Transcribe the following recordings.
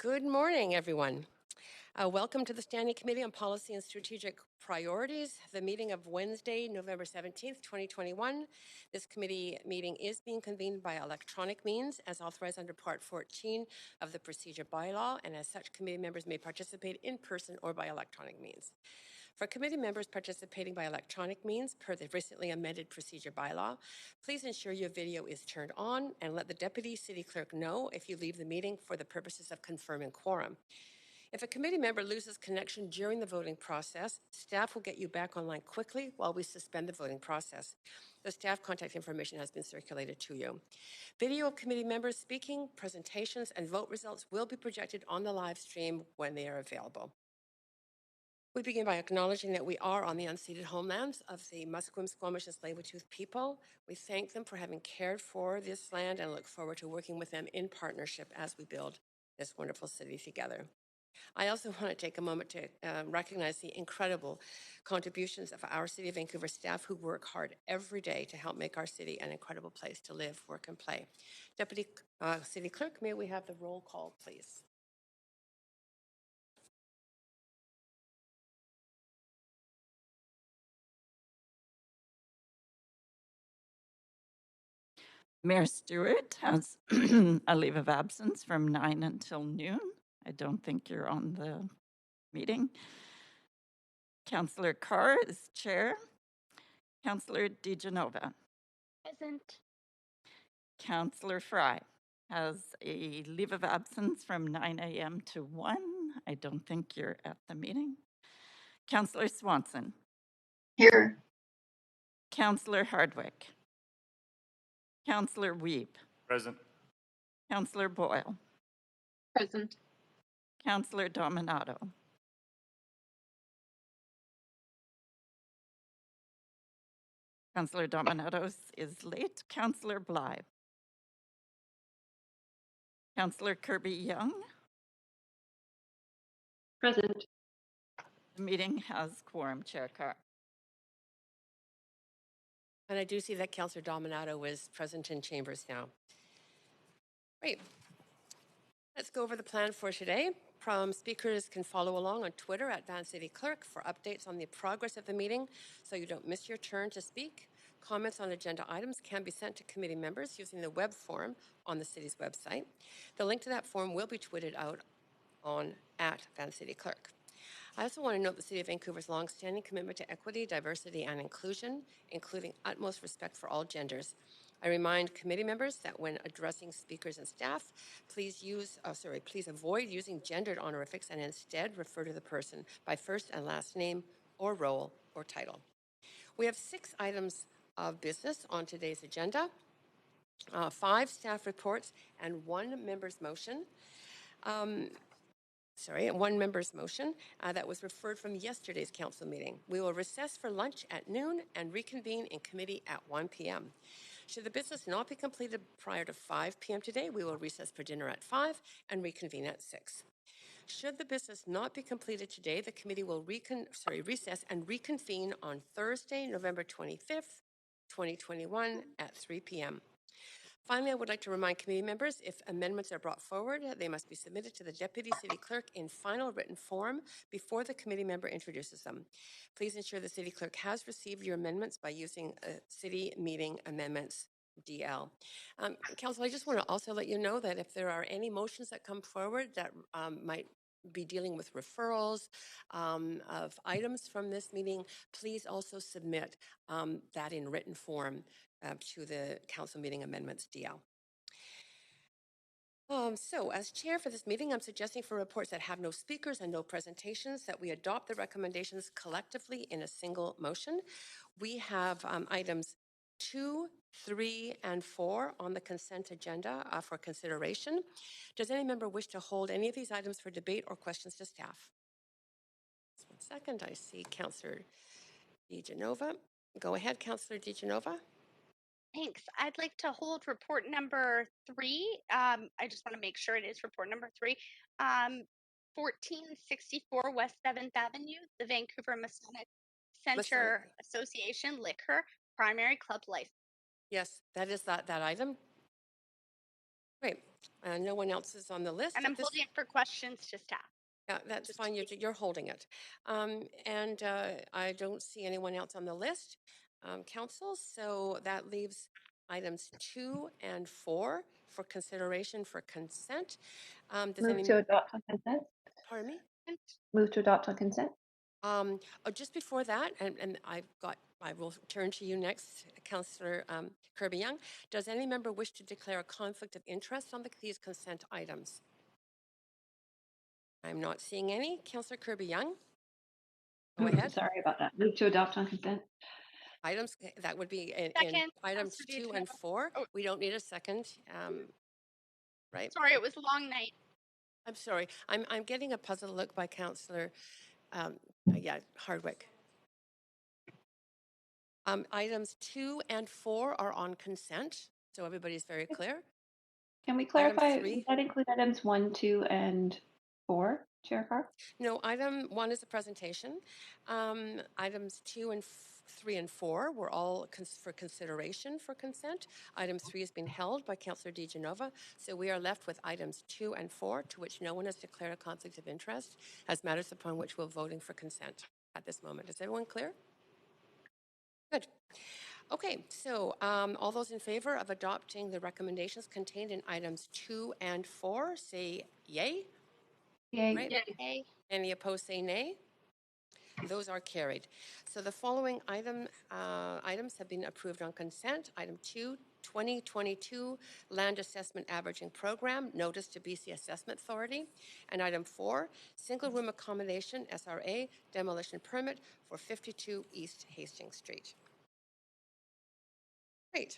Good morning, everyone. Welcome to the Standing Committee on Policy and Strategic Priorities, the meeting of Wednesday, November 17th, 2021. This committee meeting is being convened by electronic means as authorized under Part 14 of the Procedure Bylaw, and as such, committee members may participate in person or by electronic means. For committee members participating by electronic means per the recently amended procedure bylaw, please ensure your video is turned on and let the Deputy City Clerk know if you leave the meeting for the purposes of confirming quorum. If a committee member loses connection during the voting process, staff will get you back online quickly while we suspend the voting process. The staff contact information has been circulated to you. Video of committee members speaking, presentations, and vote results will be projected on the live stream when they are available. We begin by acknowledging that we are on the unceded homelands of the Musqueam, Squamish, and Tsleil-Waututh people. We thank them for having cared for this land and look forward to working with them in partnership as we build this wonderful city together. I also want to take a moment to recognize the incredible contributions of our City of Vancouver staff who work hard every day to help make our city an incredible place to live, work, and play. Deputy City Clerk, may we have the roll call, please? Mayor Stewart has a leave of absence from 9 until noon. I don't think you're on the meeting. Councillor Carr is chair. Councillor DiGenova. Present. Councillor Fry has a leave of absence from 9 a.m. to 1. I don't think you're at the meeting. Councillor Swanson. Here. Councillor Hardwick. Councillor Wiebe. Present. Councillor Boyle. Present. Councillor Dominato. Councillor Dominato is late. Councillor Blythe. Councillor Kirby-Yung. Present. The meeting has quorum, Chair Carr. And I do see that Councillor Dominato is present in chambers now. Great. Let's go over the plan for today. Speakers can follow along on Twitter at Van City Clerk for updates on the progress of the meeting so you don't miss your turn to speak. Comments on agenda items can be sent to committee members using the web form on the city's website. The link to that form will be tweeted out on at Van City Clerk. I also want to note the City of Vancouver's long-standing commitment to equity, diversity, and inclusion, including utmost respect for all genders. I remind committee members that when addressing speakers and staff, please avoid using gendered honorifics and instead refer to the person by first and last name or role or title. We have 6 items of business on today's agenda, 5 staff reports and 1 member's motion. One member's motion that was referred from yesterday's council meeting. We will recess for lunch at noon and reconvene in committee at 1 p.m. Should the business not be completed prior to 5 p.m. today, we will recess for dinner at 5 and reconvene at 6. Should the business not be completed today, the committee will recess and reconvene on Thursday, November 25th, 2021 at 3 p.m. Finally, I would like to remind committee members if amendments are brought forward, they must be submitted to the Deputy City Clerk in final written form before the committee member introduces them. Please ensure the City Clerk has received your amendments by using City Meeting Amendments DL. Council, I just want to also let you know that if there are any motions that come forward that might be dealing with referrals of items from this meeting, please also submit that in written form to the Council Meeting Amendments DL. So as chair for this meeting, I'm suggesting for reports that have no speakers and no presentations that we adopt the recommendations collectively in a single motion. We have items 2, 3, and 4 on the consent agenda for consideration. Does any member wish to hold any of these items for debate or questions to staff? Just 1 second. I see Councillor DiGenova. Go ahead, Councillor DiGenova. Thanks. I'd like to hold report number 3. I just want to make sure it is report number 3. 1464 West 7th Avenue, the Vancouver Masonic Center Association Liquor Primary Club License. Yes, that is that item. Great. No one else is on the list. And I'm holding it for questions to staff. Yeah, that's just fine. You're holding it. And I don't see anyone else on the list, council. So that leaves items 2 and 4 for consideration for consent. Does Move any, to adopt on consent. pardon me? Move to adopt on consent. Just before that, and I will turn to you next, Councillor Kirby Young. Does any member wish to declare a conflict of interest on these consent items? I'm not seeing any. Councillor Kirby Young, go ahead. Sorry about that. Move to adopt on consent. Items, that would be in Second, items Councillor 2 and DiGenova. 4. Oh. We don't need a second, right? Sorry, it was a long night. I'm sorry. I'm getting a puzzled look by Councillor, Hardwick. Items 2 and 4 are on consent, so everybody's very clear. Can we clarify? three? Does that include items 1, 2, and 4, Chair Carr? No, item 1 is a presentation. Items 2 and 3 and 4 were all for consideration for consent. Item 3 has been held by Councillor DiGenova, so we are left with items 2 and 4, to which no one has declared a conflict of interest, as matters upon which we're voting for consent at this moment. Is everyone clear? Good. Okay, so all those in favor of adopting the recommendations contained in items 2 and 4, say yay. Yay. Right? Yay. Any opposed, say nay. Those are carried. So the following items have been approved on consent. Item 2, 2022 Land Assessment Averaging Program, notice to BC Assessment Authority. And item 4, Single Room Accommodation, SRA, demolition permit for 52 East Hastings Street. Great.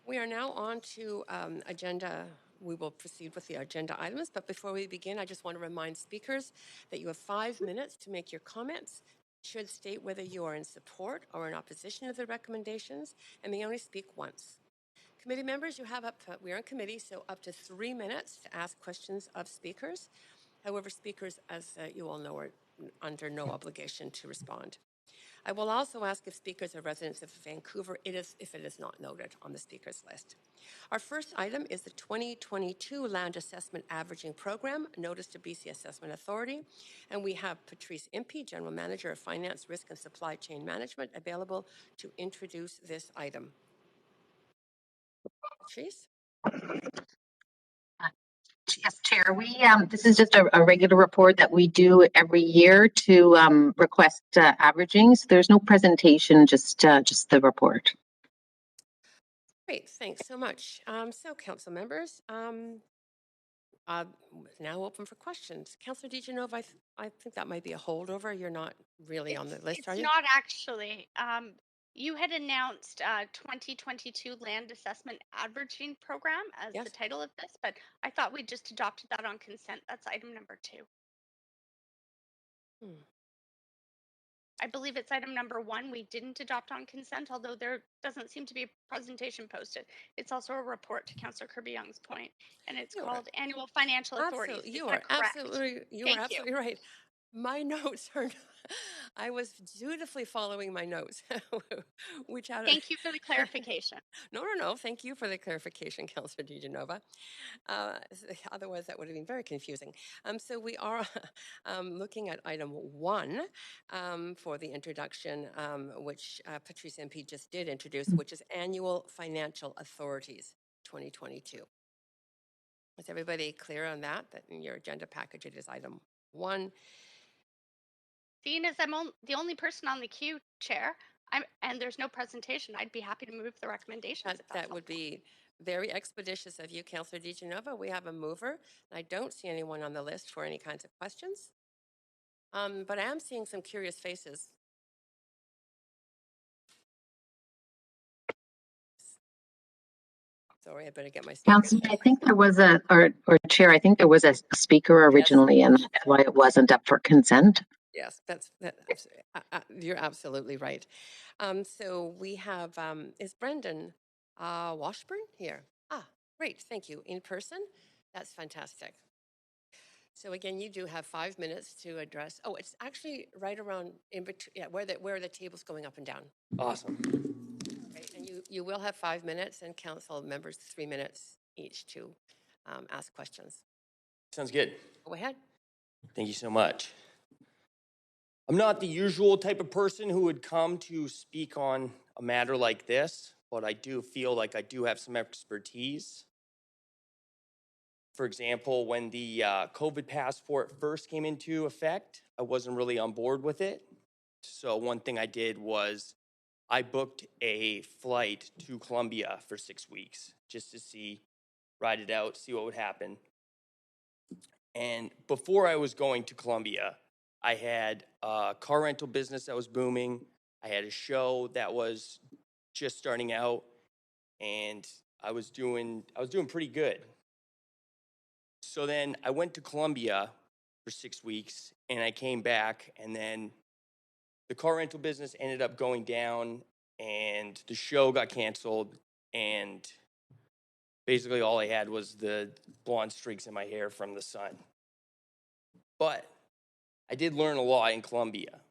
We are now on to agenda. We will proceed with the agenda items, but before we begin, I just want to remind speakers that you have 5 minutes to make your comments. You should state whether you are in support or in opposition to the recommendations, and may only speak once. Committee members, you have we're in committee, so up to 3 minutes to ask questions of speakers. However, speakers, as you all know, are under no obligation to respond. I will also ask if speakers are residents of Vancouver, if it is not noted on the speakers list. Our first item is the 2022 Land Assessment Averaging Program, notice to BC Assessment Authority. And we have Patrice Impey, General Manager of Finance, Risk and Supply Chain Management, available to introduce this item. Patrice? Yes, Chair. This is just a regular report that we do every year to request averaging. So there's no presentation, just the report. Great, thanks so much. So, council members, now open for questions. Councillor DiGenova, I think that might be a holdover. You're not really on the list, are you? It's not actually. You had announced 2022 Land Assessment Averaging Program as Yes. the title of this, but I thought we just adopted that on consent. That's item number 2. I believe it's item number 1 we didn't adopt on consent, although there doesn't seem to be a presentation posted. It's also a report to Councillor Kirby Young's point, and it's called Annual Financial Authorities. Absolutely, you are absolutely right. My notes are. I was dutifully following my notes, which had. Thank you for the clarification. No. Thank you for the clarification, Councillor DiGenova. Otherwise, that would have been very confusing. So we are looking at item 1 for the introduction, which Patrice Impey just did introduce, which is Annual Financial Authorities 2022. Is everybody clear on that? That in your agenda package, it is item 1. Seeing as I'm the only person on the queue, Chair, and there's no presentation, I'd be happy to move the recommendations. That would be very expeditious of you, Councillor DiGenova. We have a mover. I don't see anyone on the list for any kinds of questions. But I am seeing some curious faces. Sorry, I better get my Councillor, I think there was or Chair, I think there was a speaker originally, and that's why it wasn't up for consent. Yes, you're absolutely right. So we have, is Brendan Washburn here? Great, thank you. In person? That's fantastic. So again, you do have 5 minutes to address. Oh, it's actually right around in between, yeah, where the table's going up and down. Awesome. Okay, and you will have 5 minutes, and council members 3 minutes each to ask questions. Sounds good. Go ahead. Thank you so much. I'm not the usual type of person who would come to speak on a matter like this, but I do feel like I do have some expertise. For example, when the COVID passport first came into effect, I wasn't really on board with it. So one thing I did was I booked a flight to Colombia for 6 weeks just to ride it out, see what would happen. And before I was going to Colombia, I had a car rental business that was booming. I had a show that was just starting out, and I was doing pretty good. So then I went to Colombia for 6 weeks, and I came back, and then the car rental business ended up going down, and the show got canceled, and basically all I had was the blonde streaks in my hair from the sun. But I did learn a lot in Colombia.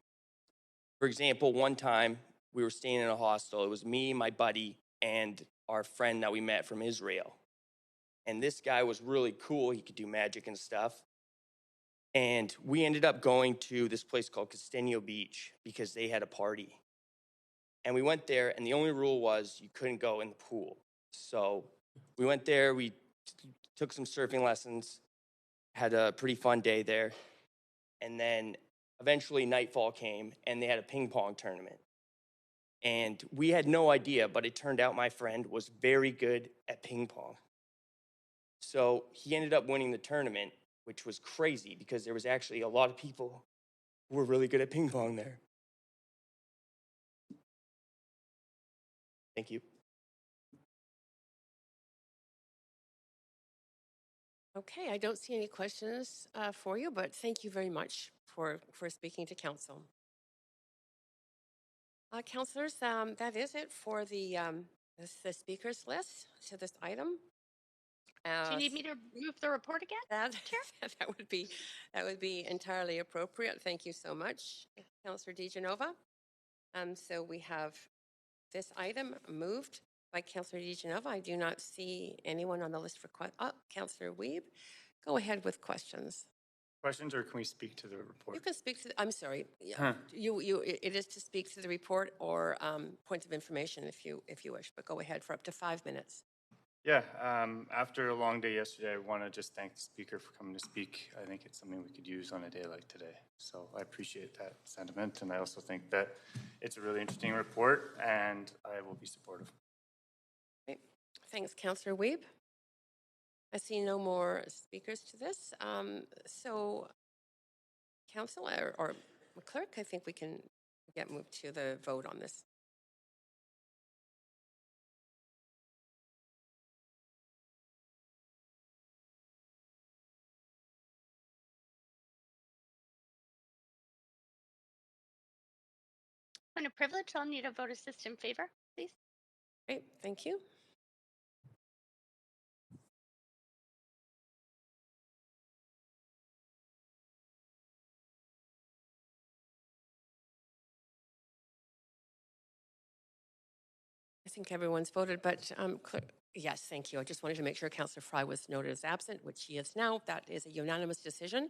For example, one time we were staying in a hostel. It was me, my buddy, and our friend that we met from Israel. And this guy was really cool. He could do magic and stuff. And we ended up going to this place called Costeño Beach because they had a party. And we went there, and the only rule was you couldn't go in the pool. So we went there, we took some surfing lessons, had a pretty fun day there. And then eventually nightfall came, and they had a ping pong tournament. And we had no idea, but it turned out my friend was very good at ping pong. So he ended up winning the tournament, which was crazy because there was actually a lot of people who were really good at ping pong there. Thank you. Okay, I don't see any questions for you, but thank you very much for speaking to council. Councillors, that is it for the speakers list to this item. Do you need me to move the report again? That that would be entirely appropriate. Thank you so much, Councillor DiGenova. So we have this item moved by Councillor DiGenova. I do not see anyone on the list for Councillor Wiebe. Go ahead with questions. Questions, or can we speak to the report? You can speak to. I'm sorry. It is to speak to the report or points of information if you wish. But go ahead for up to 5 minutes. Yeah. After a long day yesterday, I want to just thank the speaker for coming to speak. I think it's something we could use on a day like today. So I appreciate that sentiment, and I also think that it's a really interesting report, and I will be supportive. Great. Thanks, Councillor Wiebe. I see no more speakers to this. So, Council or Clerk, I think we can get moved to the vote on this. Point of privilege, I'll need a vote assist in favor, please. Great, thank you. I think everyone's voted, but yes, thank you. I just wanted to make sure Councillor Fry was noted as absent, which he is now. That is a unanimous decision.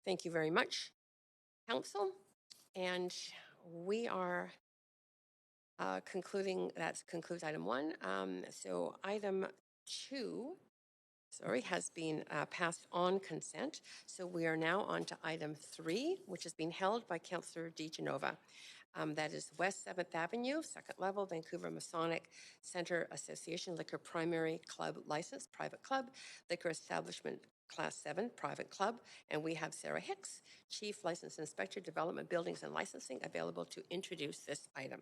Thank you very much, Council. And we are concluding, that concludes item 1. So item 2, has been passed on consent. So we are now on to item 3, which is being held by Councillor DiGenova. That is West 7th Avenue, second level, Vancouver Masonic Center Association Liquor Primary Club License, Private Club, Liquor Establishment Class 7, Private Club. And we have Sarah Hicks, Chief License Inspector, Development, Buildings and Licensing, available to introduce this item.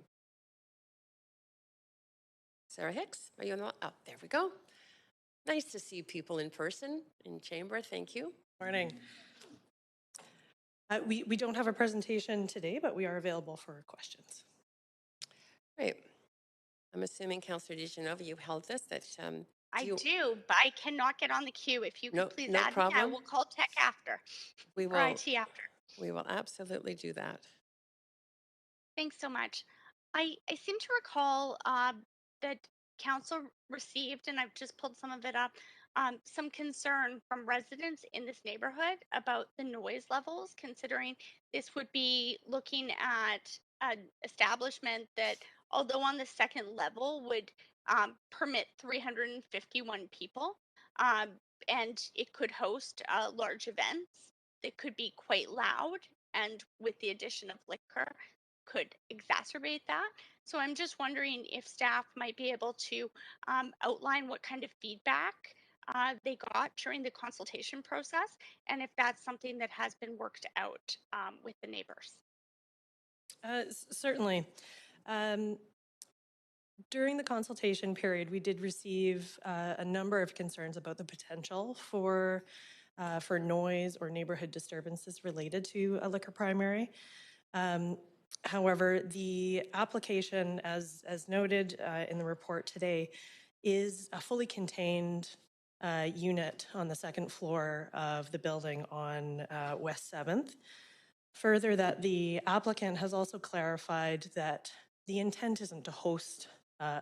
Sarah Hicks, are you on the, oh, there we go. Nice to see people in person in chamber. Thank you. Morning. We don't have a presentation today, but we are available for questions. Great. I'm assuming, Councillor DiGenova, you held this. That I do, but I cannot get on the queue. If you could please add me, I will call tech after. We will. Or IT after. We will absolutely do that. Thanks so much. I seem to recall that council received, and I've just pulled some of it up, some concern from residents in this neighborhood about the noise levels, considering this would be looking at an establishment that, although on the second level, would permit 351 people, um, and it could host large events that could be quite loud, and with the addition of liquor, could exacerbate that. So I'm just wondering if staff might be able to outline what kind of feedback they got during the consultation process, and if that's something that has been worked out with the neighbors. Certainly. During the consultation period, we did receive a number of concerns about the potential for noise or neighborhood disturbances related to a liquor primary. However, the application, as noted in the report today, is a fully contained unit on the second floor of the building on West 7th. Further, that the applicant has also clarified that the intent isn't to host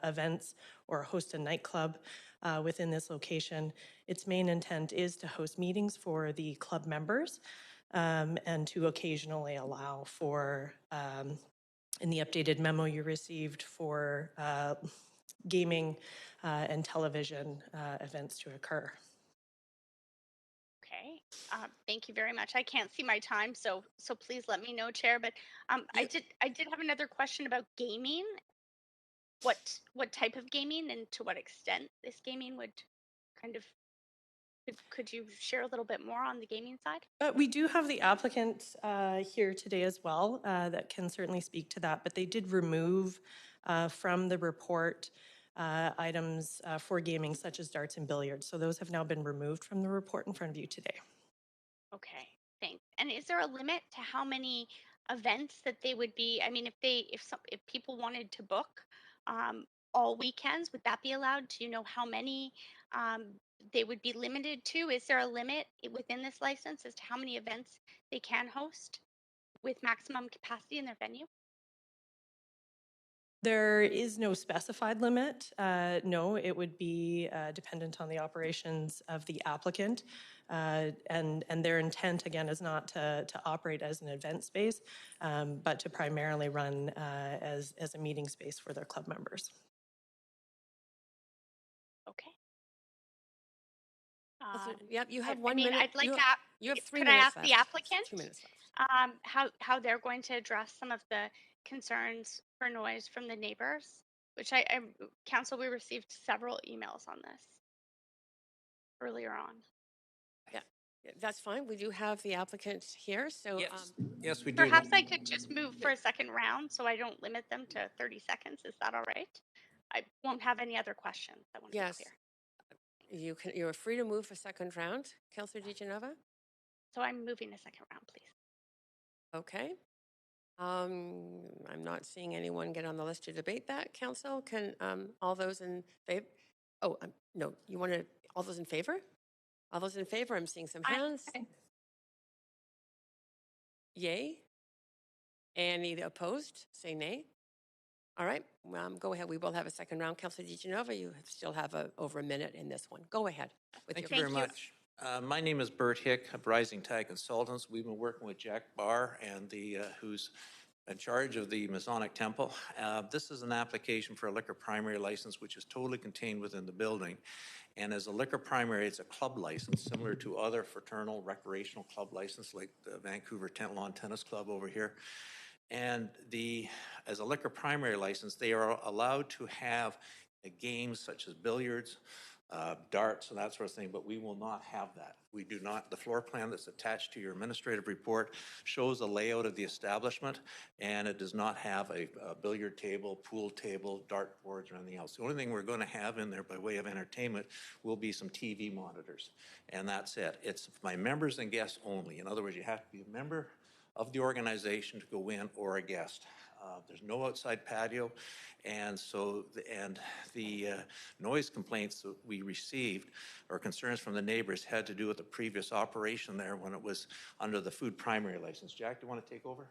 events or host a nightclub within this location. Its main intent is to host meetings for the club members and to occasionally allow for, in the updated memo you received, for gaming and television events to occur. Okay, thank you very much. I can't see my time, so please let me know, Chair. But I did have another question about gaming. What type of gaming and to what extent this gaming would kind of could you share a little bit more on the gaming side? We do have the applicant here today as well that can certainly speak to that, but they did remove from the report items for gaming such as darts and billiards. So those have now been removed from the report in front of you today. Okay, thanks. And is there a limit to how many events that they would be? I mean, if people wanted to book all weekends, would that be allowed? Do you know how many they would be limited to? Is there a limit within this license as to how many events they can host with maximum capacity in their venue? There is no specified limit. No, it would be dependent on the operations of the applicant. And their intent, again, is not to operate as an event space, but to primarily run as a meeting space for their club members. Okay. Yep, you have 1 minute. I'd like you, to. you have 3 Could minutes I ask left. the applicant 2 minutes left. how they're going to address some of the concerns for noise from the neighbors? Which Council, we received several emails on this earlier on. Yeah, that's fine. We do have the applicant here, so Yes, we do. Perhaps I could just move for a second round so I don't limit them to 30 seconds. Is that all right? I won't have any other questions. I want to yes, be clear. you're free to move for second round, Councillor DiGenova. So I'm moving a second round, please. Okay. I'm not seeing anyone get on the list to debate that. Council, can all those in favor? Oh, no, you want to, all those in favor? All those in favor, I'm seeing some hands. Yay. Any opposed? Say nay. All right, go ahead. We will have a second round. Councillor DiGenova, you still have over a minute in this one. Go ahead. Thank you very much. My name is Bert Hick of Rising Tide Consultants. We've been working with Jack Barr and who's in charge of the Masonic Temple. This is an application for a liquor primary license, which is totally contained within the building. And as a liquor primary, it's a club license, similar to other fraternal recreational club license, like the Vancouver Tent Lawn Tennis Club over here. And as a liquor primary license, they are allowed to have games such as billiards, darts, and that sort of thing, but we will not have that. We do not. The floor plan that's attached to your administrative report shows a layout of the establishment, and it does not have a billiard table, pool table, dart boards, or anything else. The only thing we're going to have in there by way of entertainment will be some TV monitors, and that's it. It's my members and guests only. In other words, you have to be a member of the organization to go in or a guest. There's no outside patio, and the noise complaints that we received or concerns from the neighbors had to do with the previous operation there when it was under the food primary license. Jack, do you want to take over?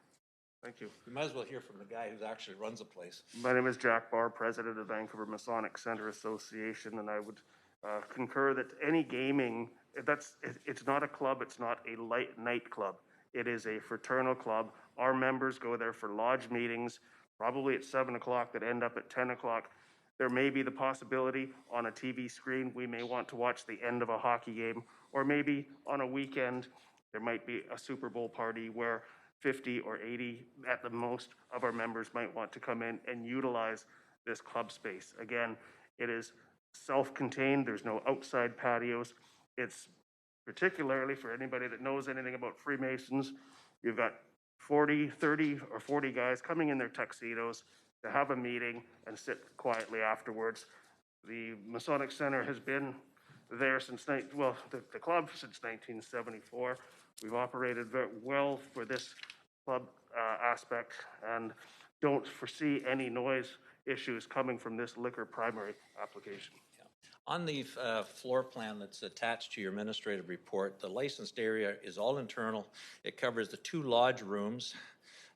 Thank you. You might as well hear from the guy who actually runs the place. My name is Jack Barr, president of Vancouver Masonic Center Association, and I would concur that any gaming, it's not a club, it's not a light nightclub. It is a fraternal club. Our members go there for lodge meetings, probably at 7 o'clock that end up at 10 o'clock. There may be the possibility on a TV screen, we may want to watch the end of a hockey game, or maybe on a weekend, there might be a Super Bowl party where 50 or 80 at the most of our members might want to come in and utilize this club space. Again, it is self-contained, there's no outside patios. It's particularly for anybody that knows anything about Freemasons, you've got 40, 30 or 40 guys coming in their tuxedos to have a meeting and sit quietly afterwards. The Masonic Center has been there since, the club since 1974. We've operated very well for this club aspect and don't foresee any noise issues coming from this liquor primary application. On the floor plan that's attached to your administrative report, the licensed area is all internal. It covers the 2 lodge rooms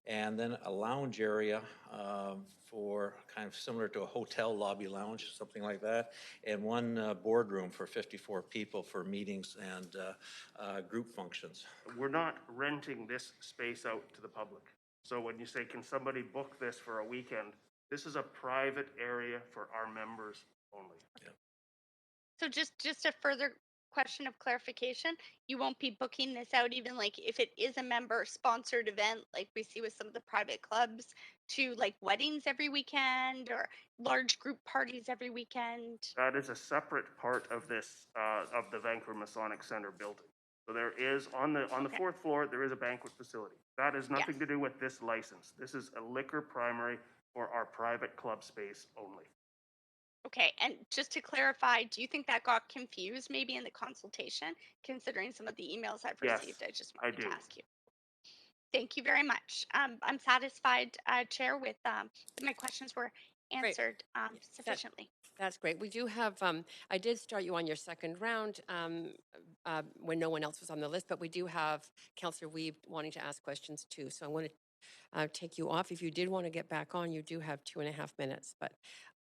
and then a lounge area for kind of similar to a hotel lobby lounge, something like that, and 1 boardroom for 54 people for meetings and group functions. We're not renting this space out to the public. So when you say, can somebody book this for a weekend, this is a private area for our members only. Yep. So just a further question of clarification, you won't be booking this out even like if it is a member sponsored event like we see with some of the private clubs, to like weddings every weekend or large group parties every weekend? That is a separate part of this, of the Vancouver Masonic Center building. So there is, on the 4th floor, there is a banquet facility. That has nothing to do with this license. This is a liquor primary for our private club space only. Okay, and just to clarify, do you think that got confused maybe in the consultation, considering some of the emails I've Yes, received? I just I wanted do. to ask you. Thank you very much. I'm satisfied, Chair, with that my questions were answered sufficiently. That's great. We do have, I did start you on your second round when no one else was on the list, but we do have Councillor Weeb wanting to ask questions too. So I'm going to take you off. If you did want to get back on, you do have 2.5 minutes, but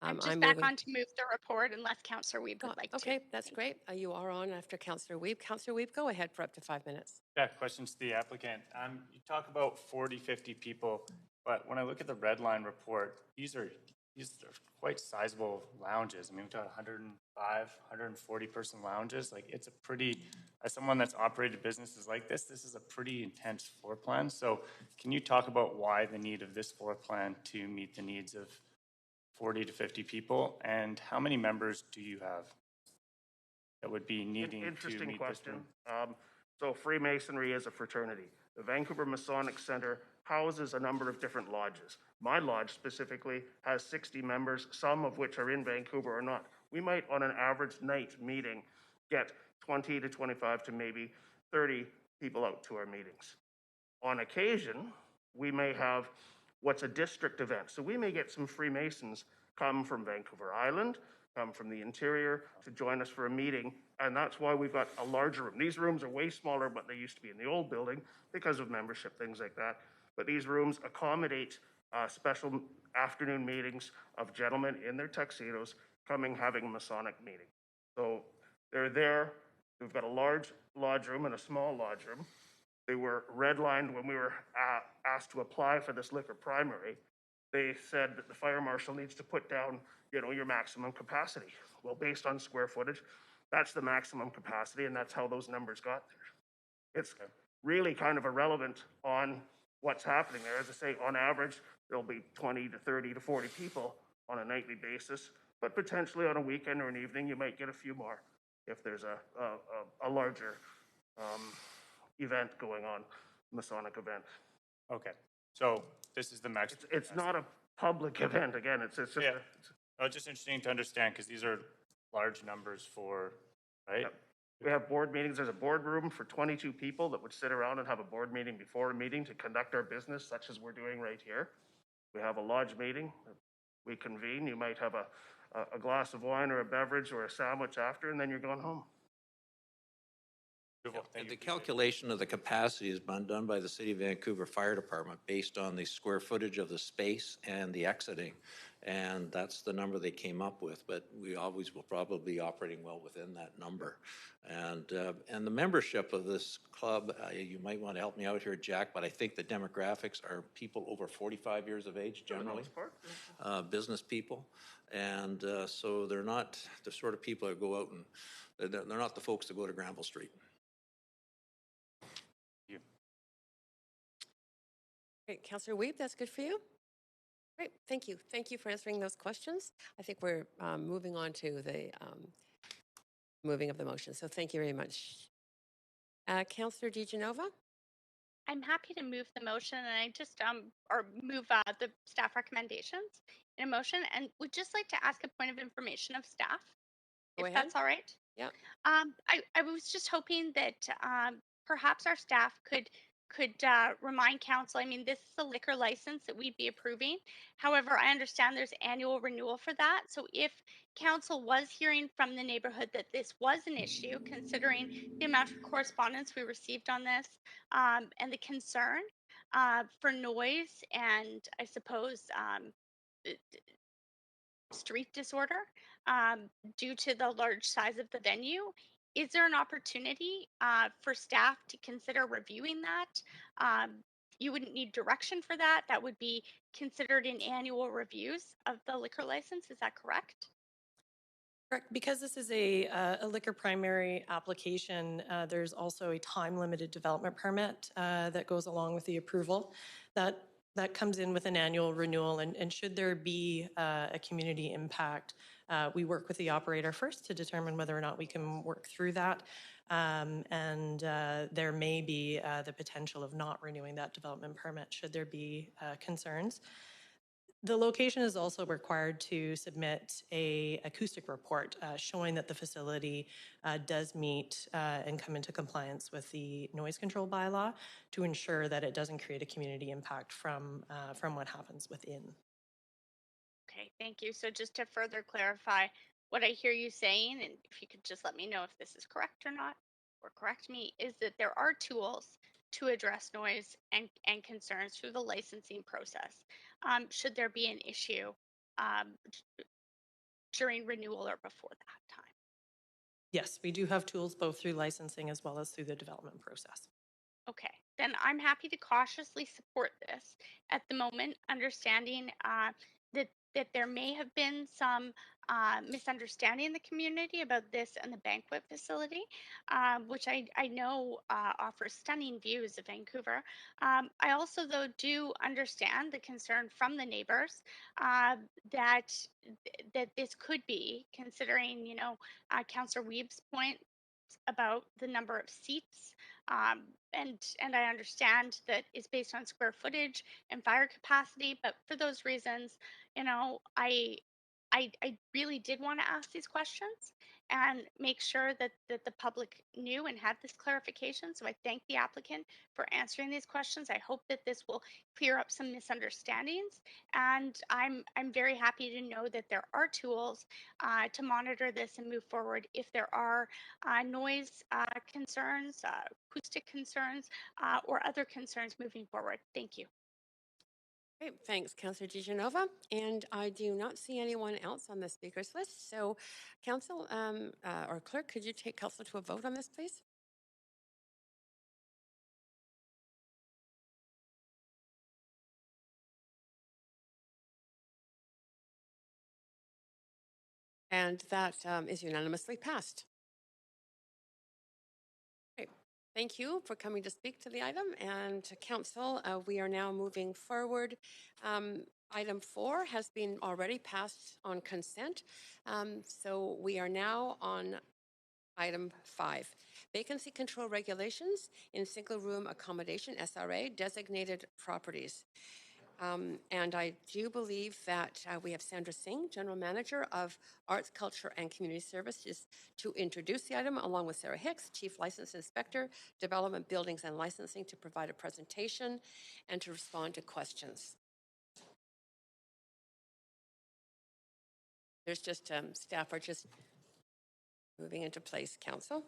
I'm just back on to move the report unless Councillor Weeb would like to. Okay, that's great. You are on after Councillor Weeb. Councillor Weeb, go ahead for up to 5 minutes. Yeah, questions to the applicant. You talk about 40, 50 people, but when I look at the red line report, these are quite sizable lounges. I mean, we've got 105, 140 person lounges. Like, it's a pretty, as someone that's operated businesses like this is a pretty intense floor plan. So can you talk about why the need of this floor plan to meet the needs of 40 to 50 people, and how many members do you have that would be needing to meet question. this room? So Freemasonry is a fraternity. The Vancouver Masonic Center houses a number of different lodges. My lodge specifically has 60 members, some of which are in Vancouver or not. We might, on an average night meeting, get 20 to 25 to maybe 30 people out to our meetings. On occasion, we may have what's a district event. So we may get some Freemasons come from Vancouver Island, come from the interior to join us for a meeting, and that's why we've got a larger room. These rooms are way smaller, but they used to be in the old building because of membership, things like that. But these rooms accommodate special afternoon meetings of gentlemen in their tuxedos coming, having a Masonic meeting. So they're there. We've got a large lodge room and a small lodge room. They were redlined when we were asked to apply for this liquor primary. They said that the fire marshal needs to put down, your maximum capacity. Well, based on square footage, that's the maximum capacity, and that's how those numbers got there. It's really kind of irrelevant on what's happening there. As I say, on average, there'll be 20 to 30 to 40 people on a nightly basis, but potentially on a weekend or an evening, you might get a few more if there's a larger event going on, Masonic event. Okay, so this is the max. It's not a public event. Again, it's just it's just interesting to understand because these are large numbers for, right? Yep. We have board meetings. There's a boardroom for 22 people that would sit around and have a board meeting before a meeting to conduct our business, such as we're doing right here. We have a lodge meeting. We convene. You might have a glass of wine or a beverage or a sandwich after, and then you're going home. Beautiful. Thank And you. the calculation of the capacity has been done by the City of Vancouver Fire Department based on the square footage of the space and the exiting. And that's the number they came up with, but we always will probably be operating well within that number. And the membership of this club, you might want to help me out here, Jack, but I think the demographics are people over 45 years of age generally, business people. And so they're not the sort of people that go out and, they're not the folks that go to Granville Street. Great, Councillor Weeb, that's good for you? Great, thank you. Thank you for answering those questions. I think we're moving on to the moving of the motion, so thank you very much. Councillor DiGenova? I'm happy to move the motion, and I just or move the staff recommendations in a motion, and would just like to ask a point of information of staff, Go if ahead. that's all right. Yeah. I was just hoping that perhaps our staff could remind council. I mean, this is a liquor license that we'd be approving. However, I understand there's annual renewal for that. So if council was hearing from the neighborhood that this was an issue, considering the amount of correspondence we received on this and the concern for noise and I suppose street disorder due to the large size of the venue. Is there an opportunity for staff to consider reviewing that? You wouldn't need direction for that. That would be considered in annual reviews of the liquor license. Is that correct? Correct. Because this is a liquor primary application, there's also a time-limited development permit that goes along with the approval. That comes in with an annual renewal, and should there be a community impact, we work with the operator first to determine whether or not we can work through that. There may be the potential of not renewing that development permit should there be concerns. The location is also required to submit a acoustic report showing that the facility does meet and come into compliance with the noise control bylaw to ensure that it doesn't create a community impact from what happens within. Okay, thank you. So just to further clarify what I hear you saying, and if you could just let me know if this is correct or not, or correct me, is that there are tools to address noise and concerns through the licensing process. Should there be an issue during renewal or before that time? Yes, we do have tools both through licensing as well as through the development process. Okay, then I'm happy to cautiously support this at the moment, understanding that there may have been some misunderstanding in the community about this and the banquet facility, which I know offers stunning views of Vancouver. I also, though, do understand the concern from the neighbors that this could be, considering, you know, Councillor Weeb's point about the number of seats, and I understand that it's based on square footage and fire capacity, but for those reasons, you know, I really did want to ask these questions and make sure that the public knew and had this clarification. So I thank the applicant for answering these questions. I hope that this will clear up some misunderstandings, and I'm very happy to know that there are tools to monitor this and move forward if there are noise concerns, acoustic concerns, or other concerns moving forward. Thank you. Great, thanks, Councillor DiGenova. And I do not see anyone else on the speakers list. So, Council or Clerk, could you take Council to a vote on this, please? And that is unanimously passed. Great. Thank you for coming to speak to the item. And to Council, we are now moving forward. Item 4 has been already passed on consent. So we are now on item 5. Vacancy control regulations in single room accommodation, SRA, designated properties. And I do believe that we have Sandra Singh, General Manager of Arts, Culture and Community Services, to introduce the item, along with Sarah Hicks, Chief License Inspector, Development, Buildings and Licensing, to provide a presentation and to respond to questions. There's just staff are just moving into place, Council.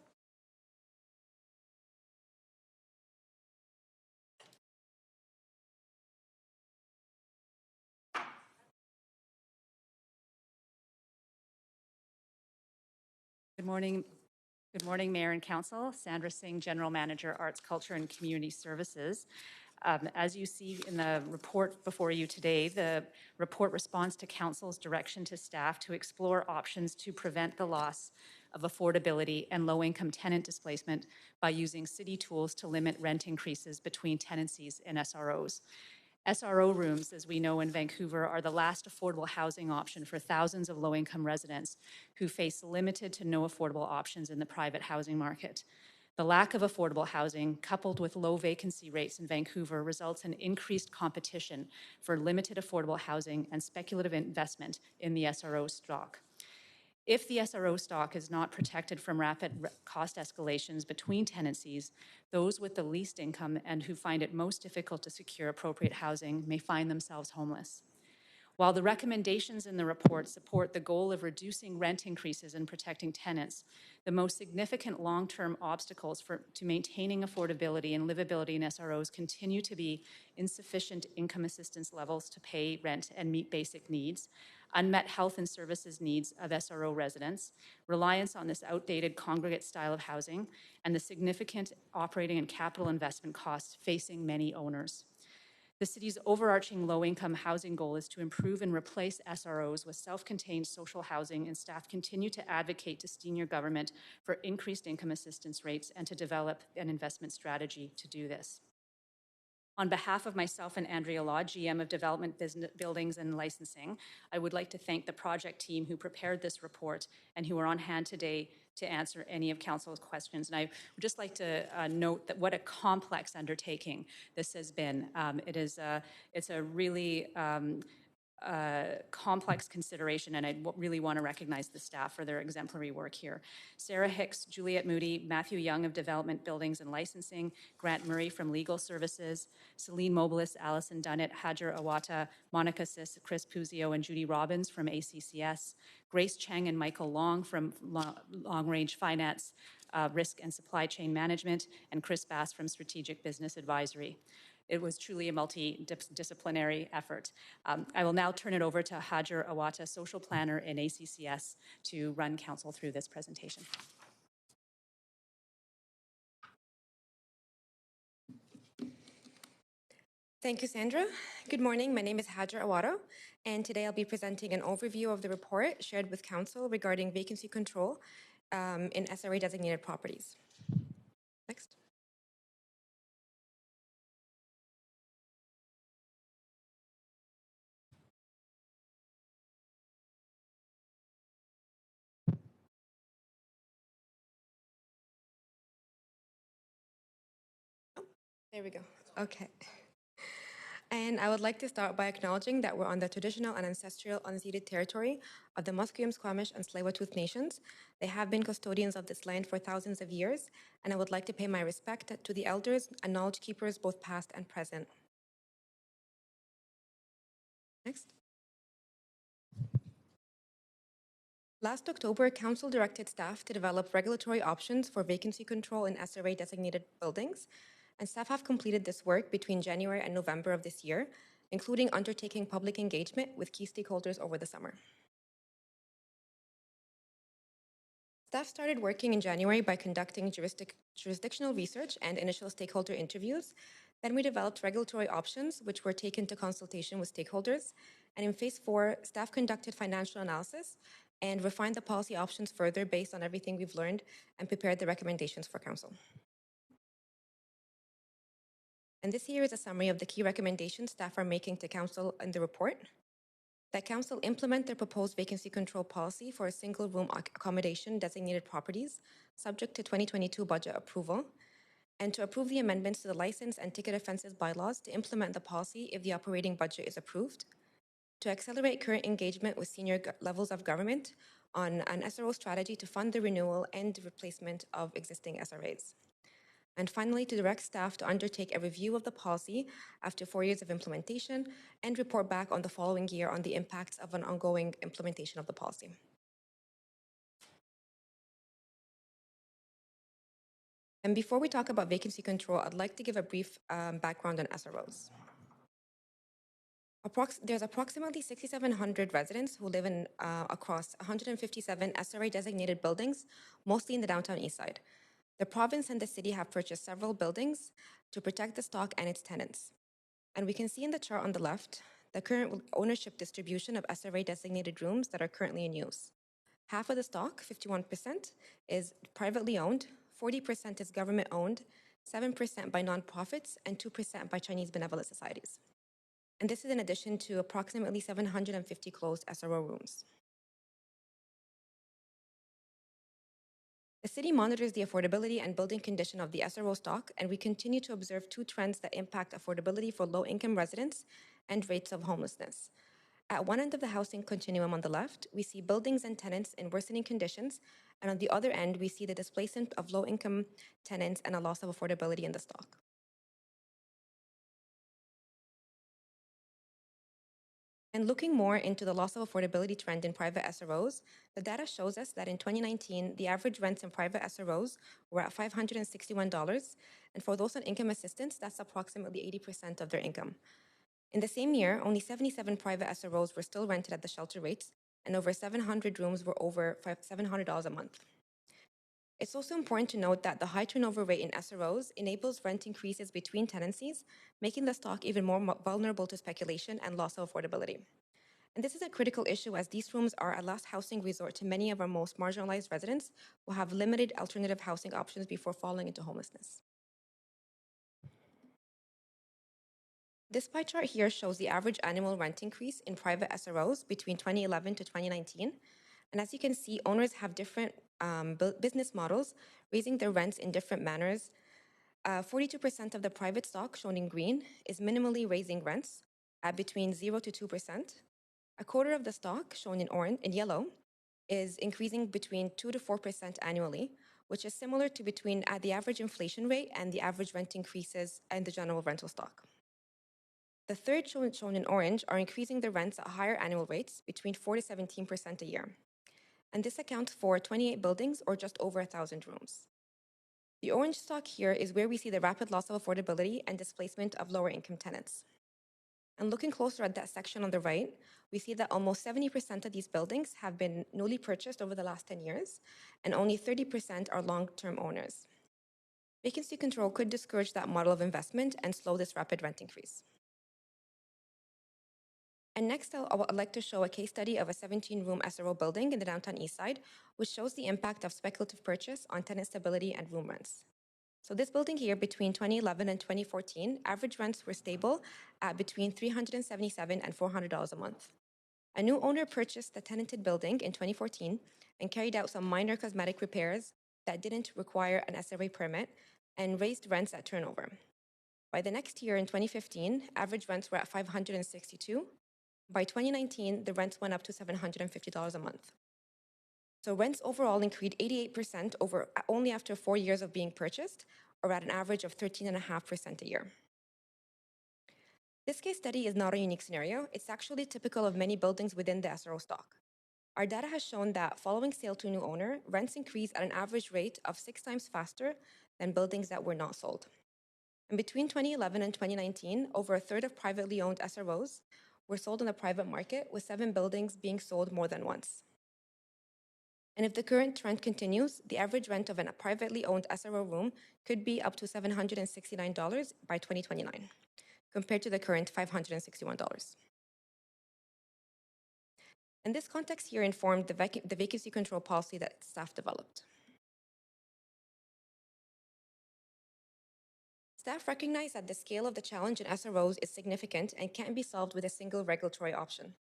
Good morning. Good morning, Mayor and Council. Sandra Singh, General Manager, Arts, Culture and Community Services. As you see in the report before you today, the report responds to Council's direction to staff to explore options to prevent the loss of affordability and low-income tenant displacement by using city tools to limit rent increases between tenancies in SROs. SRO rooms, as we know in Vancouver, are the last affordable housing option for thousands of low-income residents who face limited to no affordable options in the private housing market. The lack of affordable housing, coupled with low vacancy rates in Vancouver, results in increased competition for limited affordable housing and speculative investment in the SRO stock. If the SRO stock is not protected from rapid cost escalations between tenancies, those with the least income and who find it most difficult to secure appropriate housing may find themselves homeless. While the recommendations in the report support the goal of reducing rent increases and protecting tenants, the most significant long-term obstacles to maintaining affordability and livability in SROs continue to be insufficient income assistance levels to pay rent and meet basic needs, unmet health and services needs of SRO residents, reliance on this outdated congregate style of housing, and the significant operating and capital investment costs facing many owners. The city's overarching low-income housing goal is to improve and replace SROs with self-contained social housing, and staff continue to advocate to senior government for increased income assistance rates and to develop an investment strategy to do this. On behalf of myself and Andrea Law, GM of Development Buildings and Licensing, I would like to thank the project team who prepared this report and who are on hand today to answer any of Council's questions. And I would just like to note that what a complex undertaking this has been. It's a really complex consideration, and I really want to recognize the staff for their exemplary work here. Sarah Hicks, Juliet Moody, Matthew Young of Development Buildings and Licensing, Grant Murray from Legal Services, Celine Mobilis, Allison Dunnett, Hajar Awata, Monica Sis, Chris Puzio, and Judy Robbins from ACCS, Grace Cheng and Michael Long from Long Range Finance, Risk and Supply Chain Management, and Chris Bass from Strategic Business Advisory. It was truly a multidisciplinary effort. I will now turn it over to Hajar Awata, social planner in ACCS, to run Council through this presentation. Thank you, Sandra. Good morning. My name is Hajar Awata, and today I'll be presenting an overview of the report shared with Council regarding vacancy control in SRA designated properties. Next. There we go. Okay. And I would like to start by acknowledging that we're on the traditional and ancestral unceded territory of the Musqueam, Squamish, and Tsleil-Waututh nations. They have been custodians of this land for thousands of years, and I would like to pay my respect to the elders and knowledge keepers, both past and present. Next. Last October, Council directed staff to develop regulatory options for vacancy control in SRA designated buildings, and staff have completed this work between January and November of this year, including undertaking public engagement with key stakeholders over the summer. Staff started working in January by conducting jurisdictional research and initial stakeholder interviews. Then we developed regulatory options, which were taken to consultation with stakeholders. And in phase 4, staff conducted financial analysis and refined the policy options further based on everything we've learned and prepared the recommendations for Council. And this here is a summary of the key recommendations staff are making to Council in the report. That Council implement their proposed vacancy control policy for a single room accommodation designated properties, subject to 2022 budget approval, and to approve the amendments to the license and ticket offenses bylaws to implement the policy if the operating budget is approved, to accelerate current engagement with senior levels of government on an SRO strategy to fund the renewal and replacement of existing SRAs. And finally, to direct staff to undertake a review of the policy after 4 years of implementation and report back on the following year on the impacts of an ongoing implementation of the policy. And before we talk about vacancy control, I'd like to give a brief background on SROs. There's approximately 6,700 residents who live in across 157 SRA designated buildings, mostly in the downtown east side. The province and the city have purchased several buildings to protect the stock and its tenants. And we can see in the chart on the left the current ownership distribution of SRA designated rooms that are currently in use. Half of the stock, 51%, is privately owned, 40% is government owned, 7% by nonprofits, and 2% by Chinese benevolent societies. And this is in addition to approximately 750 closed SRO rooms. The city monitors the affordability and building condition of the SRO stock, and we continue to observe two trends that impact affordability for low-income residents and rates of homelessness. At one end of the housing continuum on the left, we see buildings and tenants in worsening conditions, and on the other end, we see the displacement of low-income tenants and a loss of affordability in the stock. And looking more into the loss of affordability trend in private SROs, the data shows us that in 2019, the average rents in private SROs were at $561, and for those on income assistance, that's approximately 80% of their income. In the same year, only 77 private SROs were still rented at the shelter rates, and over 700 rooms were over $700 a month. It's also important to note that the high turnover rate in SROs enables rent increases between tenancies, making the stock even more vulnerable to speculation and loss of affordability. And this is a critical issue as these rooms are a last housing resort to many of our most marginalized residents who have limited alternative housing options before falling into homelessness. This pie chart here shows the average annual rent increase in private SROs between 2011 to 2019. And as you can see, owners have different business models, raising their rents in different manners. 42% of the private stock, shown in green, is minimally raising rents at between 0 to 2%. A quarter of the stock, shown in yellow, is increasing between 2 to 4% annually, which is similar to between the average inflation rate and the average rent increases in the general rental stock. The third, shown in orange, are increasing their rents at higher annual rates, between 4 to 17% a year. And this accounts for 28 buildings or just over 1,000 rooms. The orange stock here is where we see the rapid loss of affordability and displacement of lower income tenants. And looking closer at that section on the right, we see that almost 70% of these buildings have been newly purchased over the last 10 years, and only 30% are long-term owners. Vacancy control could discourage that model of investment and slow this rapid rent increase. And next, I'd like to show a case study of a 17-room SRO building in the downtown east side, which shows the impact of speculative purchase on tenant stability and room rents. So this building here, between 2011 and 2014, average rents were stable at between $377 and $400 a month. A new owner purchased the tenanted building in 2014 and carried out some minor cosmetic repairs that didn't require an SRA permit and raised rents at turnover. By the next year, in 2015, average rents were at $562. By 2019, the rents went up to $750 a month. So rents overall increased 88% only after 4 years of being purchased, or at an average of 13.5% a year. This case study is not a unique scenario. It's actually typical of many buildings within the SRO stock. Our data has shown that following sale to a new owner, rents increase at an average rate of 6 times faster than buildings that were not sold. And between 2011 and 2019, over a third of privately owned SROs were sold in the private market, with 7 buildings being sold more than once. And if the current trend continues, the average rent of a privately owned SRO room could be up to $769 by 2029, compared to the current $561. And this context here informed the vacancy control policy that staff developed. Staff recognize that the scale of the challenge in SROs is significant and can't be solved with a single regulatory option.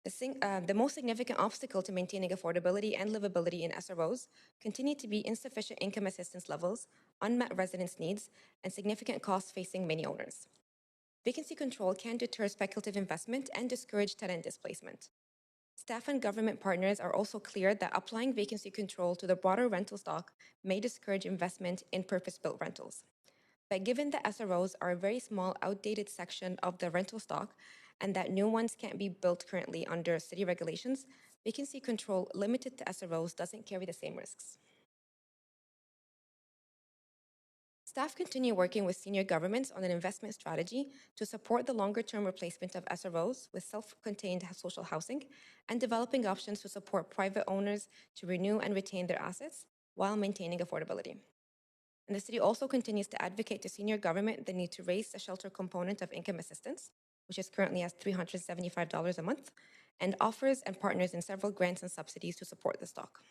The most significant obstacle to maintaining affordability and livability in SROs continue to be insufficient income assistance levels, unmet residence needs, and significant costs facing many owners. Vacancy control can deter speculative investment and discourage tenant displacement. Staff and government partners are also clear that applying vacancy control to the broader rental stock may discourage investment in purpose-built rentals. But given that SROs are a very small, outdated section of the rental stock and that new ones can't be built currently under city regulations, vacancy control limited to SROs doesn't carry the same risks. Staff continue working with senior governments on an investment strategy to support the longer-term replacement of SROs with self-contained social housing and developing options to support private owners to renew and retain their assets while maintaining affordability. And the city also continues to advocate to senior government the need to raise the shelter component of income assistance, which is currently at $375 a month, and offers and partners in several grants and subsidies to support the stock.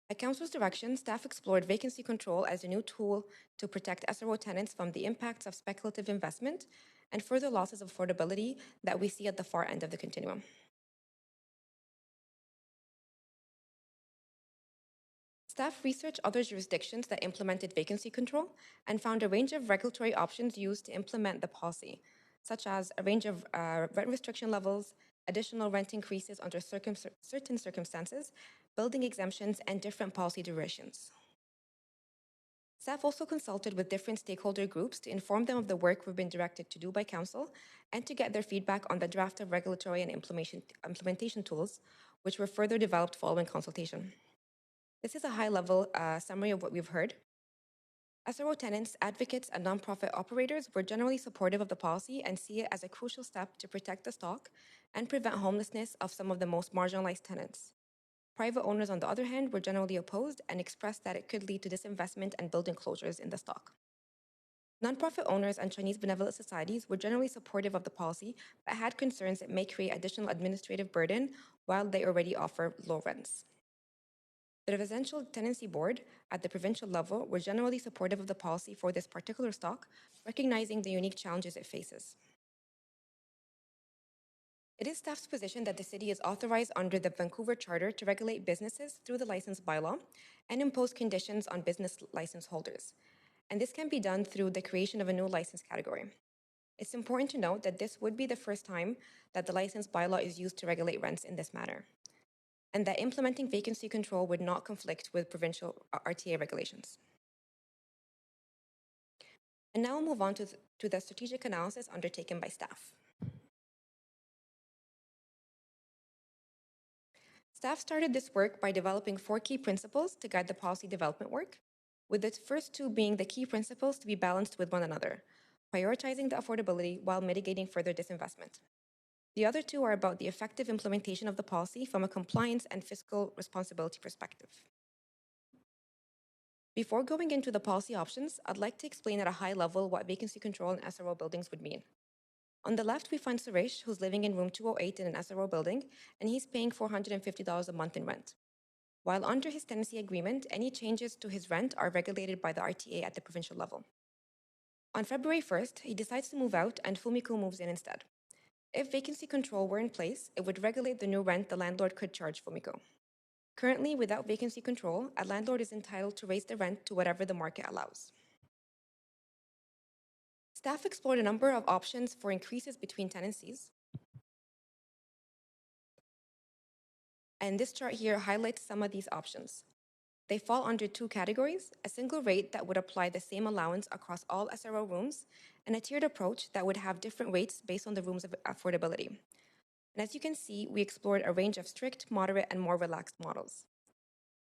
At Council's direction, staff explored vacancy control as a new tool to protect SRO tenants from the impacts of speculative investment and further losses of affordability that we see at the far end of the continuum. Staff researched other jurisdictions that implemented vacancy control and found a range of regulatory options used to implement the policy, such as a range of rent restriction levels, additional rent increases under certain circumstances, building exemptions, and different policy durations. Staff also consulted with different stakeholder groups to inform them of the work we've been directed to do by Council and to get their feedback on the draft of regulatory and implementation tools, which were further developed following consultation. This is a high-level summary of what we've heard. SRO tenants, advocates, and nonprofit operators were generally supportive of the policy and see it as a crucial step to protect the stock and prevent homelessness of some of the most marginalized tenants. Private owners, on the other hand, were generally opposed and expressed that it could lead to disinvestment and building closures in the stock. Nonprofit owners and Chinese benevolent societies were generally supportive of the policy, but had concerns it may create additional administrative burden while they already offer low rents. The Residential Tenancy Board at the provincial level were generally supportive of the policy for this particular stock, recognizing the unique challenges it faces. It is staff's position that the city is authorized under the Vancouver Charter to regulate businesses through the license bylaw and impose conditions on business license holders. And this can be done through the creation of a new license category. It's important to note that this would be the first time that the license bylaw is used to regulate rents in this manner, and that implementing vacancy control would not conflict with provincial RTA regulations. And now we'll move on to the strategic analysis undertaken by staff. Staff started this work by developing 4 key principles to guide the policy development work, with the first 2 being the key principles to be balanced with one another, prioritizing the affordability while mitigating further disinvestment. The other 2 are about the effective implementation of the policy from a compliance and fiscal responsibility perspective. Before going into the policy options, I'd like to explain at a high level what vacancy control in SRO buildings would mean. On the left, we find Suresh, who's living in room 208 in an SRO building, and he's paying $450 a month in rent. While under his tenancy agreement, any changes to his rent are regulated by the RTA at the provincial level. On February 1st, he decides to move out and Fumiko moves in instead. If vacancy control were in place, it would regulate the new rent the landlord could charge Fumiko. Currently, without vacancy control, a landlord is entitled to raise the rent to whatever the market allows. Staff explored a number of options for increases between tenancies. And this chart here highlights some of these options. They fall under 2 categories: a single rate that would apply the same allowance across all SRO rooms, and a tiered approach that would have different rates based on the room's affordability. And as you can see, we explored a range of strict, moderate, and more relaxed models.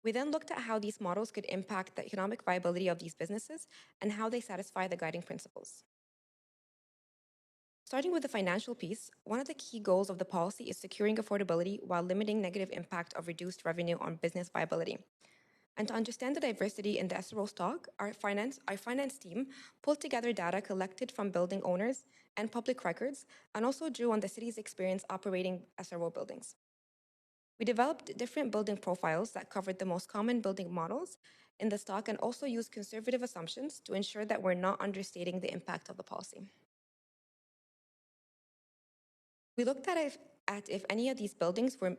We then looked at how these models could impact the economic viability of these businesses and how they satisfy the guiding principles. Starting with the financial piece, one of the key goals of the policy is securing affordability while limiting negative impact of reduced revenue on business viability. And to understand the diversity in the SRO stock, our finance team pulled together data collected from building owners and public records, and also drew on the city's experience operating SRO buildings. We developed different building profiles that covered the most common building models in the stock and also used conservative assumptions to ensure that we're not understating the impact of the policy. We looked at if any of these buildings would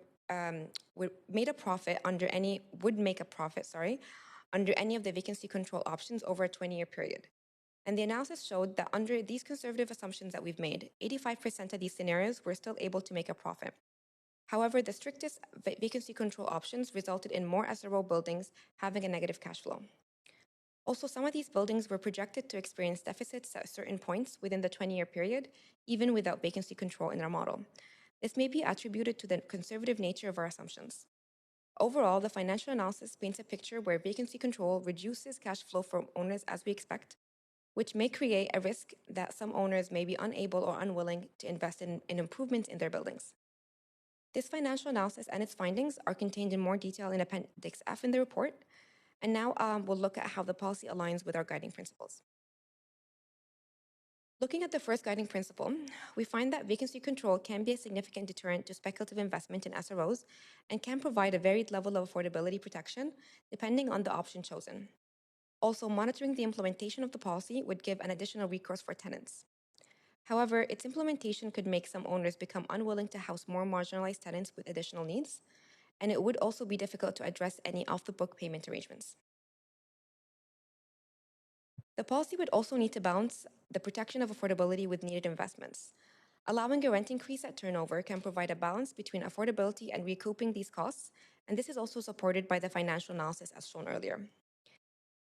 make a profit under any of the vacancy control options over a 20-year period. And the analysis showed that under these conservative assumptions that we've made, 85% of these scenarios were still able to make a profit. However, the strictest vacancy control options resulted in more SRO buildings having a negative cash flow. Also, some of these buildings were projected to experience deficits at certain points within the 20-year period, even without vacancy control in our model. This may be attributed to the conservative nature of our assumptions. Overall, the financial analysis paints a picture where vacancy control reduces cash flow from owners as we expect, which may create a risk that some owners may be unable or unwilling to invest in improvements in their buildings. This financial analysis and its findings are contained in more detail in Appendix F in the report, and now we'll look at how the policy aligns with our guiding principles. Looking at the first guiding principle, we find that vacancy control can be a significant deterrent to speculative investment in SROs and can provide a varied level of affordability protection depending on the option chosen. Also, monitoring the implementation of the policy would give an additional recourse for tenants. However, its implementation could make some owners become unwilling to house more marginalized tenants with additional needs, and it would also be difficult to address any off-the-book payment arrangements. The policy would also need to balance the protection of affordability with needed investments. Allowing a rent increase at turnover can provide a balance between affordability and recouping these costs, and this is also supported by the financial analysis as shown earlier.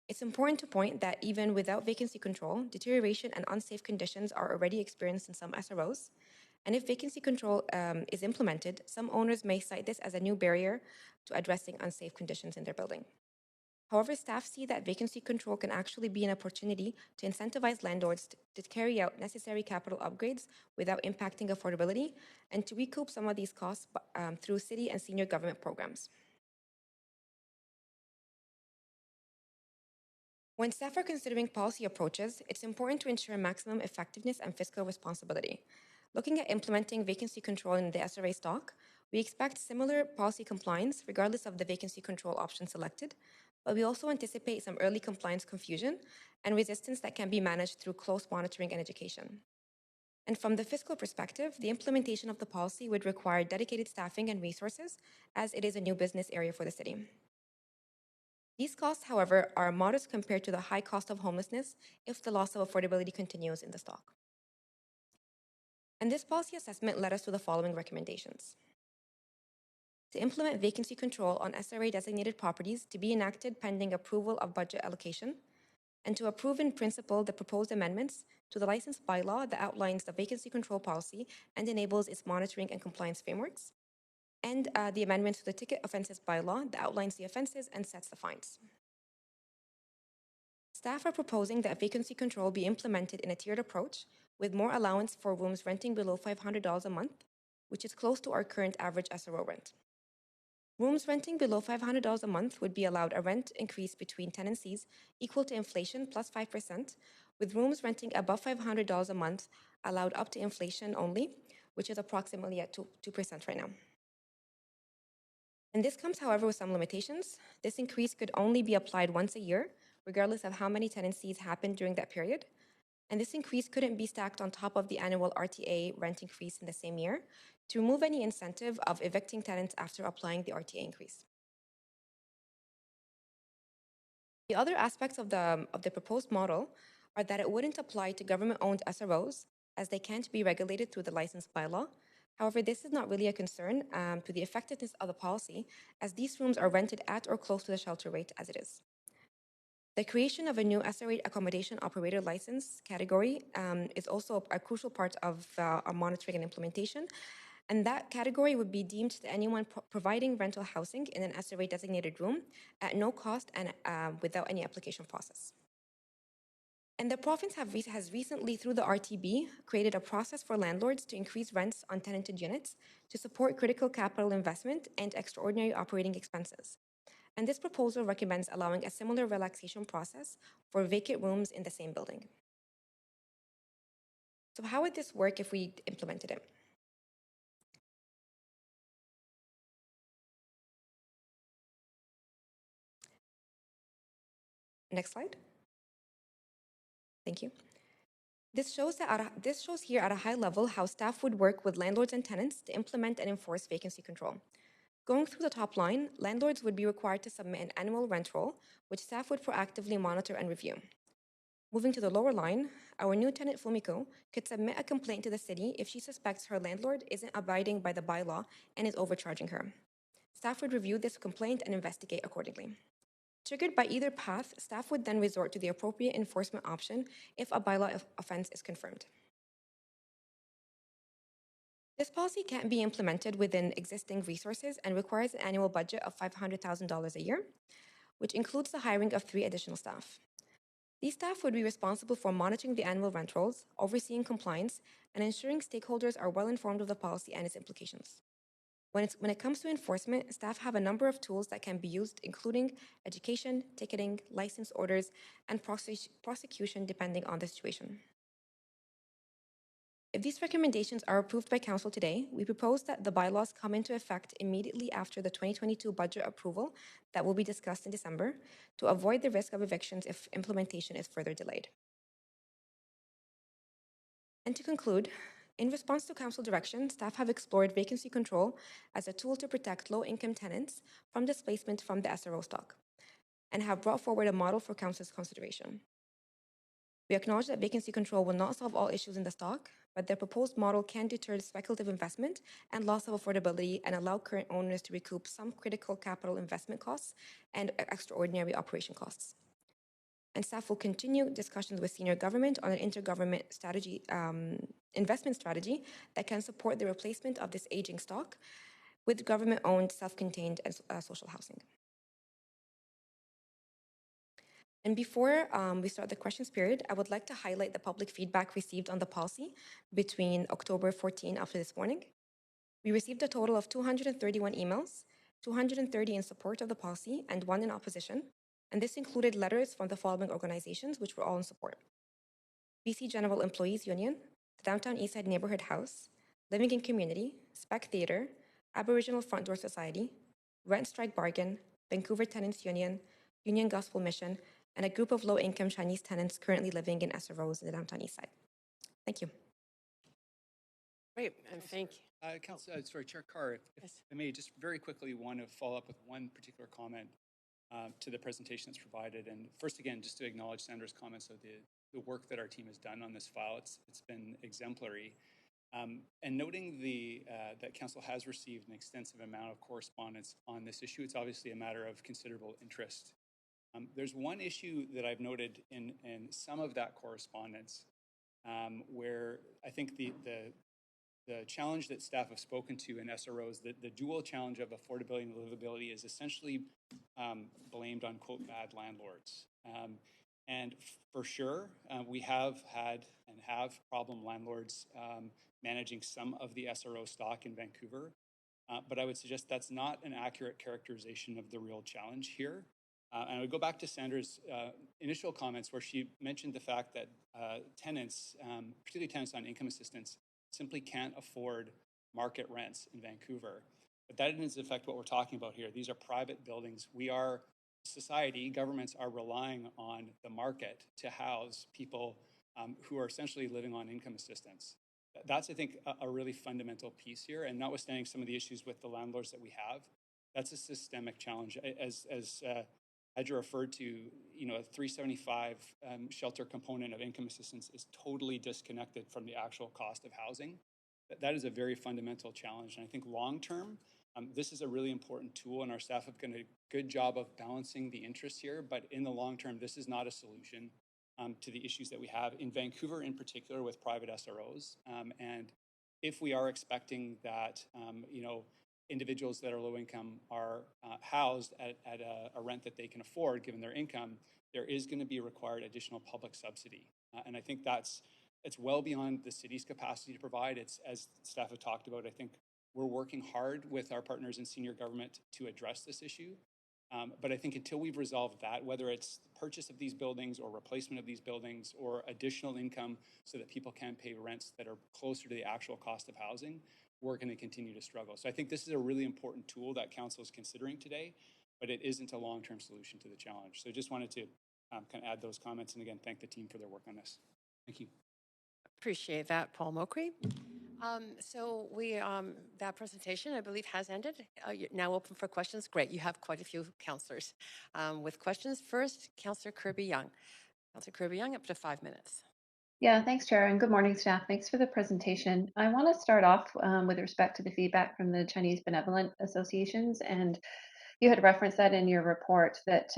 It's important to point that even without vacancy control, deterioration and unsafe conditions are already experienced in some SROs, and if vacancy control is implemented, some owners may cite this as a new barrier to addressing unsafe conditions in their building. However, staff see that vacancy control can actually be an opportunity to incentivize landlords to carry out necessary capital upgrades without impacting affordability and to recoup some of these costs through city and senior government programs. When staff are considering policy approaches, it's important to ensure maximum effectiveness and fiscal responsibility. Looking at implementing vacancy control in the SRA stock, we expect similar policy compliance regardless of the vacancy control option selected, but we also anticipate some early compliance confusion and resistance that can be managed through close monitoring and education. And from the fiscal perspective, the implementation of the policy would require dedicated staffing and resources as it is a new business area for the city. These costs, however, are modest compared to the high cost of homelessness if the loss of affordability continues in the stock. And this policy assessment led us to the following recommendations. To implement vacancy control on SRA designated properties to be enacted pending approval of budget allocation, and to approve in principle the proposed amendments to the license bylaw that outlines the vacancy control policy and enables its monitoring and compliance frameworks, and the amendment to the ticket offenses bylaw that outlines the offenses and sets the fines. Staff are proposing that vacancy control be implemented in a tiered approach with more allowance for rooms renting below $500 a month, which is close to our current average SRO rent. Rooms renting below $500 a month would be allowed a rent increase between tenancies equal to inflation plus 5%, with rooms renting above $500 a month allowed up to inflation only, which is approximately at 2% right now. And this comes, however, with some limitations. This increase could only be applied once a year, regardless of how many tenancies happen during that period. And this increase couldn't be stacked on top of the annual RTA rent increase in the same year to remove any incentive of evicting tenants after applying the RTA increase. The other aspects of the proposed model are that it wouldn't apply to government-owned SROs, as they can't be regulated through the license bylaw. However, this is not really a concern to the effectiveness of the policy, as these rooms are rented at or close to the shelter rate as it is. The creation of a new SRA accommodation operator license category is also a crucial part of our monitoring and implementation, and that category would be deemed to anyone providing rental housing in an SRA designated room at no cost and without any application process. And the province has recently, through the RTB, created a process for landlords to increase rents on tenanted units to support critical capital investment and extraordinary operating expenses. And this proposal recommends allowing a similar relaxation process for vacant rooms in the same building. So how would this work if we implemented it? Next slide. Thank you. This shows here at a high level how staff would work with landlords and tenants to implement and enforce vacancy control. Going through the top line, landlords would be required to submit an annual rent roll, which staff would proactively monitor and review. Moving to the lower line, our new tenant Fumiko could submit a complaint to the city if she suspects her landlord isn't abiding by the bylaw and is overcharging her. Staff would review this complaint and investigate accordingly. Triggered by either path, staff would then resort to the appropriate enforcement option if a bylaw offense is confirmed. This policy can't be implemented within existing resources and requires an annual budget of $500,000 a year, which includes the hiring of 3 additional staff. These staff would be responsible for monitoring the annual rent rolls, overseeing compliance, and ensuring stakeholders are well informed of the policy and its implications. When it comes to enforcement, staff have a number of tools that can be used, including education, ticketing, license orders, and prosecution depending on the situation. If these recommendations are approved by Council today, we propose that the bylaws come into effect immediately after the 2022 budget approval that will be discussed in December to avoid the risk of evictions if implementation is further delayed. And to conclude, in response to Council direction, staff have explored vacancy control as a tool to protect low-income tenants from displacement from the SRO stock and have brought forward a model for Council's consideration. We acknowledge that vacancy control will not solve all issues in the stock, but their proposed model can deter speculative investment and loss of affordability and allow current owners to recoup some critical capital investment costs and extraordinary operation costs. And staff will continue discussions with senior government on an intergovernment strategy, investment strategy that can support the replacement of this aging stock with government-owned, self-contained social housing. And before we start the questions period, I would like to highlight the public feedback received on the policy between October 14 up to this morning. We received a total of 231 emails, 230 in support of the policy and 1 in opposition. And this included letters from the following organizations, which were all in support: BC General Employees Union, the Downtown Eastside Neighborhood House, Living in Community, Spec Theatre, Aboriginal Front Door Society, Rent Strike Bargain, Vancouver Tenants Union, Union Gospel Mission, and a group of low-income Chinese tenants currently living in SROs in the Downtown Eastside. Thank you. Great, and thank you. Sorry, Chair Carr, if Yes. I may just very quickly want to follow up with one particular comment to the presentation that's provided. And first, again, just to acknowledge Sandra's comments of the work that our team has done on this file. It's been exemplary. And noting that Council has received an extensive amount of correspondence on this issue, it's obviously a matter of considerable interest. There's one issue that I've noted in some of that correspondence where I think the challenge that staff have spoken to in SROs, the dual challenge of affordability and livability is essentially blamed on, quote, bad landlords. And for sure, we have had and have problem landlords managing some of the SRO stock in Vancouver. But I would suggest that's not an accurate characterization of the real challenge here. And I would go back to Sandra's initial comments where she mentioned the fact that tenants, particularly tenants on income assistance, simply can't afford market rents in Vancouver. But that doesn't affect what we're talking about here. These are private buildings. We are society, governments are relying on the market to house people who are essentially living on income assistance. That's, I think, a really fundamental piece here. And notwithstanding some of the issues with the landlords that we have, that's a systemic challenge. As Edra referred to, a 375 shelter component of income assistance is totally disconnected from the actual cost of housing. That is a very fundamental challenge. And I think long-term, this is a really important tool, and our staff have done a good job of balancing the interests here. But in the long term, this is not a solution to the issues that we have in Vancouver, in particular, with private SROs. And if we are expecting that, individuals that are low income are housed at a rent that they can afford, given their income, there is going to be required additional public subsidy. And I think it's well beyond the city's capacity to provide. It's, as staff have talked about, I think we're working hard with our partners in senior government to address this issue. But I think until we've resolved that, whether it's purchase of these buildings or replacement of these buildings or additional income so that people can pay rents that are closer to the actual cost of housing, we're going to continue to struggle. So I think this is a really important tool that Council is considering today, but it isn't a long-term solution to the challenge. So I just wanted to kind of add those comments and again, thank the team for their work on this. Thank you. Appreciate that, Paul Mokry. So that presentation, I believe, has ended. You're now open for questions. Great, you have quite a few councillors with questions. First, Councillor Kirby-Yung. Councillor Kirby-Yung, up to 5 minutes. Yeah, thanks, Chair, and good morning, staff. Thanks for the presentation. I want to start off with respect to the feedback from the Chinese Benevolent Associations, and you had referenced that in your report that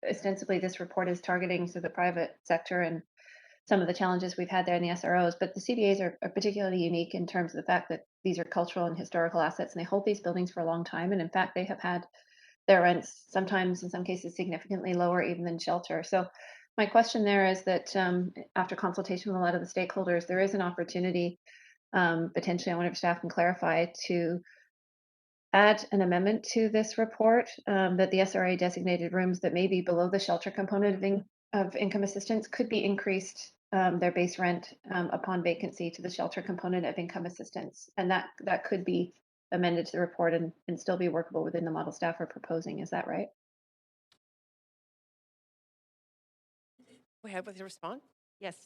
ostensibly this report is targeting the private sector and some of the challenges we've had there in the SROs, but the CDAs are particularly unique in terms of the fact that these are cultural and historical assets, and they hold these buildings for a long time. And in fact, they have had their rents sometimes, in some cases, significantly lower even than shelter. So my question there is that after consultation with a lot of the stakeholders, there is an opportunity, potentially, I wonder if staff can clarify, to add an amendment to this report that the SRA designated rooms that may be below the shelter component of income assistance could be increased their base rent upon vacancy to the shelter component of income assistance. And that could be amended to the report and still be workable within the model staff are proposing. Is that right? Go ahead with your response. Yes.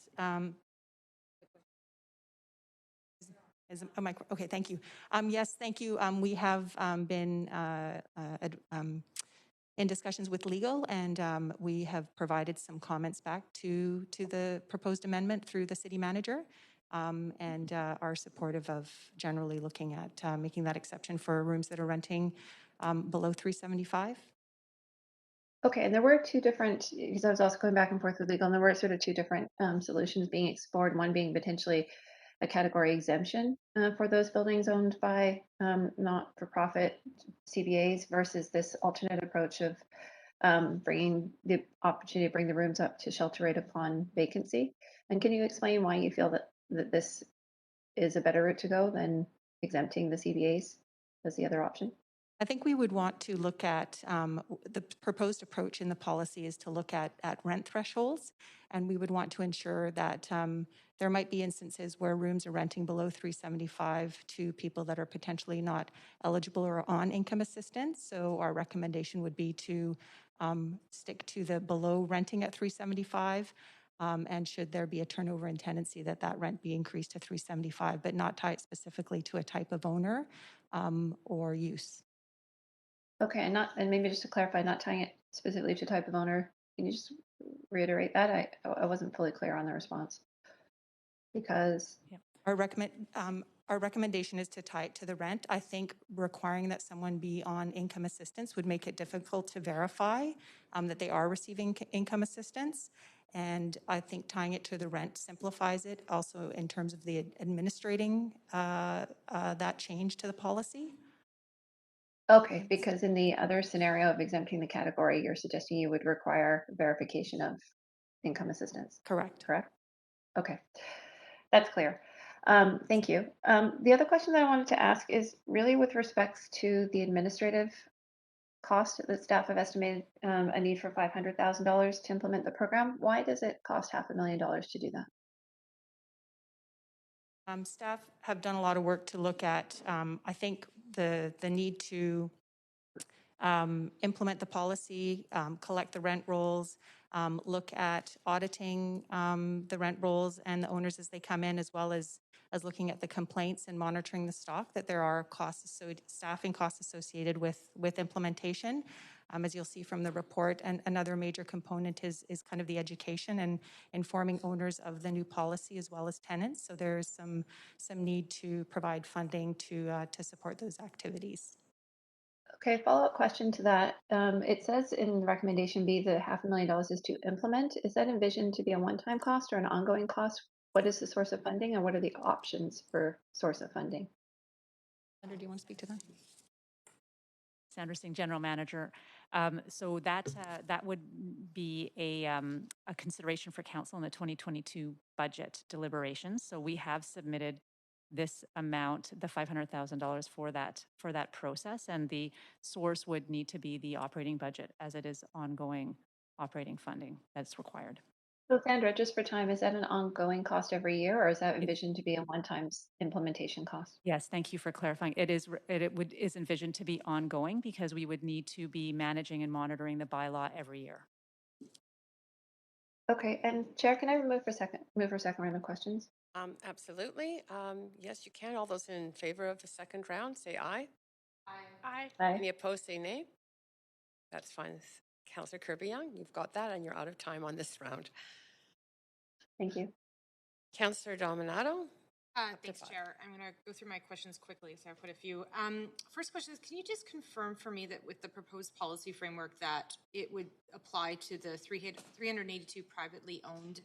Okay, thank you. Yes, thank you. We have been in discussions with legal, and we have provided some comments back to the proposed amendment through the city manager, and are supportive of generally looking at making that exception for rooms that are renting below 375. Okay, and there were two different, because I was also going back and forth with legal, and there were sort of two different solutions being explored, one being potentially a category exemption for those buildings owned by not-for-profit CBAs versus this alternate approach of bringing the opportunity to bring the rooms up to shelter rate upon vacancy. And can you explain why you feel that this is a better route to go than exempting the CBAs as the other option? I think we would want to look at the proposed approach in the policy is to look at rent thresholds, and we would want to ensure that there might be instances where rooms are renting below 375 to people that are potentially not eligible or on income assistance. So our recommendation would be to stick to the below renting at 375. And should there be a turnover in tenancy, that rent be increased to 375, but not tie it specifically to a type of owner or use. Okay, and maybe just to clarify, not tying it specifically to type of owner, can you just reiterate that? I wasn't fully clear on the response. Because our recommendation is to tie it to the rent. I think requiring that someone be on income assistance would make it difficult to verify that they are receiving income assistance. And I think tying it to the rent simplifies it also in terms of the administrating that change to the policy. Okay, because in the other scenario of exempting the category, you're suggesting you would require verification of income assistance. Correct. Correct? Okay, that's clear. Thank you. The other question that I wanted to ask is really with respects to the administrative cost that staff have estimated a need for $500,000 to implement the program. Why does it cost $500,000 to do that? Staff have done a lot of work to look at, I think, the need to implement the policy, collect the rent rolls, look at auditing the rent rolls and the owners as they come in, as well as looking at the complaints and monitoring the stock, that there are costs, staffing costs associated with implementation. As you'll see from the report, and another major component is kind of the education and informing owners of the new policy as well as tenants. So there's some need to provide funding to support those activities. Okay, follow-up question to that. It says in recommendation B that $500,000 is to implement. Is that envisioned to be a one-time cost or an ongoing cost? What is the source of funding, and what are the options for source of funding? Sandra, do you want to speak to that? Sandra Singh, General Manager. So that would be a consideration for Council in the 2022 budget deliberations. So we have submitted this amount, the $500,000 for that process, and the source would need to be the operating budget, as it is ongoing operating funding that's required. So Sandra, just for time, is that an ongoing cost every year, or is that envisioned to be a one-time implementation cost? Yes, thank you for clarifying. It is envisioned to be ongoing because we would need to be managing and monitoring the bylaw every year. Okay, and Chair, can I move for second round of questions? Absolutely. Yes, you can. All those in favor of the second round, say aye. Aye. Any opposed, say nay. That's fine. Councillor Kirby-Yung, you've got that, and you're out of time on this round. Thank you. Councillor Dominato. Thanks, Chair. I'm going to go through my questions quickly, so I put a few. First question is, can you just confirm for me that with the proposed policy framework that it would apply to the 382 privately owned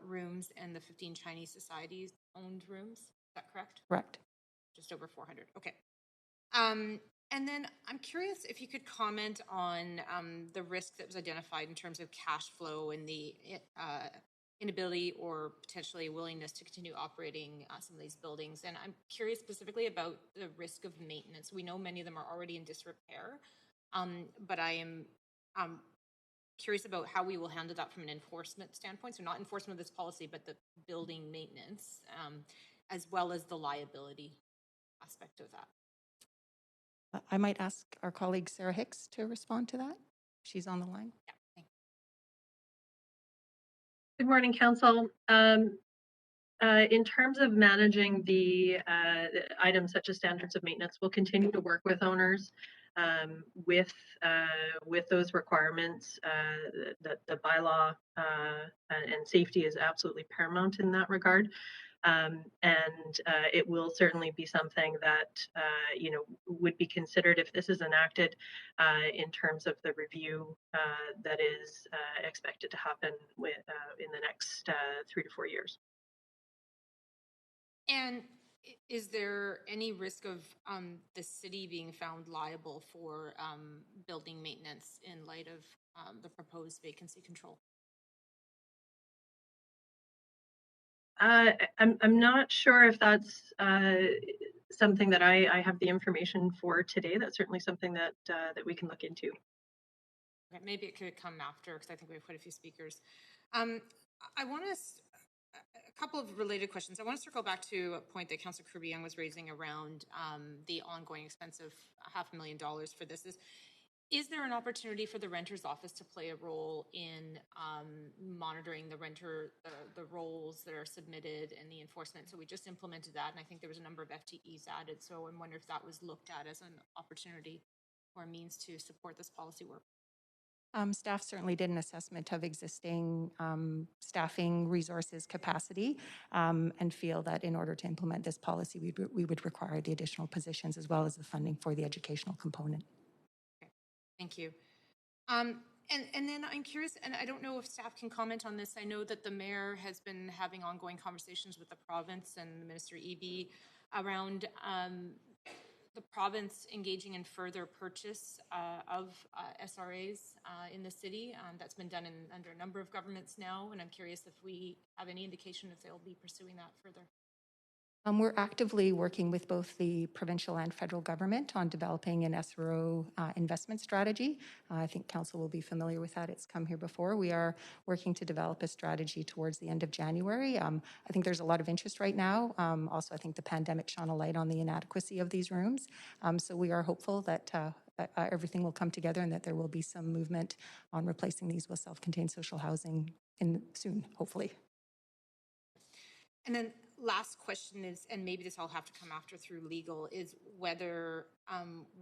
rooms and the 15 Chinese societies owned rooms. Is that correct? Correct. Just over 400. Okay. And then I'm curious if you could comment on the risk that was identified in terms of cash flow and the inability or potentially willingness to continue operating some of these buildings. And I'm curious specifically about the risk of maintenance. We know many of them are already in disrepair, but I am curious about how we will handle that from an enforcement standpoint. So not enforcement of this policy, but the building maintenance, as well as the liability aspect of that. I might ask our colleague Sarah Hicks to respond to that. She's on the line. Yeah, thanks. Good morning, Council. In terms of managing the items such as standards of maintenance, we'll continue to work with owners with those requirements. The bylaw and safety is absolutely paramount in that regard. It will certainly be something that would be considered if this is enacted in terms of the review that is expected to happen in the next 3 to 4 years. And is there any risk of the city being found liable for building maintenance in light of the proposed vacancy control? I'm not sure if that's something that I have the information for today. That's certainly something that we can look into. Okay, maybe it could come after, because I think we have quite a few speakers. I want to a couple of related questions. I want to circle back to a point that Councillor Kirby-Yung was raising around the ongoing expense of $500,000 for this. Is there an opportunity for the renter's office to play a role in monitoring the renter, the roles that are submitted and the enforcement? So we just implemented that, and I think there was a number of FTEs added. So I'm wondering if that was looked at as an opportunity or a means to support this policy work. Staff certainly did an assessment of existing staffing resources capacity and feel that in order to implement this policy, we would require the additional positions as well as the funding for the educational component. Okay, thank you. And then I'm curious, and I don't know if staff can comment on this. I know that the mayor has been having ongoing conversations with the province and Minister Eby around the province engaging in further purchase of SRAs in the city. That's been done under a number of governments now, and I'm curious if we have any indication if they'll be pursuing that further. We're actively working with both the provincial and federal government on developing an SRO investment strategy. I think Council will be familiar with that. It's come here before. We are working to develop a strategy towards the end of January. I think there's a lot of interest right now. Also, I think the pandemic shone a light on the inadequacy of these rooms. So we are hopeful that everything will come together and that there will be some movement on replacing these with self-contained social housing soon, hopefully. And then last question is, and maybe this will have to come after through legal, is whether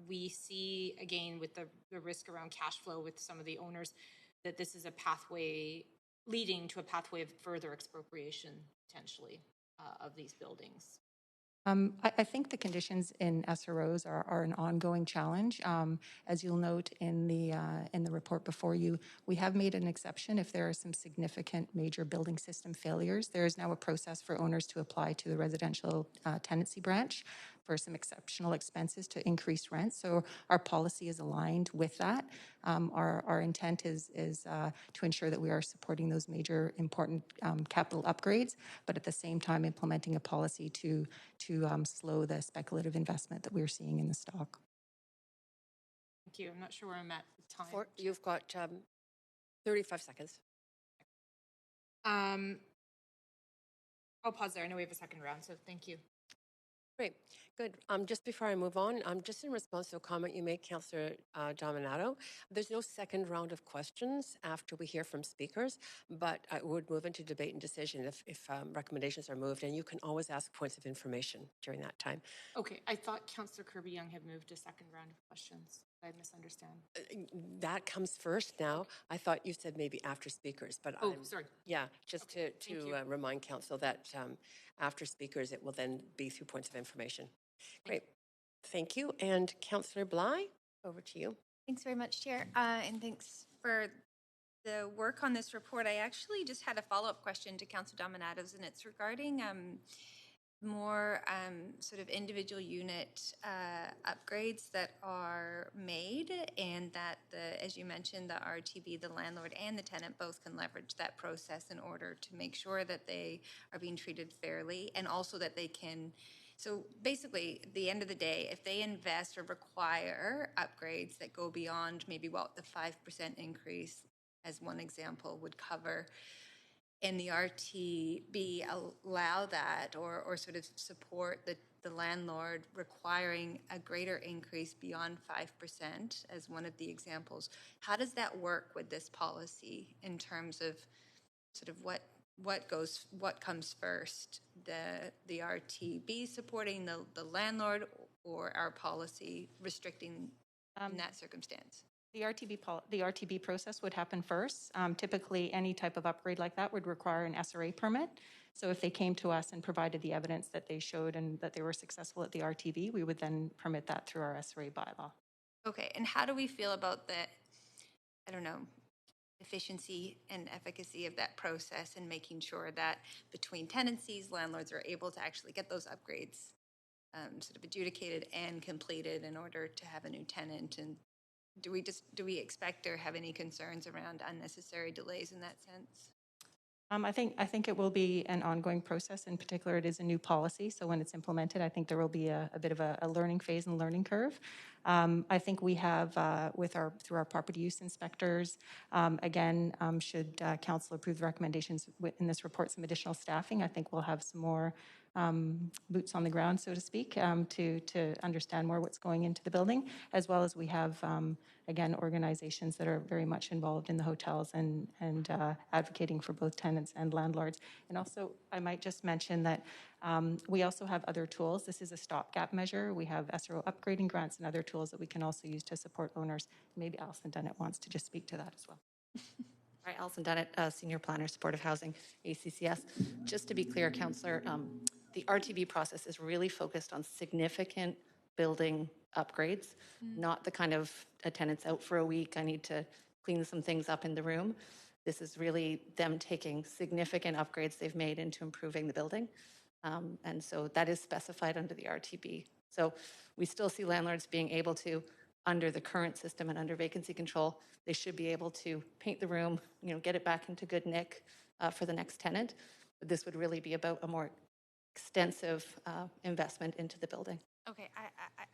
we see, again, with the risk around cash flow with some of the owners, that this is a pathway leading to a pathway of further expropriation, potentially, of these buildings. I think the conditions in SROs are an ongoing challenge. As you'll note in the report before you, we have made an exception if there are some significant major building system failures. There is now a process for owners to apply to the residential tenancy branch for some exceptional expenses to increase rent. So our policy is aligned with that. Our intent is to ensure that we are supporting those major important capital upgrades, but at the same time implementing a policy to slow the speculative investment that we're seeing in the stock. Thank you. I'm not sure where I'm at with time. You've got 35 seconds. I'll pause there. I know we have a second round, so thank you. Great, good. Just before I move on, just in response to a comment you made, Councillor Dominato, there's no second round of questions after we hear from speakers, but I would move into debate and decision if recommendations are moved, and you can always ask points of information during that time. Okay, I thought Councillor Kirby-Yung had moved a second round of questions. I misunderstand. That comes first now. I thought you said maybe after speakers, but sorry. Yeah, just to remind Council that after speakers, it will then be through points of information. Great, thank you. And Councillor Bly, over to you. Thanks very much, Chair, and thanks for the work on this report, I actually just had a follow-up question to Councillor Dominatos, and it's regarding more sort of individual unit upgrades that are made, and that as you mentioned, the RTB, the landlord and the tenant both can leverage that process in order to make sure that they are being treated fairly, and also that they can. So basically, at the end of the day, if they invest or require upgrades that go beyond maybe what the 5% increase, as one example, would cover, and the RTB allow that or sort of support the landlord requiring a greater increase beyond 5% as one of the examples, how does that work with this policy in terms of sort of what comes first, the RTB supporting the landlord or our policy restricting in that circumstance? The RTB process would happen first. Typically, any type of upgrade like that would require an SRA permit. So if they came to us and provided the evidence that they showed and that they were successful at the RTB, we would then permit that through our SRA bylaw. Okay, and how do we feel about the, I don't know, efficiency and efficacy of that process and making sure that between tenancies, landlords are able to actually get those upgrades sort of adjudicated and completed in order to have a new tenant? And do we expect or have any concerns around unnecessary delays in that sense? I think it will be an ongoing process. In particular, it is a new policy, so when it's implemented, I think there will be a bit of a learning phase and learning curve. I think we have, through our property use inspectors, again, should council approve the recommendations in this report, some additional staffing, I think we'll have some more boots on the ground, so to speak, to understand more what's going into the building, as well as we have, again, organizations that are very much involved in the hotels and advocating for both tenants and landlords. And also, I might just mention that we also have other tools. This is a stopgap measure. We have SRO upgrading grants and other tools that we can also use to support owners. Maybe Alison Dennett wants to just speak to that as well. All right, Alison Dennett, Senior Planner, Supportive Housing, ACCS. Just to be clear, Councillor, the RTB process is really focused on significant building upgrades, not the kind of a tenant's out for a week, I need to clean some things up in the room. This is really them taking significant upgrades they've made into improving the building. And so that is specified under the RTB. So we still see landlords being able to, under the current system and under vacancy control, they should be able to paint the room, get it back into good nick for the next tenant. But this would really be about a more extensive investment into the building. Okay,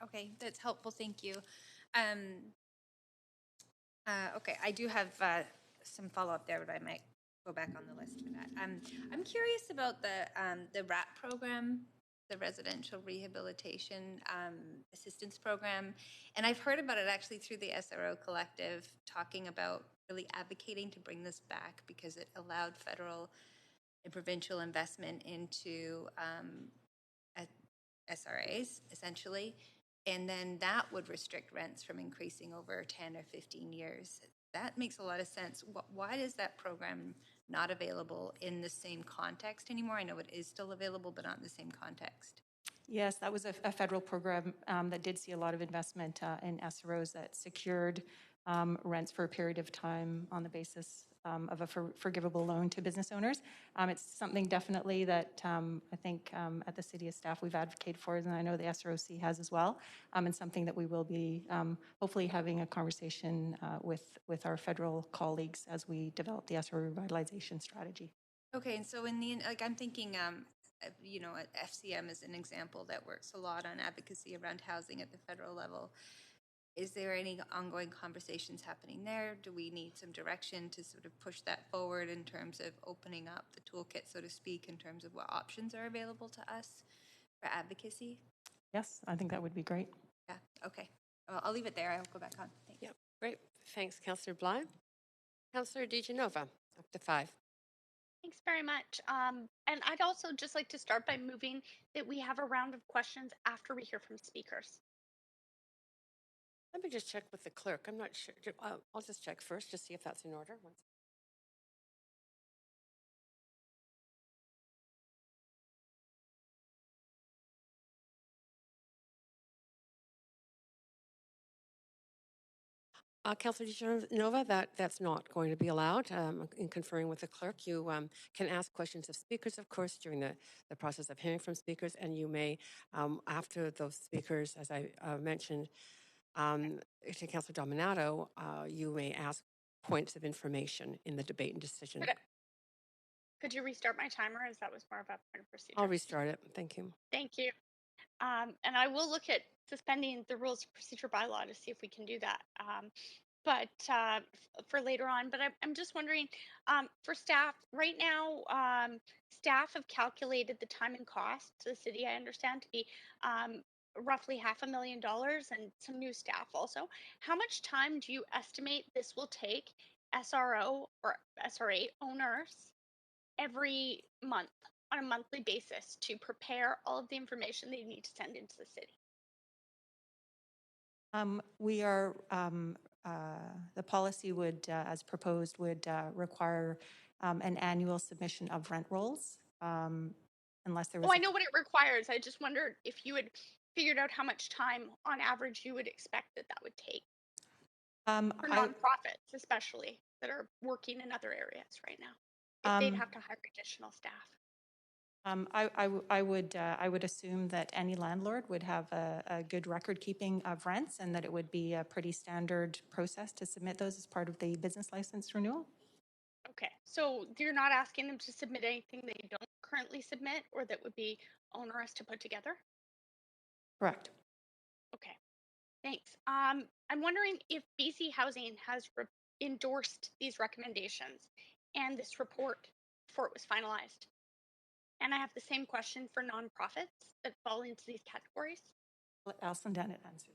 okay, that's helpful. Thank you. Okay, I do have some follow-up there, but I might go back on the list for that. I'm curious about the RAP program, the Residential Rehabilitation Assistance Program, and I've heard about it actually through the SRO Collective, talking about really advocating to bring this back because it allowed federal and provincial investment into SRAs, essentially, and then that would restrict rents from increasing over 10 or 15 years. That makes a lot of sense. Why is that program not available in the same context anymore? I know it is still available, but not in the same context. Yes, that was a federal program that did see a lot of investment in SROs that secured rents for a period of time on the basis of a forgivable loan to business owners. It's something definitely that I think at the City of Staff we've advocated for, and I know the SROC has as well, and something that we will be hopefully having a conversation with our federal colleagues as we develop the SRO revitalization strategy. Okay, and so in the I'm thinking, FCM is an example that works a lot on advocacy around housing at the federal level. Is there any ongoing conversations happening there? Do we need some direction to sort of push that forward in terms of opening up the toolkit, so to speak, in terms of what options are available to us for advocacy? Yes, I think that would be great. Yeah, okay. Well, I'll leave it there. I'll go back on. Thanks. Yep, great. Thanks, Councillor Bly. Councillor DiGenova, up to 5. Thanks very much. And I'd also just like to start by moving that we have a round of questions after we hear from speakers. Let me just check with the clerk. I'm not sure. I'll just check first to see if that's in order. Councillor DeGenova, that's not going to be allowed. In conferring with the clerk, you can ask questions of speakers, of course, during the process of hearing from speakers, and you may, after those speakers, as I mentioned to Councillor Dominato, you may ask points of information in the debate and decision. Could you restart my timer, as that was more of a point of procedure? I'll restart it. Thank you. Thank you. And I will look at suspending the rules of procedure bylaw to see if we can do that. But for later on, but I'm just wondering, for staff right now, staff have calculated the time and cost to the city, I understand, to be roughly $500,000 and some new staff also. How much time do you estimate this will take SRO or SRA owners every month on a monthly basis to prepare all of the information they need to send into the city? We are, the policy would, as proposed, would require an annual submission of rent rolls, unless there was. Oh, I know what it requires. I just wondered if you had figured out how much time on average you would expect that would take for nonprofits, especially that are working in other areas right now, if they'd have to hire additional staff. I would assume that any landlord would have a good record keeping of rents, and that it would be a pretty standard process to submit those as part of the business license renewal. Okay, so you're not asking them to submit anything they don't currently submit, or that would be onerous to put together? Correct. Okay, thanks. I'm wondering if BC Housing has endorsed these recommendations and this report before it was finalized. And I have the same question for nonprofits that fall into these categories. Let Alison Dennett answer.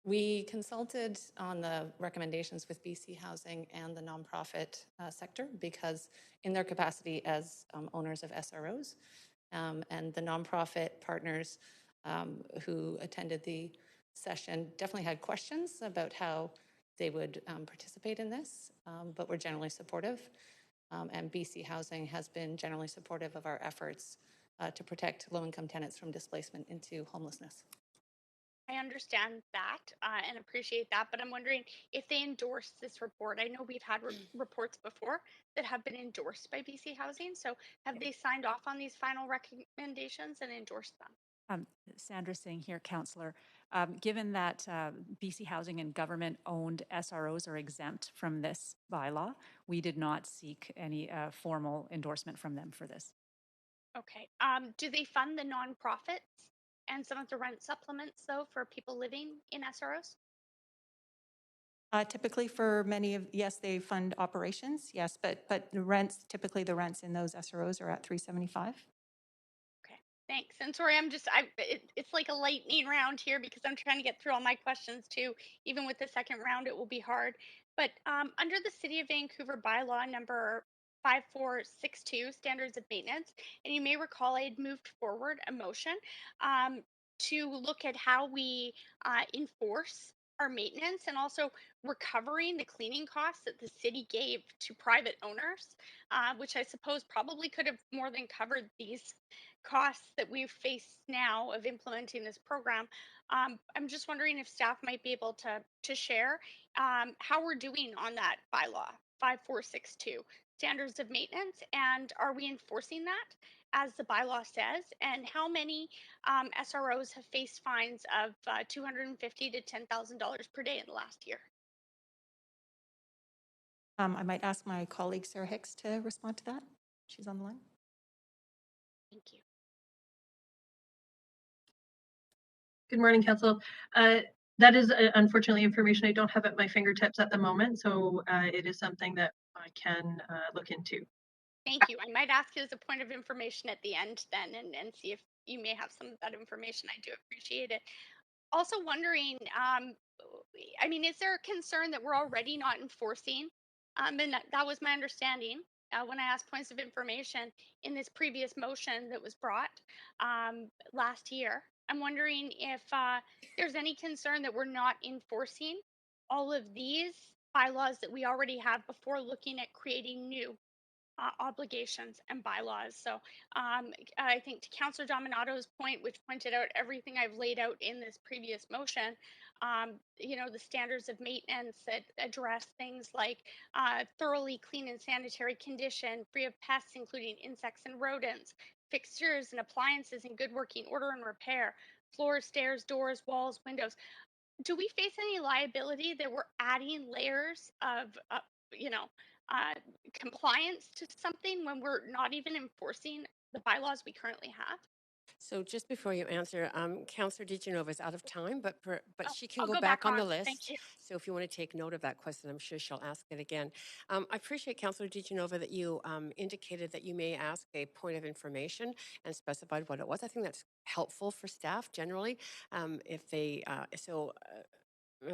We consulted on the recommendations with BC Housing and the nonprofit sector, because in their capacity as owners of SROs, and the nonprofit partners who attended the session definitely had questions about how they would participate in this, but were generally supportive. And BC Housing has been generally supportive of our efforts to protect low-income tenants from displacement into homelessness. I understand that and appreciate that, but I'm wondering if they endorse this report. I know we've had reports before that have been endorsed by BC Housing. So have they signed off on these final recommendations and endorsed them? Sandra Singh here, Councillor. Given that BC Housing and government-owned SROs are exempt from this bylaw, we did not seek any formal endorsement from them for this. Okay. Do they fund the nonprofits and some of the rent supplements, though, for people living in SROs? Typically for many of, yes, they fund operations, yes, but the rents, typically the rents in those SROs are at $375. Thanks. And sorry, it's like a lightning round here because I'm trying to get through all my questions too. Even with the second round, it will be hard. But under the City of Vancouver bylaw number 5462, standards of maintenance, and you may recall I had moved forward a motion to look at how we enforce our maintenance and also recovering the cleaning costs that the city gave to private owners, which I suppose probably could have more than covered these costs that we face now of implementing this program. I'm just wondering if staff might be able to share how we're doing on that bylaw 5462, standards of maintenance, and are we enforcing that as the bylaw says, and how many SROs have faced fines of $250 to $10,000 per day in the last year? I might ask my colleague Sarah Hicks to respond to that. She's on the line. Thank you. Good morning, Council. That is unfortunately information I don't have at my fingertips at the moment, so it is something that I can look into. Thank you. I might ask you as a point of information at the end then and see if you may have some of that information. I do appreciate it. Also wondering, I mean, is there a concern that we're already not enforcing? And that was my understanding when I asked points of information in this previous motion that was brought last year. I'm wondering if there's any concern that we're not enforcing all of these bylaws that we already have before looking at creating new obligations and bylaws. So I think to Councillor Dominato's point, which pointed out everything I've laid out in this previous motion, you know, the standards of maintenance that address things like thoroughly clean and sanitary condition, free of pests, including insects and rodents, fixtures and appliances in good working order and repair, floors, stairs, doors, walls, windows. Do we face any liability that we're adding layers of, you know, uh, compliance to something when we're not even enforcing the bylaws we currently have? So just before you answer, Councillor DeGenova is out of time, but she can I'll go go back back on the on. list. Thank you. So if you want to take note of that question, I'm sure she'll ask it again. I appreciate, Councillor DeGenova, that you indicated that you may ask a point of information and specified what it was. I think that's helpful for staff generally. If they,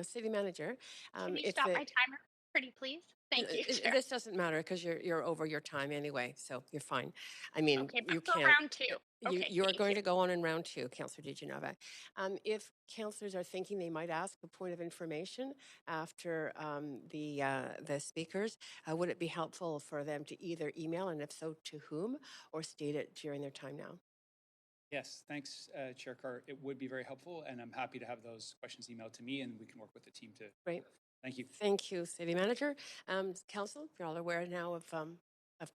City Manager, Can you if stop it, my timer, pretty please? Thank you, Chair. this doesn't matter because you're over your time anyway, so you're fine. I mean, Okay, but you for can't. round two. Okay, You're thank going you. to go on in round two, Councillor DeGenova. If councillors are thinking they might ask a point of information after the speakers, would it be helpful for them to either email, and if so, to whom, or state it during their time now? Yes, thanks, Chair Carr. It would be very helpful, and I'm happy to have those questions emailed to me, and we can work with the team to. Great. Thank you. Thank you, City Manager. Council, you're all aware now of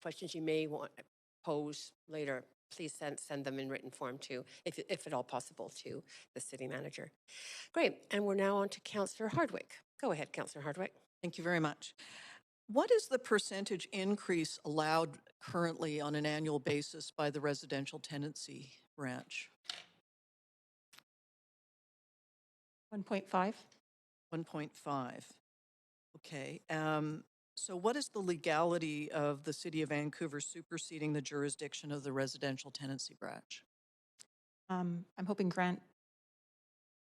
questions you may want to pose later. Please send them in written form too, if at all possible, to the City Manager. Great, and we're now on to Councillor Hardwick. Go ahead, Councillor Hardwick. Thank you very much. What is the percentage increase allowed currently on an annual basis by the residential tenancy branch? 1.5. 1.5. Okay. So what is the legality of the City of Vancouver superseding the jurisdiction of the residential tenancy branch? I'm hoping Grant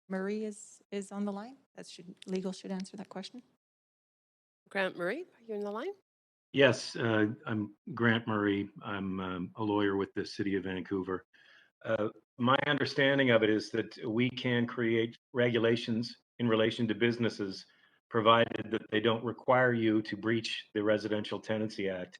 Murray is on the line. Legal should answer that question. Grant Murray, are you in the line? Yes, I'm Grant Murray. I'm a lawyer with the City of Vancouver. My understanding of it is that we can create regulations in relation to businesses, provided that they don't require you to breach the Residential Tenancy Act.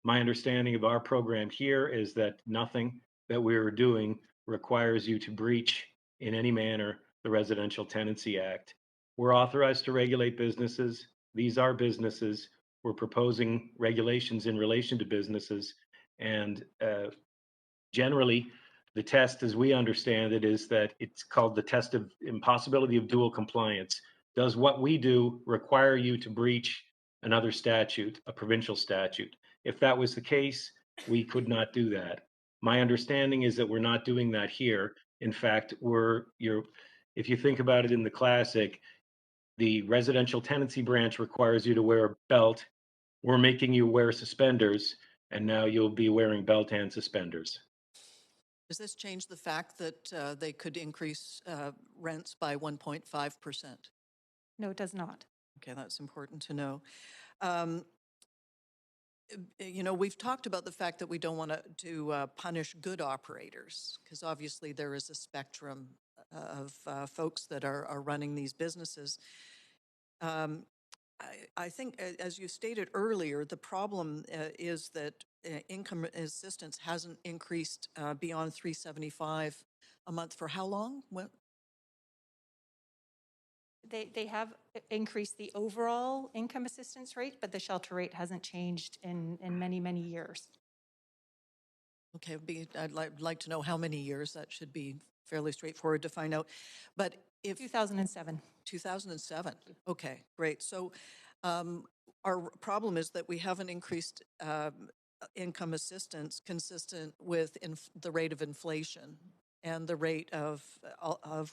My understanding of our program here is that nothing that we're doing requires you to breach in any manner the Residential Tenancy Act. We're authorized to regulate businesses. These are businesses. We're proposing regulations in relation to businesses, and generally, the test, as we understand it, is that it's called the test of impossibility of dual compliance. Does what we do require you to breach another statute, a provincial statute? If that was the case, we could not do that. My understanding is that we're not doing that here. In fact, if you think about it in the classic, the residential tenancy branch requires you to wear a belt. We're making you wear suspenders, and now you'll be wearing belt and suspenders. Does this change the fact that they could increase rents by 1.5%? No, it does not. Okay, that's important to know. You know, we've talked about the fact that we don't want to punish good operators, because obviously there is a spectrum of folks that are running these businesses. I think, as you stated earlier, the problem is that income assistance hasn't increased beyond $375 a month for how long? What? They have increased the overall income assistance rate, but the shelter rate hasn't changed in many, many years. Okay, I'd like to know how many years. That should be fairly straightforward to find out. But if 2007. 2007. Okay, great. So our problem is that we haven't increased income assistance consistent with the rate of inflation and the rate of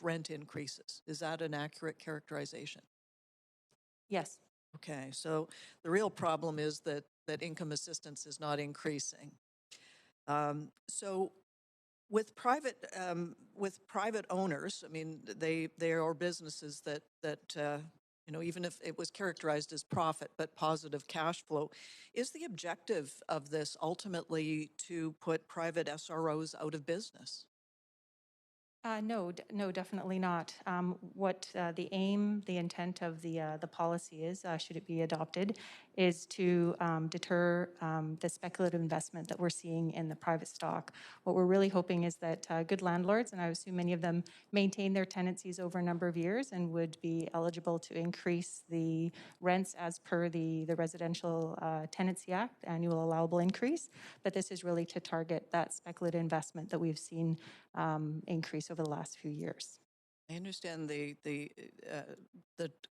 rent increases. Is that an accurate characterization? Yes. Okay, so the real problem is that income assistance is not increasing. So with private owners, I mean, they are businesses that you know, even if it was characterized as profit but positive cash flow, is the objective of this ultimately to put private SROs out of business? No, definitely not. What the aim, the intent of the policy is, should it be adopted, is to deter the speculative investment that we're seeing in the private stock. What we're really hoping is that good landlords, and I assume many of them maintain their tenancies over a number of years and would be eligible to increase the rents as per the Residential Tenancy Act, annual allowable increase. But this is really to target that speculative investment that we've seen increase over the last few years. I understand the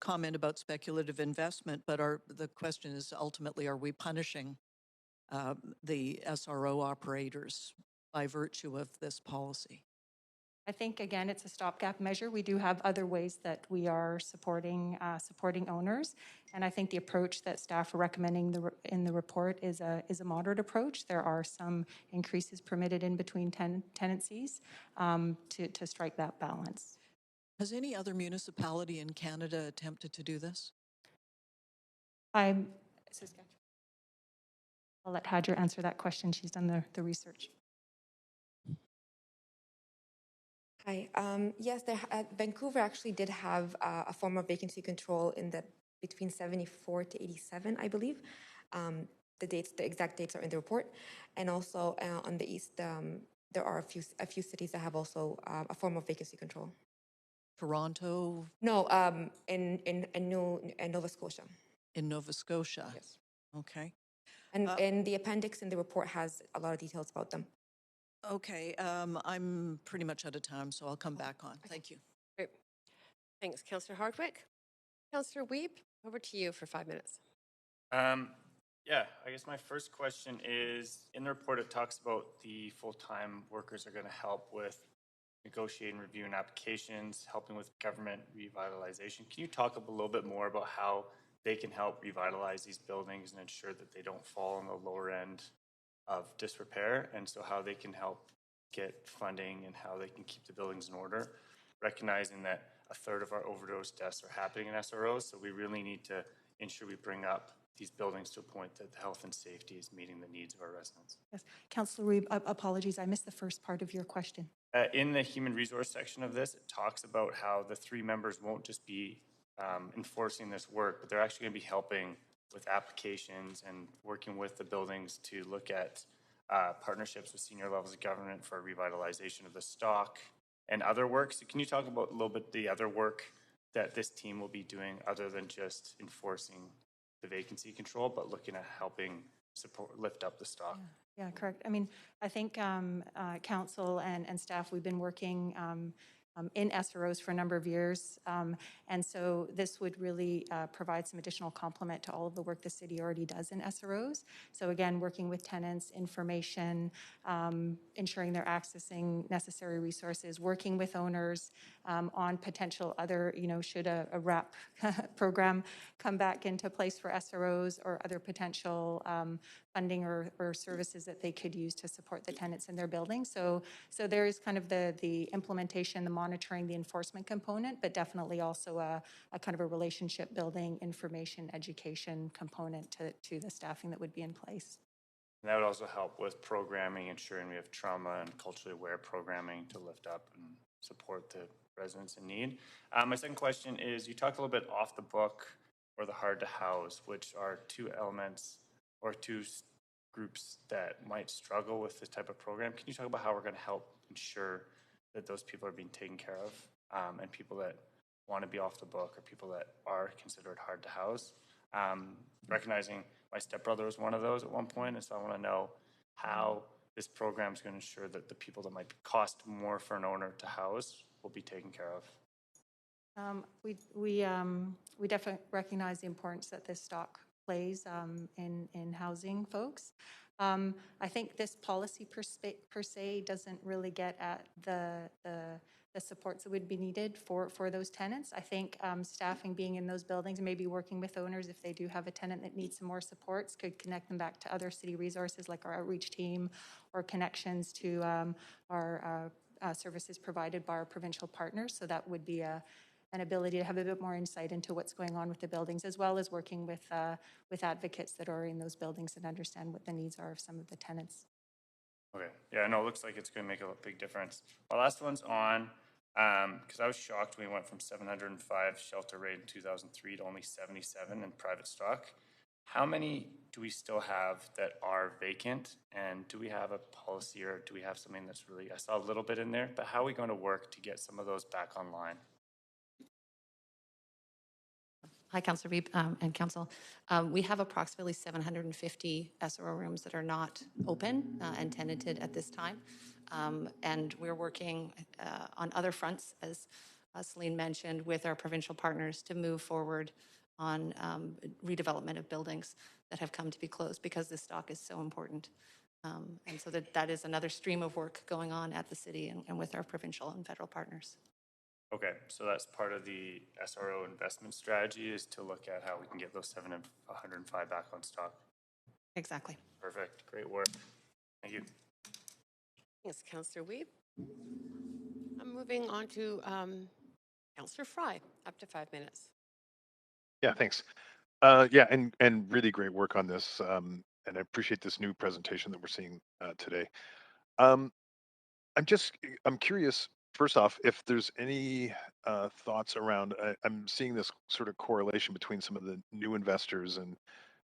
comment about speculative investment, but the question is ultimately, are we punishing the SRO operators by virtue of this policy? I think, again, it's a stopgap measure. We do have other ways that we are supporting owners, and I think the approach that staff are recommending in the report is a moderate approach. There are some increases permitted in between tenancies to strike that balance. Has any other municipality in Canada attempted to do this? I'll let Hadra answer that question. She's done the research. Hi. Yes, Vancouver actually did have a form of vacancy control in the between 74 to 87, I believe. The exact dates are in the report. And also on the east, there are a few cities that have also a form of vacancy control. Toronto? No, in Nova Scotia. In Nova Scotia? Yes. Okay. And the appendix in the report has a lot of details about them. Okay, I'm pretty much out of time, so I'll come back on. Okay. Thank you. Great. Thanks, Councillor Hardwick. Councillor Wiebe, over to you for 5 minutes. Yeah, I guess my first question is, in the report it talks about the full-time workers are going to help with negotiating, reviewing applications, helping with government revitalization. Can you talk a little bit more about how they can help revitalize these buildings and ensure that they don't fall on the lower end of disrepair, and so how they can help get funding and how they can keep the buildings in order, recognizing that a third of our overdose deaths are happening in SROs, so we really need to ensure we bring up these buildings to a point that the health and safety is meeting the needs of our residents. Yes, Councillor Wiebe, apologies, I missed the first part of your question. In the human resource section of this, it talks about how the 3 members won't just be enforcing this work, but they're actually going to be helping with applications and working with the buildings to look at partnerships with senior levels of government for revitalization of the stock and other work. So can you talk about a little bit the other work that this team will be doing other than just enforcing the vacancy control, but looking at helping support, lift up the stock? Yeah, correct. I mean, I think council and staff, we've been working in SROs for a number of years. And so this would really provide some additional complement to all of the work the city already does in SROs. So again, working with tenants, information, ensuring they're accessing necessary resources, working with owners on potential other, should a RAP program come back into place for SROs or other potential funding or services that they could use to support the tenants in their building. So there is kind of the implementation, the monitoring, the enforcement component, but definitely also a kind of a relationship building, information, education component to the staffing that would be in place. And that would also help with programming, ensuring we have trauma and culturally aware programming to lift up and support the residents in need. My second question is, you talked a little bit off the book or the hard to house, which are 2 elements or 2 groups that might struggle with this type of program. Can you talk about how we're going to help ensure that those people are being taken care of and people that want to be off the book or people that are considered hard to house? Recognizing my stepbrother was one of those at one point, and so I want to know how this program is going to ensure that the people that might cost more for an owner to house will be taken care of. We definitely recognize the importance that this stock plays in housing folks. I think this policy per se doesn't really get at the supports that would be needed for those tenants. I think staffing being in those buildings and maybe working with owners if they do have a tenant that needs some more supports could connect them back to other city resources like our outreach team or connections to our services provided by our provincial partners. So that would be an ability to have a bit more insight into what's going on with the buildings, as well as working with advocates that are in those buildings and understand what the needs are of some of the tenants. Okay. Yeah, no, it looks like it's going to make a big difference. My last one's on, because I was shocked when we went from 705 shelter rate in 2003 to only 77 in private stock. how many do we still have that are vacant? And do we have a policy, or do we have something that's really, I saw a little bit in there, but how are we going to work to get some of those back online? Hi, Councillor Veep and Council. We have approximately 750 SRO rooms that are not open and tenanted at this time. And we're working on other fronts, as Celine mentioned, with our provincial partners to move forward on redevelopment of buildings that have come to be closed, because this stock is so important. And so that is another stream of work going on at the city and with our provincial and federal partners. Okay, so that's part of the SRO investment strategy, is to look at how we can get those 705 back on stock. Exactly. Perfect, great work. Thank you. Thanks, Councillor Weeb. I'm moving on to Councillor Fry, up to 5 minutes. Yeah, thanks. Yeah, and really great work on this. And I appreciate this new presentation that we're seeing today. I'm curious, first off, if there's any thoughts around, I'm seeing this sort of correlation between some of the new investors and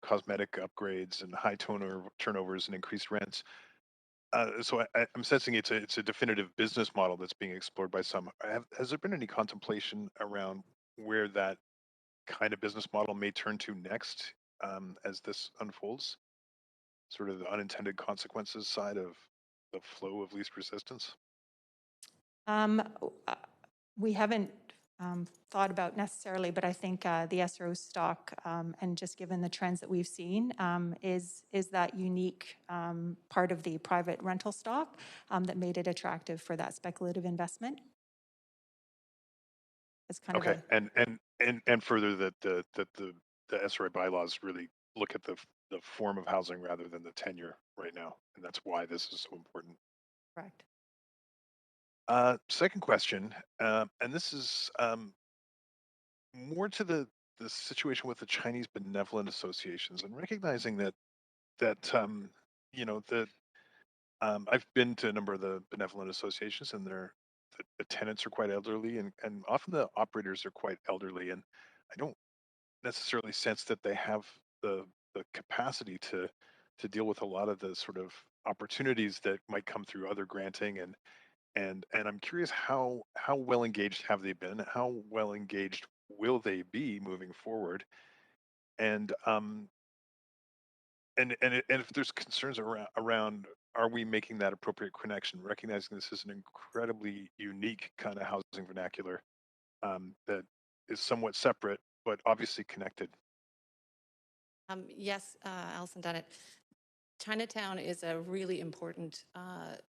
cosmetic upgrades and high turnovers and increased rents. So I'm sensing it's a definitive business model that's being explored by some. Has there been any contemplation around where that kind of business model may turn to next as this unfolds? Sort of the unintended consequences side of the flow of least resistance? We haven't thought about necessarily, but I think the SRO stock, and just given the trends that we've seen, is that unique part of the private rental stock that made it attractive for that speculative investment. It's kind Okay, of and further that the SRA bylaws really look at the form of housing rather than the tenure right now, and that's why this is so important. correct. Second question, and this is more to the situation with the Chinese benevolent associations, and recognizing that you know I've been to a number of the benevolent associations, and the tenants are quite elderly, and often the operators are quite elderly, and I don't necessarily sense that they have the capacity to deal with a lot of the sort of opportunities that might come through other granting, and I'm curious how well engaged have they been? How well engaged will they be moving forward? And and if there's concerns around are we making that appropriate connection, recognizing this is an incredibly unique kind of housing vernacular that is somewhat separate but obviously connected. Yes, Alison Dunnett. Chinatown is a really important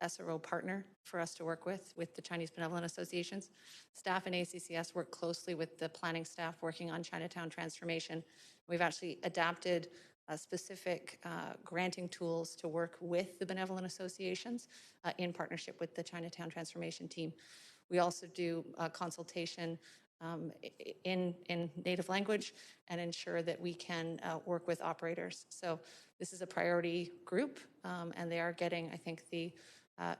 SRO partner for us to work with the Chinese Benevolent Associations. Staff in ACCS work closely with the planning staff working on Chinatown transformation. We've actually adapted specific granting tools to work with the Benevolent Associations in partnership with the Chinatown transformation team. We also do consultation in native language and ensure that we can work with operators. So this is a priority group, and they are getting, I think, the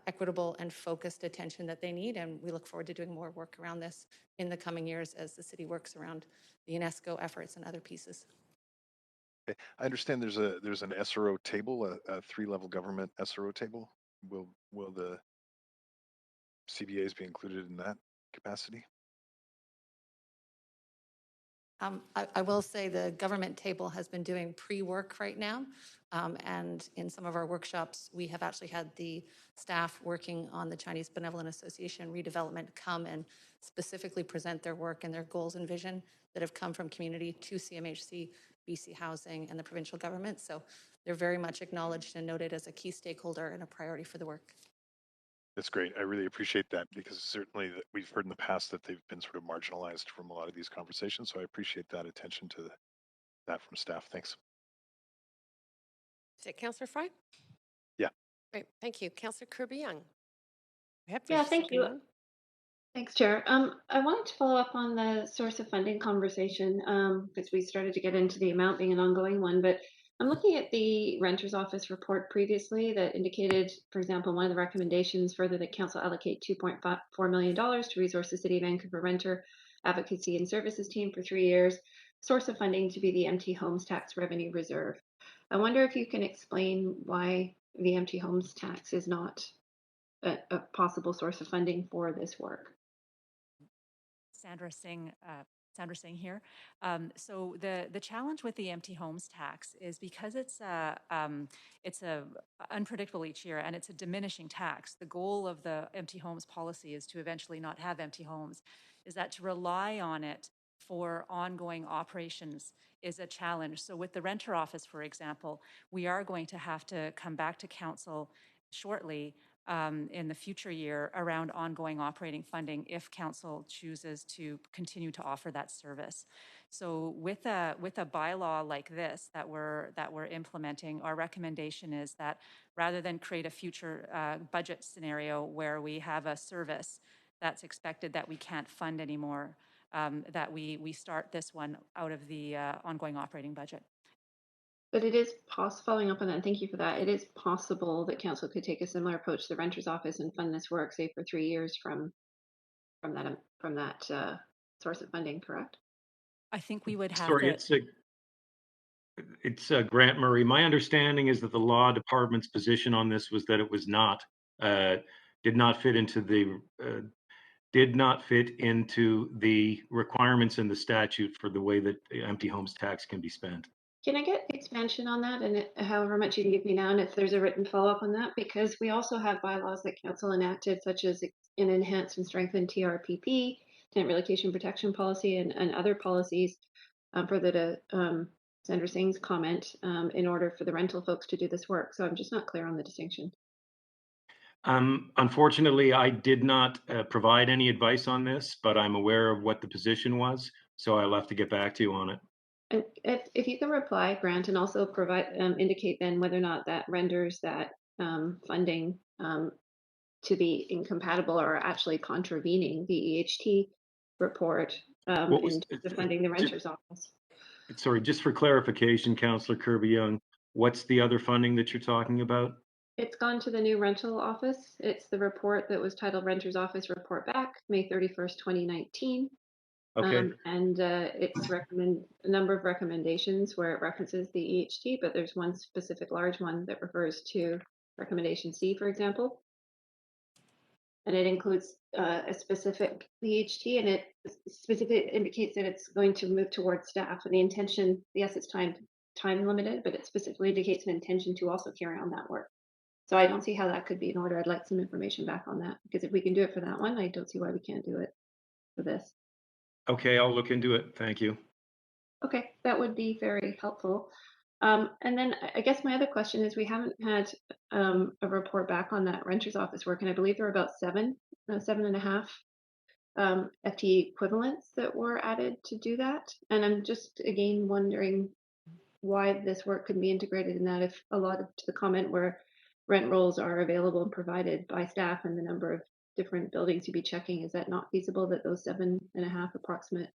equitable and focused attention that they need, and we look forward to doing more work around this in the coming years as the city works around the UNESCO efforts and other pieces. Okay. I understand there's an SRO table, a three-level government SRO table. Will the CBAs be included in that capacity? I will say the government table has been doing pre-work right now, and in some of our workshops, we have actually had the staff working on the Chinese Benevolent Association redevelopment come and specifically present their work and their goals and vision that have come from community to CMHC, BC Housing, and the provincial government. So they're very much acknowledged and noted as a key stakeholder and a priority for the work. That's great. I really appreciate that, because certainly we've heard in the past that they've been sort of marginalized from a lot of these conversations. So I appreciate that attention to that from staff. Thanks. Is it Councillor Fry? Yeah. Great, thank you. Councillor Kirby-Young. Yeah, thank you. Thanks, Chair. I wanted to follow up on the source of funding conversation because we started to get into the amount being an ongoing one, but I'm looking at the Renter's Office report previously that indicated, for example, one of the recommendations further that Council allocate $2.4 million to resource the City of Vancouver Renter Advocacy and Services Team for 3 years. source of funding to be the empty homes tax revenue reserve. I wonder if you can explain why the empty homes tax is not a possible source of funding for this work. Sandra Singh here. So the challenge with the empty homes tax is because it's unpredictable each year and it's a diminishing tax. The goal of the empty homes policy is to eventually not have empty homes. Is that to rely on it for ongoing operations is a challenge. So with the renter office, for example, we are going to have to come back to council shortly in the future year around ongoing operating funding if council chooses to continue to offer that service. So with a bylaw like this that we're implementing, our recommendation is that rather than create a future budget scenario where we have a service that's expected that we can't fund anymore, that we start this one out of the ongoing operating budget. But it is possible, following up on that, and thank you for that, it is possible that council could take a similar approach to the renter's office and fund this work, say, for 3 years from that source of funding, correct? I think we would have Sorry, it's Grant Murray. My understanding is that the law department's position on this was that it was not, did not fit into the requirements in the statute for the way that the empty homes tax can be spent. Can I get expansion on that, and however much you can give me now, and if there's a written follow-up on that? Because we also have bylaws that council enacted, such as an enhanced and strengthened TRPP, tenant relocation protection policy, and other policies, further to Sandra Singh's comment, in order for the rental folks to do this work. So I'm just not clear on the distinction. Unfortunately, I did not provide any advice on this, but I'm aware of what the position was, so I'll have to get back to you on it. And if you can reply, Grant, and also provide indicate then whether or not that renders that funding to be incompatible or actually contravening the EHT report in defending the renter's office. Sorry, just for clarification, Councillor Kirby-Yung, what's the other funding that you're talking about? It's gone to the new rental office. It's the report that was titled Renter's Office Report Back, May 31st, 2019. Okay. And it's a number of recommendations where it references the EHT, but there's one specific large one that refers to recommendation C, for example. And it includes a specific EHT, and it specifically indicates that it's going to move towards staff. And the intention, yes, it's time limited, but it specifically indicates an intention to also carry on that work. So I don't see how that could be in order. I'd like some information back on that, because if we can do it for that one, I don't see why we can't do it for this. Okay, I'll look into it. Thank you. Okay, that would be very helpful. And then I guess my other question is, we haven't had a report back on that renter's office work, and I believe there were about 7.5 FTE equivalents that were added to do that. And I'm just again wondering why this work couldn't be integrated in that, if a lot of to the comment where rent rolls are available and provided by staff and the number of different buildings you'd be checking, is that not feasible that those 7.5 approximate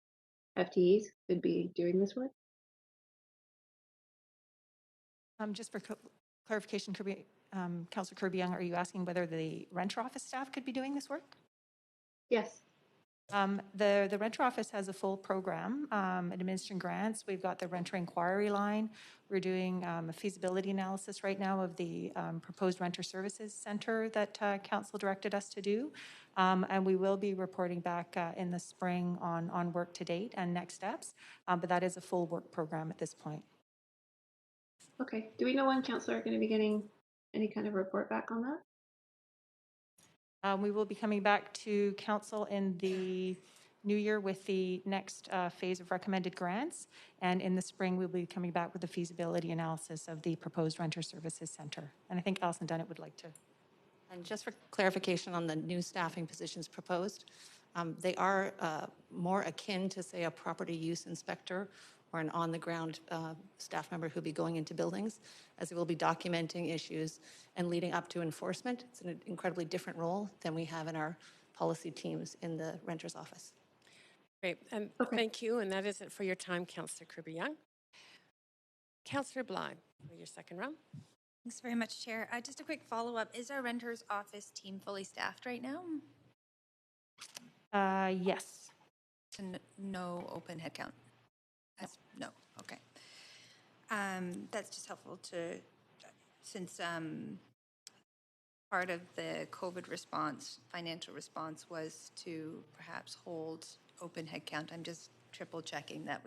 FTEs could be doing this work? Just for clarification, Councillor Kirby-Yung, are you asking whether the renter office staff could be doing this work? Yes. The renter office has a full program administering grants. We've got the renter inquiry line. We're doing a feasibility analysis right now of the proposed renter services center that council directed us to do. And we will be reporting back in the spring on work to date and next steps. But that is a full work program at this point. Okay. Do we know when council are going to be getting any kind of report back on that? We will be coming back to council in the new year with the next phase of recommended grants. And in the spring, we'll be coming back with the feasibility analysis of the proposed renter services center. And I think Alison Dunnett would like to. And just for clarification on the new staffing positions proposed, they are more akin to, say, a property use inspector or an on-the-ground staff member who'll be going into buildings, as they will be documenting issues and leading up to enforcement. It's an incredibly different role than we have in our policy teams in the renter's office. Great. Thank you. And that is it for your time, Councillor Kirby-Yung. Councillor Bly, for your second round. Thanks very much, Chair. Just a quick follow-up. Is our renter's office team fully staffed right now? Yes. So no open headcount? No, okay. That's just helpful to, since part of the COVID response, financial response was to perhaps hold open headcount. I'm just triple checking that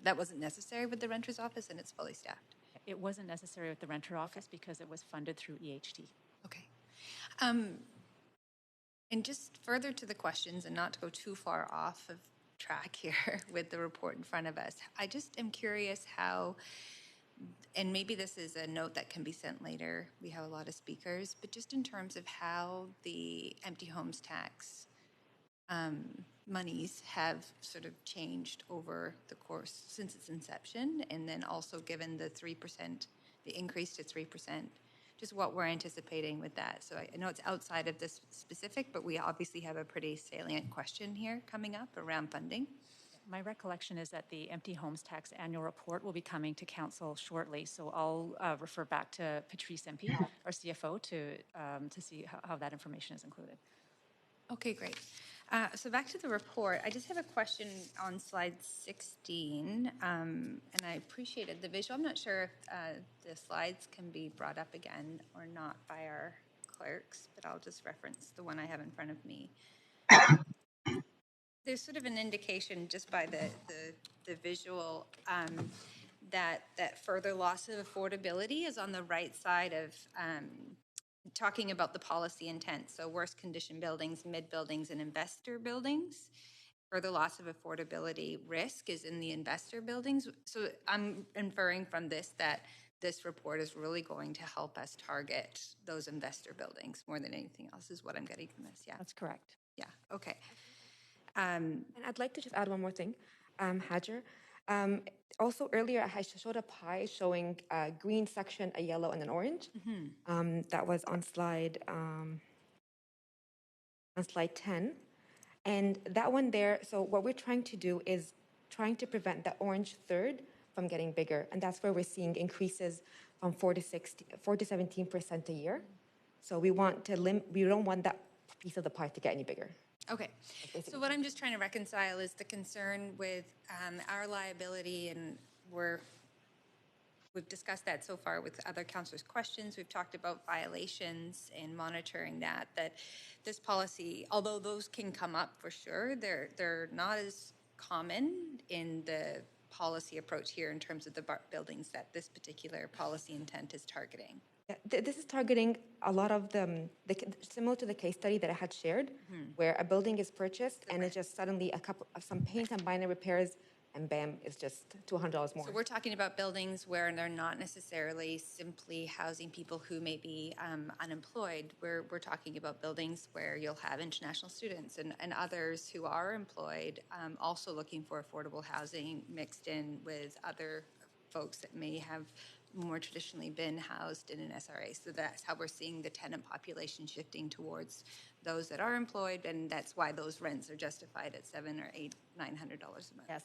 that wasn't necessary with the renter's office and it's fully staffed. It wasn't necessary with the renter office because it was funded through EHT. Okay. And just further to the questions and not to go too far off of track here with the report in front of us, I just am curious how, and maybe this is a note that can be sent later, we have a lot of speakers, but just in terms of how the empty homes tax monies have sort of changed over the course since its inception, and then also given the 3%, the increase to 3%, just what we're anticipating with that. So I know it's outside of this specific, but we obviously have a pretty salient question here coming up around funding. My recollection is that the empty homes tax annual report will be coming to council shortly, so I'll refer back to Patrice Empey, our CFO, to see how that information is included. Okay, great. So back to the report, I just have a question on slide 16, and I appreciated the visual. I'm not sure if the slides can be brought up again or not by our clerks, but I'll just reference the one I have in front of me. There's sort of an indication just by the visual that further loss of affordability is on the right side of talking about the policy intent. So worst condition buildings, mid buildings, and investor buildings. Further loss of affordability risk is in the investor buildings. So I'm inferring from this that this report is really going to help us target those investor buildings more than anything else is what I'm getting from this. Yeah, that's correct. Yeah, okay. And I'd like to just add one more thing, Hajar. Also earlier, I showed a pie showing a green section, a yellow, and an orange. That was on slide 10. And that one there, so what we're trying to do is trying to prevent the orange third from getting bigger. And that's where we're seeing increases from 4 to 17% a year. So we want to we don't want that piece of the pie to get any bigger. Okay, so what I'm just trying to reconcile is the concern with our liability, and we've discussed that so far with other councillors' questions. We've talked about violations and monitoring that this policy, although those can come up for sure, they're not as common in the policy approach here in terms of the buildings that this particular policy intent is targeting. This is targeting a lot of similar to the case study that I had shared, where a building is purchased and it's just suddenly some paint and minor repairs, and bam, it's just $200 more. So we're talking about buildings where they're not necessarily simply housing people who may be unemployed. We're talking about buildings where you'll have international students and others who are employed, also looking for affordable housing mixed in with other folks that may have more traditionally been housed in an SRA. So that's how we're seeing the tenant population shifting towards those that are employed, and that's why those rents are justified at $700 or $800, $900 a month. Yes,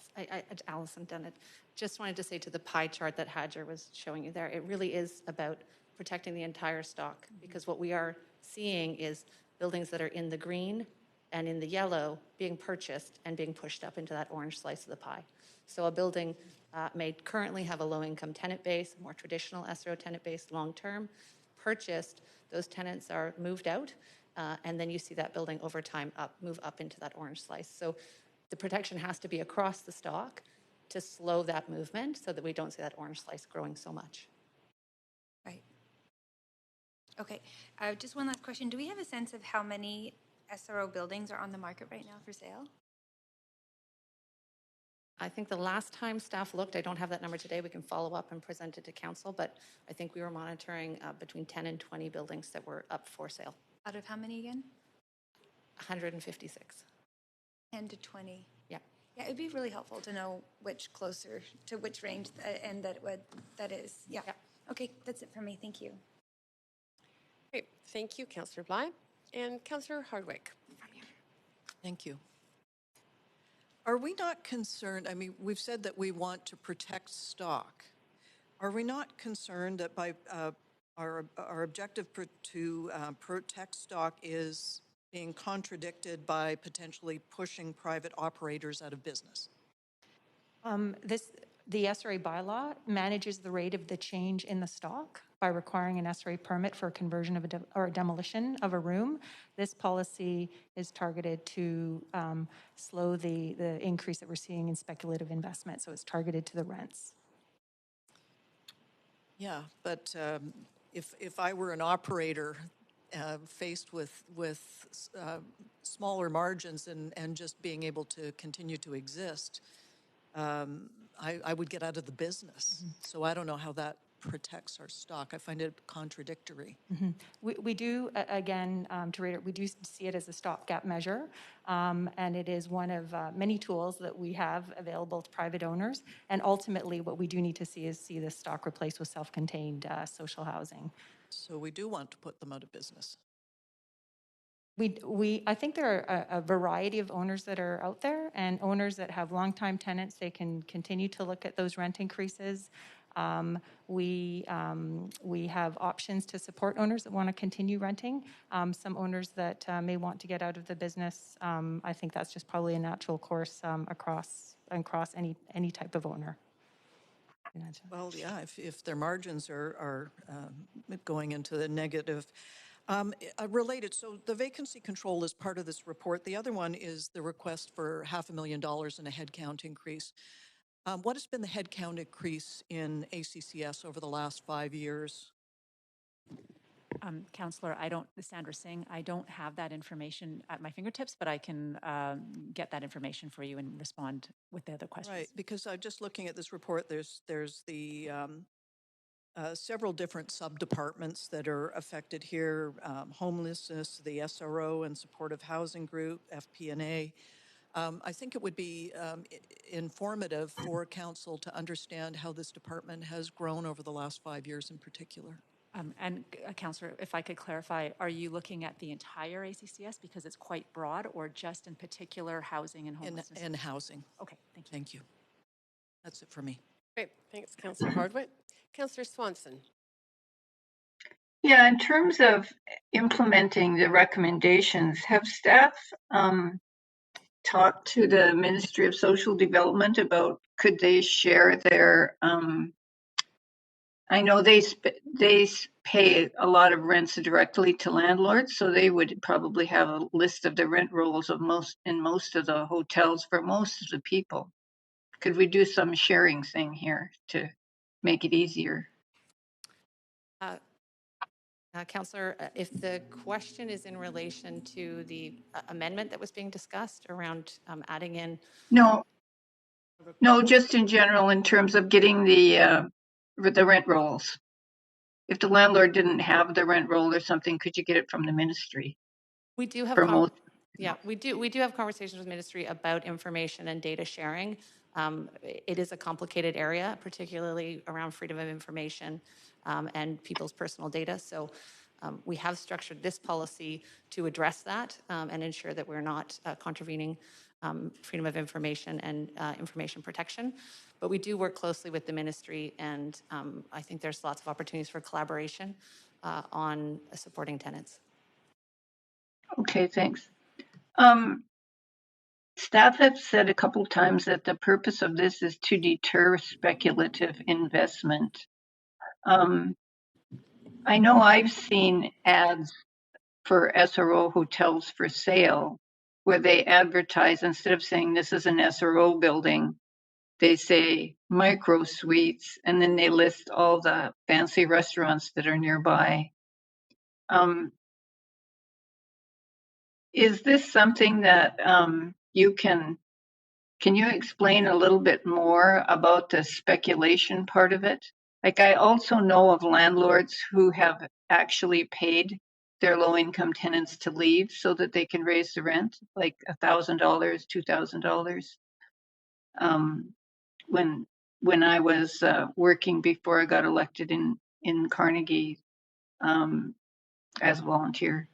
Allison Dennett. Just wanted to say to the pie chart that Hajar was showing you there, it really is about protecting the entire stock, because what we are seeing is buildings that are in the green and in the yellow being purchased and being pushed up into that orange slice of the pie. So a building may currently have a low-income tenant base, more traditional SRO tenant base, long-term. Purchased, those tenants are moved out, and then you see that building over time move up into that orange slice. So the protection has to be across the stock to slow that movement so that we don't see that orange slice growing so much. Right. Okay. Just one last question. Do we have a sense of how many SRO buildings are on the market right now for sale? I think the last time staff looked, I don't have that number today, we can follow up and present it to council, but I think we were monitoring between 10 and 20 buildings that were up for sale. Out of how many again? 156. 10 to 20. Yeah. Yeah, it'd be really helpful to know which closer to which range and that is. Yeah. Okay, that's it for me. Thank you. Great. Thank you, Councillor Bly. And Councillor Hardwick. Thank you. Are we not concerned, I mean, we've said that we want to protect stock. Are we not concerned that by our objective to protect stock is being contradicted by potentially pushing private operators out of business? The SRA bylaw manages the rate of the change in the stock by requiring an SRA permit for a conversion of or a demolition of a room. This policy is targeted to slow the increase that we're seeing in speculative investment. So it's targeted to the rents. Yeah, but if I were an operator faced with smaller margins and just being able to continue to exist, I would get out of the business. So I don't know how that protects our stock. I find it contradictory. We do, again, to reiterate, we do see it as a stopgap measure, and it is one of many tools that we have available to private owners. And ultimately, what we do need to see is this stock replaced with self-contained social housing. So we do want to put them out of business. I think there are a variety of owners that are out there, and owners that have longtime tenants, they can continue to look at those rent increases. We have options to support owners that want to continue renting. Some owners that may want to get out of the business, I think that's just probably a natural course across any type of owner. Well, yeah, if their margins are going into the negative. Related, so the vacancy control is part of this report. The other one is the request for $500,000 in a headcount increase. What has been the headcount increase in ACCS over the last 5 years? Councillor, Sandra Singh, I don't have that information at my fingertips, but I can get that information for you and respond with the other questions. Right, because I'm just looking at this report, there's the several different sub-departments that are affected here, homelessness, the SRO and supportive housing group, FP&A. I think it would be informative for council to understand how this department has grown over the last 5 years in particular. Councillor, if I could clarify, are you looking at the entire ACCS because it's quite broad, or just in particular housing and homelessness? In housing. Okay, thank you. Thank you. That's it for me. Great, thanks, Councillor Hardwick. Councillor Swanson. Yeah, in terms of implementing the recommendations, have staff talked to the Ministry of Social Development about could they share their, I know they pay a lot of rents directly to landlords, so they would probably have a list of the rent rolls of most of the hotels for most of the people. Could we do some sharing thing here to make it easier? Councillor, if the question is in relation to the amendment that was being discussed around adding in... No, just in general in terms of getting the rent rolls. If the landlord didn't have the rent roll or something, could you get it from the ministry? We do have we do have conversations with ministry about information and data sharing. It is a complicated area, particularly around freedom of information and people's personal data. So we have structured this policy to address that and ensure that we're not contravening freedom of information and information protection. But we do work closely with the ministry, and I think there's lots of opportunities for collaboration on supporting tenants. Okay, thanks. Staff have said a couple times that the purpose of this is to deter speculative investment. I know I've seen ads for SRO hotels for sale where they advertise, instead of saying this is an SRO building, they say micro suites, and then they list all the fancy restaurants that are nearby. Is this something that can you explain a little bit more about the speculation part of it? Like, I also know of landlords who have actually paid their low-income tenants to leave so that they can raise the rent, like $1,000, $2,000. When I was working before I got elected in Carnegie as a volunteer,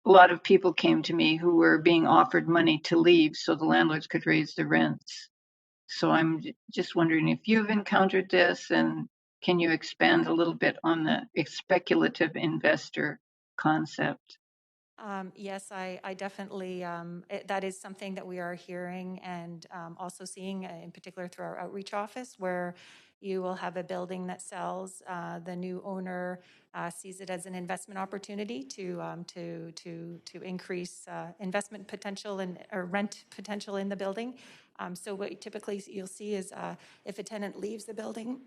a lot of people came to me who were being offered money to leave so the landlords could raise the rents. So I'm just wondering if you've encountered this, and can you expand a little bit on the speculative investor concept? Yes, I definitely, that is something that we are hearing and also seeing in particular through our outreach office, where you will have a building that sells. The new owner sees it as an investment opportunity to increase investment potential and or rent potential in the building. So what typically you'll see is if a tenant leaves the building,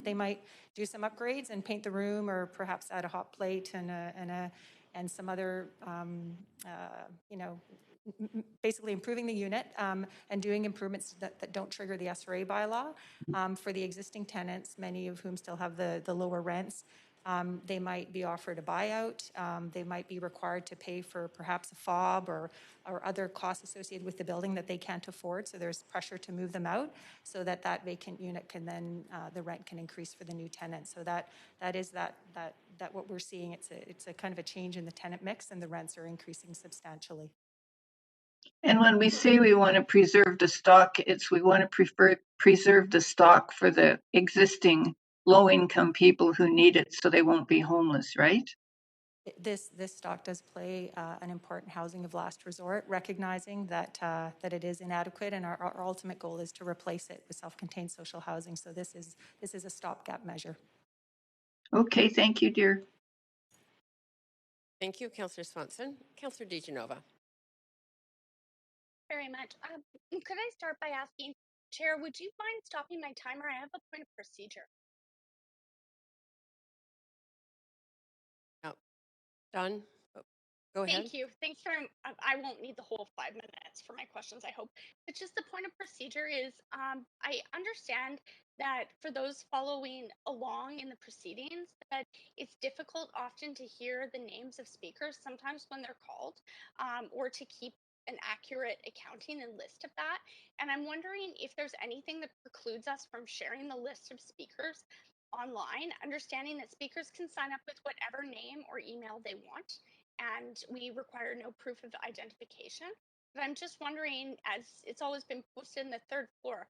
they might do some upgrades and paint the room, or perhaps add a hot plate and some other, basically improving the unit and doing improvements that don't trigger the SRA bylaw. For the existing tenants, many of whom still have the lower rents, they might be offered a buyout. They might be required to pay for perhaps a fob or other costs associated with the building that they can't afford. So there's pressure to move them out so that that vacant unit can then, the rent can increase for the new tenant. So that is what we're seeing. It's a kind of a change in the tenant mix, and the rents are increasing substantially. And when we say we want to preserve the stock, we want to preserve the stock for the existing low-income people who need it so they won't be homeless, right? This stock does play an important housing of last resort, recognizing that it is inadequate, and our ultimate goal is to replace it with self-contained social housing. So this is a stopgap measure. Okay, thank you, dear. Thank you, Councillor Swanson. Councillor DeGenova. Very much. Could I start by asking, Chair, would you mind stopping my timer? I have a point of procedure. Oh, done. Oh, go ahead. Thank you. Thanks for, I won't need the whole 5 minutes for my questions, I hope. But just the point of procedure is, I understand that for those following along in the proceedings, that it's difficult often to hear the names of speakers, sometimes when they're called, or to keep an accurate accounting and list of that. And I'm wondering if there's anything that precludes us from sharing the list of speakers online, understanding that speakers can sign up with whatever name or email they want, and we require no proof of identification. But I'm just wondering, as it's always been posted in the third floor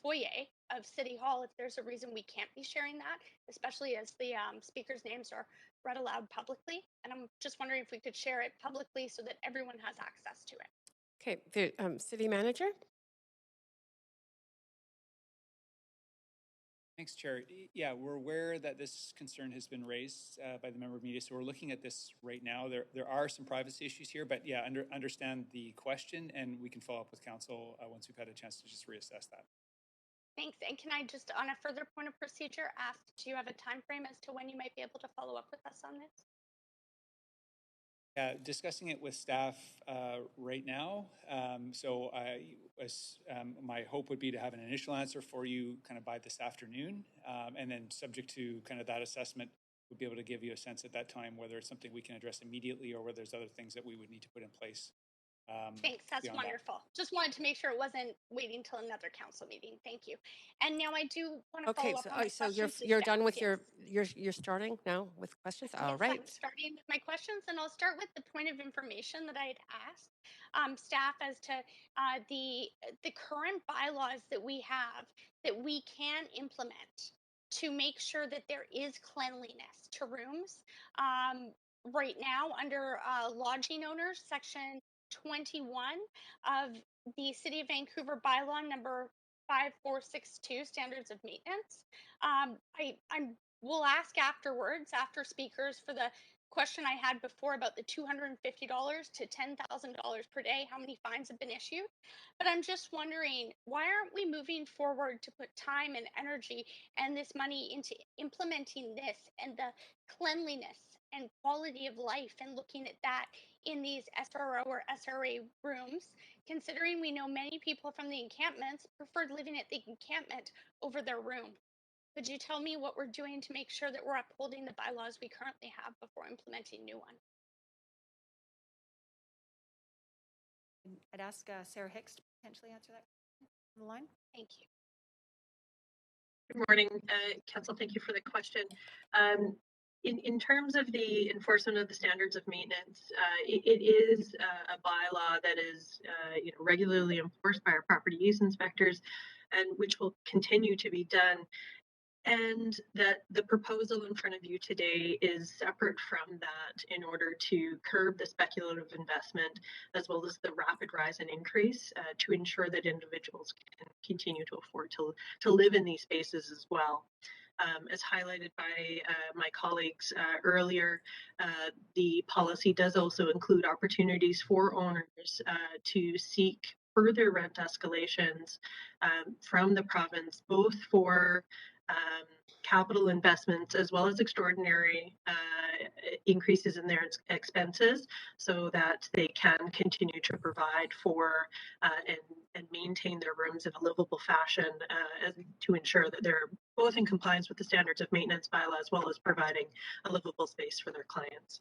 foyer of City Hall, if there's a reason we can't be sharing that, especially as the speakers' names are read aloud publicly. And I'm just wondering if we could share it publicly so that everyone has access to it. Okay, the City Manager. Thanks, Chair. Yeah, we're aware that this concern has been raised by the member of media, so we're looking at this right now. There are some privacy issues here, but yeah, understand the question, and we can follow up with council once we've had a chance to just reassess that. Thanks. And can I just, on a further point of procedure, ask, do you have a time frame as to when you might be able to follow up with us on this? Discussing it with staff right now. So my hope would be to have an initial answer for you kind of by this afternoon. And then subject to kind of that assessment, we'll be able to give you a sense at that time whether it's something we can address immediately or whether there's other things that we would need to put in place. Thanks, that's wonderful. Just wanted to make sure it wasn't waiting till another council meeting. Thank you. And now I do want to follow up on my So questions. you're done with you're starting now with questions. All right. I'm starting with my questions, and I'll start with the point of information that I had asked staff as to the current bylaws that we have that we can implement to make sure that there is cleanliness to rooms. Right now, under lodging owners, section 21 of the City of Vancouver bylaw number 5462, standards of maintenance. We'll ask afterwards, after speakers, for the question I had before about the $250 to $10,000 per day, how many fines have been issued. But I'm just wondering, why aren't we moving forward to put time and energy and this money into implementing this and the cleanliness and quality of life and looking at that in these SRO or SRA rooms, considering we know many people from the encampments preferred living at the encampment over their room? Could you tell me what we're doing to make sure that we're upholding the bylaws we currently have before implementing new ones? I'd ask Sarah Hicks to potentially answer that on the line. Thank you. Good morning, Council. Thank you for the question. In terms of the enforcement of the standards of maintenance, it is a bylaw that is regularly enforced by our property use inspectors, and which will continue to be done. and that the proposal in front of you today is separate from that in order to curb the speculative investment as well as the rapid rise and increase to ensure that individuals can continue to afford to live in these spaces as well. As highlighted by my colleagues earlier, the policy does also include opportunities for owners to seek further rent escalations from the province, both for capital investments as well as extraordinary increases in their expenses so that they can continue to provide for and maintain their rooms in a livable fashion to ensure that they're both in compliance with the standards of maintenance bylaw as well as providing a livable space for their clients.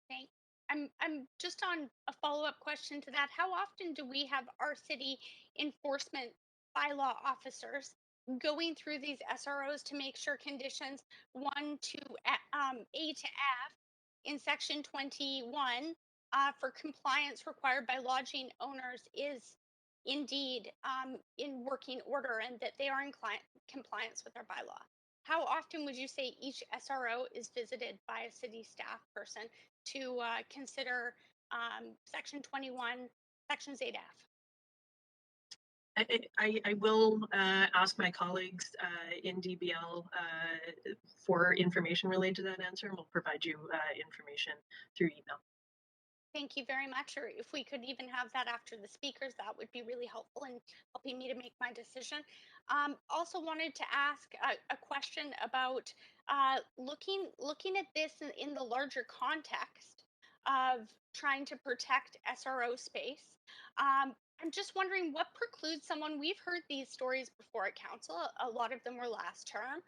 Thanks. I'm just on a follow-up question to that. How often do we have our city enforcement bylaw officers going through these SROs to make sure conditions 1 to A to F in section 21 for compliance required by lodging owners is indeed in working order and that they are in compliance with our bylaw? How often would you say each SRO is visited by a city staff person to consider section 21, sections 8F? I will ask my colleagues in DBL for information related to that answer, and we'll provide you information through email. Thank you very much. Or if we could even have that after the speakers, that would be really helpful in helping me to make my decision. Also wanted to ask a question about looking at this in the larger context of trying to protect SRO space. I'm just wondering what precludes someone. We've heard these stories before at council. A lot of them were last term.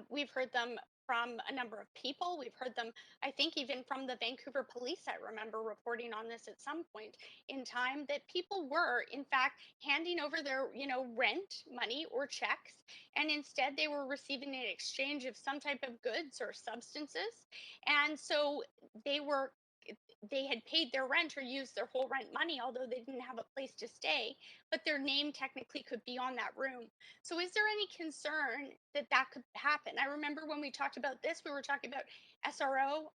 We've heard them from a number of people. We've heard them, I think, even from the Vancouver Police. I remember reporting on this at some point in time that people were, in fact, handing over their, rent money or checks, and instead they were receiving an exchange of some type of goods or substances. And so they had paid their rent or used their whole rent money, although they didn't have a place to stay, but their name technically could be on that room. So is there any concern that that could happen? I remember when we talked about this, we were talking about SRO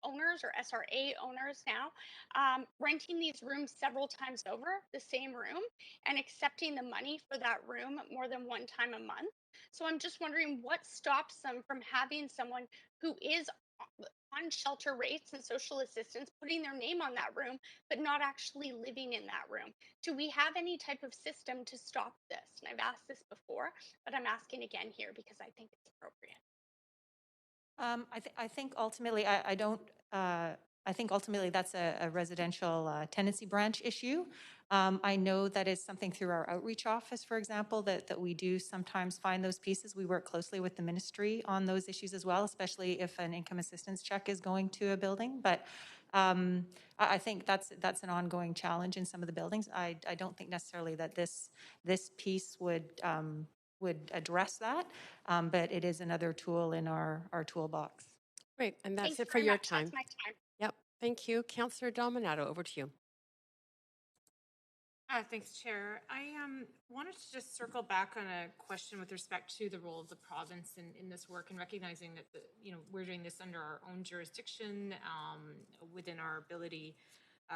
owners or SRA owners now renting these rooms several times over, the same room, and accepting the money for that room more than one time a month. So I'm just wondering what stops them from having someone who is on shelter rates and social assistance, putting their name on that room, but not actually living in that room. Do we have any type of system to stop this? And I've asked this before, but I'm asking again here because I think it's appropriate. I think ultimately, I don't. I think ultimately that's a residential tenancy branch issue. I know that is something through our outreach office, for example, that we do sometimes find those pieces. We work closely with the ministry on those issues as well, especially if an income assistance check is going to a building. But I think that's an ongoing challenge in some of the buildings. I don't think necessarily that this piece would address that, but it is another tool in our toolbox. Great, and that's Thanks it for very your much. time. That's my time. Yep, thank you. Councillor Dominato, over to you. Thanks, Chair. I wanted to just circle back on a question with respect to the role of the province in this work, and recognizing that we're doing this under our own jurisdiction within our ability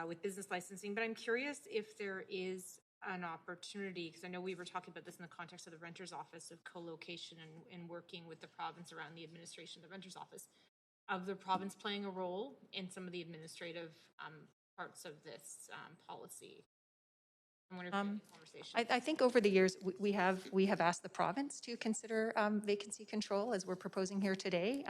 with business licensing. But I'm curious if there is an opportunity, because I know we were talking about this in the context of the Renter's Office, of co-location and working with the province around the administration of the Renter's Office, of the province playing a role in some of the administrative parts of this policy. I think over the years we have asked the province to consider vacancy control, as we're proposing here today,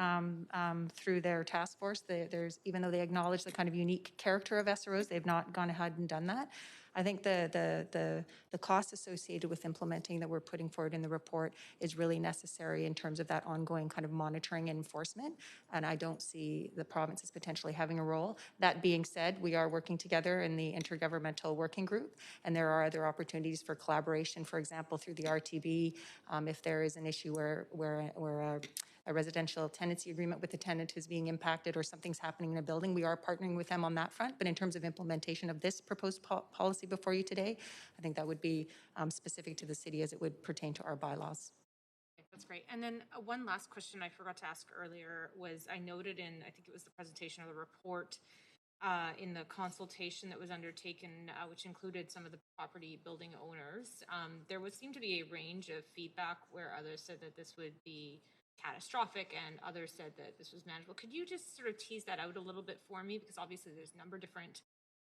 through their task force. There's, even though they acknowledge the kind of unique character of SROs, they've not gone ahead and done that. I think the cost associated with implementing that we're putting forward in the report is really necessary in terms of that ongoing kind of monitoring and enforcement, and I don't see the province as potentially having a role. That being said, we are working together in the intergovernmental working group, and there are other opportunities for collaboration, for example, through the RTB, if there is an issue where a residential tenancy agreement with the tenant is being impacted or something's happening in a building. We are partnering with them on that front, but in terms of implementation of this proposed policy before you today, I think that would be specific to the city as it would pertain to our bylaws. That's great. And then one last question I forgot to ask earlier was I noted in, I think it was the presentation of the report, in the consultation that was undertaken, which included some of the property building owners, there would seem to be a range of feedback where others said that this would be catastrophic and others said that this was manageable. Could you just sort of tease that out a little bit for me? Because obviously there's a number of different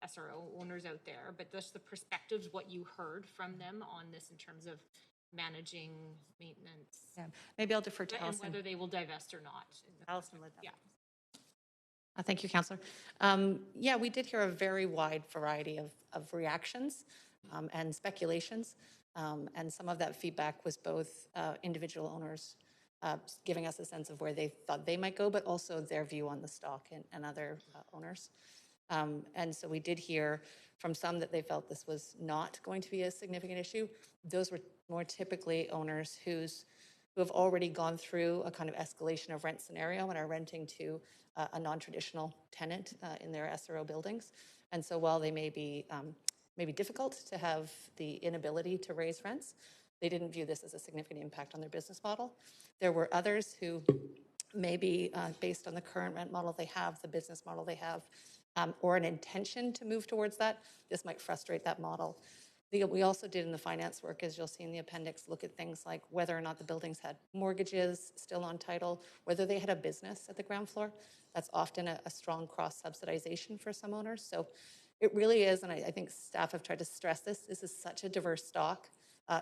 SRO owners out there, but just the perspectives, what you heard from them on this in terms of managing maintenance. Yeah, maybe I'll defer to And Allison. whether they will divest or not. Allison led that. Yeah. Thank you, Councillor. Yeah, we did hear a very wide variety of reactions and speculations. And some of that feedback was both individual owners giving us a sense of where they thought they might go, but also their view on the stock and other owners. And so we did hear from some that they felt this was not going to be a significant issue. Those were more typically owners who have already gone through a kind of escalation of rent scenario and are renting to a non-traditional tenant in their SRO buildings. And so while they may be difficult to have the inability to raise rents, they didn't view this as a significant impact on their business model. There were others who maybe based on the current rent model they have, the business model they have, or an intention to move towards that, this might frustrate that model. We also did in the finance work, as you'll see in the appendix, look at things like whether or not the buildings had mortgages still on title, whether they had a business at the ground floor. That's often a strong cross-subsidization for some owners. So it really is, and I think staff have tried to stress this is such a diverse stock.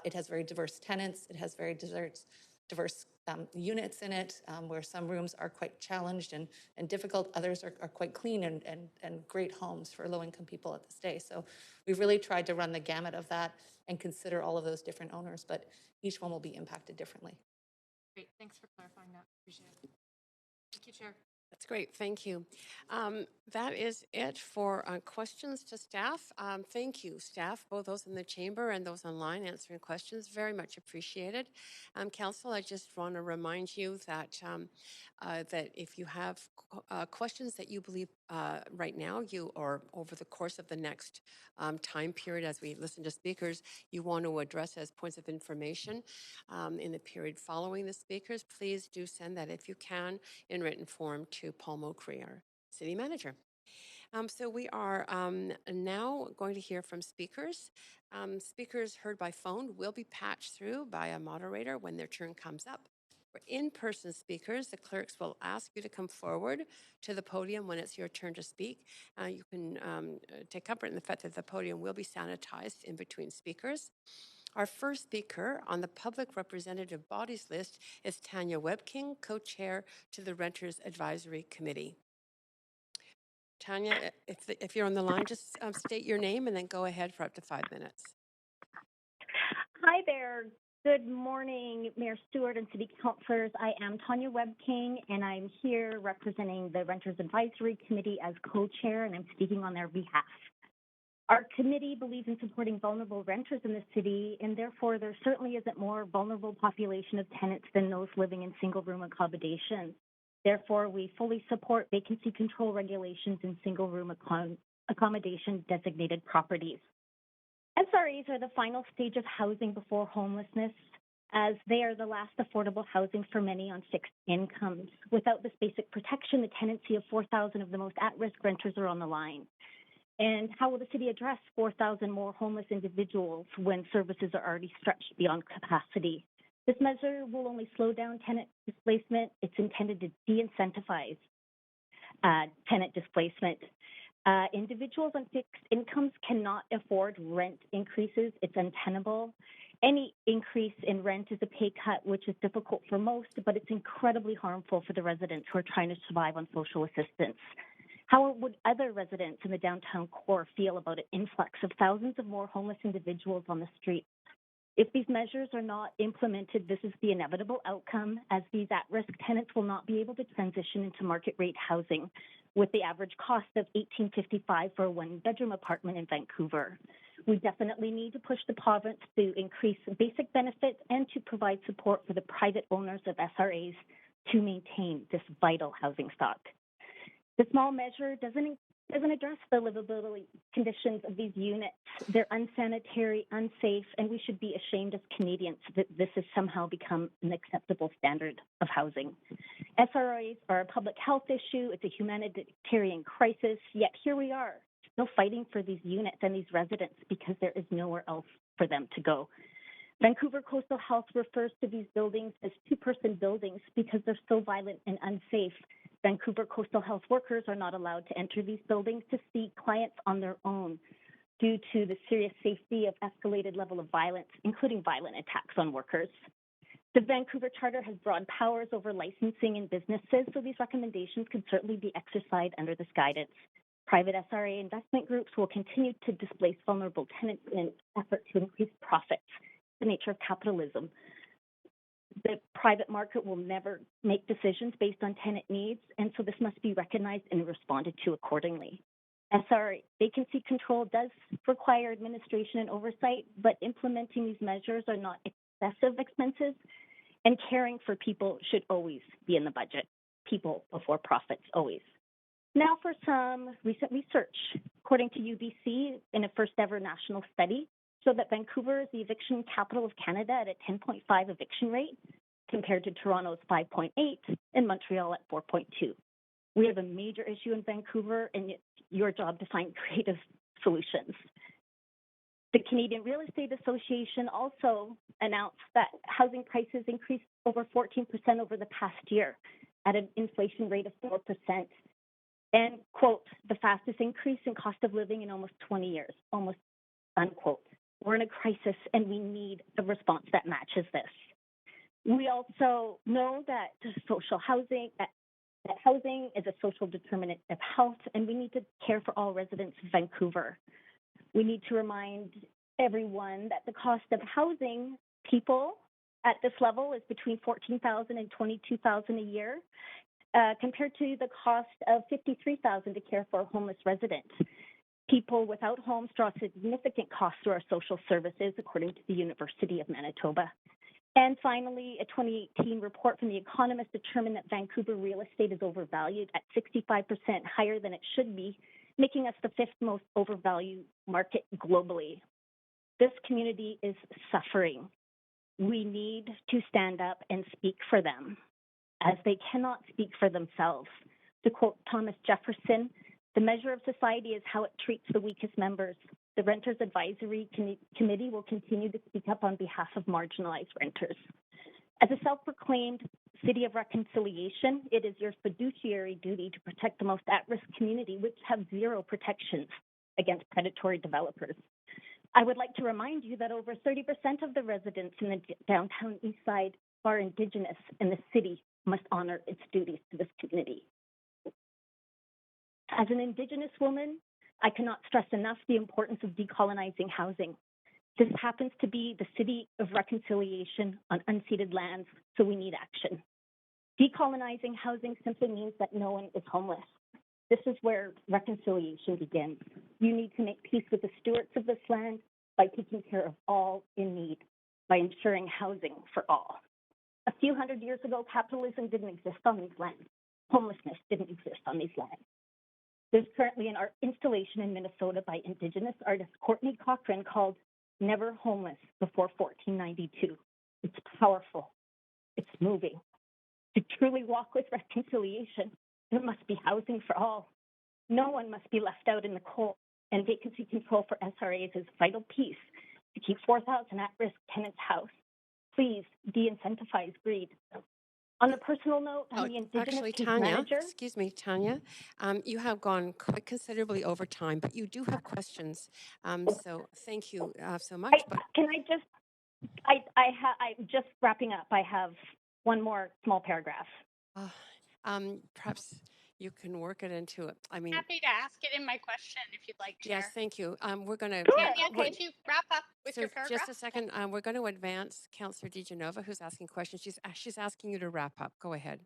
It has very diverse tenants. It has very diverse units in it, where some rooms are quite challenged and difficult. Others are quite clean and great homes for low-income people at this day. So we've really tried to run the gamut of that and consider all of those different owners, but each one will be impacted differently. Great. Thanks for clarifying that. Appreciate it. Thank you, Chair. That's great. Thank you. That is it for questions to staff. Thank you, staff, both those in the chamber and those online answering questions. Very much appreciated. Council, I just want to remind you that that if you have questions that you believe right now, or over the course of the next time period as we listen to speakers, you want to address as points of information in the period following the speakers, please do send that if you can in written form to Paul Mokry, our city manager. So we are now going to hear from speakers. Speakers heard by phone will be patched through by a moderator when their turn comes up. For in-person speakers, the clerks will ask you to come forward to the podium when it's your turn to speak. You can take comfort in the fact that the podium will be sanitized in between speakers. Our first speaker on the public representative bodies list is Tanya Webking, co-chair to the Renters Advisory Committee. Tanya, if you're on the line, just state your name and then go ahead for up to 5 minutes. Hi there. Good morning, Mayor Stewart and City Councilors. I am Tanya Webking, and I'm here representing the Renters Advisory Committee as co-chair, and I'm speaking on their behalf. Our committee believes in supporting vulnerable renters in the city, and therefore there certainly isn't more vulnerable population of tenants than those living in single-room accommodations. Therefore, we fully support vacancy control regulations in single-room accommodation designated properties. SRAs are the final stage of housing before homelessness, as they are the last affordable housing for many on fixed incomes. Without this basic protection, the tenancy of 4,000 of the most at-risk renters are on the line. And how will the city address 4,000 more homeless individuals when services are already stretched beyond capacity? This measure will only slow down tenant displacement. It's intended to de-incentivize tenant displacement. Individuals on fixed incomes cannot afford rent increases. It's untenable. Any increase in rent is a pay cut, which is difficult for most, but it's incredibly harmful for the residents who are trying to survive on social assistance. How would other residents in the downtown core feel about an influx of thousands of more homeless individuals on the streets? If these measures are not implemented, this is the inevitable outcome, as these at-risk tenants will not be able to transition into market rate housing, with the average cost of $1,855 for a one-bedroom apartment in Vancouver. We definitely need to push the province to increase basic benefits and to provide support for the private owners of SRAs to maintain this vital housing stock. The small measure doesn't address the livability conditions of these units. They're unsanitary, unsafe, and we should be ashamed as Canadians that this has somehow become an acceptable standard of housing. SROs are a public health issue. It's a humanitarian crisis, yet here we are, still fighting for these units and these residents because there is nowhere else for them to go. Vancouver Coastal Health refers to these buildings as two-person buildings because they're so violent and unsafe. Vancouver Coastal Health workers are not allowed to enter these buildings to see clients on their own due to the serious safety of escalated level of violence, including violent attacks on workers. The Vancouver Charter has broad powers over licensing and businesses, so these recommendations can certainly be exercised under this guidance. Private SRA investment groups will continue to displace vulnerable tenants in an effort to increase profits. The nature of capitalism. The private market will never make decisions based on tenant needs, and so this must be recognized and responded to accordingly. SRA vacancy control does require administration and oversight, but implementing these measures are not excessive expenses, and caring for people should always be in the budget. People before profits, always. Now for some recent research. According to UBC, in a first ever national study, showed that Vancouver is the eviction capital of Canada at a 10.5 eviction rate, compared to Toronto's 5.8 and Montreal at 4.2. We have a major issue in Vancouver, and it's your job to find creative solutions. The Canadian Real Estate Association also announced that housing prices increased over 14% over the past year at an inflation rate of 4%. And, quote, the fastest increase in cost of living in almost 20 years, almost, unquote. We're in a crisis, and we need a response that matches this. We also know that social housing, that housing is a social determinant of health, and we need to care for all residents of Vancouver. We need to remind everyone that the cost of housing people at this level is between $14,000 and $22,000 a year, compared to the cost of $53,000 to care for a homeless resident. People without homes draw significant costs to our social services, according to the University of Manitoba. And finally, a 2018 report from The Economist determined that Vancouver real estate is overvalued at 65% higher than it should be, making us the fifth most overvalued market globally. This community is suffering. We need to stand up and speak for them, as they cannot speak for themselves. To quote Thomas Jefferson, the measure of society is how it treats the weakest members. The Renters Advisory Committee will continue to speak up on behalf of marginalized renters. As a self-proclaimed city of reconciliation, it is your fiduciary duty to protect the most at-risk community, which have zero protections against predatory developers. I would like to remind you that over 30% of the residents in the downtown east side are Indigenous, and the city must honor its duties to this community. As an Indigenous woman, I cannot stress enough the importance of decolonizing housing. This happens to be the city of reconciliation on unceded lands, so we need action. Decolonizing housing simply means that no one is homeless. This is where reconciliation begins. You need to make peace with the stewards of this land by taking care of all in need, by ensuring housing for all. A few hundred years ago, capitalism didn't exist on these lands. Homelessness didn't exist on these lands. There's currently an art installation in Minnesota by Indigenous artist Courtney Cochran called Never Homeless Before 1492. It's powerful. It's moving. To truly walk with reconciliation, there must be housing for all. No one must be left out in the cold, and vacancy control for SRAs is a vital piece to keep 4,000 at-risk tenants housed. Please de-incentivize greed. On a personal note, I'm the Indigenous Actually, case Tanya, manager. excuse me, Tanya, you have gone quite considerably over time, but you do have questions. So thank you so much. I'm just wrapping up. I have one more small paragraph. Perhaps you can work it into it. I mean, Happy to ask it in my question if you'd like, Chair. yes, thank you. We're going to. Tanya, could you wrap up with your paragraph? Just a second. We're going to advance Councillor DiGenova, who's asking questions. She's asking you to wrap up. Go ahead.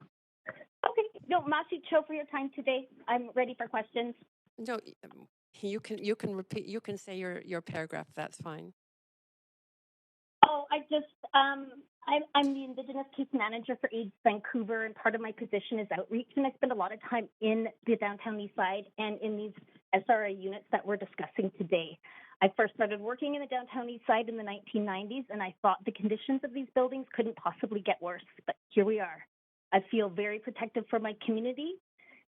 Okay. No, Masi Cho for your time today. I'm ready for questions. No, you can repeat. You can say your paragraph. That's fine. Oh, I'm the Indigenous Case Manager for AIDS Vancouver, and part of my position is outreach. And I spend a lot of time in the downtown east side and in these SRA units that we're discussing today. I first started working in the downtown east side in the 1990s, and I thought the conditions of these buildings couldn't possibly get worse. But here we are. I feel very protective for my community.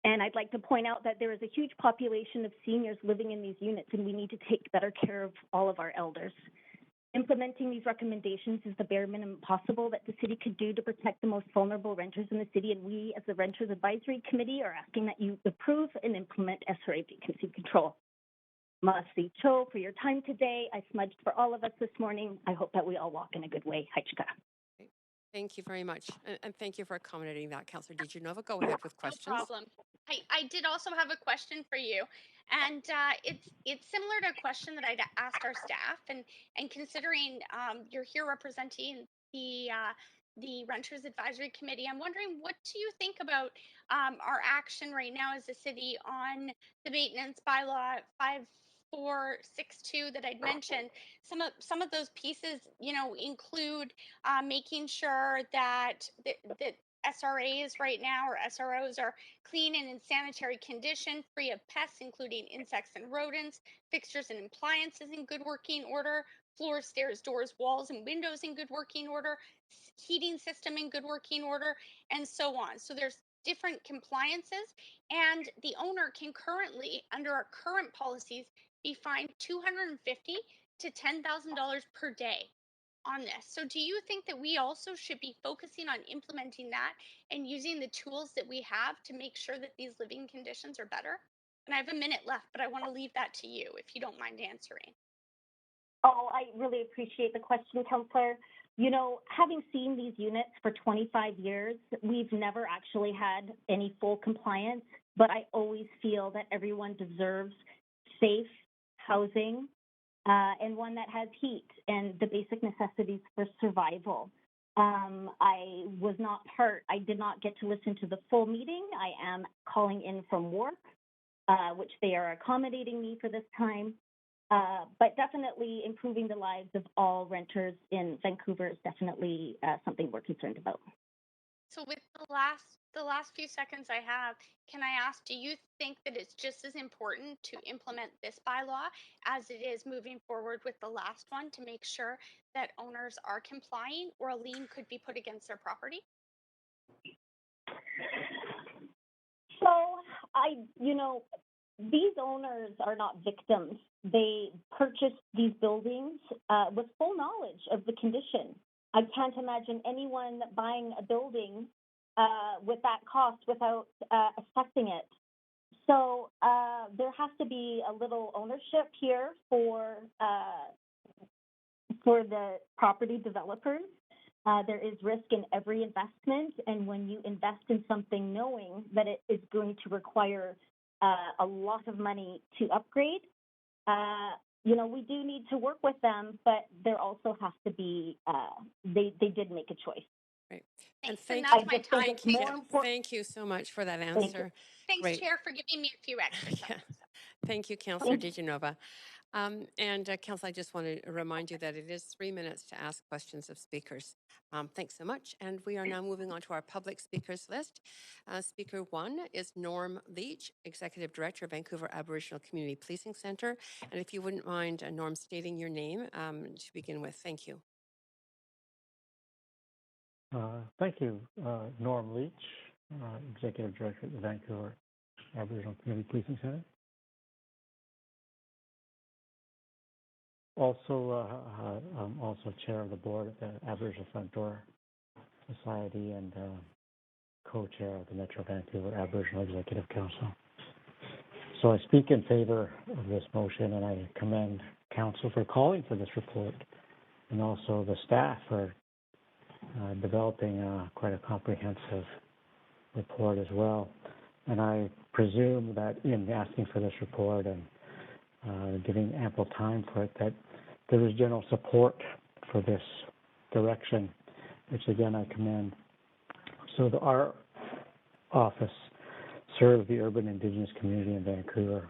And I'd like to point out that there is a huge population of seniors living in these units, and we need to take better care of all of our elders. Implementing these recommendations is the bare minimum possible that the city could do to protect the most vulnerable renters in the city, and we, as the Renters Advisory Committee, are asking that you approve and implement SRA vacancy control. Masi Cho, for your time today. I smudged for all of us this morning. I hope that we all walk in a good way. Haichika. Thank you very much. And thank you for accommodating that. Councillor DiGenova, go ahead with questions. No problem. I did also have a question for you, and it's similar to a question that I'd asked our staff, and considering you're here representing the Renters Advisory Committee, I'm wondering, what do you think about our action right now as a city on the maintenance bylaw 5462 that I'd mentioned? Some of those pieces, include making sure that SRAs right now, or SROs, are clean and in sanitary condition, free of pests, including insects and rodents, fixtures and appliances in good working order, floors, stairs, doors, walls, and windows in good working order, heating system in good working order, and so on. So there's different compliances, and the owner can currently, under our current policies, be fined $250 to $10,000 per day on this. So do you think that we also should be focusing on implementing that and using the tools that we have to make sure that these living conditions are better? And I have a minute left, but I want to leave that to you if you don't mind answering. Oh, I really appreciate the question, Councillor. Having seen these units for 25 years, we've never actually had any full compliance, but I always feel that everyone deserves safe housing and one that has heat and the basic necessities for survival. I did not get to listen to the full meeting. I am calling in from work, which they are accommodating me for this time. But definitely improving the lives of all renters in Vancouver is definitely something we're concerned about. So with the last few seconds I have, can I ask, do you think that it's just as important to implement this bylaw as it is moving forward with the last one to make sure that owners are complying, or a lien could be put against their property? So these owners are not victims. They purchased these buildings with full knowledge of the condition. I can't imagine anyone buying a building with that cost without assessing it. So there has to be a little ownership here for the property developers. There is risk in every investment, and when you invest in something knowing that it is going to require a lot of money to upgrade, we do need to work with them, but there also has to be, they did make a choice. Right. Thanks, And that's my time. thank you so much for that answer. Thanks, Great. Chair, for giving me a few extra seconds. Thank you, Councillor DiGenova. Council, I just want to remind you that it is 3 minutes to ask questions of speakers. Thanks so much. And we are now moving on to our public speakers list. Speaker 1 is Norm Leach, Executive Director of Vancouver Aboriginal Community Policing Centre. And if you wouldn't mind, Norm, stating your name to begin with. Thank you. Thank you, Norm Leach, Executive Director of the Vancouver Aboriginal Community Policing Centre. Also, I'm also chair of the board of the Aboriginal Front Door Society and co-chair of the Metro Vancouver Aboriginal Executive Council. So I speak in favor of this motion, and I commend Council for calling for this report, and also the staff for developing quite a comprehensive report as well. And I presume that in asking for this report and giving ample time for it, that there is general support for this direction, which again I commend. So our office serves the urban Indigenous community in Vancouver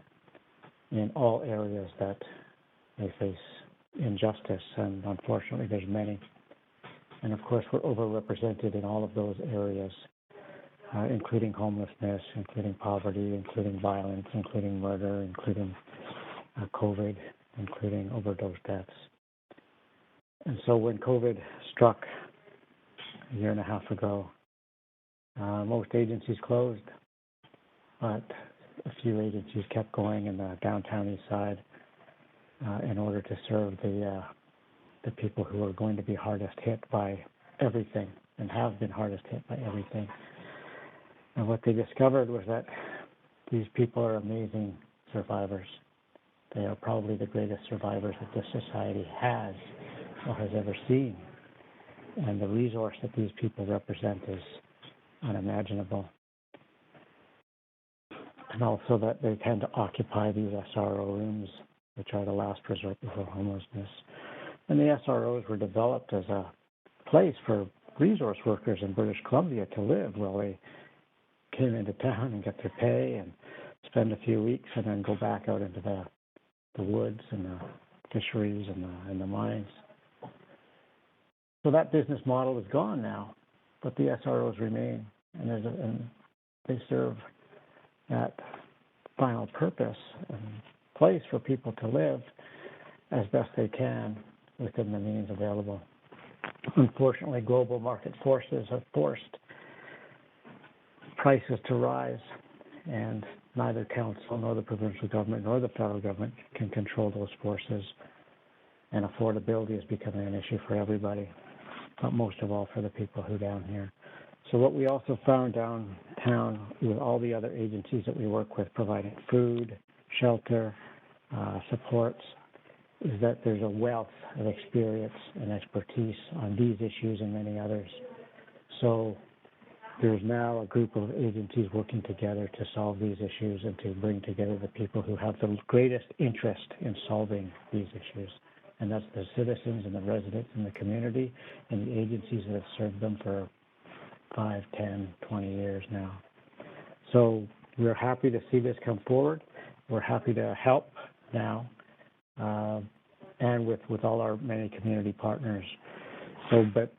in all areas that they face injustice, and unfortunately there's many. And of course we're overrepresented in all of those areas, including homelessness, including poverty, including violence, including murder, including COVID, including overdose deaths. And so when COVID struck a year and a half ago, most agencies closed, but a few agencies kept going in the downtown east side in order to serve the people who are going to be hardest hit by everything and have been hardest hit by everything. And what they discovered was that these people are amazing survivors. They are probably the greatest survivors that this society has or has ever seen. And the resource that these people represent is unimaginable. And also that they tend to occupy these SRO rooms, which are the last resort before homelessness. And the SROs were developed as a place for resource workers in British Columbia to live while they came into town and get their pay and spend a few weeks and then go back out into the woods and the fisheries and the mines. So that business model is gone now, but the SROs remain, and they serve that final purpose and place for people to live as best they can within the means available. Unfortunately, global market forces have forced prices to rise, and neither council nor the provincial government nor the federal government can control those forces, and affordability is becoming an issue for everybody, but most of all for the people who are down here. So what we also found downtown with all the other agencies that we work with providing food, shelter, supports, is that there's a wealth of experience and expertise on these issues and many others. So there's now a group of agencies working together to solve these issues and to bring together the people who have the greatest interest in solving these issues. And that's the citizens and the residents in the community and the agencies that have served them for 5, 10, 20 years now. So we're happy to see this come forward. We're happy to help now, and with all our many community partners. So, but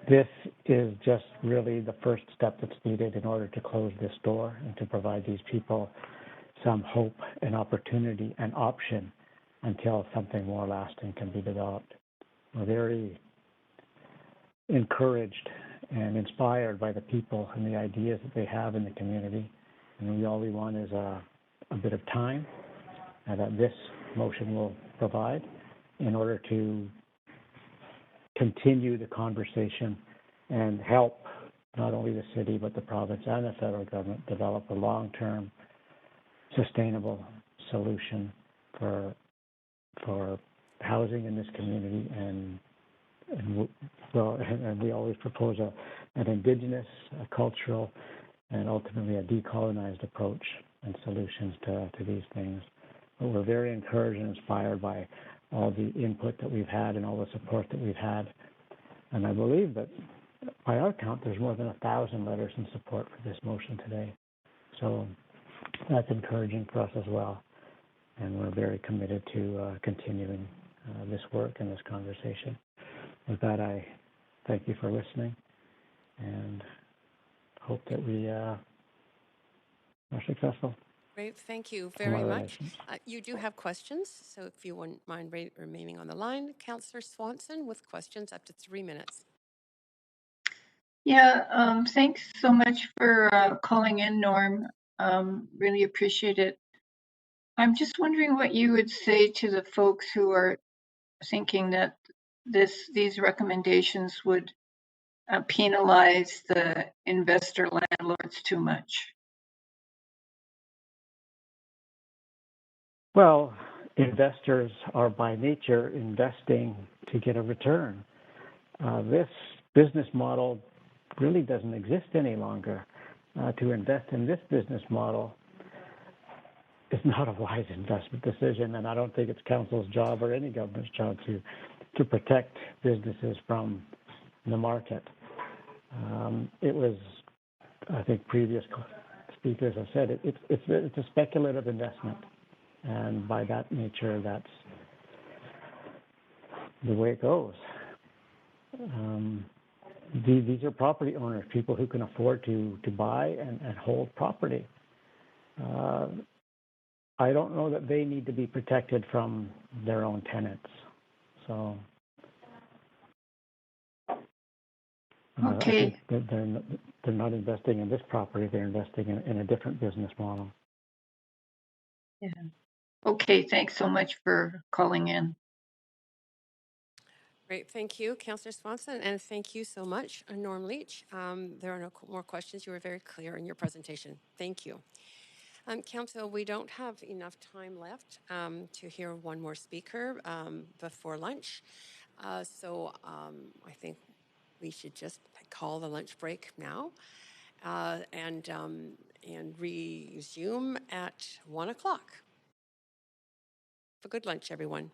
this is just really the first step that's needed in order to close this door and to provide these people some hope and opportunity and option until something more lasting can be developed. We're very encouraged and inspired by the people and the ideas that they have in the community. And all we want is a bit of time that this motion will provide in order to continue the conversation and help not only the city but the province and the federal government develop a long-term sustainable solution for housing in this community, and we always propose an Indigenous, a cultural, and ultimately a decolonized approach and solutions to these things. But we're very encouraged and inspired by all the input that we've had and all the support that we've had. And I believe that by our count, there's more than 1,000 letters in support for this motion today. So that's encouraging for us as well. And we're very committed to continuing this work and this conversation. With that, I thank you for listening and hope that we are successful. Great, thank you very much. You do have questions, so if you wouldn't mind remaining on the line. Councillor Swanson with questions up to 3 minutes. Yeah, thanks so much for calling in, Norm. Really appreciate it. I'm just wondering what you would say to the folks who are thinking that these recommendations would penalize the investor landlords too much. Well, investors are by nature investing to get a return. This business model really doesn't exist any longer. To invest in this business model is not a wise investment decision, and I don't think it's council's job or any government's job to protect businesses from the market. It was, I think previous speakers have said, it's a speculative investment. And by that nature, the way it goes. These are property owners, people who can afford to buy and hold property. I don't know that they need to be protected from their own tenants. So I Okay. think that they're not investing in this property, they're investing in a different business model. Yeah. Okay, thanks so much for calling in. Great, thank you, Councillor Swanson, and thank you so much, Norm Leach. There are no more questions. You were very clear in your presentation. Thank you. Council, we don't have enough time left to hear one more speaker before lunch. So I think we should just call the lunch break now and resume at 1 o'clock. Have a good lunch, everyone.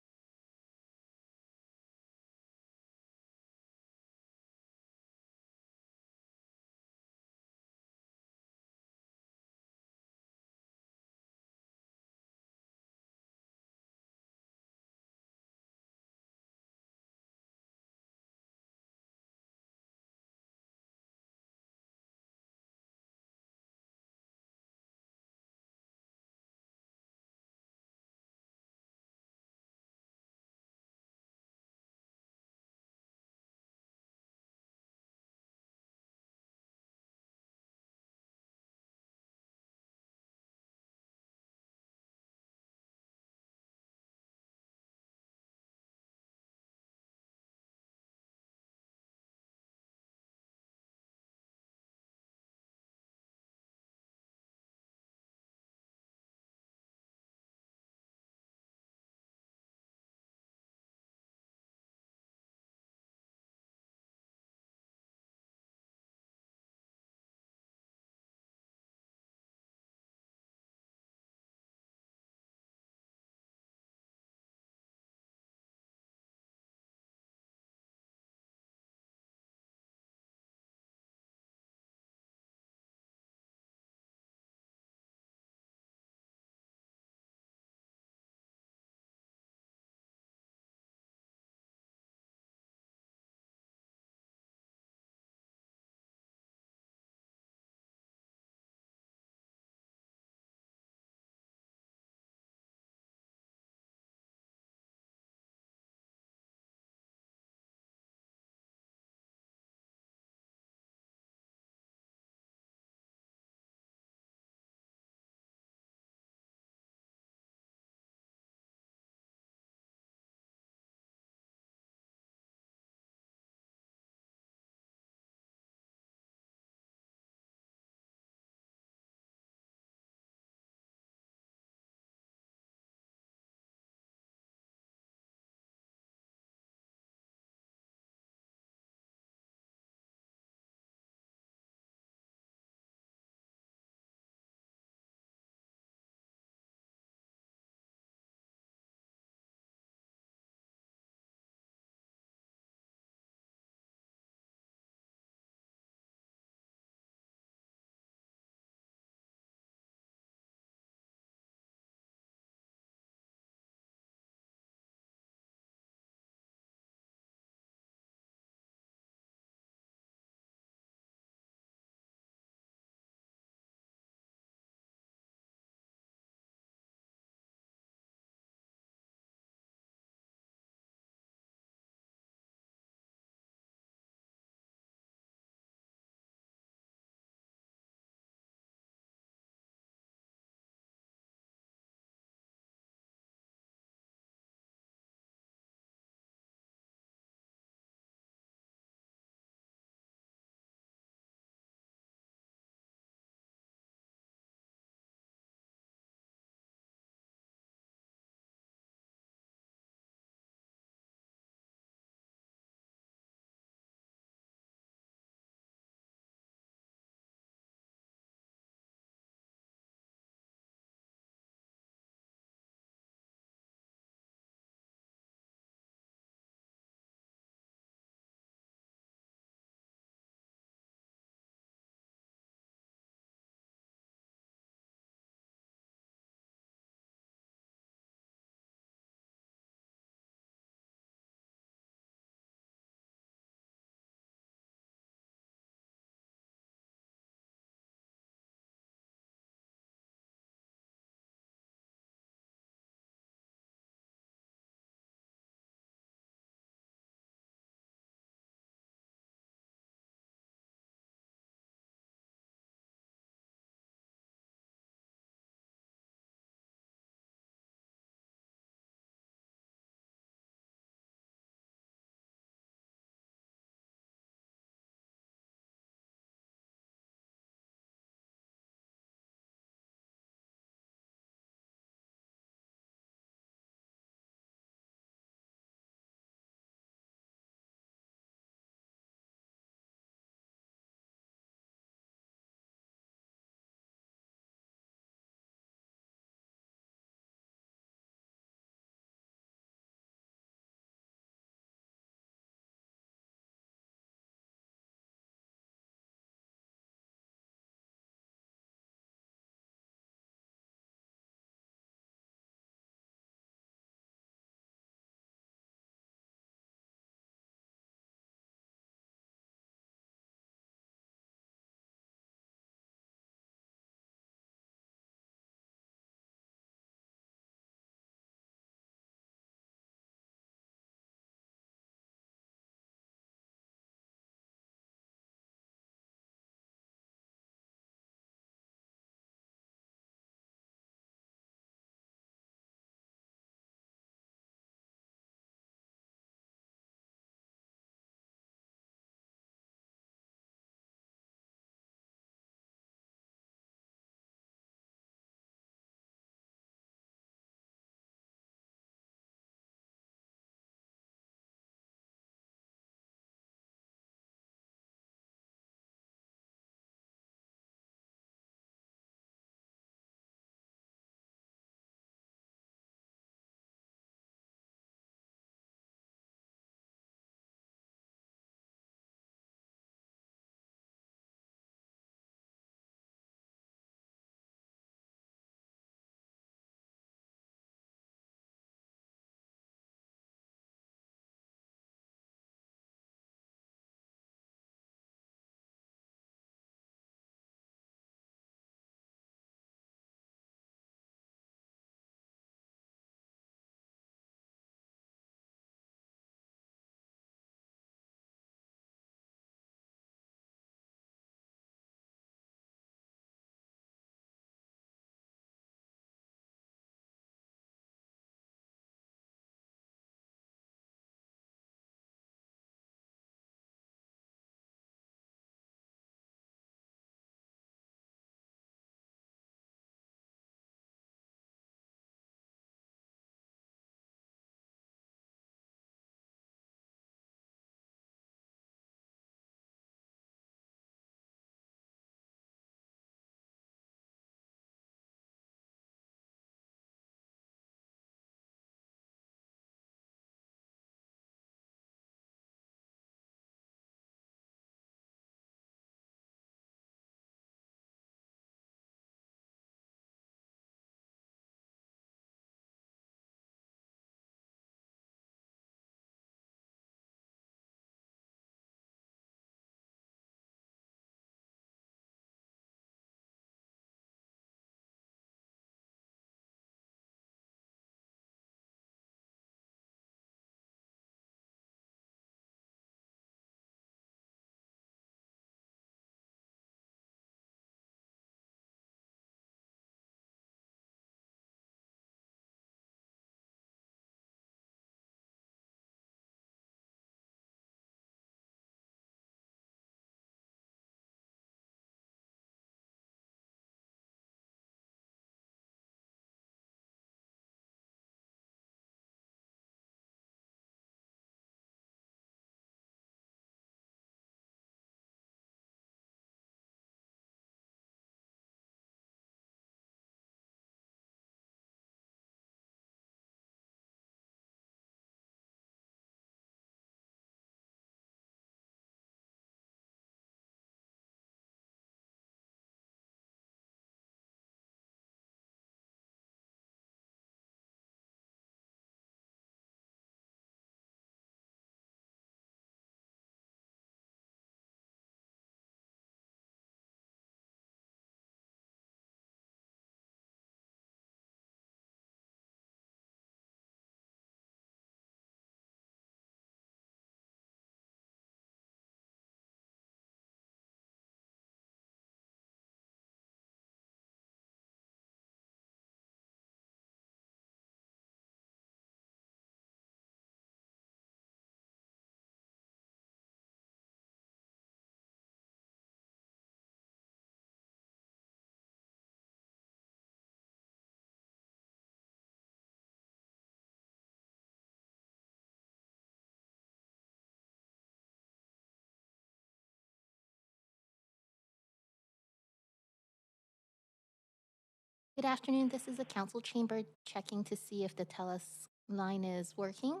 Good afternoon. This is the council chamber checking to see if the TELUS line is working.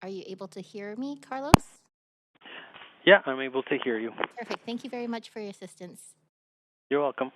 Are you able to hear me, Carlos? Yeah, I'm able to hear you. Perfect. Thank you very much for your assistance. You're welcome.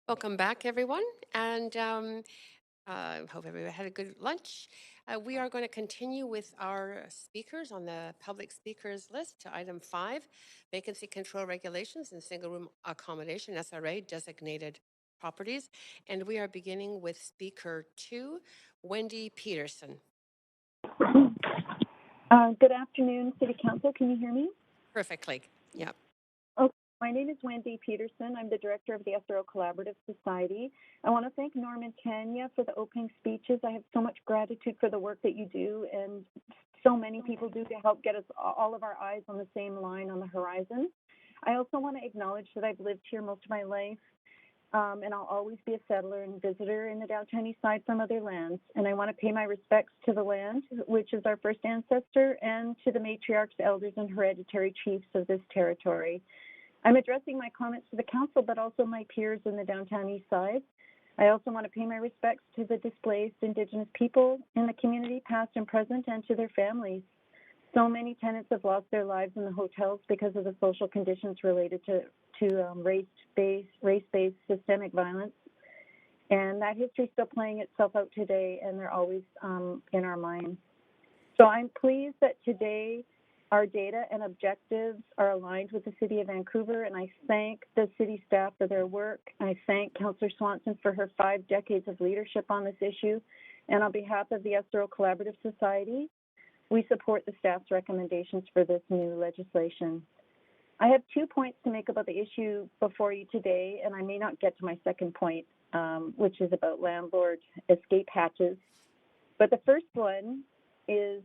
Welcome back, everyone, and hope everybody had a good lunch. We are going to continue with our speakers on the public speakers list to item 5, vacancy control regulations in single room accommodation, SRA designated properties. And we are beginning with speaker 2, Wendy Peterson. Good afternoon, City Council. Can you hear me? Perfectly. Yeah. Okay. My name is Wendy Peterson. I'm the director of the SRO Collaborative Society. I want to thank Norman Tanya for the opening speeches. I have so much gratitude for the work that you do, and so many people do to help get us all of our eyes on the same line on the horizon. I also want to acknowledge that I've lived here most of my life, and I'll always be a settler and visitor in the downtown east side from other lands. And I want to pay my respects to the land, which is our first ancestor, and to the matriarchs, elders, and hereditary chiefs of this territory. I'm addressing my comments to the council, but also my peers in the downtown east side. I also want to pay my respects to the displaced Indigenous people in the community, past and present, and to their families. So many tenants have lost their lives in the hotels because of the social conditions related to race-based systemic violence. And that history is still playing itself out today, and they're always in our minds. So I'm pleased that today our data and objectives are aligned with the City of Vancouver, and I thank the city staff for their work. I thank Councillor Swanson for her 5 decades of leadership on this issue. And on behalf of the SRO Collaborative Society, we support the staff's recommendations for this new legislation. I have 2 points to make about the issue before you today, and I may not get to my second point, which is about landlord escape hatches. But the first one is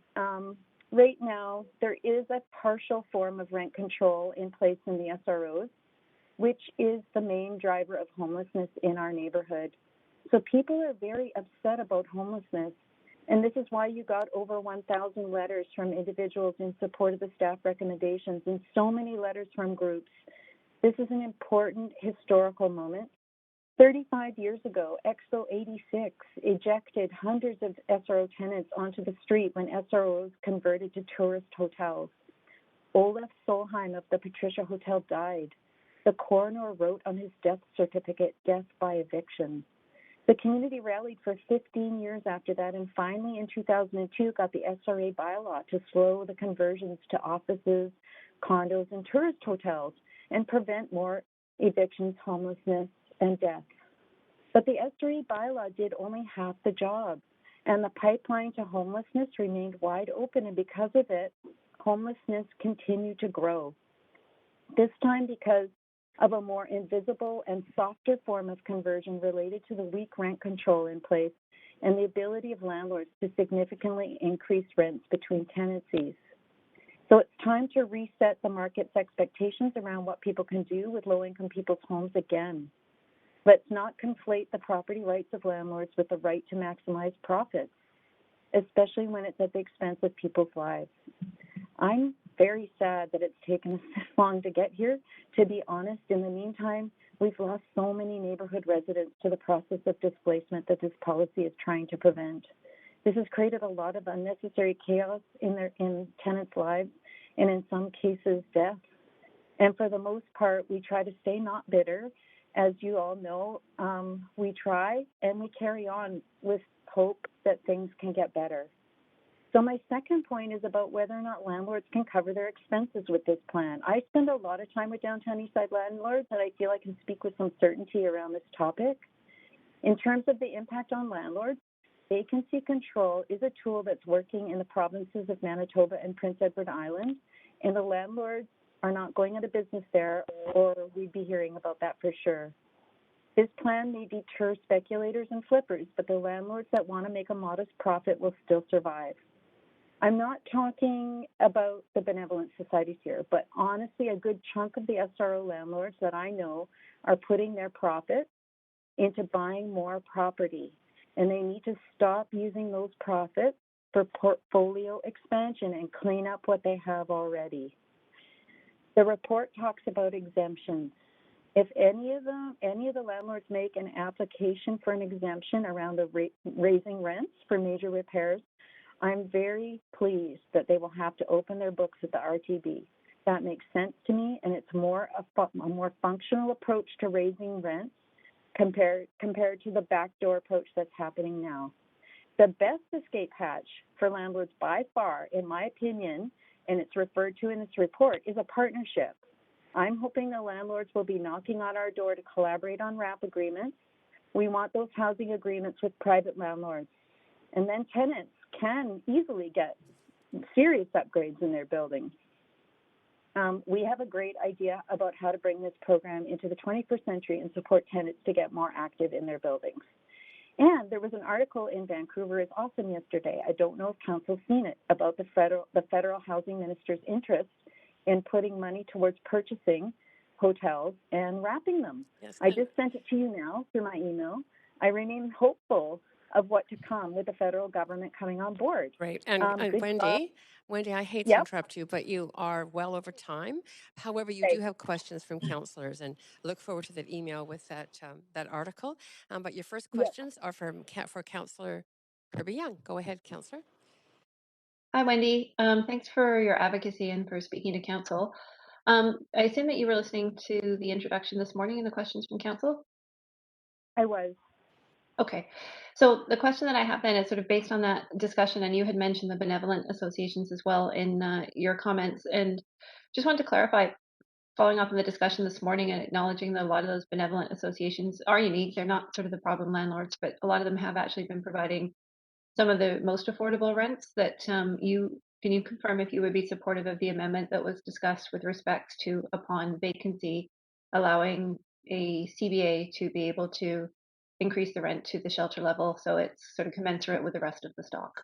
right now there is a partial form of rent control in place in the SROs, which is the main driver of homelessness in our neighborhood. So people are very upset about homelessness. And this is why you got over 1,000 letters from individuals in support of the staff recommendations and so many letters from groups. This is an important historical moment. 35 years ago, Expo 86 ejected hundreds of SRO tenants onto the street when SROs converted to tourist hotels. Olaf Solheim of the Patricia Hotel died. The coroner wrote on his death certificate, death by eviction. The community rallied for 15 years after that, and finally in 2002 got the SRA bylaw to slow the conversions to offices, condos, and tourist hotels and prevent more evictions, homelessness, and deaths. But the SRA bylaw did only half the job, and the pipeline to homelessness remained wide open, and because of it, homelessness continued to grow. This time because of a more invisible and softer form of conversion related to the weak rent control in place and the ability of landlords to significantly increase rents between tenancies. So it's time to reset the market's expectations around what people can do with low-income people's homes again. Let's not conflate the property rights of landlords with the right to maximize profits, especially when it's at the expense of people's lives. I'm very sad that it's taken us this long to get here. To be honest, in the meantime, we've lost so many neighborhood residents to the process of displacement that this policy is trying to prevent. This has created a lot of unnecessary chaos in tenants' lives, and in some cases, death. And for the most part, we try to stay not bitter. As you all know, we try and we carry on with hope that things can get better. So my second point is about whether or not landlords can cover their expenses with this plan. I spend a lot of time with downtown Eastside landlords, and I feel I can speak with some certainty around this topic. In terms of the impact on landlords, vacancy control is a tool that's working in the provinces of Manitoba and Prince Edward Island, and the landlords are not going out of business there, or we'd be hearing about that for sure. This plan may deter speculators and flippers, but the landlords that want to make a modest profit will still survive. I'm not talking about the benevolent societies here, but honestly, a good chunk of the SRO landlords that I know are putting their profits into buying more property, and they need to stop using those profits for portfolio expansion and clean up what they have already. The report talks about exemptions. If any of the landlords make an application for an exemption around the raising rents for major repairs, I'm very pleased that they will have to open their books at the RTB. That makes sense to me, and it's a more functional approach to raising rents compared to the backdoor approach that's happening now. The best escape hatch for landlords by far, in my opinion, and it's referred to in this report, is a partnership. I'm hoping the landlords will be knocking on our door to collaborate on RAP agreements. We want those housing agreements with private landlords. And then tenants can easily get serious upgrades in their buildings. We have a great idea about how to bring this program into the 21st century and support tenants to get more active in their buildings. And there was an article in Vancouver is Awesome yesterday. I don't know if council's seen it, about the federal housing minister's interest in putting money towards purchasing hotels and wrapping them. Yes, I just sent it to you now through my email. I remain hopeful of what to come with the federal government coming on board. Great. And Wendy, I hate to Yep. interrupt you, but you are well over time. However, you do have questions from counselors, and look forward to that email with that article. But your first questions are for Councillor Kirby Young. Go ahead, Councillor. Hi, Wendy. Thanks for your advocacy and for speaking to council. I assume that you were listening to the introduction this morning and the questions from council? I was. Okay. So the question that I have then is sort of based on that discussion, and you had mentioned the benevolent associations as well in your comments, and just wanted to clarify, following up on the discussion this morning and acknowledging that a lot of those benevolent associations are unique. They're not sort of the problem landlords, but a lot of them have actually been providing some of the most affordable rents that can you confirm if you would be supportive of the amendment that was discussed with respect to upon vacancy, allowing a CBA to be able to increase the rent to the shelter level so it's sort of commensurate with the rest of the stock?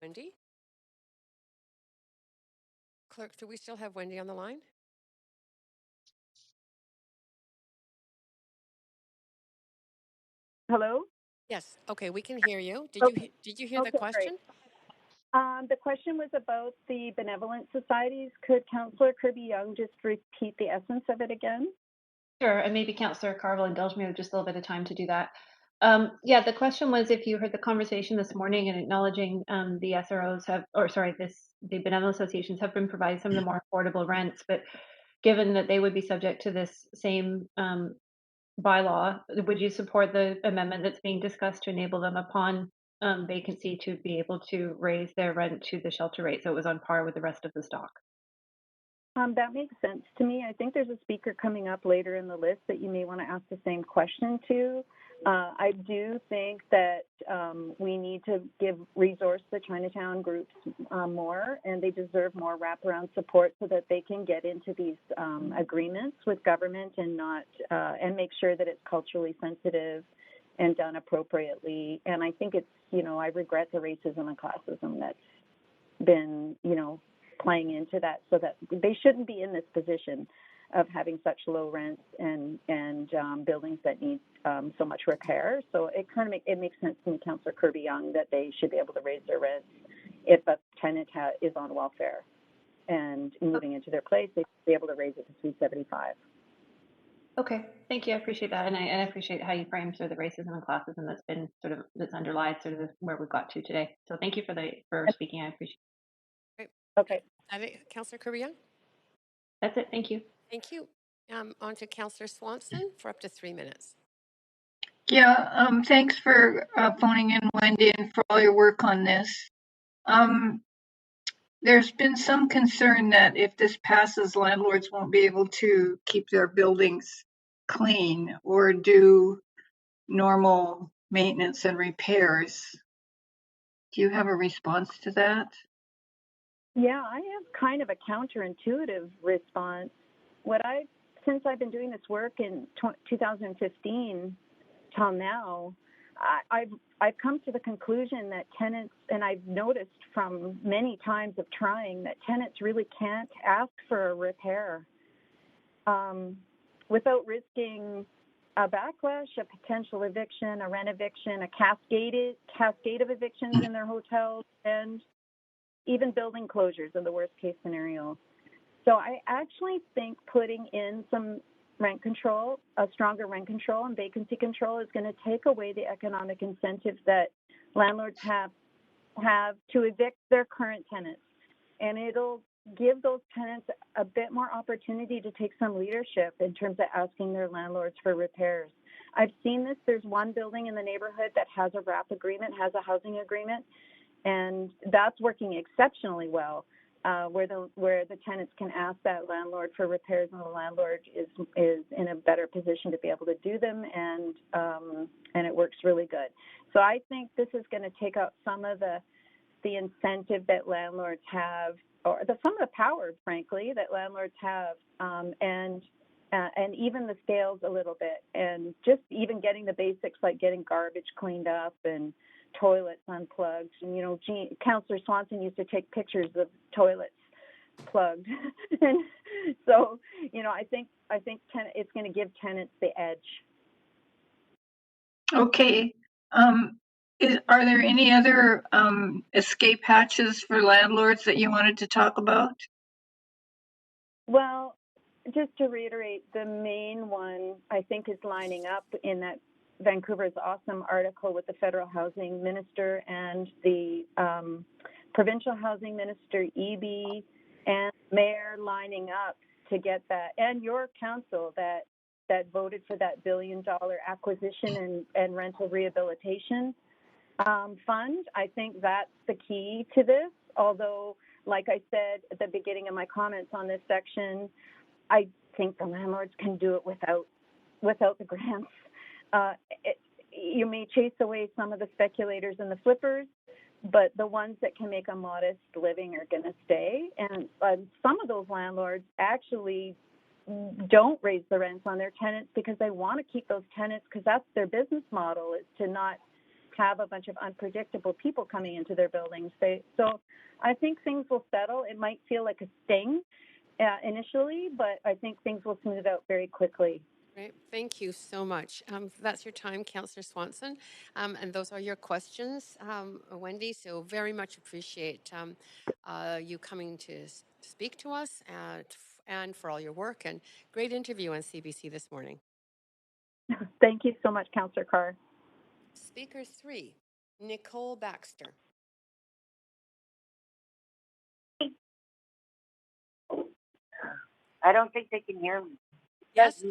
Wendy? Clerk, do we still have Wendy on the line? Hello? Yes. Okay, we can hear you. Did you hear the Okay, question? great. The question was about the benevolent societies. Could Councillor Kirby Young just repeat the essence of it again? Sure, and maybe Councillor Carr will indulge me with just a little bit of time to do that. Yeah, the question was if you heard the conversation this morning and acknowledging the SROs have, or sorry, the benevolent associations have been providing some of the more affordable rents, but given that they would be subject to this same bylaw, would you support the amendment that's being discussed to enable them upon vacancy to be able to raise their rent to the shelter rate so it was on par with the rest of the stock? That makes sense to me. I think there's a speaker coming up later in the list that you may want to ask the same question to. I do think that we need to resource the Chinatown groups more, and they deserve more wraparound support so that they can get into these agreements with government and and make sure that it's culturally sensitive and done appropriately. And I think it's, I regret the racism and classism that's been, playing into that, so that they shouldn't be in this position of having such low rents and buildings that need so much repair. So it makes sense to me, Councillor Kirby Young, that they should be able to raise their rents if a tenant is on welfare and moving into their place. They should be able to raise it to $375. Okay, thank you. I appreciate that, and I appreciate how you framed sort of the racism and classism that's underlied sort of where we've got to today. So thank you for speaking. I appreciate it. Great. Okay. Councillor Kirby Young? That's it. Thank you. Thank you. On to Councillor Swanson for up to 3 minutes. Yeah, thanks for phoning in, Wendy, and for all your work on this. There's been some concern that if this passes, landlords won't be able to keep their buildings clean or do normal maintenance and repairs. Do you have a response to that? Yeah, I have kind of a counterintuitive response. Since I've been doing this work in 2015 till now, I've come to the conclusion that tenants, and I've noticed from many times of trying, that tenants really can't ask for a repair without risking a backlash, a potential eviction, a rent eviction, a cascade of evictions in their hotels, and even building closures in the worst case scenario. So I actually think putting in some rent control, a stronger rent control and vacancy control, is going to take away the economic incentives that landlords have to evict their current tenants. And it'll give those tenants a bit more opportunity to take some leadership in terms of asking their landlords for repairs. I've seen this. There's one building in the neighborhood that has a RAP agreement, has a housing agreement, and that's working exceptionally well, where the tenants can ask that landlord for repairs, and the landlord is in a better position to be able to do them, and it works really good. So I think this is going to take out some of the incentive that landlords have, or some of the power, frankly, that landlords have, and even the scales a little bit, and just even getting the basics like getting garbage cleaned up and toilets unplugged. And, you know, Councillor Swanson used to take pictures of toilets plugged. And so, you know, I think it's going to give tenants the edge. Okay. Are there any other escape hatches for landlords that you wanted to talk about? Well, just to reiterate, the main one I think is lining up in that Vancouver's Awesome article with the federal housing minister and the provincial housing minister, Eby, and mayor lining up to get that, and your council that voted for that $1 billion acquisition and rental rehabilitation fund. I think that's the key to this, although, like I said at the beginning of my comments on this section, I think the landlords can do it without the grants. You may chase away some of the speculators and the flippers, but the ones that can make a modest living are going to stay. And some of those landlords actually don't raise the rents on their tenants because they want to keep those tenants, because that's their business model, is to not have a bunch of unpredictable people coming into their buildings. So I think things will settle. It might feel like a sting initially, but I think things will smooth out very quickly. Great. Thank you so much. That's your time, Councillor Swanson. And those are your questions, Wendy. So very much appreciate you coming to speak to us and for all your work, and great interview on CBC this morning. Thank you so much, Councillor Carr. Speaker 3, Nicole Baxter. I don't think they can hear me. Yes,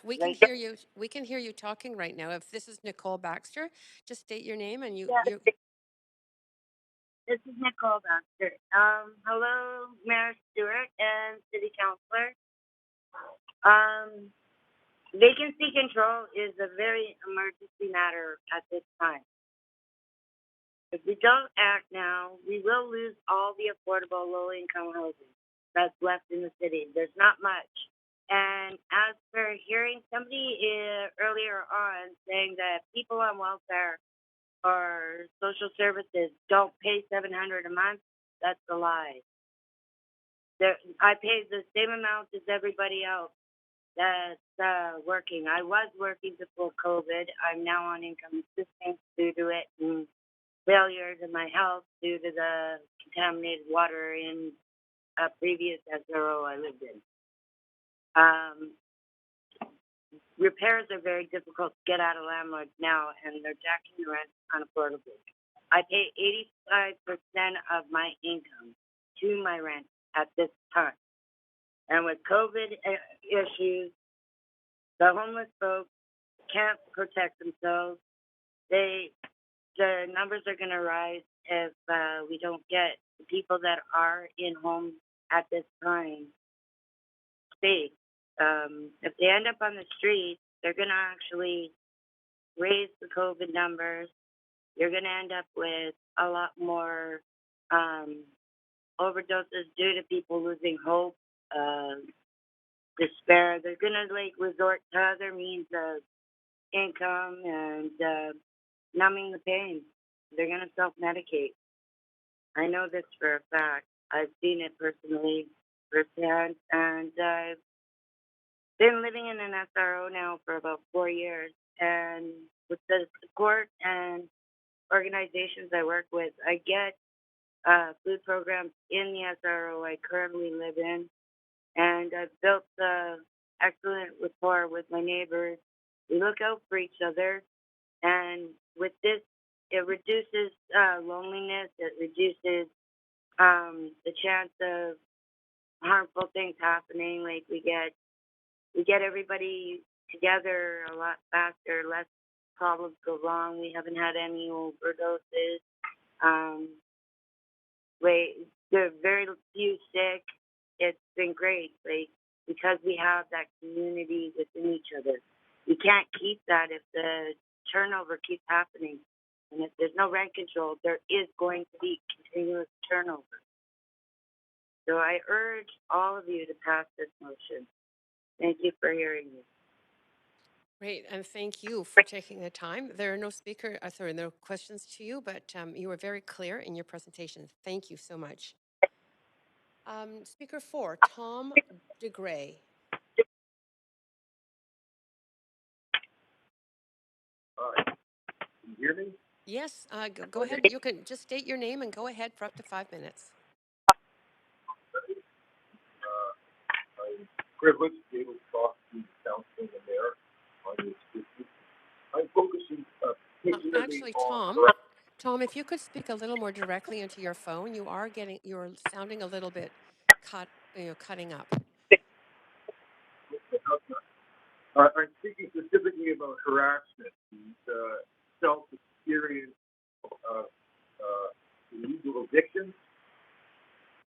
we can hear you. We can hear you talking right now. If this is Nicole Baxter, just state your name and you. Yeah, this is Nicole Baxter. Hello, Mayor Stewart and City Councilor. Vacancy control is a very emergency matter at this time. If we don't act now, we will lose all the affordable low-income housing that's left in the city. There's not much. And as for hearing somebody earlier on saying that people on welfare or social services don't pay $700 a month, that's a lie. I pay the same amount as everybody else that's working. I was working before COVID. I'm now on income assistance due to it, and failures in my health due to the contaminated water in a previous SRO I lived in. Repairs are very difficult to get out of landlords now, and they're jacking the rent unaffordably. I pay 85% of my income to my rent at this time. And with COVID issues, the homeless folks can't protect themselves. The numbers are going to rise if we don't get the people that are in homes at this time safe. If they end up on the street, they're going to actually raise the COVID numbers. You're going to end up with a lot more overdoses due to people losing hope, despair. They're going to resort to other means of income and numbing the pain. They're going to self-medicate. I know this for a fact. I've seen it personally, firsthand, and I've been living in an SRO now for about 4 years, and with the support and organizations I work with, I get food programs in the SRO I currently live in, and I've built excellent rapport with my neighbors. We look out for each other, and with this, it reduces loneliness. It reduces the chance of harmful things happening. Like we get everybody together a lot faster, less problems go wrong. We haven't had any overdoses. There are very few sick. It's been great, like, because we have that community within each other. We can't keep that if the turnover keeps happening. And if there's no rent control, there is going to be continuous turnover. So I urge all of you to pass this motion. Thank you for hearing me. Great, and thank you for taking the time. There are no no questions to you, but you were very clear in your presentation. Thank you so much. Speaker 4, Tom DeGray. Can you hear me? Yes, go ahead. You can just state your name and go ahead for up to 5 minutes. I'm privileged to be able to talk to the council and the mayor on this issue. I'm focusing particularly Actually, on Tom, if you could speak a little more directly into your phone, you're sounding a little bit cutting up. I'm speaking specifically about harassment, the self-experience of illegal evictions.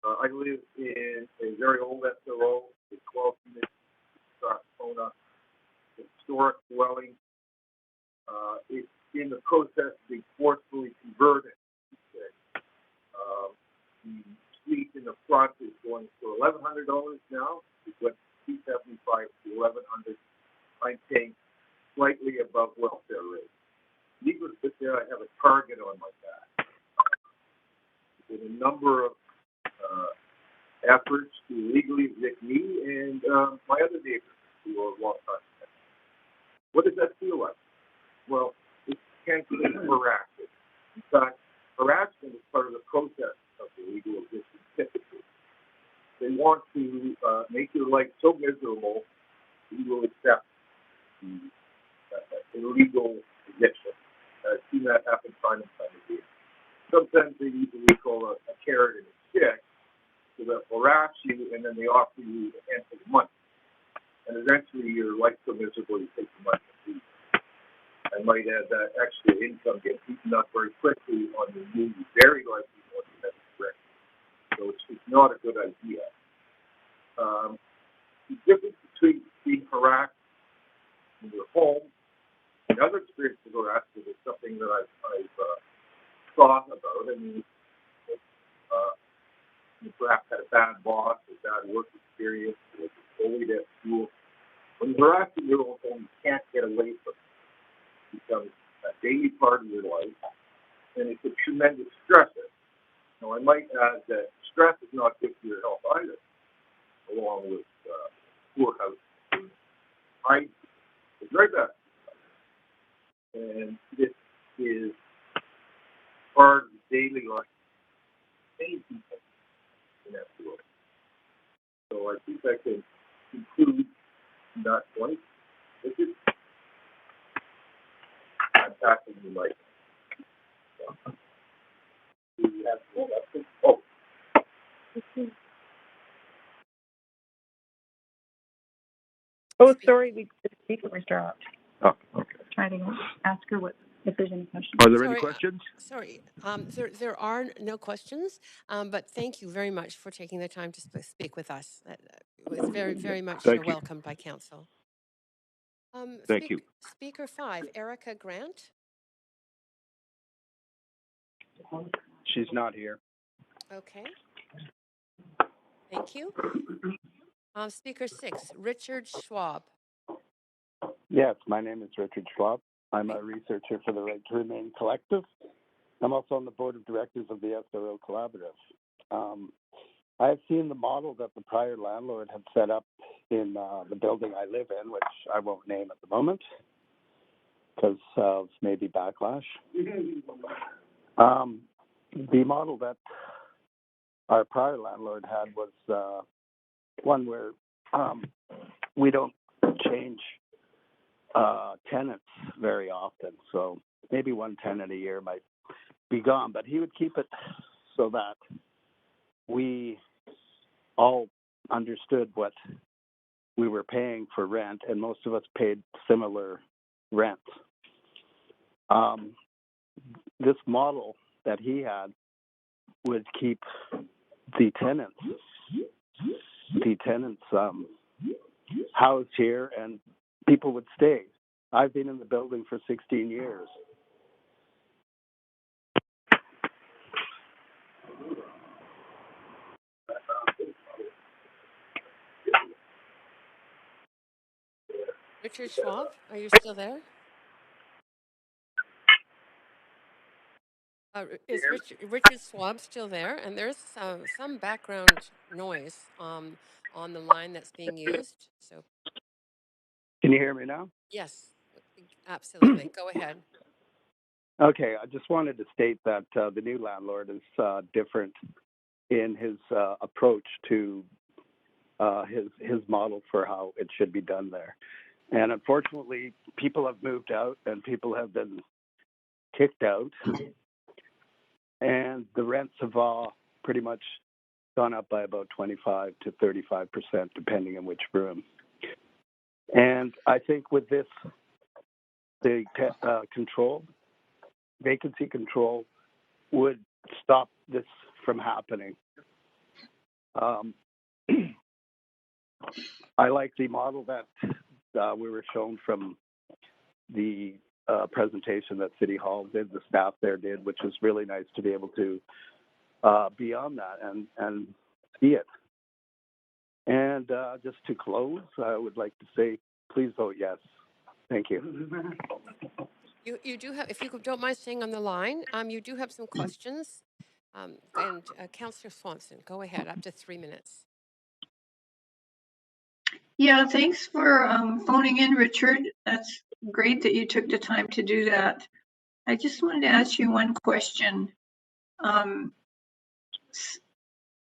I live in a very old SRO, a 12-unit Strathcona historic dwelling. It's in the process of being forcefully converted. The suite in the front is going for $1,100 now. It went from $275 to $1,100. I'm paying slightly above welfare rate. Needless to say, I have a target on my back. With a number of efforts to legally evict me and my other neighbors who are long-time tenants. What does that feel like? Well, it can be harassment. In fact, harassment is part of the process of the legal eviction typically. They want to make your life so miserable that you will accept the illegal eviction. I've seen that happen time and time again. Sometimes they use what we call a carrot and a stick, so they'll harass you and then they offer you a handful of money. And eventually your life's so miserable you take the money and leave. I might add that extra income gets eaten up very quickly on the new, very likely one that is correct. So it's not a good idea. The difference between being harassed in your home and other experience of harassment is something that I've thought about. I mean, you perhaps had a bad boss, a bad work experience, or bullied at school. When you're harassed in your own home, you can't get away from it. It becomes a daily part of your life, and it's a tremendous stressor. Now, I might add that stress is not good for your health either, along with poor housing. It's very bad. And this is part of the daily life of many people in that world. So I think I can conclude that point. I'm passing the mic. Do you have more questions? Oh. Oh, sorry, the speaker was dropped. Oh, okay. Trying to ask her if there's any questions. Are there any questions? Sorry, there are no questions, but thank you very much for taking the time to speak with us. It was very, very much welcomed by council. Thank you. Speaker 5, Erica Grant. She's not here. Okay. Thank you. Speaker 6, Richard Schwab. Yes, my name is Richard Schwab. I'm a researcher for the Right to Remain Collective. I'm also on the board of directors of the SRO Collaborative. I have seen the model that the prior landlord had set up in the building I live in, which I won't name at the moment because of maybe backlash. The model that our prior landlord had was one where we don't change tenants very often, so maybe one tenant a year might be gone, but he would keep it so that we all understood what we were paying for rent, and most of us paid similar rent. This model that he had would keep the tenants housed here, and people would stay. I've been in the building for 16 years. Richard Schwab, are you still there? Is Richard Schwab still there? And there's some background noise on the line that's being used. So, Can you hear me now? yes, absolutely. Go ahead. Okay, I just wanted to state that the new landlord is different in his approach to his model for how it should be done there. And unfortunately, people have moved out and people have been kicked out. And the rents have all pretty much gone up by about 25 to 35%, depending on which room. And I think with this, the vacancy control would stop this from happening. I like the model that we were shown from the presentation that City Hall did, the staff there did, which was really nice to be able to be on that and see it. And just to close, I would like to say, please vote yes. Thank you. You do have, if you don't mind staying on the line, you do have some questions. And Councillor Swanson, go ahead, up to 3 minutes. Yeah, thanks for phoning in, Richard. That's great that you took the time to do that. I just wanted to ask you one question.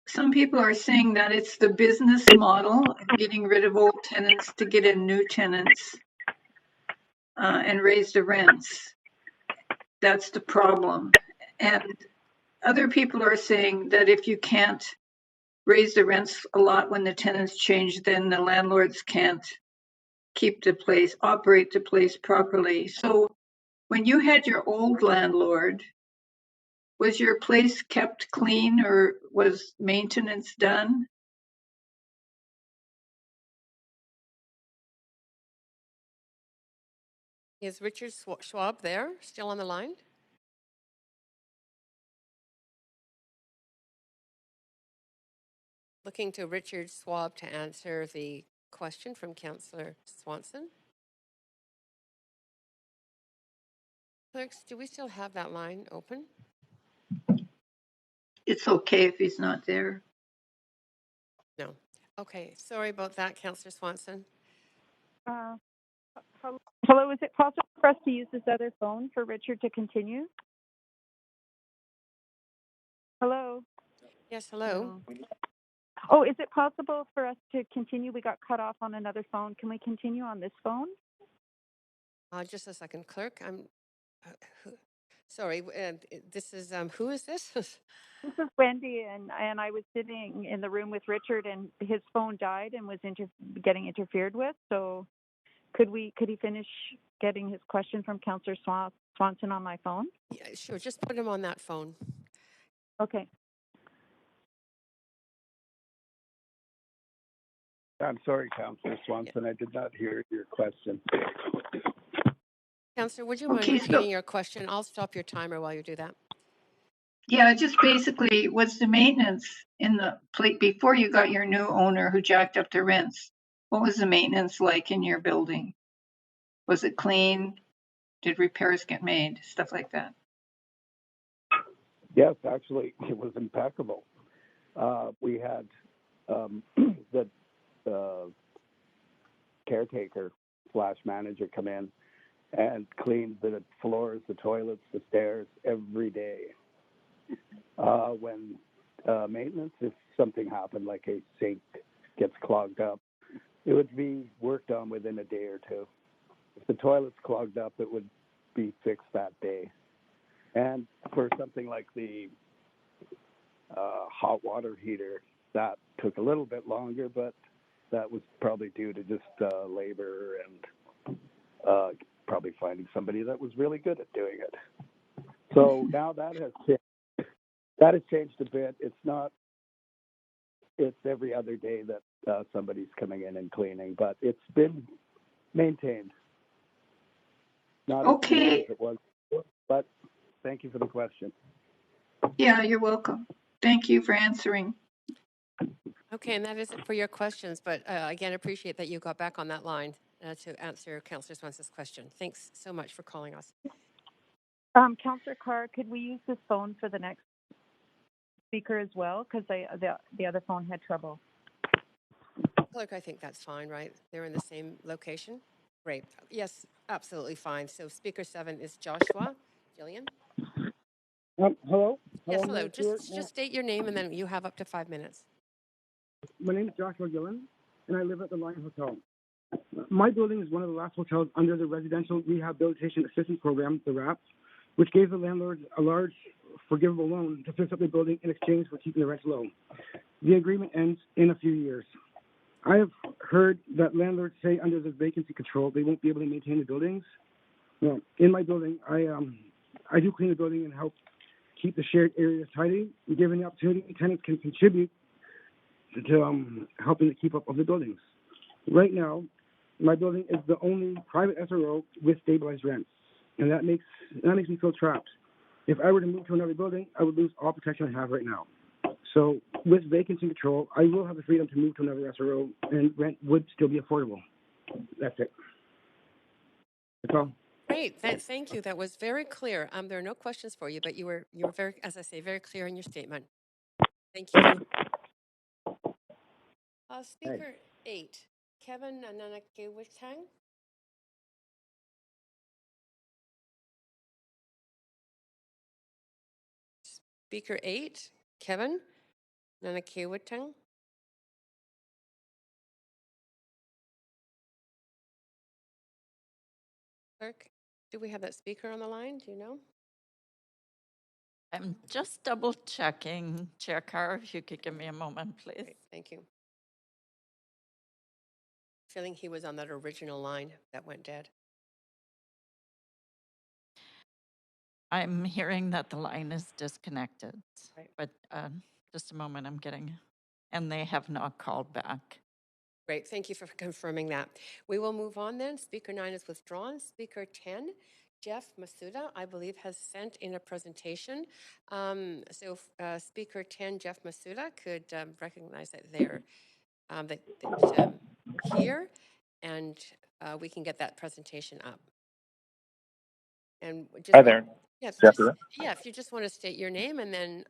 Some people are saying that it's the business model of getting rid of old tenants to get in new tenants and raise the rents. That's the problem. And other people are saying that if you can't raise the rents a lot when the tenants change, then the landlords can't keep the place, operate the place properly. So when you had your old landlord, was your place kept clean or was maintenance done? Is Richard Schwab there, still on the line? Looking to Richard Schwab to answer the question from Councillor Swanson. Clerks, do we still have that line open? It's okay if he's not there. No. Okay, sorry about that, Councillor Swanson. Hello, is it possible for us to use this other phone for Richard to continue? Hello? Yes, hello. Oh, is it possible for us to continue? We got cut off on another phone. Can we continue on this phone? Just a second, clerk. I'm sorry. This is who is this? This is Wendy, and I was sitting in the room with Richard, and his phone died and was getting interfered with. So, could he finish getting his question from Councillor Swanson on my phone? Yeah, sure. Just put him on that phone. Okay. I'm sorry, Councillor Swanson, I did not hear your question. Councillor, would you mind repeating your question? I'll stop your timer while you do that. Yeah, just basically, was the maintenance in the plate before you got your new owner who jacked up the rents? What was the maintenance like in your building? Was it clean? Did repairs get made? Stuff like that. Yes, actually, it was impeccable. We had the caretaker / manager come in and clean the floors, the toilets, the stairs every day. When maintenance, if something happened, like a sink gets clogged up, it would be worked on within a day or two. If the toilet's clogged up, it would be fixed that day. And for something like the hot water heater, that took a little bit longer, but that was probably due to just labor and probably finding somebody that was really good at doing it. So now that has changed a bit. It's every other day that somebody's coming in and cleaning, but it's been maintained. Not as good as it was before, but thank you for the question. Yeah, you're welcome. Thank you for answering. Okay, and that is it for your questions, but again, appreciate that you got back on that line to answer Councillor Swensen's question. Thanks so much for calling us. Councillor Carr, could we use this phone for the next speaker as well? Because the other phone had trouble. Clerk, I think that's fine, right? They're in the same location? Great. Yes, absolutely fine. So speaker 7 is Joshua. Jillian? Hello? Yes, Hello, hello. Mayor Stewart. Just state your name and then you have up to 5 minutes. My name is Joshua Gillen, and I live at the Lion Hotel. My building is one of the last hotels under the Residential Rehabilitation Assistance Program, the RAP, which gave the landlords a large forgivable loan to fix up the building in exchange for keeping the rents low. The agreement ends in a few years. I have heard that landlords say under the vacancy control they won't be able to maintain the buildings. Well, in my building, I do clean the building and help keep the shared areas tidy. Given the opportunity, tenants can contribute to helping to keep up of the buildings. Right now, my building is the only private SRO with stabilized rents, and that makes me feel trapped. If I were to move to another building, I would lose all protection I have right now. So with vacancy control, I will have the freedom to move to another SRO, and rent would still be affordable. That's it. That's all. Great, thank you. That was very clear. There are no questions for you, but you were very, as I say, very clear in your statement. Thank you. Speaker 8, Kevin Nanakewitang. Speaker 8, Kevin Nanakewitang. Clerk, do we have that speaker on the line? Do you know? I'm just double checking, Chair Carr, if you could give me a moment, please. Great, thank you. Feeling he was on that original line that went dead. I'm hearing that the line is disconnected, right. But just a moment, and they have not called back. Great, thank you for confirming that. We will move on then. Speaker 9 is withdrawn. Speaker 10, Jeff Masuda, I believe, has sent in a presentation. Speaker 10, Jeff Masuda, could recognize that they're here, and we can get that presentation up. And just, hi there. Yes, Yeah, if you just want to state your name, and then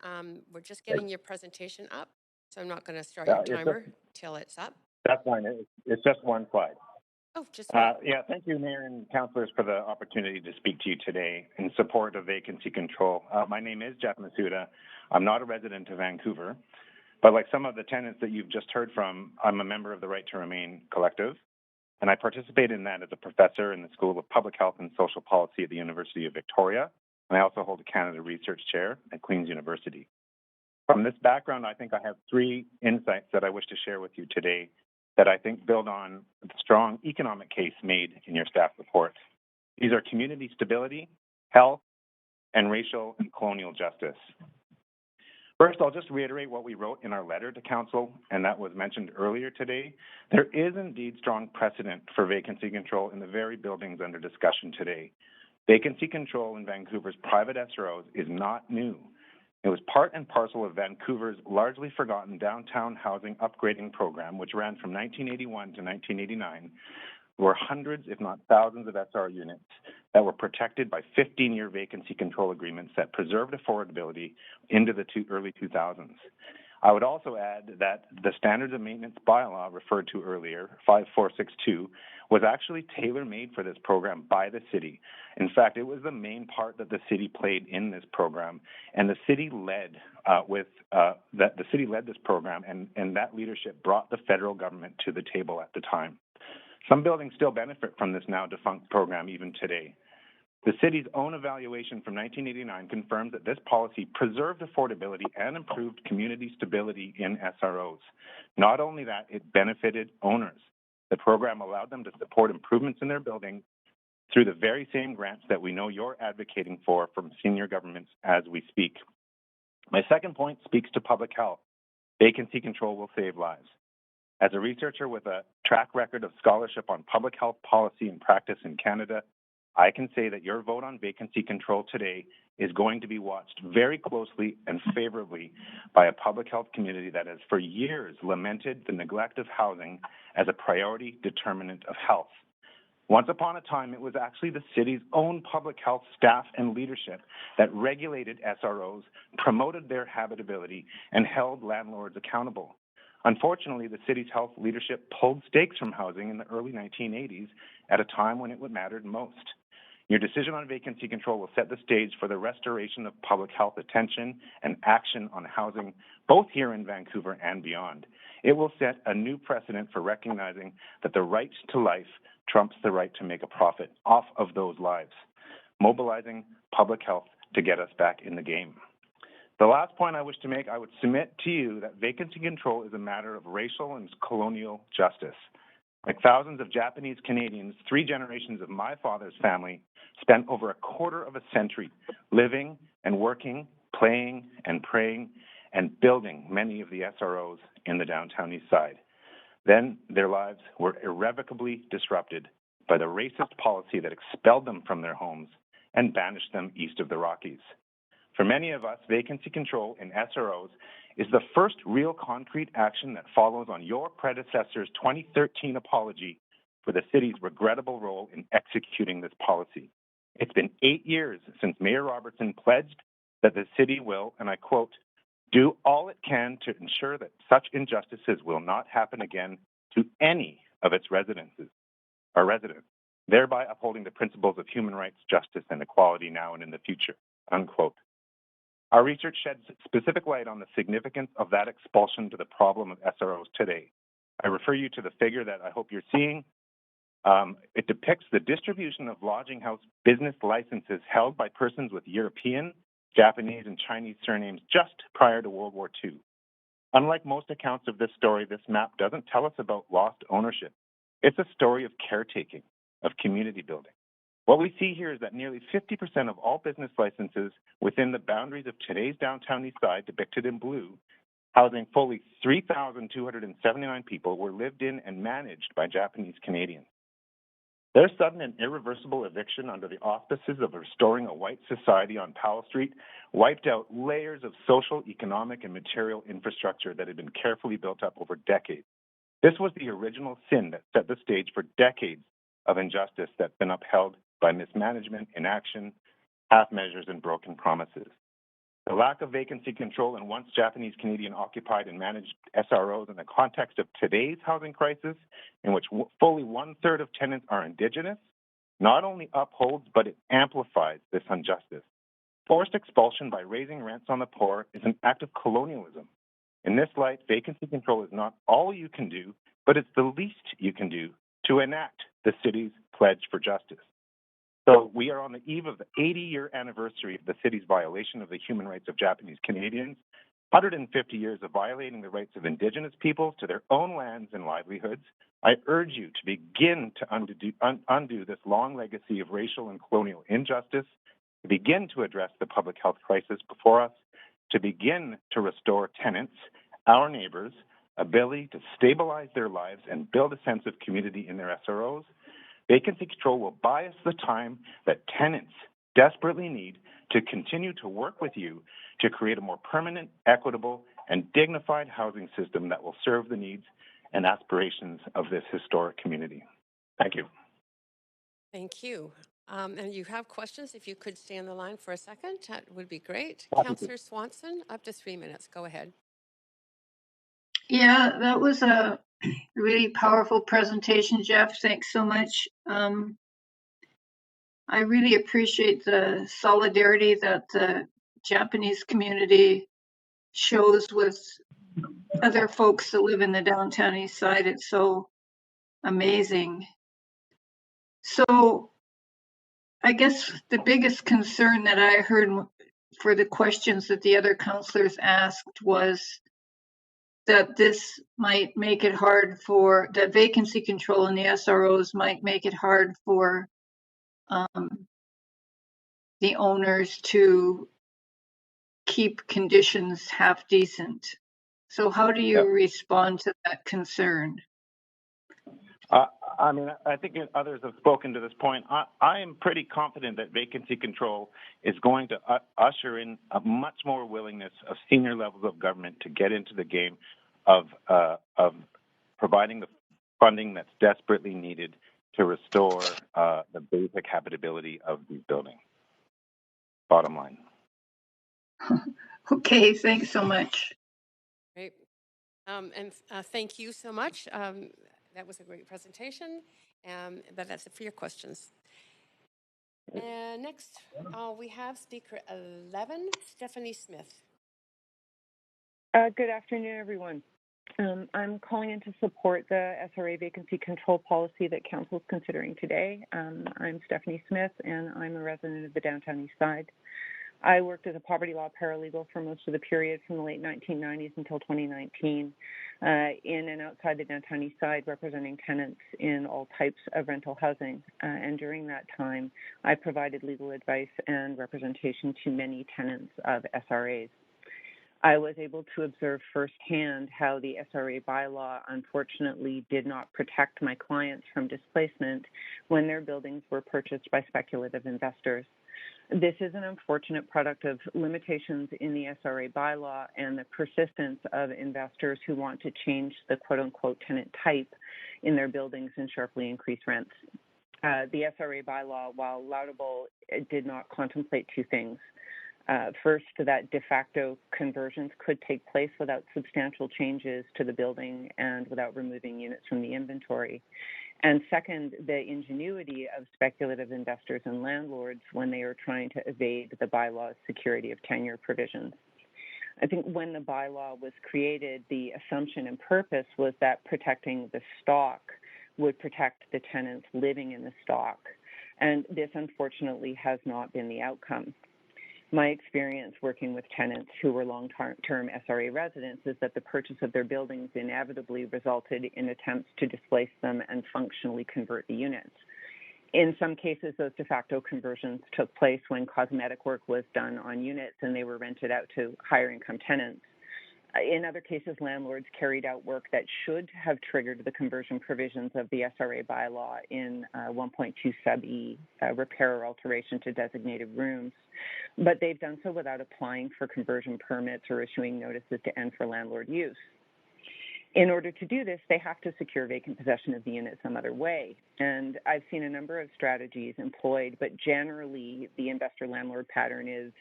we're just getting your presentation up, so I'm not going to start your timer till it's up. That's fine. It's just one slide. Oh, just one. Yeah, thank you, Mayor and councillors, for the opportunity to speak to you today in support of vacancy control. My name is Jeff Masuda. I'm not a resident of Vancouver, but like some of the tenants that you've just heard from, I'm a member of the Right to Remain Collective, and I participate in that as a professor in the School of Public Health and Social Policy at the University of Victoria, and I also hold a Canada Research Chair at Queen's University. From this background, I think I have 3 insights that I wish to share with you today that I think build on the strong economic case made in your staff report. These are community stability, health, and racial and colonial justice. First, I'll just reiterate what we wrote in our letter to Council, and that was mentioned earlier today. There is indeed strong precedent for vacancy control in the very buildings under discussion today. Vacancy control in Vancouver's private SROs is not new. It was part and parcel of Vancouver's largely forgotten downtown housing upgrading program, which ran from 1981 to 1989. There were hundreds, if not thousands, of SR units that were protected by 15-year vacancy control agreements that preserved affordability into the early 2000s. I would also add that the Standards of Maintenance bylaw referred to earlier, 5462, was actually tailor-made for this program by the city. In fact, it was the main part that the city played in this program, and the city led this program, and that leadership brought the federal government to the table at the time. Some buildings still benefit from this now defunct program even today. The city's own evaluation from 1989 confirms that this policy preserved affordability and improved community stability in SROs. Not only that, it benefited owners. The program allowed them to support improvements in their buildings through the very same grants that we know you're advocating for from senior governments as we speak. My second point speaks to public health. Vacancy control will save lives. As a researcher with a track record of scholarship on public health policy and practice in Canada, I can say that your vote on vacancy control today is going to be watched very closely and favorably by a public health community that has for years lamented the neglect of housing as a priority determinant of health. Once upon a time, it was actually the city's own public health staff and leadership that regulated SROs, promoted their habitability, and held landlords accountable. Unfortunately, the city's health leadership pulled stakes from housing in the early 1980s at a time when it mattered most. Your decision on vacancy control will set the stage for the restoration of public health attention and action on housing, both here in Vancouver and beyond. It will set a new precedent for recognizing that the right to life trumps the right to make a profit off of those lives, mobilizing public health to get us back in the game. The last point I wish to make, I would submit to you that vacancy control is a matter of racial and colonial justice. Like thousands of Japanese Canadians, 3 generations of my father's family spent over a quarter of a century living and working, playing and praying, and building many of the SROs in the downtown east side. Then their lives were irrevocably disrupted by the racist policy that expelled them from their homes and banished them east of the Rockies. For many of us, vacancy control in SROs is the first real concrete action that follows on your predecessor's 2013 apology for the city's regrettable role in executing this policy. It's been 8 years since Mayor Robertson pledged that the city will, and I quote, do all it can to ensure that such injustices will not happen again to any of its residents, thereby upholding the principles of human rights, justice, and equality now and in the future, unquote. Our research sheds specific light on the significance of that expulsion to the problem of SROs today. I refer you to the figure that I hope you're seeing. It depicts the distribution of lodging house business licenses held by persons with European, Japanese, and Chinese surnames just prior to World War II. Unlike most accounts of this story, this map doesn't tell us about lost ownership. It's a story of caretaking, of community building. What we see here is that nearly 50% of all business licenses within the boundaries of today's downtown east side, depicted in blue, housing fully 3,279 people, were lived in and managed by Japanese Canadians. Their sudden and irreversible eviction under the auspices of restoring a white society on Powell Street wiped out layers of social, economic, and material infrastructure that had been carefully built up over decades. This was the original sin that set the stage for decades of injustice that's been upheld by mismanagement, inaction, half measures, and broken promises. The lack of vacancy control in once Japanese Canadian occupied and managed SROs in the context of today's housing crisis, in which fully 1/3 of tenants are Indigenous, not only upholds, but it amplifies this injustice. Forced expulsion by raising rents on the poor is an act of colonialism. In this light, vacancy control is not all you can do, but it's the least you can do to enact the city's pledge for justice. So we are on the eve of the 80-year anniversary of the city's violation of the human rights of Japanese Canadians, 150 years of violating the rights of Indigenous peoples to their own lands and livelihoods. I urge you to begin to undo this long legacy of racial and colonial injustice, to begin to address the public health crisis before us, to begin to restore tenants, our neighbors, ability to stabilize their lives and build a sense of community in their SROs. Vacancy control will buy us the time that tenants desperately need to continue to work with you to create a more permanent, equitable, and dignified housing system that will serve the needs and aspirations of this historic community. Thank you. Thank you. And you have questions, if you could stay on the line for a second, that would be great. Happy to. Councillor Swanson, up to 3 minutes. Go ahead. Yeah, that was a really powerful presentation, Jeff. Thanks so much. I really appreciate the solidarity that the Japanese community shows with other folks that live in the downtown east side. It's so amazing. So I guess the biggest concern that I heard for the questions that the other counselors asked was that this might make it hard for, that vacancy control in the SROs might make it hard for the owners to keep conditions half decent. So how do you respond to that concern? I mean, I think others have spoken to this point. I am pretty confident that vacancy control is going to usher in a much more willingness of senior levels of government to get into the game of providing the funding that's desperately needed to restore the basic habitability of these buildings. Bottom line. Okay, thanks so much. Great. Thank you so much. That was a great presentation. But that's it for your questions. Next, we have speaker 11, Stephanie Smith. Good afternoon, everyone. I'm calling in to support the SRA vacancy control policy that Council is considering today. I'm Stephanie Smith, and I'm a resident of the Downtown East Side. I worked as a poverty law paralegal for most of the period from the late 1990s until 2019 in and outside the Downtown East Side, representing tenants in all types of rental housing. And during that time, I provided legal advice and representation to many tenants of SRAs. I was able to observe firsthand how the SRA bylaw unfortunately did not protect my clients from displacement when their buildings were purchased by speculative investors. This is an unfortunate product of limitations in the SRA bylaw and the persistence of investors who want to change the quote-unquote tenant type in their buildings and sharply increase rents. The SRA bylaw, while laudable, did not contemplate two things. First, that de facto conversions could take place without substantial changes to the building and without removing units from the inventory. And second, the ingenuity of speculative investors and landlords when they are trying to evade the bylaw's security of tenure provisions. I think when the bylaw was created, the assumption and purpose was that protecting the stock would protect the tenants living in the stock. And this, unfortunately, has not been the outcome. My experience working with tenants who were long-term SRA residents is that the purchase of their buildings inevitably resulted in attempts to displace them and functionally convert the units. In some cases, those de facto conversions took place when cosmetic work was done on units and they were rented out to higher-income tenants. In other cases, landlords carried out work that should have triggered the conversion provisions of the SRA bylaw in 1.2 sub-E, repair or alteration to designated rooms, but they've done so without applying for conversion permits or issuing notices to end for landlord use. In order to do this, they have to secure vacant possession of the unit some other way. And I've seen a number of strategies employed, but generally the investor-landlord pattern is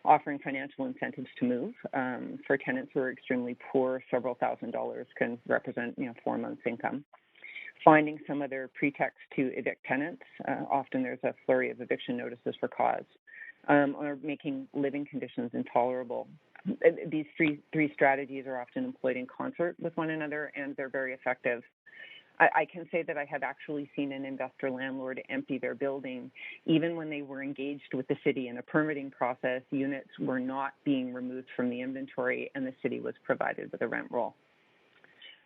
offering financial incentives to move. For tenants who are extremely poor, several $1,000s can represent 4 months' income. Finding some other pretext to evict tenants. Often there's a flurry of eviction notices for cause. Or making living conditions intolerable. These three strategies are often employed in concert with one another, and they're very effective. I can say that I have actually seen an investor landlord empty their building. Even when they were engaged with the city in a permitting process, units were not being removed from the inventory, and the city was provided with a rent roll.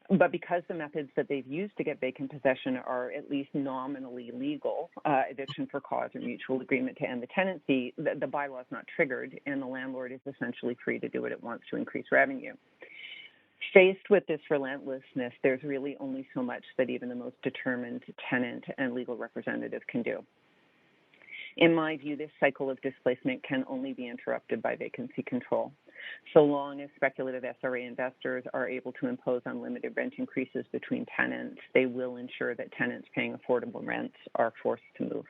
But because the methods that they've used to get vacant possession are at least nominally legal, eviction for cause or mutual agreement to end the tenancy, the bylaw is not triggered, and the landlord is essentially free to do what it wants to increase revenue. Faced with this relentlessness, there's really only so much that even the most determined tenant and legal representative can do. In my view, this cycle of displacement can only be interrupted by vacancy control. So long as speculative SRA investors are able to impose unlimited rent increases between tenants, they will ensure that tenants paying affordable rents are forced to move.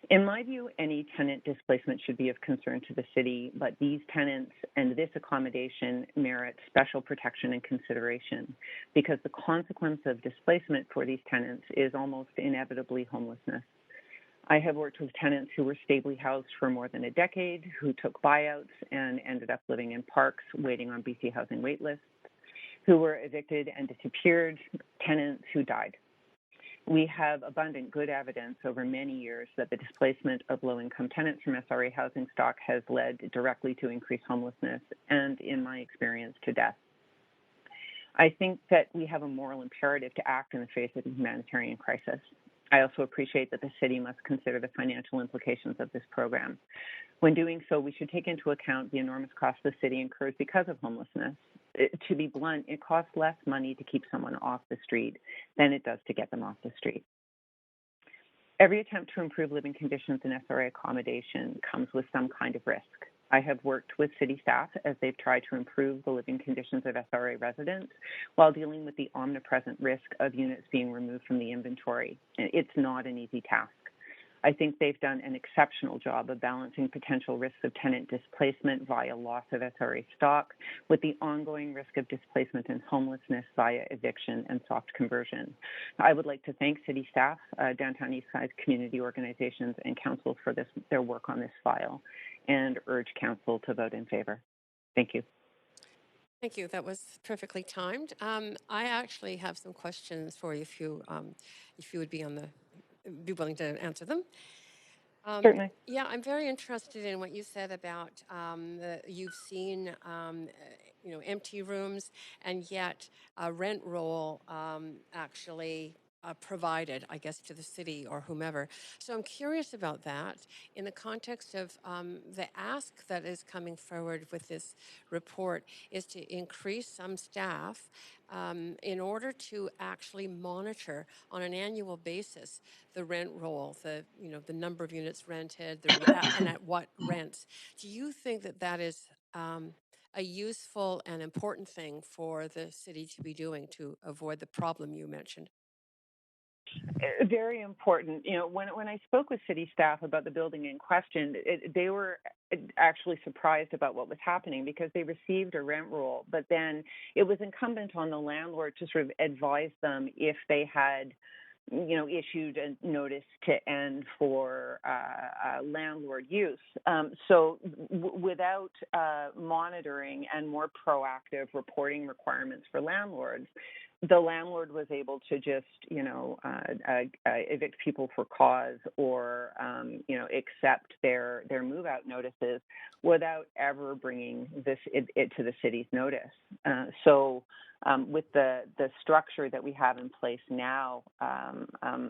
In my view, any tenant displacement should be of concern to the city, but these tenants and this accommodation merit special protection and consideration because the consequence of displacement for these tenants is almost inevitably homelessness. I have worked with tenants who were stably housed for more than a decade, who took buyouts and ended up living in parks waiting on BC housing wait lists, who were evicted and disappeared, tenants who died. We have abundant good evidence over many years that the displacement of low-income tenants from SRA housing stock has led directly to increased homelessness and, in my experience, to death. I think that we have a moral imperative to act in the face of the humanitarian crisis. I also appreciate that the city must consider the financial implications of this program. When doing so, we should take into account the enormous costs the city incurs because of homelessness. To be blunt, it costs less money to keep someone off the street than it does to get them off the street. Every attempt to improve living conditions in SRA accommodation comes with some kind of risk. I have worked with city staff as they've tried to improve the living conditions of SRA residents while dealing with the omnipresent risk of units being removed from the inventory. It's not an easy task. I think they've done an exceptional job of balancing potential risks of tenant displacement via loss of SRA stock with the ongoing risk of displacement and homelessness via eviction and soft conversion. I would like to thank city staff, Downtown Eastside community organizations, and council for their work on this file, and urge council to vote in favor. Thank you. Thank you. That was perfectly timed. I actually have some questions for you if you would be willing to answer them. Certainly. Yeah, I'm very interested in what you said about you've seen empty rooms, and yet a rent roll actually provided, I guess, to the city or whomever. So I'm curious about that in the context of the ask that is coming forward with this report is to increase some staff in order to actually monitor on an annual basis the rent roll, the number of units rented, and at what rents. Do you think that that is a useful and important thing for the city to be doing to avoid the problem you mentioned? Very important. When I spoke with city staff about the building in question, they were actually surprised about what was happening because they received a rent roll, but then it was incumbent on the landlord to sort of advise them if they had issued a notice to end for landlord use. So without monitoring and more proactive reporting requirements for landlords, the landlord was able to just, evict people for cause or, accept their move-out notices without ever bringing it to the city's notice. With the structure that we have in place now,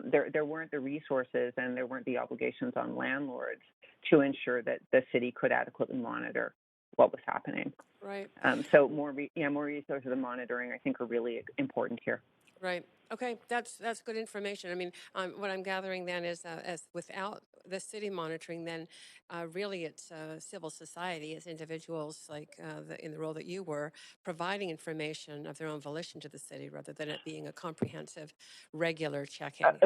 there weren't the resources and there weren't the obligations on landlords to ensure that the city could adequately monitor what was happening. Right. So more resources and monitoring, I think, are really important here. Right. Okay, that's good information. I mean, what I'm gathering then is, as without the city monitoring, then really it's civil society, it's individuals like in the role that you were, providing information of their own volition to the city rather than it being a comprehensive, regular check-in.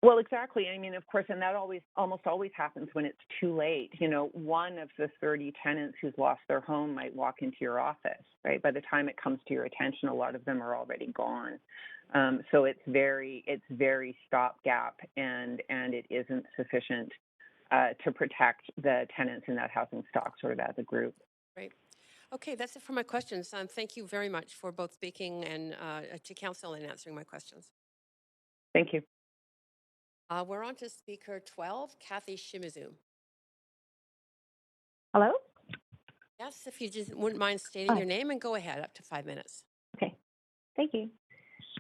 Well, exactly. I mean, of course, and that almost always happens when it's too late. One of the 30 tenants who's lost their home might walk into your office, right? By the time it comes to your attention, a lot of them are already gone. So it's very stopgap, and it isn't sufficient to protect the tenants in that housing stock sort of as a group. Right. Okay, that's it for my questions. Thank you very much for both speaking and to council and answering my questions. Thank you. We're on to speaker 12, Kathy Shimizu. Hello? Yes, if you just wouldn't mind stating your name and go ahead, up to 5 minutes. Okay, thank you.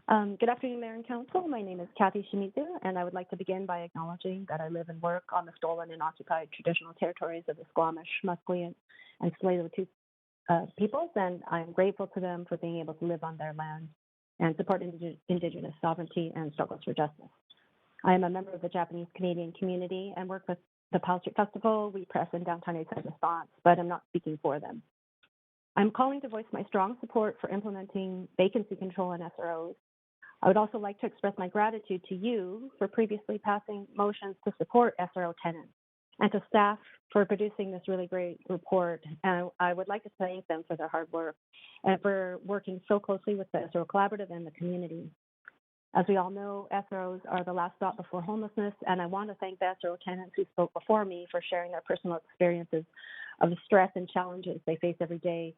Good afternoon, Mayor and Council. My name is Kathy Shimizu, and I would like to begin by acknowledging that I live and work on the stolen and occupied traditional territories of the Squamish, Musqueam, and Tsleil-Waututh peoples, and I'm grateful to them for being able to live on their land and support Indigenous sovereignty and struggles for justice. I am a member of the Japanese Canadian community and work with the Powell Street Festival, We Press, and Downtown Eastside Response, but I'm not speaking for them. I'm calling to voice my strong support for implementing vacancy control in SROs. I would also like to express my gratitude to you for previously passing motions to support SRO tenants and to staff for producing this really great report. And I would like to thank them for their hard work and for working so closely with the SRO Collaborative and the community. As we all know, SROs are the last stop before homelessness, and I want to thank the SRO tenants who spoke before me for sharing their personal experiences of the stress and challenges they face every day.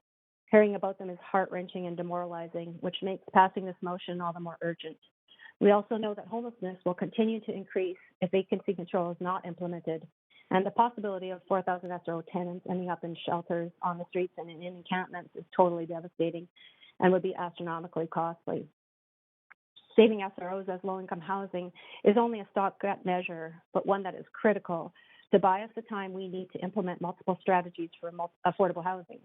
Hearing about them is heart-wrenching and demoralizing, which makes passing this motion all the more urgent. We also know that homelessness will continue to increase if vacancy control is not implemented, and the possibility of 4,000 SRO tenants ending up in shelters, on the streets, and in encampments is totally devastating and would be astronomically costly. Saving SROs as low-income housing is only a stopgap measure, but one that is critical to buy us the time we need to implement multiple strategies for affordable housing.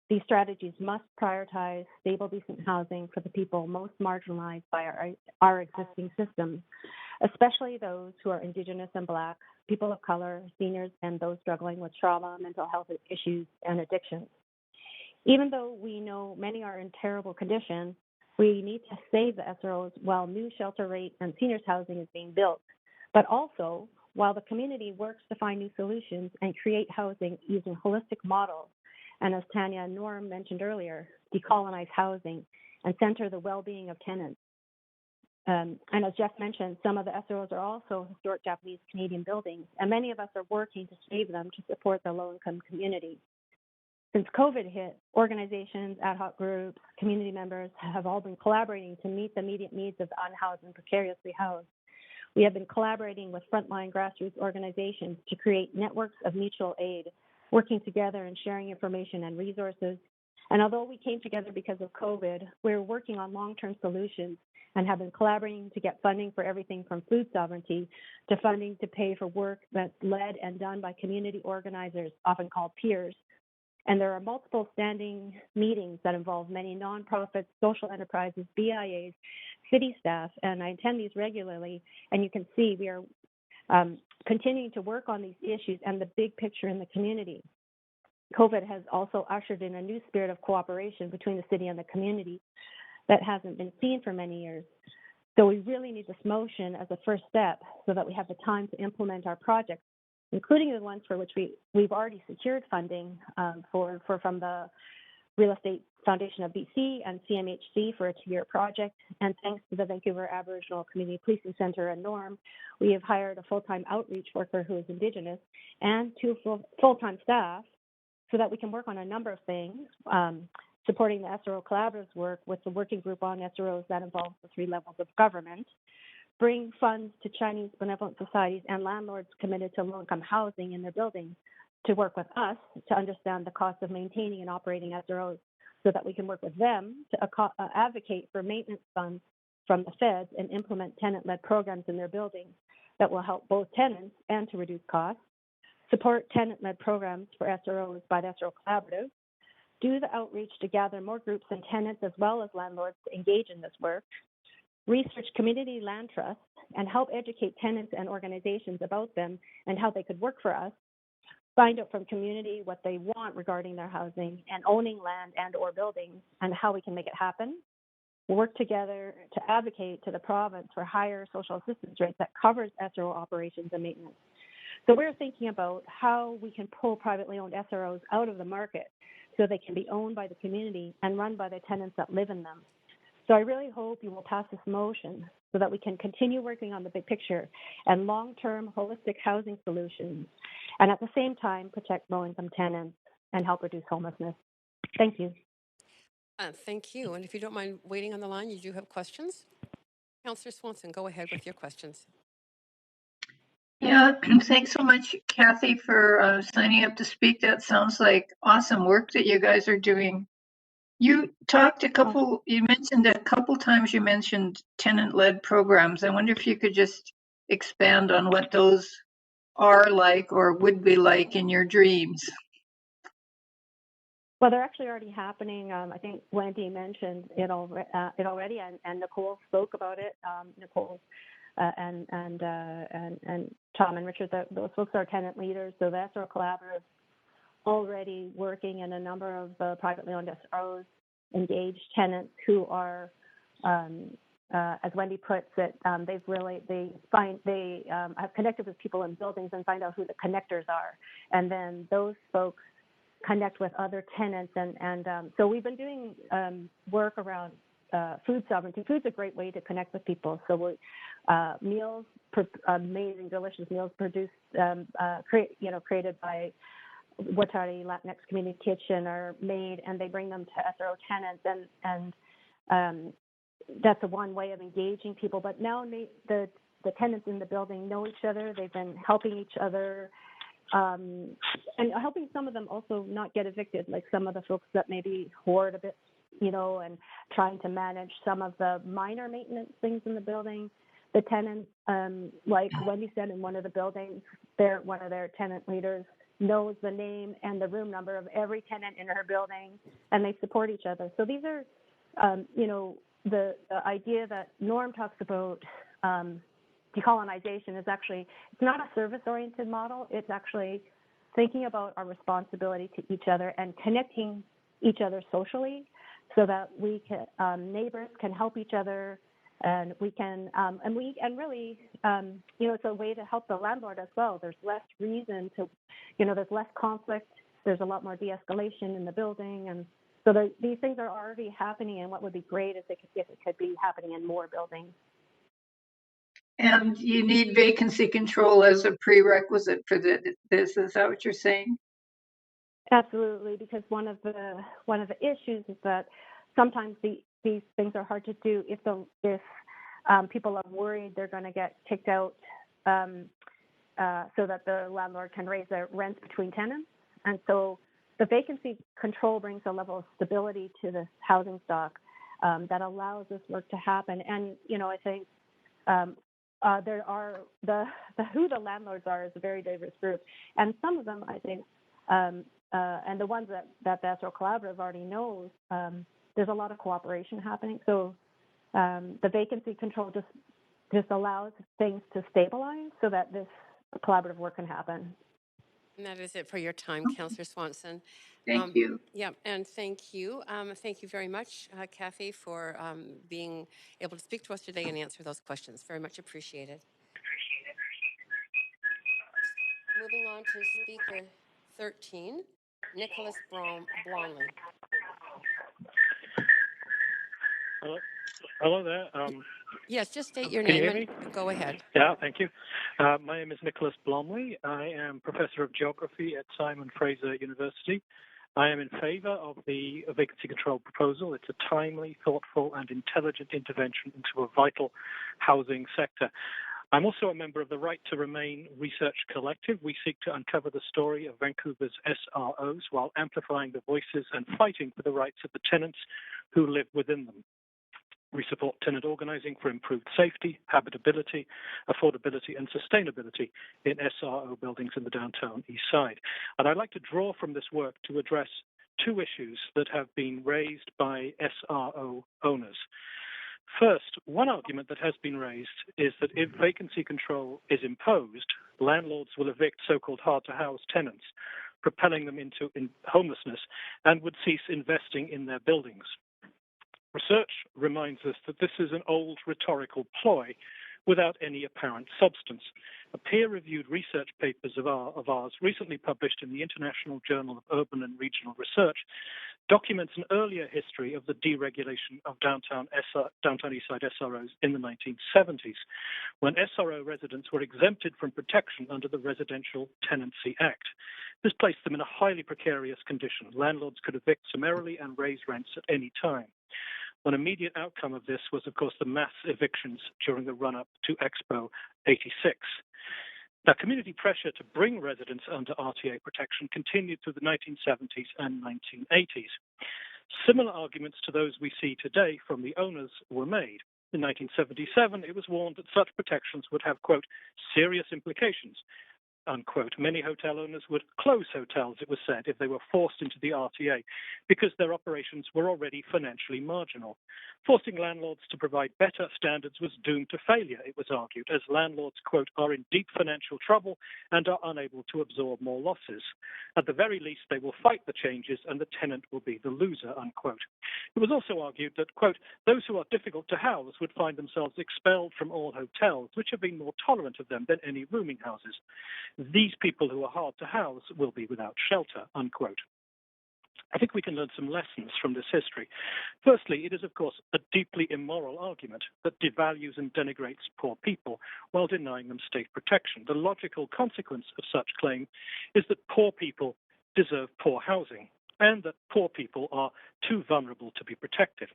These strategies must prioritize stable, decent housing for the people most marginalized by our existing systems, especially those who are Indigenous and Black, people of color, seniors, and those struggling with trauma, mental health issues, and addictions. Even though we know many are in terrible condition, we need to save the SROs while new shelter rate and seniors housing is being built, but also while the community works to find new solutions and create housing using holistic models, and as Tanya and Norm mentioned earlier, decolonize housing and center the well-being of tenants. And as Jeff mentioned, some of the SROs are also historic Japanese Canadian buildings, and many of us are working to save them to support the low-income community. Since COVID hit, organizations, ad hoc groups, community members have all been collaborating to meet the immediate needs of the unhoused and precariously housed. We have been collaborating with frontline grassroots organizations to create networks of mutual aid, working together and sharing information and resources. And although we came together because of COVID, we're working on long-term solutions and have been collaborating to get funding for everything from food sovereignty to funding to pay for work that's led and done by community organizers, often called peers. And there are multiple standing meetings that involve many nonprofits, social enterprises, BIAs, city staff, and I attend these regularly. And you can see we are continuing to work on these issues and the big picture in the community. COVID has also ushered in a new spirit of cooperation between the city and the community that hasn't been seen for many years. So we really need this motion as a first step so that we have the time to implement our projects, including the ones for which we've already secured funding from the Real Estate Foundation of BC and CMHC for a 2-year project. And thanks to the Vancouver Aboriginal Community Policing Centre and Norm, we have hired a full-time outreach worker who is Indigenous and 2 full-time staff so that we can work on a number of things, supporting the SRO Collaborative's work with the working group on SROs that involves the 3 levels of government, bring funds to Chinese benevolent societies and landlords committed to low-income housing in their buildings to work with us to understand the cost of maintaining and operating SROs so that we can work with them to advocate for maintenance funds from the feds and implement tenant-led programs in their buildings that will help both tenants and to reduce costs, support tenant-led programs for SROs by the SRO Collaborative, do the outreach to gather more groups and tenants as well as landlords to engage in this work, research community land trusts and help educate tenants and organizations about them and how they could work for us, find out from community what they want regarding their housing and owning land and or buildings and how we can make it happen, work together to advocate to the province for higher social assistance rates that covers SRO operations and maintenance. So we're thinking about how we can pull privately owned SROs out of the market so they can be owned by the community and run by the tenants that live in them. So I really hope you will pass this motion so that we can continue working on the big picture and long-term holistic housing solutions, and at the same time protect low-income tenants and help reduce homelessness. Thank you. Thank you. And if you don't mind waiting on the line, you do have questions? Councillor Swanson, go ahead with your questions. Yeah, thanks so much, Kathy, for signing up to speak. That sounds like awesome work that you guys are doing. You mentioned a couple times, you mentioned tenant-led programs. I wonder if you could just expand on what those are like or would be like in your dreams. Well, they're actually already happening. I think Wendy mentioned it already, and Nicole spoke about it. Nicole and Tom and Richard, those folks are tenant leaders. So the SRO Collaborative already working in a number of privately owned SROs, engaged tenants who are, as Wendy puts it, they have connected with people in buildings and find out who the connectors are, and then those folks connect with other tenants, and so we've been doing work around food sovereignty. Food's a great way to connect with people. So meals, amazing, delicious meals produced, created by Watari Latinx Community Kitchen are made, and they bring them to SRO tenants, and that's a one way of engaging people. But now the tenants in the building know each other. They've been helping each other, and helping some of them also not get evicted, like some of the folks that maybe hoard a bit, and trying to manage some of the minor maintenance things in the building. The tenants, like Wendy said, in one of the buildings, one of their tenant leaders knows the name and the room number of every tenant in her building, and they support each other. So these are, the idea that Norm talks about decolonization is actually, it's not a service-oriented model. It's actually thinking about our responsibility to each other and connecting each other socially so that we can, neighbors can help each other, and we can, really, it's a way to help the landlord as well. There's less reason to, there's less conflict. There's a lot more de-escalation in the building. And so these things are already happening, and what would be great is if it could be happening in more buildings. And you need vacancy control as a prerequisite for this. Is that what you're saying? Absolutely, because one of the issues is that sometimes these things are hard to do if people are worried they're going to get kicked out, so that the landlord can raise their rents between tenants. And so the vacancy control brings a level of stability to the housing stock that allows this work to happen. And I think there are who the landlords are is a very diverse group, and some of them, I think, and the ones that the SRO Collaborative already knows, there's a lot of cooperation happening. So the vacancy control just allows things to stabilize so that this collaborative work can happen. And that is it for your time, Councillor Swanson. Thank you. Yeah, and thank you. Thank you very much, Kathy, for being able to speak to us today and answer those questions. Very much appreciated. Moving on to speaker 13, Nicholas Blonley. Hello there. Yes, just state your can name you hear me? and go ahead. Yeah, thank you. My name is Nicholas Blomley. I am Professor of Geography at Simon Fraser University. I am in favour of the vacancy control proposal. It's a timely, thoughtful and intelligent intervention into a vital housing sector. I'm also a member of the Right to Remain Research Collective. We seek to uncover the story of Vancouver's SROs while amplifying the voices and fighting for the rights of the tenants who live within them. We support tenant organising for improved safety, habitability, affordability and sustainability in SRO buildings in the downtown east side. And I'd like to draw from this work to address two issues that have been raised by SRO owners. First, one argument that has been raised is that if vacancy control is imposed, landlords will evict so-called hard-to-house tenants, propelling them into homelessness, and would cease investing in their buildings. Research reminds us that this is an old rhetorical ploy without any apparent substance. A peer-reviewed research papers of ours recently published in the International Journal of Urban and Regional Research documents an earlier history of the deregulation of downtown east side SROs in the 1970s, when SRO residents were exempted from protection under the Residential Tenancy Act. This placed them in a highly precarious condition. Landlords could evict summarily and raise rents at any time. One immediate outcome of this was, of course, the mass evictions during the run-up to Expo 86. Now, community pressure to bring residents under RTA protection continued through the 1970s and 1980s. Similar arguments to those we see today from the owners were made. In 1977, it was warned that such protections would have, quote, serious implications, unquote. Many hotel owners would close hotels, it was said, if they were forced into the RTA because their operations were already financially marginal. Forcing landlords to provide better standards was doomed to failure, it was argued, as landlords, quote, are in deep financial trouble and are unable to absorb more losses. At the very least, they will fight the changes and the tenant will be the loser, unquote. It was also argued that, quote, those who are difficult to house would find themselves expelled from all hotels, which have been more tolerant of them than any rooming houses. These people who are hard to house will be without shelter, unquote. I think we can learn some lessons from this history. Firstly, it is, of course, a deeply immoral argument that devalues and denigrates poor people while denying them state protection. The logical consequence of such claim is that poor people deserve poor housing and that poor people are too vulnerable to be protected.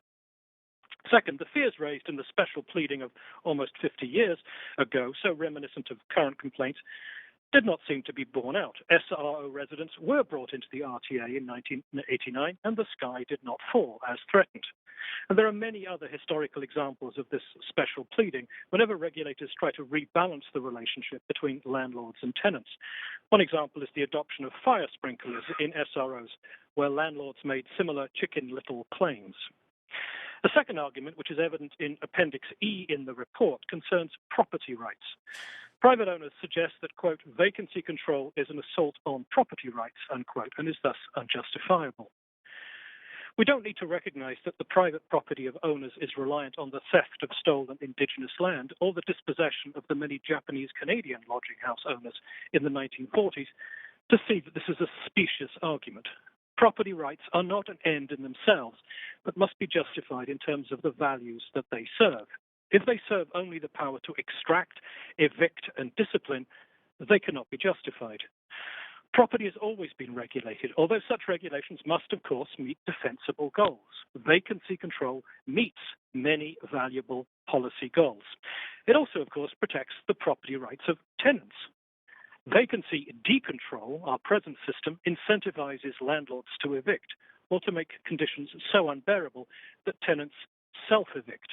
Second, the fears raised in the special pleading of almost 50 years ago, so reminiscent of current complaints, did not seem to be borne out. SRO residents were brought into the RTA in 1989, and the sky did not fall as threatened. And there are many other historical examples of this special pleading whenever regulators try to rebalance the relationship between landlords and tenants. One example is the adoption of fire sprinklers in SROs, where landlords made similar Chicken Little claims. The second argument, which is evident in Appendix E in the report, concerns property rights. Private owners suggest that, quote, vacancy control is an assault on property rights, unquote, and is thus unjustifiable. We don't need to recognize that the private property of owners is reliant on the theft of stolen indigenous land or the dispossession of the many Japanese-Canadian lodging house owners in the 1940s to see that this is a specious argument. Property rights are not an end in themselves, but must be justified in terms of the values that they serve. If they serve only the power to extract, evict, and discipline, they cannot be justified. Property has always been regulated, although such regulations must, of course, meet defensible goals. Vacancy control meets many valuable policy goals. It also, of course, protects the property rights of tenants. Vacancy decontrol, our present system, incentivizes landlords to evict or to make conditions so unbearable that tenants self-evict.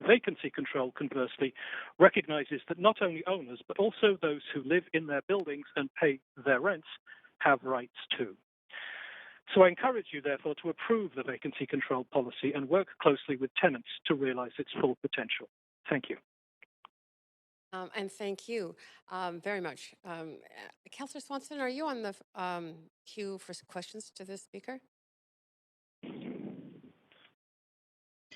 Vacancy control, conversely, recognizes that not only owners, but also those who live in their buildings and pay their rents have rights too. So I encourage you, therefore, to approve the vacancy control policy and work closely with tenants to realize its full potential. Thank you. And thank you very much. Councillor Swanson, are you on the queue for questions to this speaker?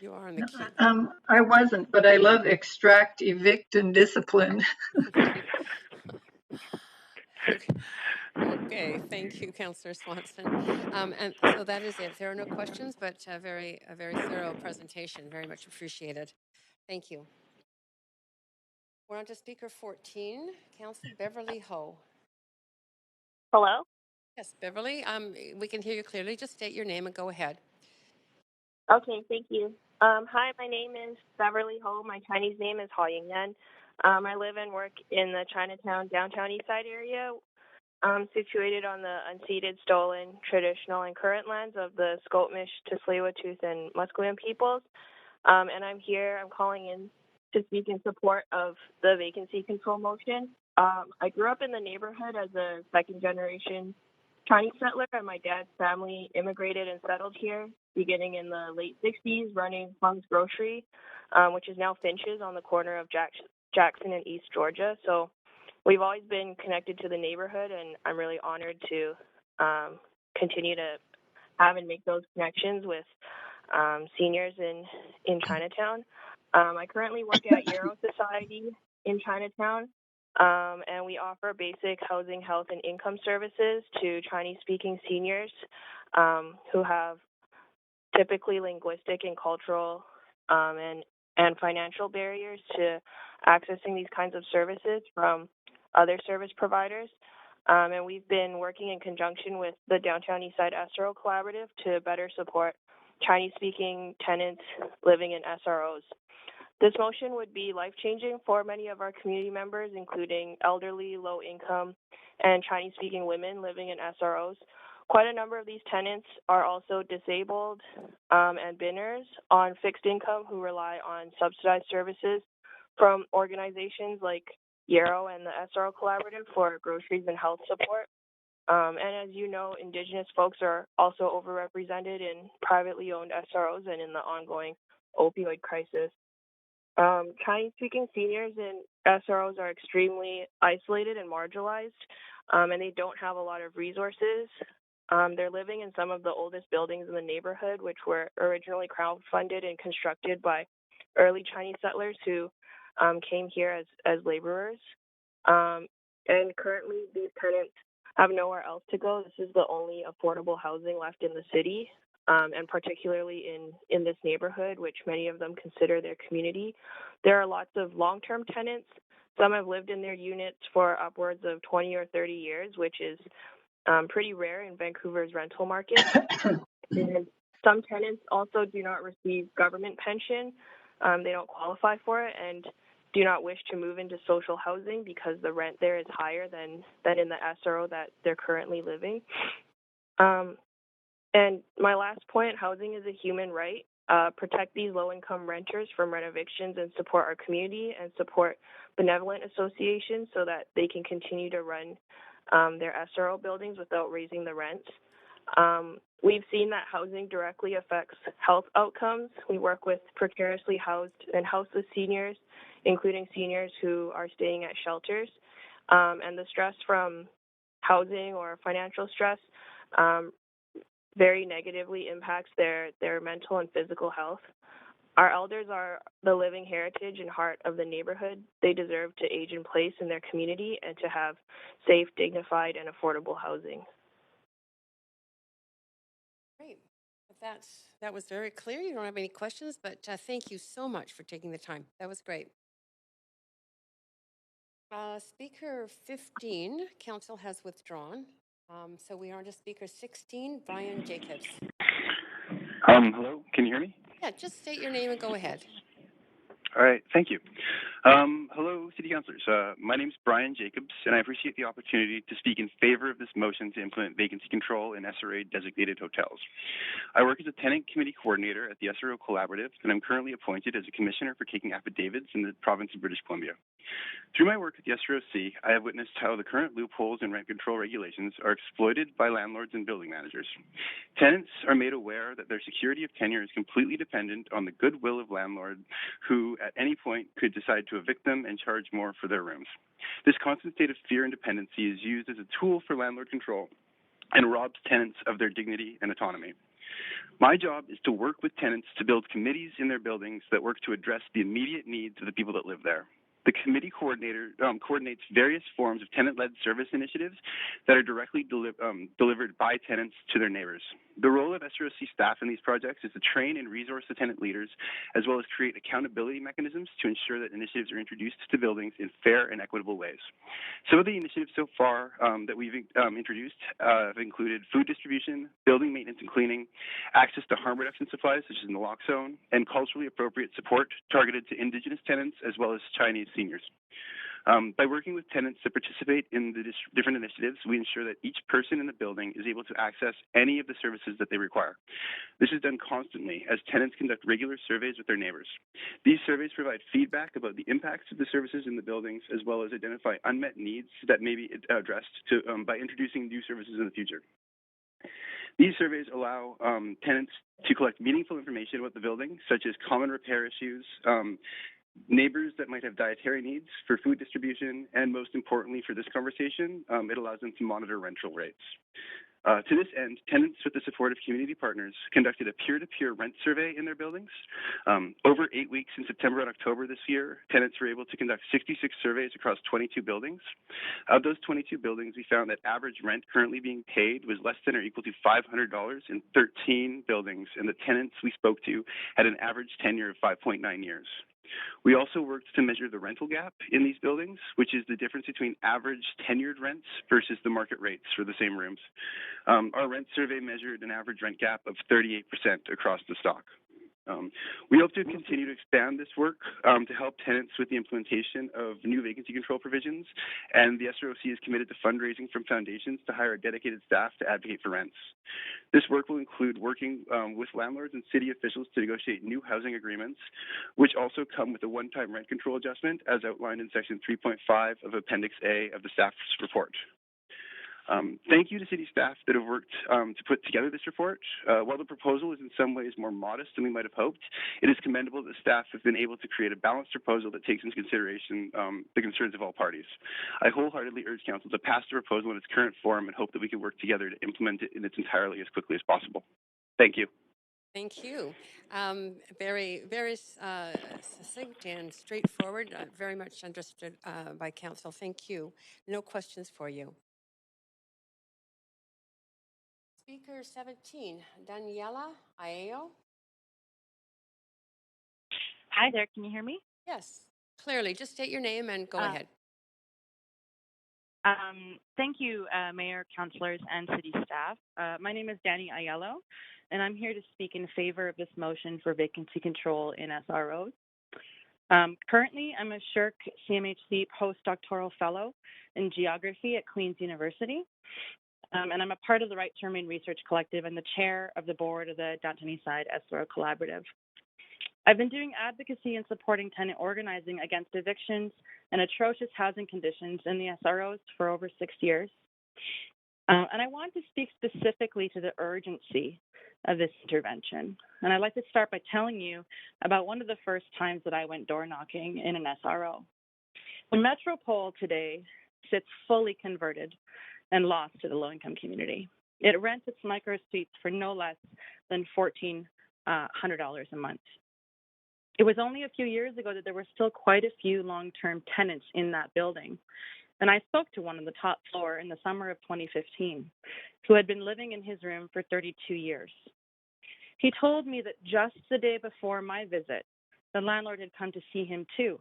You are on the queue. I wasn't, but I love extract, evict, and discipline. Okay, thank you, Councillor Swanson. And so that is it. There are no questions, but a very thorough presentation. Very much appreciated. Thank you. We're on to speaker 14, Councillor Beverly Ho. Hello? Yes, Beverly, we can hear you clearly. Just state your name and go ahead. Okay, thank you. Hi, my name is Beverly Ho. My Chinese name is Ho Yingyan. I live and work in the Chinatown, downtown Eastside area, situated on the unceded, stolen, traditional, and current lands of the Squamish, Tsleil-Waututh, and Musqueam peoples. And I'm calling in to speak in support of the vacancy control motion. I grew up in the neighborhood as a second-generation Chinese settler, and my dad's family immigrated and settled here beginning in the late 60s, running Hung's Grocery, which is now Finch's on the corner of Jackson and East Georgia. So we've always been connected to the neighborhood, and I'm really honored to continue to have and make those connections with seniors in Chinatown. I currently work at Yarrow Society in Chinatown, and we offer basic housing, health, and income services to Chinese-speaking seniors who have typically linguistic and cultural and financial barriers to accessing these kinds of services from other service providers. And we've been working in conjunction with the Downtown Eastside SRO Collaborative to better support Chinese-speaking tenants living in SROs. This motion would be life-changing for many of our community members, including elderly, low-income, and Chinese-speaking women living in SROs. Quite a number of these tenants are also disabled and binners on fixed income who rely on subsidized services from organizations like Yarrow and the SRO Collaborative for groceries and health support. And as you know, Indigenous folks are also overrepresented in privately owned SROs and in the ongoing opioid crisis. Chinese-speaking seniors in SROs are extremely isolated and marginalized, and they don't have a lot of resources. They're living in some of the oldest buildings in the neighborhood, which were originally crowdfunded and constructed by early Chinese settlers who came here as laborers. And currently, these tenants have nowhere else to go. This is the only affordable housing left in the city, and particularly in this neighborhood, which many of them consider their community. There are lots of long-term tenants. Some have lived in their units for upwards of 20 or 30 years, which is pretty rare in Vancouver's rental market. And Some tenants also do not receive government pension. They don't qualify for it and do not wish to move into social housing because the rent there is higher than in the SRO that they're currently living. And my last point, housing is a human right. Protect these low-income renters from rent evictions and support our community and support benevolent associations so that they can continue to run their SRO buildings without raising the rents. We've seen that housing directly affects health outcomes. We work with precariously housed and houseless seniors, including seniors who are staying at shelters. And the stress from housing or financial stress very negatively impacts their mental and physical health. Our elders are the living heritage and heart of the neighborhood. They deserve to age in place in their community and to have safe, dignified, and affordable housing. Great. That was very clear. You don't have any questions, but thank you so much for taking the time. That was great. Speaker 15, council has withdrawn. So we are on to speaker 16, Brian Jacobs. Hello, can you hear me? Yeah, just state your name and go ahead. All right, thank you. Hello, City Councilors. My name is Brian Jacobs, and I appreciate the opportunity to speak in favor of this motion to implement vacancy control in SRA-designated hotels. I work as a tenant committee coordinator at the SRO Collaborative, and I'm currently appointed as a commissioner for taking affidavits in the province of British Columbia. Through my work at the SROC, I have witnessed how the current loopholes in rent control regulations are exploited by landlords and building managers. Tenants are made aware that their security of tenure is completely dependent on the goodwill of landlords who, at any point, could decide to evict them and charge more for their rooms. This constant state of fear and dependency is used as a tool for landlord control and robs tenants of their dignity and autonomy. My job is to work with tenants to build committees in their buildings that work to address the immediate needs of the people that live there. The committee coordinator coordinates various forms of tenant-led service initiatives that are directly delivered by tenants to their neighbors. The role of SROC staff in these projects is to train and resource the tenant leaders, as well as create accountability mechanisms to ensure that initiatives are introduced to buildings in fair and equitable ways. Some of the initiatives so far that we've introduced have included food distribution, building maintenance and cleaning, access to harm reduction supplies, such as naloxone, and culturally appropriate support targeted to Indigenous tenants as well as Chinese seniors. By working with tenants that participate in the different initiatives, we ensure that each person in the building is able to access any of the services that they require. This is done constantly as tenants conduct regular surveys with their neighbors. These surveys provide feedback about the impacts of the services in the buildings, as well as identify unmet needs that may be addressed by introducing new services in the future. These surveys allow tenants to collect meaningful information about the building, such as common repair issues, neighbors that might have dietary needs for food distribution, and most importantly for this conversation, it allows them to monitor rental rates. To this end, tenants with the support of community partners conducted a peer-to-peer rent survey in their buildings. Over 8 weeks in September and October this year, tenants were able to conduct 66 surveys across 22 buildings. Of those 22 buildings, we found that average rent currently being paid was less than or equal to $500 in 13 buildings, and the tenants we spoke to had an average tenure of 5.9 years. We also worked to measure the rental gap in these buildings, which is the difference between average tenured rents versus the market rates for the same rooms. Our rent survey measured an average rent gap of 38% across the stock. We hope to continue to expand this work to help tenants with the implementation of new vacancy control provisions, and the SROC is committed to fundraising from foundations to hire dedicated staff to advocate for rents. This work will include working with landlords and city officials to negotiate new housing agreements, which also come with a one-time rent control adjustment as outlined in Section 3.5 of Appendix A of the staff's report. Thank you to city staff that have worked to put together this report. While the proposal is in some ways more modest than we might have hoped, it is commendable that staff have been able to create a balanced proposal that takes into consideration the concerns of all parties. I wholeheartedly urge Council to pass the proposal in its current form and hope that we can work together to implement it in its entirety as quickly as possible. Thank you. Thank you. Very, very succinct and straightforward, very much understood by Council. Thank you. No questions for you. Speaker 17, Daniela Aeo. Hi there, can you hear me? Yes, clearly. Just state your name and go ahead. Thank you, Mayor, councilors, and city staff. My name is Danny Aiello, and I'm here to speak in favor of this motion for vacancy control in SROs. Currently, I'm a SSHRC CMHC postdoctoral fellow in geography at Queen's University, and I'm a part of the Right to Remain Research Collective and the chair of the board of the Downtown Eastside SRO Collaborative. I've been doing advocacy and supporting tenant organizing against evictions and atrocious housing conditions in the SROs for over 6 years. And I want to speak specifically to the urgency of this intervention. And I'd like to start by telling you about one of the first times that I went door knocking in an SRO. The Metropole today sits fully converted and lost to the low-income community. It rents its micro suites for no less than $1,400 a month. It was only a few years ago that there were still quite a few long-term tenants in that building. And I spoke to one on the top floor in the summer of 2015, who had been living in his room for 32 years. He told me that just the day before my visit, the landlord had come to see him too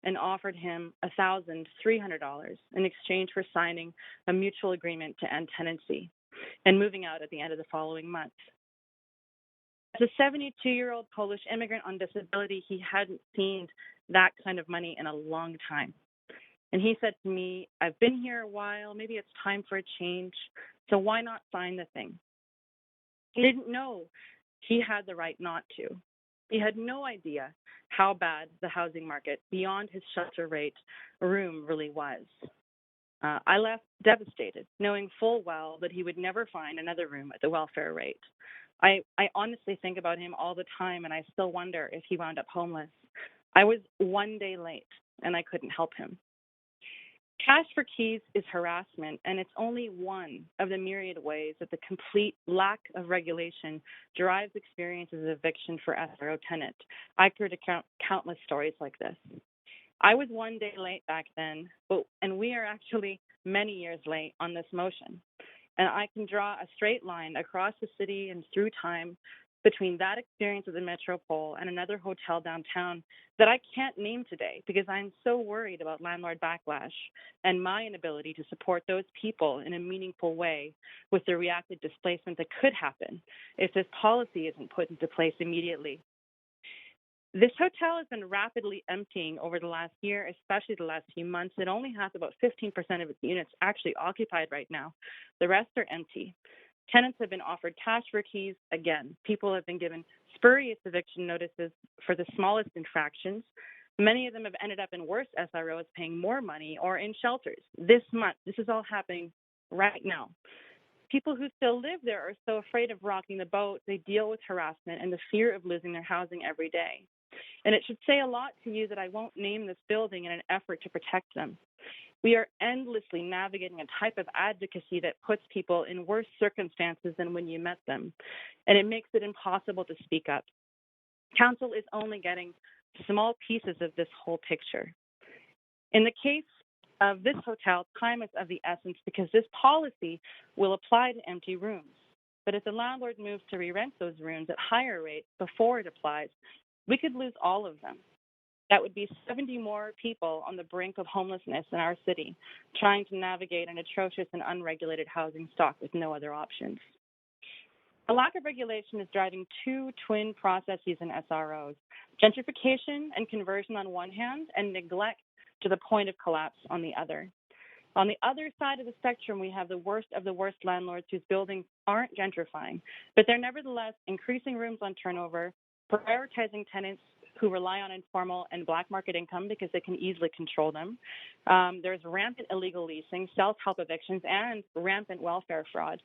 and offered him $1,300 in exchange for signing a mutual agreement to end tenancy and moving out at the end of the following month. As a 72-year-old Polish immigrant on disability, he hadn't seen that kind of money in a long time. And he said to me, I've been here a while, maybe it's time for a change, so why not sign the thing? He didn't know he had the right not to. He had no idea how bad the housing market beyond his shelter rate room really was. I left devastated, knowing full well that he would never find another room at the welfare rate. I honestly think about him all the time, and I still wonder if he wound up homeless. I was one day late, and I couldn't help him. Cash for keys is harassment, and it's only one of the myriad ways that the complete lack of regulation drives experiences of eviction for SRO tenants. I could account countless stories like this. I was one day late back then, and we are actually many years late on this motion. And I can draw a straight line across the city and through time between that experience at the Metropole and another hotel downtown that I can't name today because I'm so worried about landlord backlash and my inability to support those people in a meaningful way with the reactive displacement that could happen if this policy isn't put into place immediately. This hotel has been rapidly emptying over the last year, especially the last few months. It only has about 15% of its units actually occupied right now. The rest are empty. Tenants have been offered cash for keys again. People have been given spurious eviction notices for the smallest infractions. Many of them have ended up in worse SROs paying more money or in shelters. This month, this is all happening right now. People who still live there are so afraid of rocking the boat, they deal with harassment and the fear of losing their housing every day. And it should say a lot to you that I won't name this building in an effort to protect them. We are endlessly navigating a type of advocacy that puts people in worse circumstances than when you met them, and it makes it impossible to speak up. Council is only getting small pieces of this whole picture. In the case of this hotel, time is of the essence because this policy will apply to empty rooms. But if the landlord moves to re-rent those rooms at higher rates before it applies, we could lose all of them. That would be 70 more people on the brink of homelessness in our city, trying to navigate an atrocious and unregulated housing stock with no other options. A lack of regulation is driving two twin processes in SROs, gentrification and conversion on one hand, and neglect to the point of collapse on the other. On the other side of the spectrum, we have the worst of the worst landlords whose buildings aren't gentrifying, but they're nevertheless increasing rooms on turnover, prioritizing tenants who rely on informal and black market income because they can easily control them. There's rampant illegal leasing, self-help evictions, and rampant welfare fraud.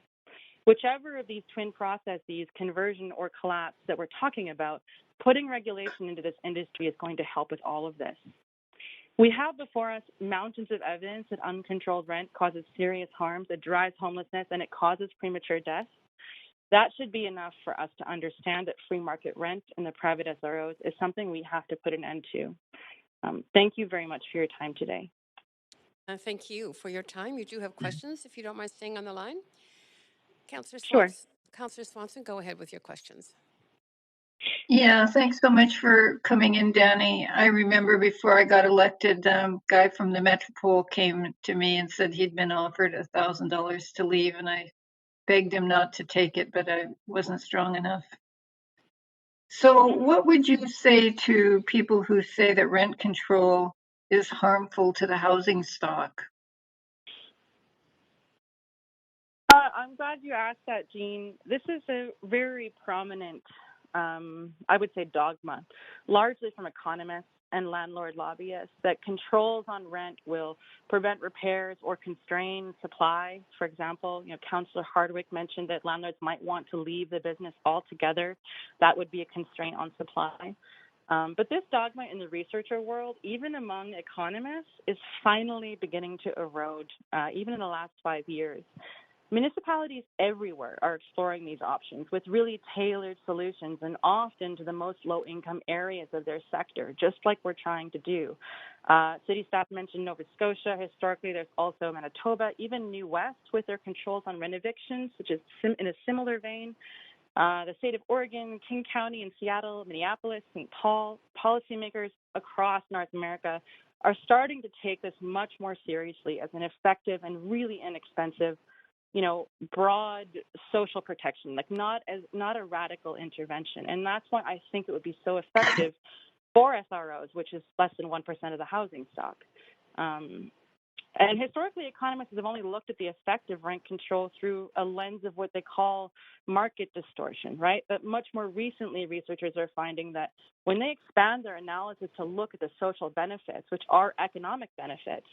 Whichever of these twin processes, conversion or collapse, that we're talking about, putting regulation into this industry is going to help with all of this. We have before us mountains of evidence that uncontrolled rent causes serious harms, it drives homelessness, and it causes premature death. That should be enough for us to understand that free market rent in the private SROs is something we have to put an end to. Thank you very much for your time today. Thank you for your time. You do have questions, if you don't mind staying on the line. Councillor Sure. Swanson, Councillor Swanson, go ahead with your questions. Yeah, thanks so much for coming in, Danny. I remember before I got elected, guy from the Metropole came to me and said he'd been offered $1,000 to leave, and I begged him not to take it, but I wasn't strong enough. So what would you say to people who say that rent control is harmful to the housing stock? I'm glad you asked that, Jean. This is a very prominent, I would say, dogma, largely from economists and landlord lobbyists, that controls on rent will prevent repairs or constrain supply. For example, Councillor Hardwick mentioned that landlords might want to leave the business altogether. That would be a constraint on supply. But this dogma in the researcher world, even among economists, is finally beginning to erode, even in the last 5 years. Municipalities everywhere are exploring these options with really tailored solutions, and often to the most low-income areas of their sector, just like we're trying to do. City staff mentioned Nova Scotia. Historically, there's also Manitoba, even New West with their controls on rent evictions, which is in a similar vein. The state of Oregon, King County in Seattle, Minneapolis, St. Paul, policymakers across North America are starting to take this much more seriously as an effective and really inexpensive, broad social protection, like not a radical intervention. And that's why I think it would be so effective for SROs, which is less than 1% of the housing stock. And historically, economists have only looked at the effect of rent control through a lens of what they call market distortion, right? But much more recently, researchers are finding that when they expand their analysis to look at the social benefits, which are economic benefits,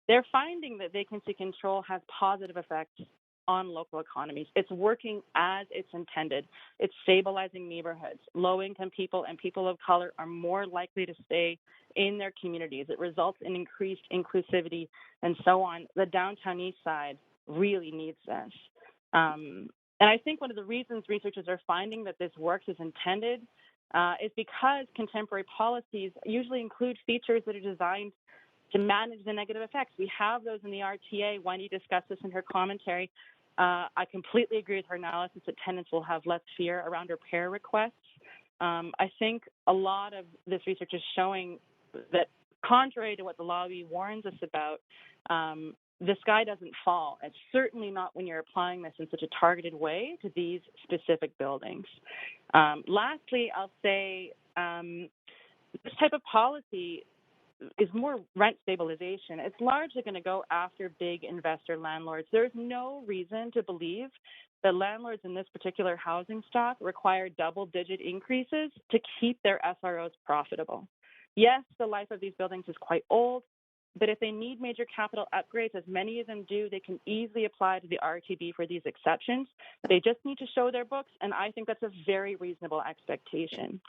they're finding that vacancy control has positive effects on local economies. It's working as it's intended. It's stabilizing neighborhoods. Low-income people and people of color are more likely to stay in their communities. It results in increased inclusivity and so on. The downtown east side really needs this. And I think one of the reasons researchers are finding that this works as intended is because contemporary policies usually include features that are designed to manage the negative effects. We have those in the RTA. Wendy discussed this in her commentary. I completely agree with her analysis that tenants will have less fear around repair requests. I think a lot of this research is showing that, contrary to what the lobby warns us about, the sky doesn't fall. It's certainly not when you're applying this in such a targeted way to these specific buildings. Lastly, I'll say this type of policy is more rent stabilization. It's largely going to go after big investor landlords. There's no reason to believe that landlords in this particular housing stock require double-digit increases to keep their SROs profitable. Yes, the life of these buildings is quite old, but if they need major capital upgrades, as many of them do, they can easily apply to the RTB for these exceptions. They just need to show their books, and I think that's a very reasonable expectation.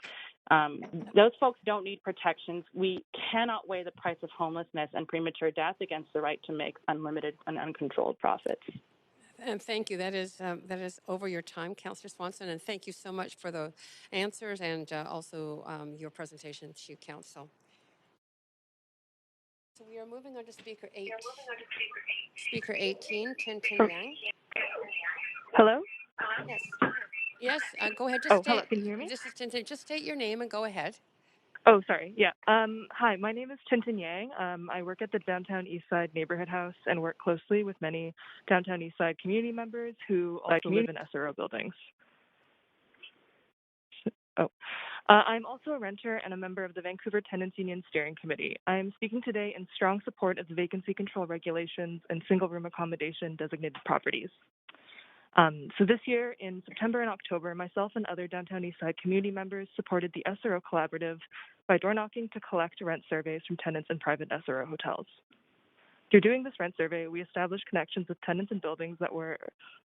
Those folks don't need protections. We cannot weigh the price of homelessness and premature death against the right to make unlimited and uncontrolled profits. And thank you. That is over your time, Councillor Swanson, and thank you so much for the answers and also your presentation to Council. So we are moving on to Speaker 8. Speaker 18, Tintin Yang. Hello? Yes. Yes, go ahead. Hello, can you hear me? This is Tintin. Just state your name and go ahead. Oh, sorry. Yeah. Hi, my name is Tintin Yang. I work at the Downtown Eastside Neighborhood House and work closely with many Downtown Eastside community members who also live in SRO buildings. I'm also a renter and a member of the Vancouver Tenants Union Steering Committee. I am speaking today in strong support of the vacancy control regulations and single-room accommodation designated properties. So this year, in September and October, myself and other Downtown Eastside community members supported the SRO Collaborative by door knocking to collect rent surveys from tenants in private SRO hotels. Through doing this rent survey, we established connections with tenants in buildings that where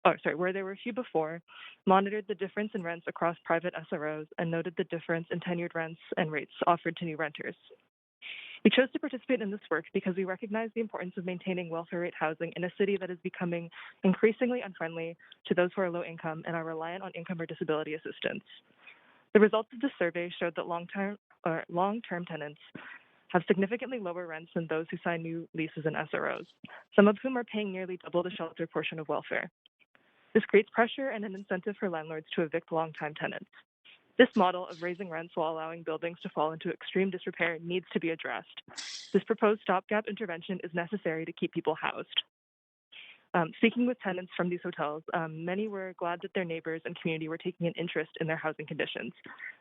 there were few before, monitored the difference in rents across private SROs, and noted the difference in tenured rents and rates offered to new renters. We chose to participate in this work because we recognize the importance of maintaining welfare rate housing in a city that is becoming increasingly unfriendly to those who are low income and are reliant on income or disability assistance. The results of this survey showed that long-term tenants have significantly lower rents than those who sign new leases in SROs, some of whom are paying nearly double the shelter portion of welfare. This creates pressure and an incentive for landlords to evict long-time tenants. This model of raising rents while allowing buildings to fall into extreme disrepair needs to be addressed. This proposed stopgap intervention is necessary to keep people housed. Speaking with tenants from these hotels, many were glad that their neighbors and community were taking an interest in their housing conditions,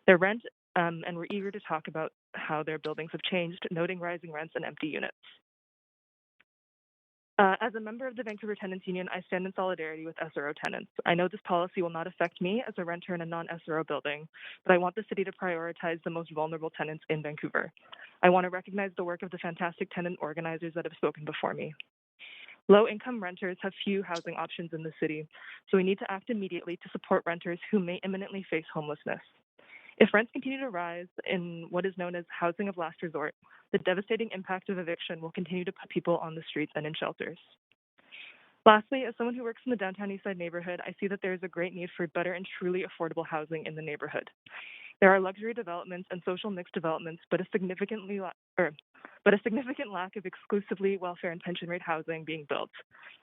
their rent, and were eager to talk about how their buildings have changed, noting rising rents and empty units. As a member of the Vancouver Tenants Union, I stand in solidarity with SRO tenants. I know this policy will not affect me as a renter in a non-SRO building, but I want the city to prioritize the most vulnerable tenants in Vancouver. I want to recognize the work of the fantastic tenant organizers that have spoken before me. Low-income renters have few housing options in the city, so we need to act immediately to support renters who may imminently face homelessness. If rents continue to rise in what is known as housing of last resort, the devastating impact of eviction will continue to put people on the streets and in shelters. Lastly, as someone who works in the downtown Eastside neighborhood, I see that there is a great need for better and truly affordable housing in the neighborhood. There are luxury developments and social mixed developments, but a significant lack of exclusively welfare and pension rate housing being built.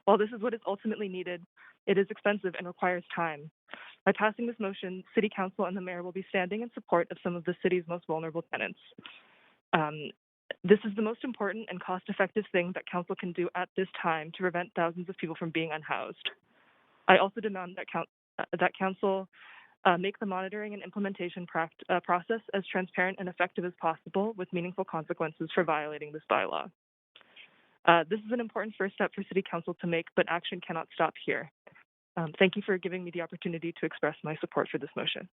While this is what is ultimately needed, it is expensive and requires time. By passing this motion, City Council and the Mayor will be standing in support of some of the city's most vulnerable tenants. This is the most important and cost-effective thing that Council can do at this time to prevent thousands of people from being unhoused. I also demand that Council make the monitoring and implementation process as transparent and effective as possible with meaningful consequences for violating this bylaw. This is an important first step for City Council to make, but action cannot stop here. Thank you for giving me the opportunity to express my support for this motion.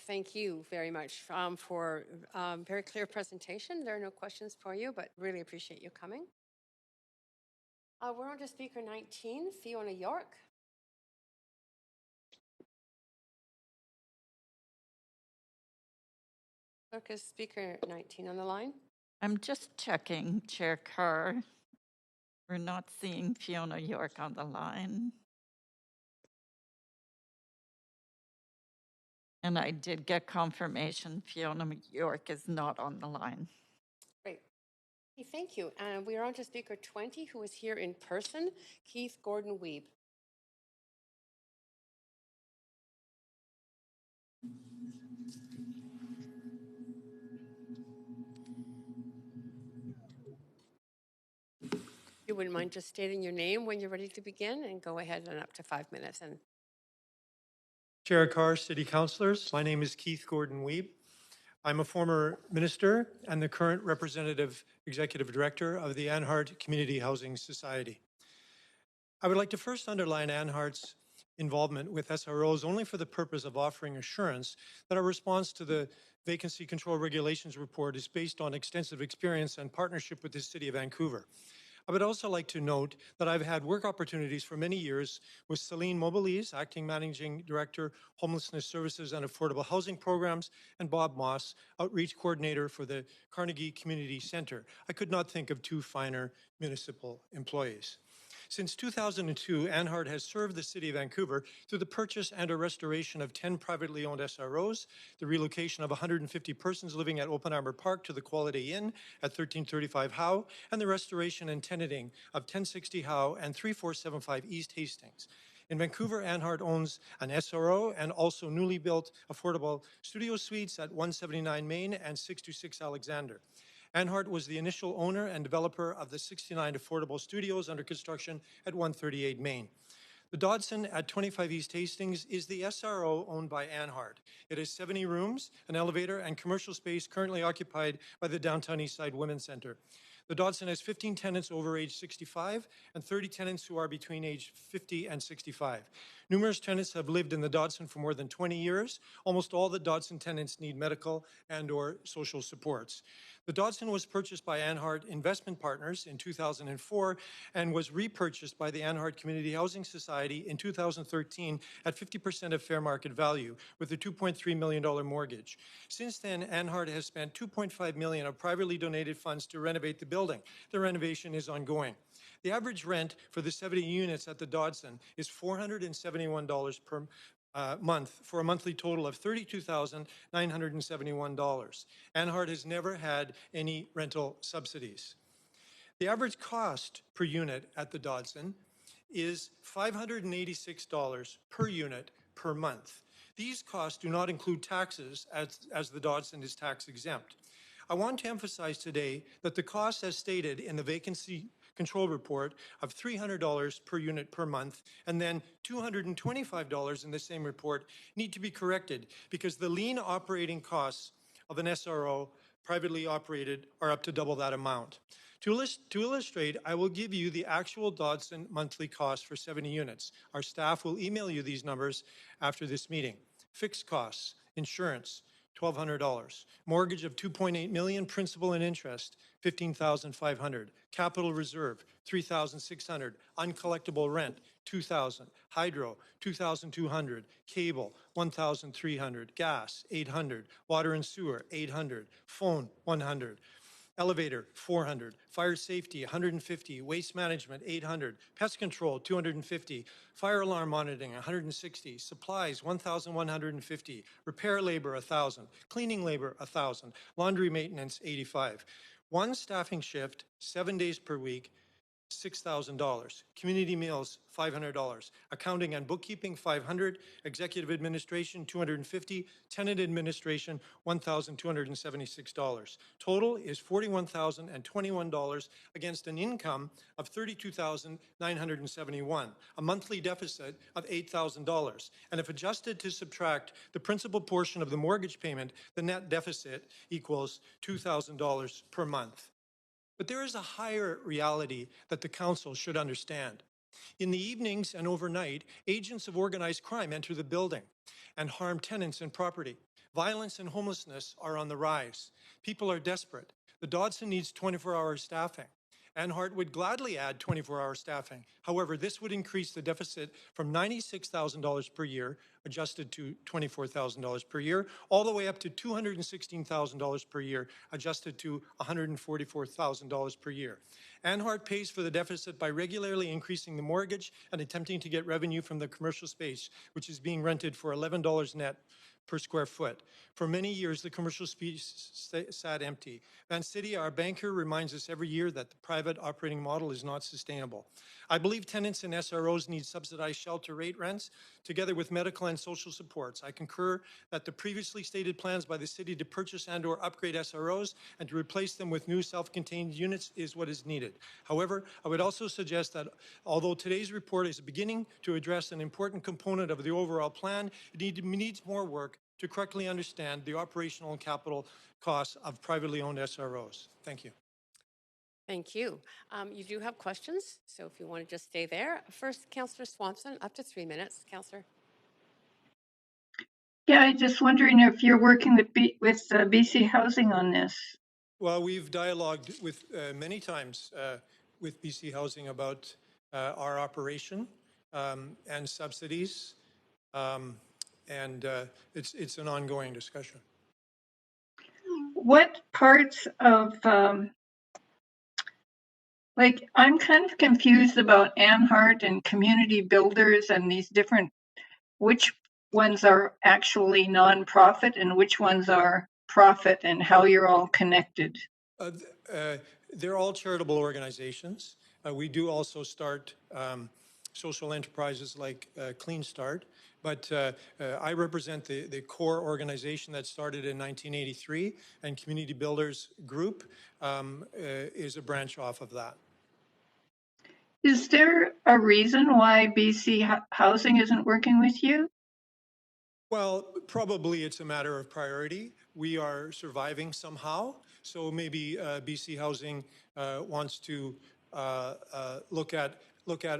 Thank you very much for very clear presentation. There are no questions for you, but really appreciate you coming. We're on to speaker 19, Fiona York. Is speaker 19 on the line? I'm just checking, Chair Carr. We're not seeing Fiona York on the line. And I did get confirmation Fiona York is not on the line. Great. Thank you. And we are on to speaker 20, who is here in person, Keith Gordon-Weeb. You wouldn't mind just stating your name when you're ready to begin, and go ahead and up to 5 minutes. And Chair Carr, City Councillors, my name is Keith Gordon-Weeb. I'm a former minister and the current representative executive director of the Anhart Community Housing Society. I would like to first underline Anhart's involvement with SROs only for the purpose of offering assurance that our response to the Vacancy Control Regulations report is based on extensive experience and partnership with the City of Vancouver. I would also like to note that I've had work opportunities for many years with Celine Mobilise, Acting Managing Director, Homelessness Services and Affordable Housing Programs, and Bob Moss, Outreach Coordinator for the Carnegie Community Centre. I could not think of two finer municipal employees. Since 2002, Anhart has served the City of Vancouver through the purchase and or restoration of 10 privately owned SROs, the relocation of 150 persons living at Oppenheimer Park to the Quality Inn at 1335 Howe, and the restoration and tenanting of 1060 Howe and 3475 East Hastings. In Vancouver, Anhart owns an SRO and also newly built affordable studio suites at 179 Main and 626 Alexander. Anhart was the initial owner and developer of the 69 affordable studios under construction at 138 Main. The Dodson at 25 East Hastings is the SRO owned by Anhart. It has 70 rooms, an elevator, and commercial space currently occupied by the Downtown Eastside Women's Centre. The Dodson has 15 tenants over age 65 and 30 tenants who are between age 50 and 65. Numerous tenants have lived in the Dodson for more than 20 years. Almost all the Dodson tenants need medical and or social supports. The Dodson was purchased by Anhart Investment Partners in 2004 and was repurchased by the Anhart Community Housing Society in 2013 at 50% of fair market value with a $2.3 million mortgage. Since then, Anhart has spent $2.5 million of privately donated funds to renovate the building. The renovation is ongoing. The average rent for the 70 units at the Dodson is $471 per month for a monthly total of $32,971. Anhart has never had any rental subsidies. The average cost per unit at the Dodson is $586 per unit per month. These costs do not include taxes as the Dodson is tax exempt. I want to emphasize today that the costs as stated in the vacancy control report of $300 per unit per month and then $225 in the same report need to be corrected because the lean operating costs of an SRO privately operated are up to double that amount. To illustrate, I will give you the actual Dodson monthly cost for 70 units. Our staff will email you these numbers after this meeting. Fixed costs, insurance, $1,200. Mortgage of $2.8 million, principal and interest, $15,500. Capital reserve, $3,600. Uncollectible rent, $2,000. Hydro, $2,200. Cable, $1,300. Gas, $800. Water and sewer, $800. Phone, $100. Elevator, $400. Fire safety, $150. Waste management, $800. Pest control, $250. Fire alarm monitoring, $160. Supplies, $1,150. Repair labor, $1,000. Cleaning labor, $1,000. Laundry maintenance, $85. One staffing shift, 7 days per week, $6,000. Community meals, $500. Accounting and bookkeeping, $500. Executive administration, $250. Tenant administration, $1,276. Total is $41,021 against an income of $32,971, a monthly deficit of $8,000. And if adjusted to subtract the principal portion of the mortgage payment, the net deficit equals $2,000 per month. But there is a higher reality that the council should understand. In the evenings and overnight, agents of organized crime enter the building and harm tenants and property. Violence and homelessness are on the rise. People are desperate. The Dodson needs 24-hour staffing. Anhart would gladly add 24-hour staffing. However, this would increase the deficit from $96,000 per year, adjusted to $24,000 per year, all the way up to $216,000 per year, adjusted to $144,000 per year. Anhart pays for the deficit by regularly increasing the mortgage and attempting to get revenue from the commercial space, which is being rented for $11 net per square foot. For many years, the commercial space sat empty. Vancity, our banker, reminds us every year that the private operating model is not sustainable. I believe tenants in SROs need subsidized shelter rate rents, together with medical and social supports. I concur that the previously stated plans by the city to purchase and/or upgrade SROs and to replace them with new self-contained units is what is needed. However, I would also suggest that although today's report is a beginning to address an important component of the overall plan, it needs more work to correctly understand the operational and capital costs of privately owned SROs. Thank you. Thank you. You do have questions, so if you want to just stay there. First, Councillor Swanson, up to 3 minutes. Councillor. Yeah, I'm just wondering if you're working with BC Housing on this. Well, we've dialogued with many times with BC Housing about our operation and subsidies. It's an ongoing discussion. What parts of, I'm kind of confused about Anhart and community builders and these different, which ones are actually nonprofit and which ones are profit and how you're all connected. They're all charitable organizations. We do also start social enterprises like Clean Start. But I represent the core organization that started in 1983, and Community Builders Group is a branch off of that. Is there a reason why BC Housing isn't working with you? Well, probably it's a matter of priority. We are surviving somehow, so maybe BC Housing wants to look at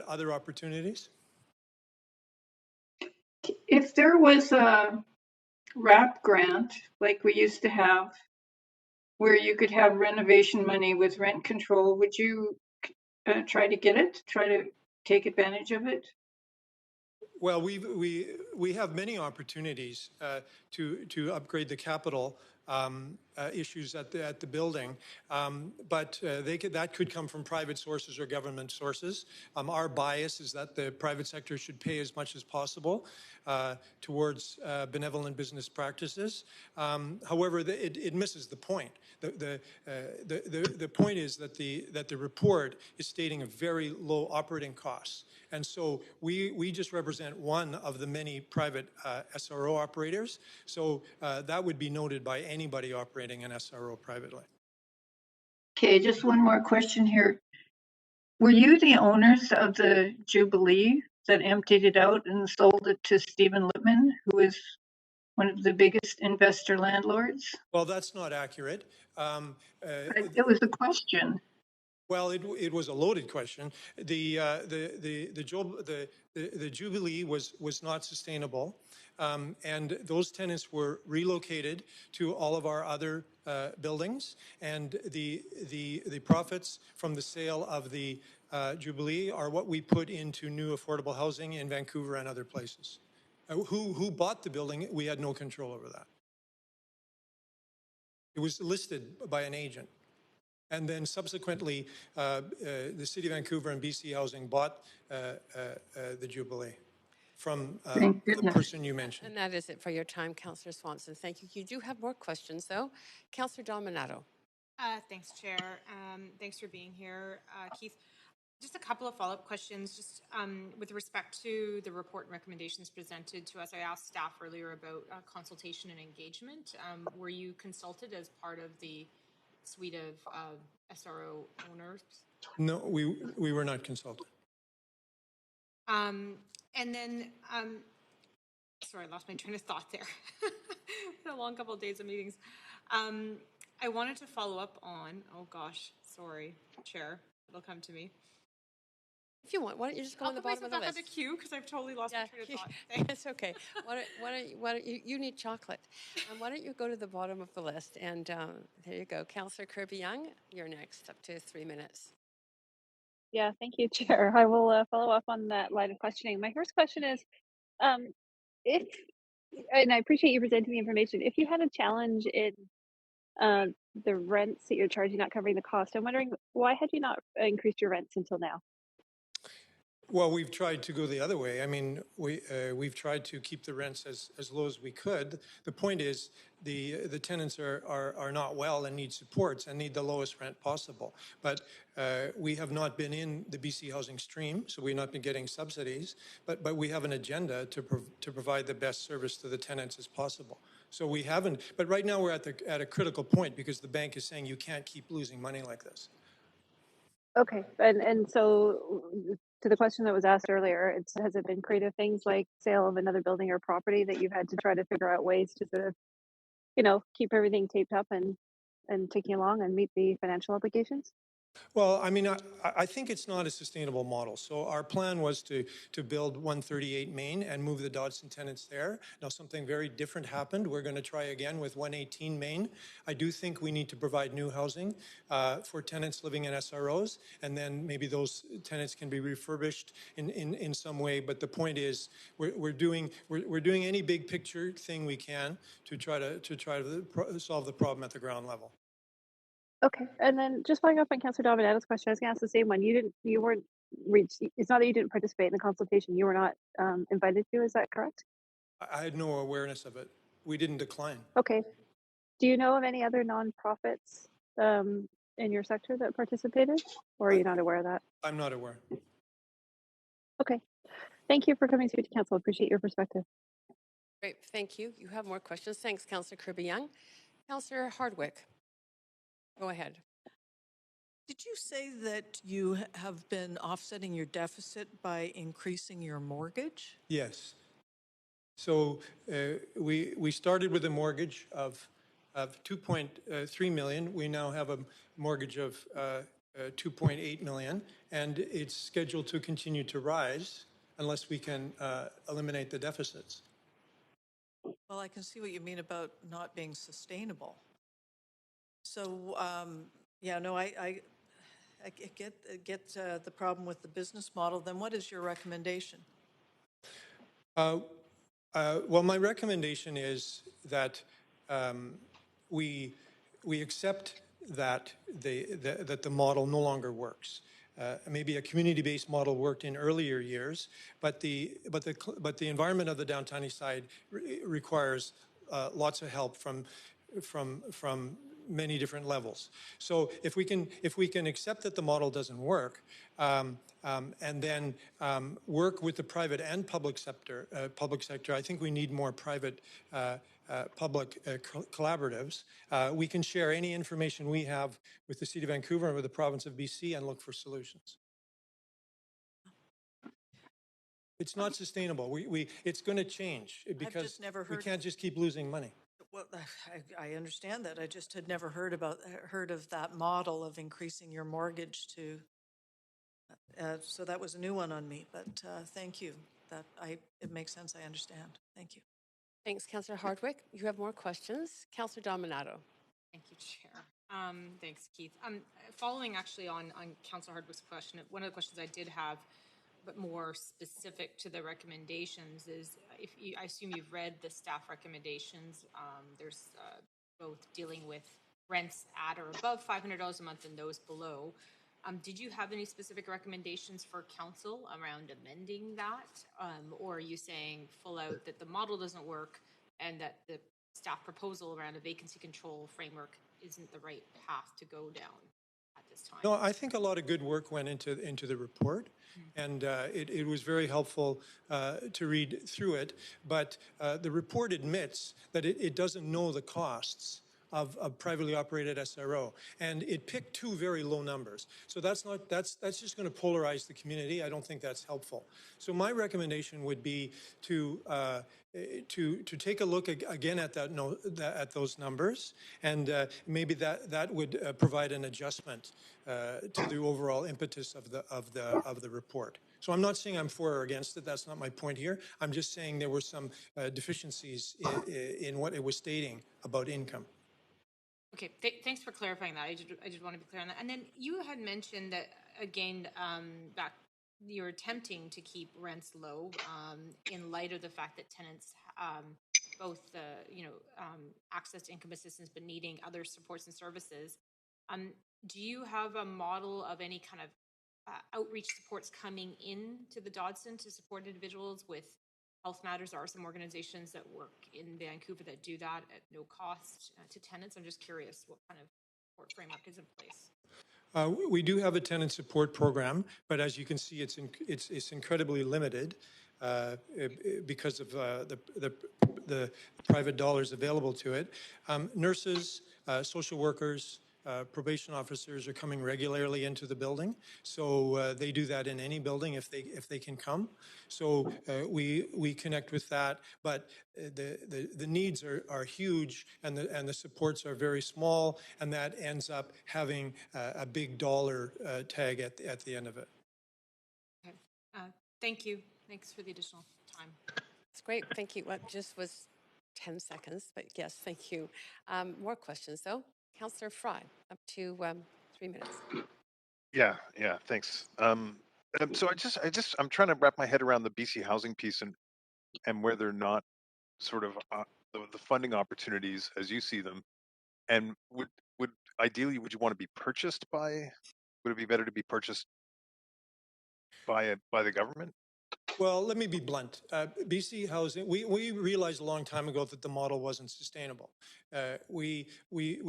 other opportunities. If there was a RAP grant like we used to have, where you could have renovation money with rent control, would you try to get it? Try to take advantage of it? Well, we have many opportunities to upgrade the capital issues at the building, but that could come from private sources or government sources. Our bias is that the private sector should pay as much as possible towards benevolent business practices. However, it misses the point. The point is that the report is stating a very low operating costs. And so we just represent one of the many private SRO operators. So that would be noted by anybody operating an SRO privately. Okay, just one more question here. Were you the owners of the Jubilee that emptied it out and sold it to Stephen Lippman, who is one of the biggest investor landlords? Well, that's not accurate. It was a question. Well, it was a loaded question. The Jubilee was not sustainable, and those tenants were relocated to all of our other buildings, and the profits from the sale of the Jubilee are what we put into new affordable housing in Vancouver and other places. Who bought the building? We had no control over that. It was listed by an agent. And then subsequently, the City of Vancouver and BC Housing bought the Jubilee from the person you mentioned. And that is it for your time, Councillor Swanson. Thank you. You do have more questions, though. Councillor Dominato. Thanks, Chair. Thanks for being here, Keith. Just a couple of follow-up questions, just with respect to the report and recommendations presented to us. I asked staff earlier about consultation and engagement. Were you consulted as part of the suite of SRO owners? No, we were not consulted. And then, sorry, I lost my train of thought there. Been a long couple of days of meetings. I wanted to follow up on, oh gosh, sorry, Chair, it'll come to me. If you want, why don't you just go on the bottom of the list? I'll put myself at the queue because I've totally lost my train of thought. It's okay. Why don't you need chocolate? Why don't you go to the bottom of the list? And there you go. Councillor Kirby-Yung, you're next, up to 3 minutes. Yeah, thank you, Chair. I will follow up on that line of questioning. My first question is, if, and I appreciate you presenting the information, if you had a challenge in the rents that you're charging not covering the cost, I'm wondering why had you not increased your rents until now? Well, we've tried to go the other way. I mean, we've tried to keep the rents as low as we could. The point is the tenants are not well and need supports and need the lowest rent possible. But we have not been in the BC Housing stream, so we've not been getting subsidies. But we have an agenda to provide the best service to the tenants as possible. So we haven't. But right now we're at a critical point because the bank is saying you can't keep losing money like this. Okay, and so to the question that was asked earlier, has it been creative things like sale of another building or property that you've had to try to figure out ways to sort of, keep everything taped up and ticking along and meet the financial obligations? Well, I mean, I think it's not a sustainable model. So our plan was to build 138 Main and move the Dodson tenants there. Now, something very different happened. We're going to try again with 118 Main. I do think we need to provide new housing for tenants living in SROs, and then maybe those tenants can be refurbished in some way. But the point is, we're doing any big picture thing we can to try to solve the problem at the ground level. Okay, and then just following up on Councillor Dominato's question, I was going to ask the same one. You weren't reached. It's not that you didn't participate in the consultation. You were not invited to. Is that correct? I had no awareness of it. We didn't decline. Okay. Do you know of any other nonprofits in your sector that participated, or are you not aware of that? I'm not aware. Okay. Thank you for coming to Council. Appreciate your perspective. Great, thank you. You have more questions. Thanks, Councillor Kirby-Yung. Councillor Hardwick. Go ahead. Did you say that you have been offsetting your deficit by increasing your mortgage? Yes. So we started with a mortgage of 2.3 million. We now have a mortgage of 2.8 million, and it's scheduled to continue to rise unless we can eliminate the deficits. Well, I can see what you mean about not being sustainable. So, I get the problem with the business model. Then what is your recommendation? Well, my recommendation is that we we accept that that the model no longer works. Maybe a community-based model worked in earlier years, but the environment of the downtown east side requires lots of help from many different levels. So if we can accept that the model doesn't work, and then work with the private and public sector, I think we need more private public collaboratives. We can share any information we have with the City of Vancouver and with the province of BC and look for solutions. It's not sustainable. It's going to change because we can't just keep losing money. Well, I understand that. I just had never heard of that model of increasing your mortgage to. So that was a new one on me. But thank you. It makes sense. I understand. Thank you. Thanks, Councillor Hardwick. You have more questions. Councillor Dominato. Thank you, Chair. Thanks, Keith. Following actually on Councillor Hardwick's question, one of the questions I did have, but more specific to the recommendations, is I assume you've read the staff recommendations. There's both dealing with rents at or above $500 a month and those below. Did you have any specific recommendations for council around amending that? Or are you saying full out that the model doesn't work and that the staff proposal around a vacancy control framework isn't the right path to go down at this time? No, I think a lot of good work went into the report, and it was very helpful to read through it. But the report admits that it doesn't know the costs of privately operated SRO, and it picked two very low numbers. So that's just going to polarize the community. I don't think that's helpful. So my recommendation would be to take a look again at at those numbers, and maybe that would provide an adjustment to the overall impetus of the report. So I'm not saying I'm for or against it. That's not my point here. I'm just saying there were some deficiencies in what it was stating about income. Okay, thanks for clarifying that. I just want to be clear on that. And then you had mentioned that, again, back you're attempting to keep rents low in light of the fact that tenants both access to income assistance but needing other supports and services. Do you have a model of any kind of outreach supports coming in to the Dodson to support individuals with health matters? There are some organizations that work in Vancouver that do that at no cost to tenants. I'm just curious what kind of support framework is in place. We do have a tenant support program, but as you can see, it's incredibly limited because of the private dollars available to it. Nurses, social workers, probation officers are coming regularly into the building, so they do that in any building if they can come. So we connect with that, but the needs are huge, and the supports are very small, and that ends up having a big dollar tag at the end of it. Okay, thank you. Thanks for the additional time. That's great. Thank you. Well, just was 10 seconds, but yes, thank you. More questions though. Councillor Fry, up to 3 minutes. Yeah, thanks. So I'm trying to wrap my head around the BC housing piece and where they're not sort of the funding opportunities as you see them. And would ideally, would you want to be purchased by? Would it be better to be purchased by the government? Well, let me be blunt. BC Housing, we realized a long time ago that the model wasn't sustainable. We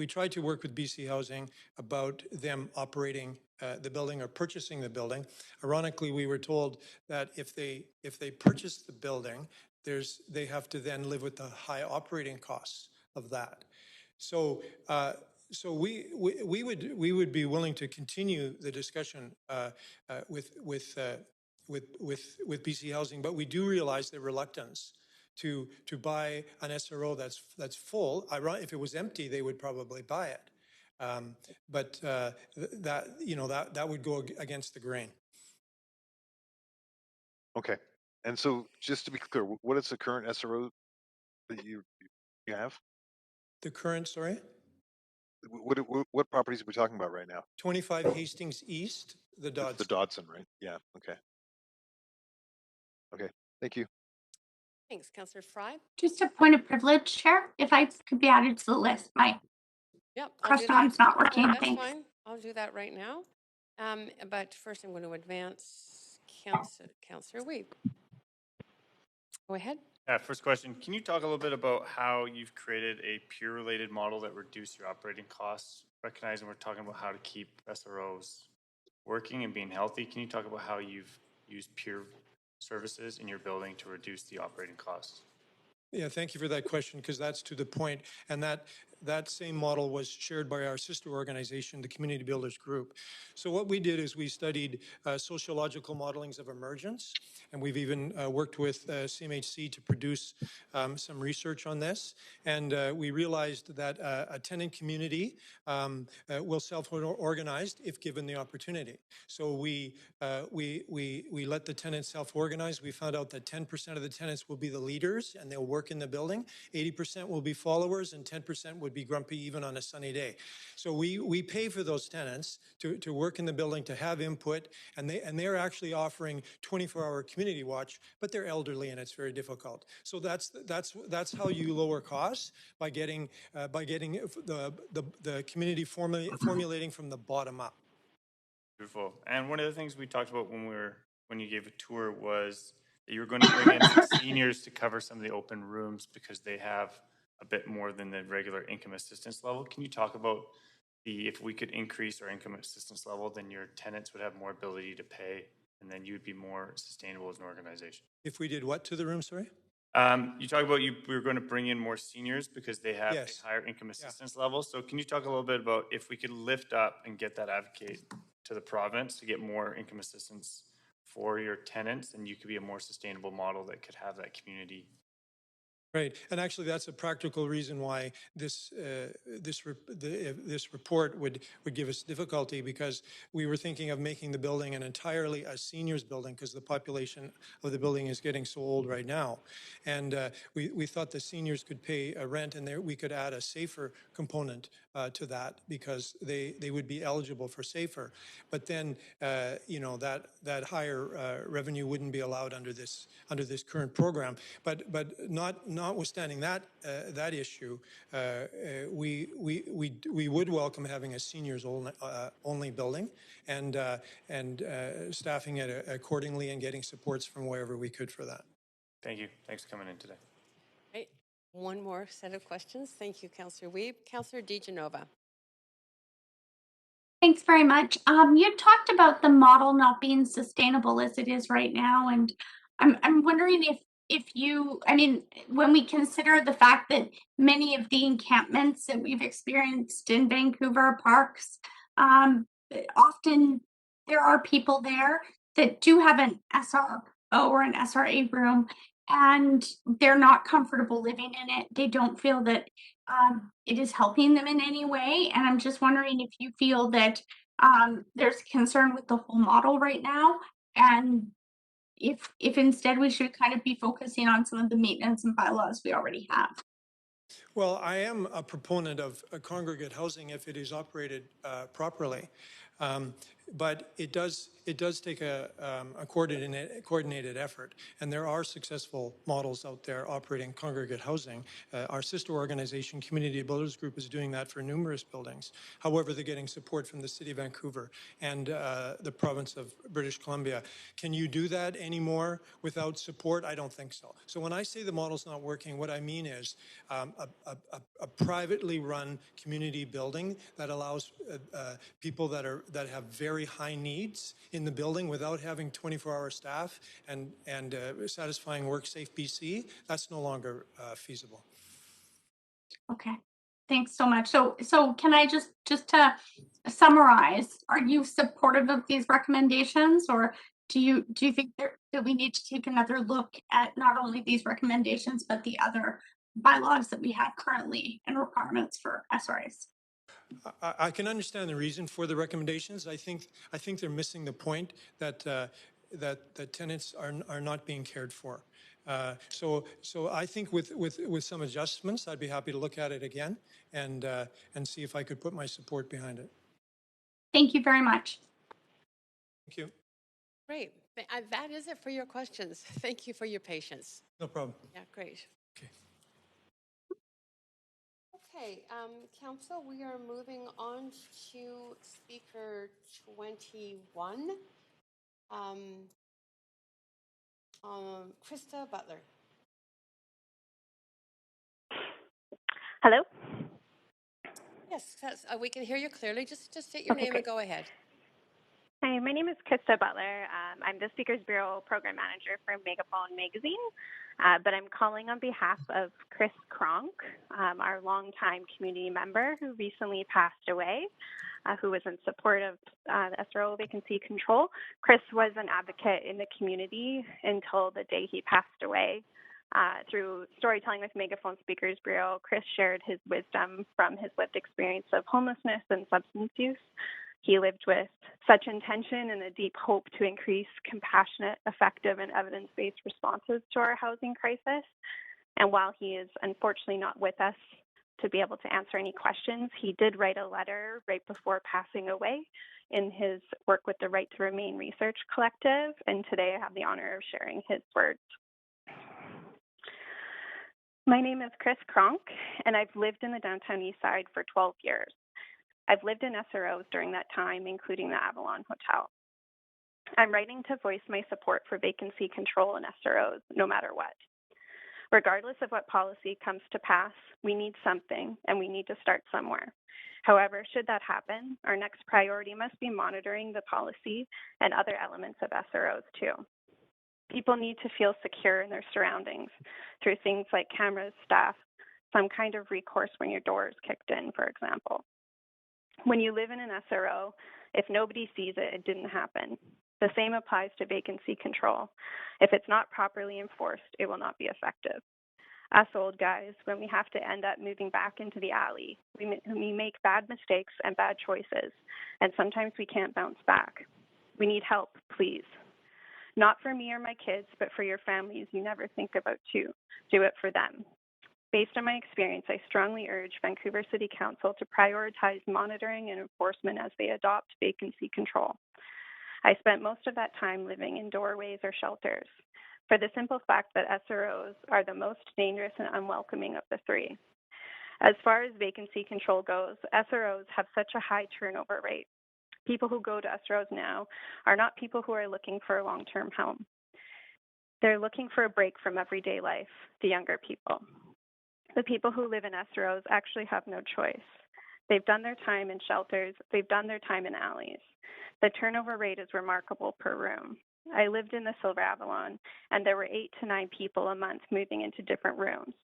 tried to work with BC Housing about them operating the building or purchasing the building. Ironically, we were told that if they purchase the building, they have to then live with the high operating costs of that. So we would be willing to continue the discussion with BC Housing, but we do realize their reluctance to buy an SRO that's full. If it was empty, they would probably buy it, but that would go against the grain. Okay, and so just to be clear, what is the current SRO that you have? The current, sorry. What properties are we talking about right now? 25 Hastings East, the Dodson. The Dodson, right? Yeah. Okay. Okay, thank you. Thanks, Councillor Fry. Just a point of privilege, Chair, if I could be added to the list. Yep. Press time's not working, That's thanks. fine. I'll do that right now. But first I'm going to advance Councillor Weeb. Go ahead. First question, can you talk a little bit about how you've created a peer-related model that reduces your operating costs? Recognizing we're talking about how to keep SROs working and being healthy, can you talk about how you've used peer services in your building to reduce the operating costs? Yeah, thank you for that question, because that's to the point. And that same model was shared by our sister organization, the Community Builders Group. So what we did is we studied sociological modelings of emergence, and we've even worked with CMHC to produce some research on this. And we realized that a tenant community will self-organize if given the opportunity. So we let the tenants self-organize. We found out that 10% of the tenants will be the leaders, and they'll work in the building. 80% will be followers, and 10% would be grumpy even on a sunny day. So we pay for those tenants to work in the building, to have input, and they're actually offering 24-hour community watch, but they're elderly and it's very difficult. So that's how you lower costs, by getting the community formulating from the bottom up. Beautiful. And one of the things we talked about when you gave a tour was that you were going to bring in some seniors to cover some of the open rooms because they have a bit more than the regular income assistance level. Can you talk about if we could increase our income assistance level, then your tenants would have more ability to pay, and then you would be more sustainable as an organization? If we did what to the room, sorry? You talk about we were going to bring in more seniors because they have a higher income assistance level. So can you talk a little bit about if we could lift up and get that advocate to the province to get more income assistance for your tenants, and you could be a more sustainable model that could have that community. Right, and actually that's a practical reason why this report would give us difficulty, because we were thinking of making the building an entirely a seniors building, because the population of the building is getting so old right now. And we thought the seniors could pay a rent, and we could add a safer component to that, because they would be eligible for safer. But then that higher revenue wouldn't be allowed under this current program. But notwithstanding that issue, we would welcome having a seniors only building, and staffing it accordingly, and getting supports from wherever we could for that. Thank you. Thanks for coming in today. Right. One more set of questions. Thank you, Councillor Weeb. Councillor DiGenova. Thanks very much. You talked about the model not being sustainable as it is right now, and I'm wondering if you, I mean, when we consider the fact that many of the encampments that we've experienced in Vancouver parks, often there are people there that do have an SRO or an SRA room, and they're not comfortable living in it. They don't feel that it is helping them in any way. And I'm just wondering if you feel that there's concern with the whole model right now, and if instead we should kind of be focusing on some of the maintenance and bylaws we already have. Well, I am a proponent of congregate housing if it is operated properly. But it does take a coordinated effort, and there are successful models out there operating congregate housing. Our sister organization, Community Builders Group, is doing that for numerous buildings. However, they're getting support from the City of Vancouver and the province of British Columbia. Can you do that anymore without support? I don't think so. So when I say the model's not working, what I mean is a privately run community building that allows people that have very high needs in the building without having 24-hour staff and satisfying WorkSafe BC, that's no longer feasible. Okay, Thanks so much. So can I just to summarize, are you supportive of these recommendations, or do you think that we need to take another look at not only these recommendations but the other bylaws that we have currently and requirements for SRAs? I can understand the reason for the recommendations. I think they're missing the point that that tenants are not being cared for. So I think with some adjustments, I'd be happy to look at it again and see if I could put my support behind it. Thank you very much. Thank you. Great. That is it for your questions. Thank you for your patience. No problem. Yeah, great. Okay, Council, we are moving on to speaker 21. Krista Butler. Hello? Yes, we can hear you clearly. Just state your Okay, name great. and go ahead. Hi, my name is Krista Butler. I'm the Speakers Bureau Program Manager for Megaphone Magazine, but I'm calling on behalf of Chris Kronk, our longtime community member who recently passed away, who was in support of the SRO vacancy control. Chris was an advocate in the community until the day he passed away. Through storytelling with Megaphone Speakers Bureau, Chris shared his wisdom from his lived experience of homelessness and substance use. He lived with such intention and a deep hope to increase compassionate, effective, and evidence-based responses to our housing crisis. And while he is unfortunately not with us to be able to answer any questions, he did write a letter right before passing away in his work with the Right to Remain Research Collective. And today I have the honor of sharing his words. My name is Chris Kronk, and I've lived in the downtown east side for 12 years. I've lived in SROs during that time, including the Avalon Hotel. I'm writing to voice my support for vacancy control in SROs, no matter what. Regardless of what policy comes to pass, we need something, and we need to start somewhere. However, should that happen, our next priority must be monitoring the policy and other elements of SROs too. People need to feel secure in their surroundings through things like cameras, staff, some kind of recourse when your door is kicked in, for example. When you live in an SRO, if nobody sees it, it didn't happen. The same applies to vacancy control. If it's not properly enforced, it will not be effective. Us old guys, when we have to end up moving back into the alley, we make bad mistakes and bad choices, and sometimes we can't bounce back. We need help, please. Not for me or my kids, but for your families you never think about too. Do it for them. Based on my experience, I strongly urge Vancouver City Council to prioritize monitoring and enforcement as they adopt vacancy control. I spent most of that time living in doorways or shelters, for the simple fact that SROs are the most dangerous and unwelcoming of the three. As far as vacancy control goes, SROs have such a high turnover rate. People who go to SROs now are not people who are looking for a long-term home. They're looking for a break from everyday life, the younger people. The people who live in SROs actually have no choice. They've done their time in shelters. They've done their time in alleys. The turnover rate is remarkable per room. I lived in the Silver Avalon, and there were 8 to 9 people a month moving into different rooms.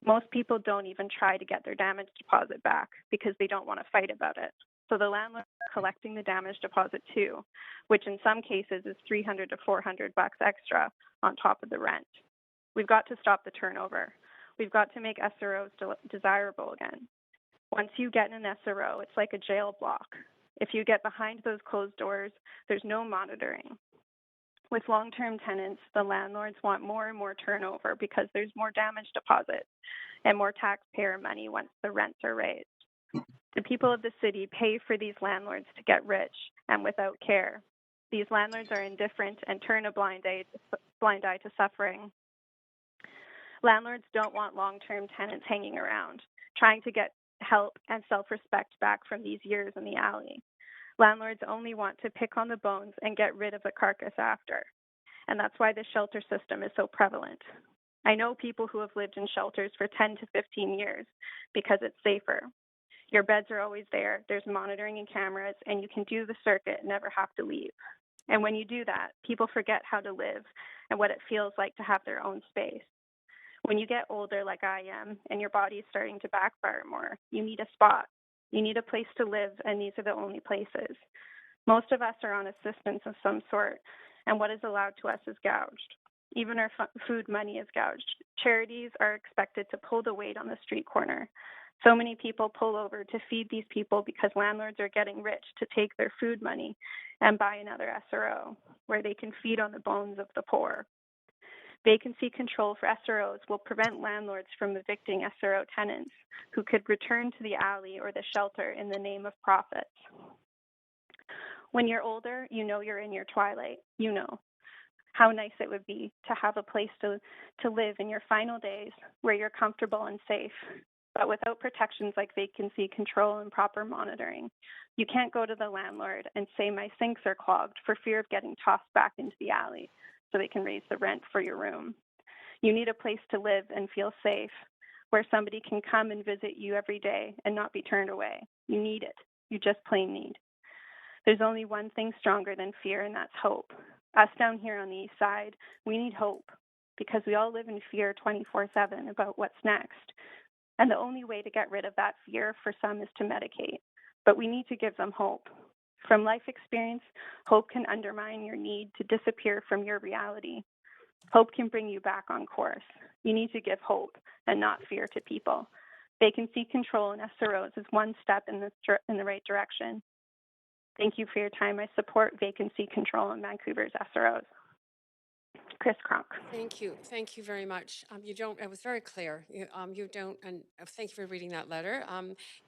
Most people don't even try to get their damage deposit back because they don't want to fight about it. So the landlord is collecting the damage deposit too, which in some cases is $300 to $400 extra on top of the rent. We've got to stop the turnover. We've got to make SROs desirable again. Once you get in an SRO, it's like a jail block. If you get behind those closed doors, there's no monitoring. With long-term tenants, the landlords want more and more turnover because there's more damage deposits and more taxpayer money once the rents are raised. The people of the city pay for these landlords to get rich and without care. These landlords are indifferent and turn a blind eye to suffering. Landlords don't want long-term tenants hanging around, trying to get help and self-respect back from these years in the alley. Landlords only want to pick on the bones and get rid of the carcass after. And that's why the shelter system is so prevalent. I know people who have lived in shelters for 10 to 15 years because it's safer. Your beds are always there, there's monitoring and cameras, and you can do the circuit and never have to leave. And when you do that, people forget how to live and what it feels like to have their own space. When you get older like I am and your body is starting to backfire more, you need a spot. You need a place to live, and these are the only places. Most of us are on assistance of some sort, and what is allowed to us is gouged. Even our food money is gouged. Charities are expected to pull the weight on the street corner. So many people pull over to feed these people because landlords are getting rich to take their food money and buy another SRO, where they can feed on the bones of the poor. Vacancy control for SROs will prevent landlords from evicting SRO tenants who could return to the alley or the shelter in the name of profits. When you're older, you know you're in your twilight. You know how nice it would be to have a place to live in your final days where you're comfortable and safe. But without protections like vacancy control and proper monitoring, you can't go to the landlord and say my sinks are clogged for fear of getting tossed back into the alley so they can raise the rent for your room. You need a place to live and feel safe, where somebody can come and visit you every day and not be turned away. You need it. You just plain need. There's only one thing stronger than fear, and that's hope. Us down here on the east side, we need hope because we all live in fear 24/7 about what's next. And the only way to get rid of that fear for some is to medicate. But we need to give them hope. From life experience, hope can undermine your need to disappear from your reality. Hope can bring you back on course. You need to give hope and not fear to people. Vacancy control in SROs is one step in the right direction. Thank you for your time. I support vacancy control in Vancouver's SROs. Chris Kronk. Thank you. Thank you very much. It was very clear. You don't, and thank you for reading that letter.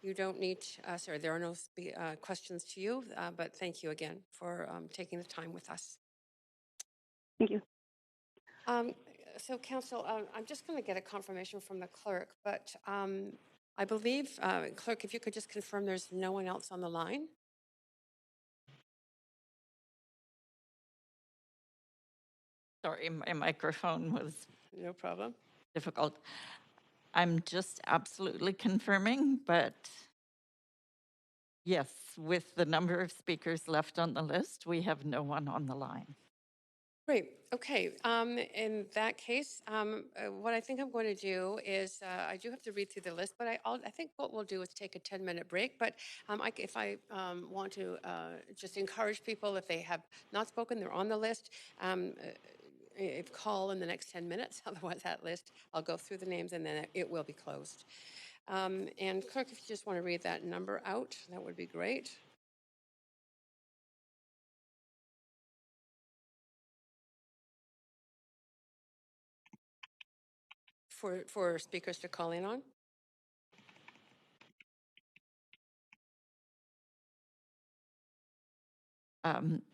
You don't need, sorry, there are no questions to you, but thank you again for taking the time with us. Thank you. So Council, I'm just going to get a confirmation from the clerk, but I believe, clerk, if you could just confirm there's no one else on the line. Sorry, my microphone was no problem. Difficult. I'm just absolutely confirming, but yes, with the number of speakers left on the list, we have no one on the line. Great. Okay. In that case, what I think I'm going to do is I do have to read through the list, but I think what we'll do is take a 10-minute break. But if I want to just encourage people, if they have not spoken, they're on the list. Call in the next 10 minutes. Otherwise, that list, I'll go through the names and then it will be closed. And clerk, if you just want to read that number out, that would be great. For speakers to call in on.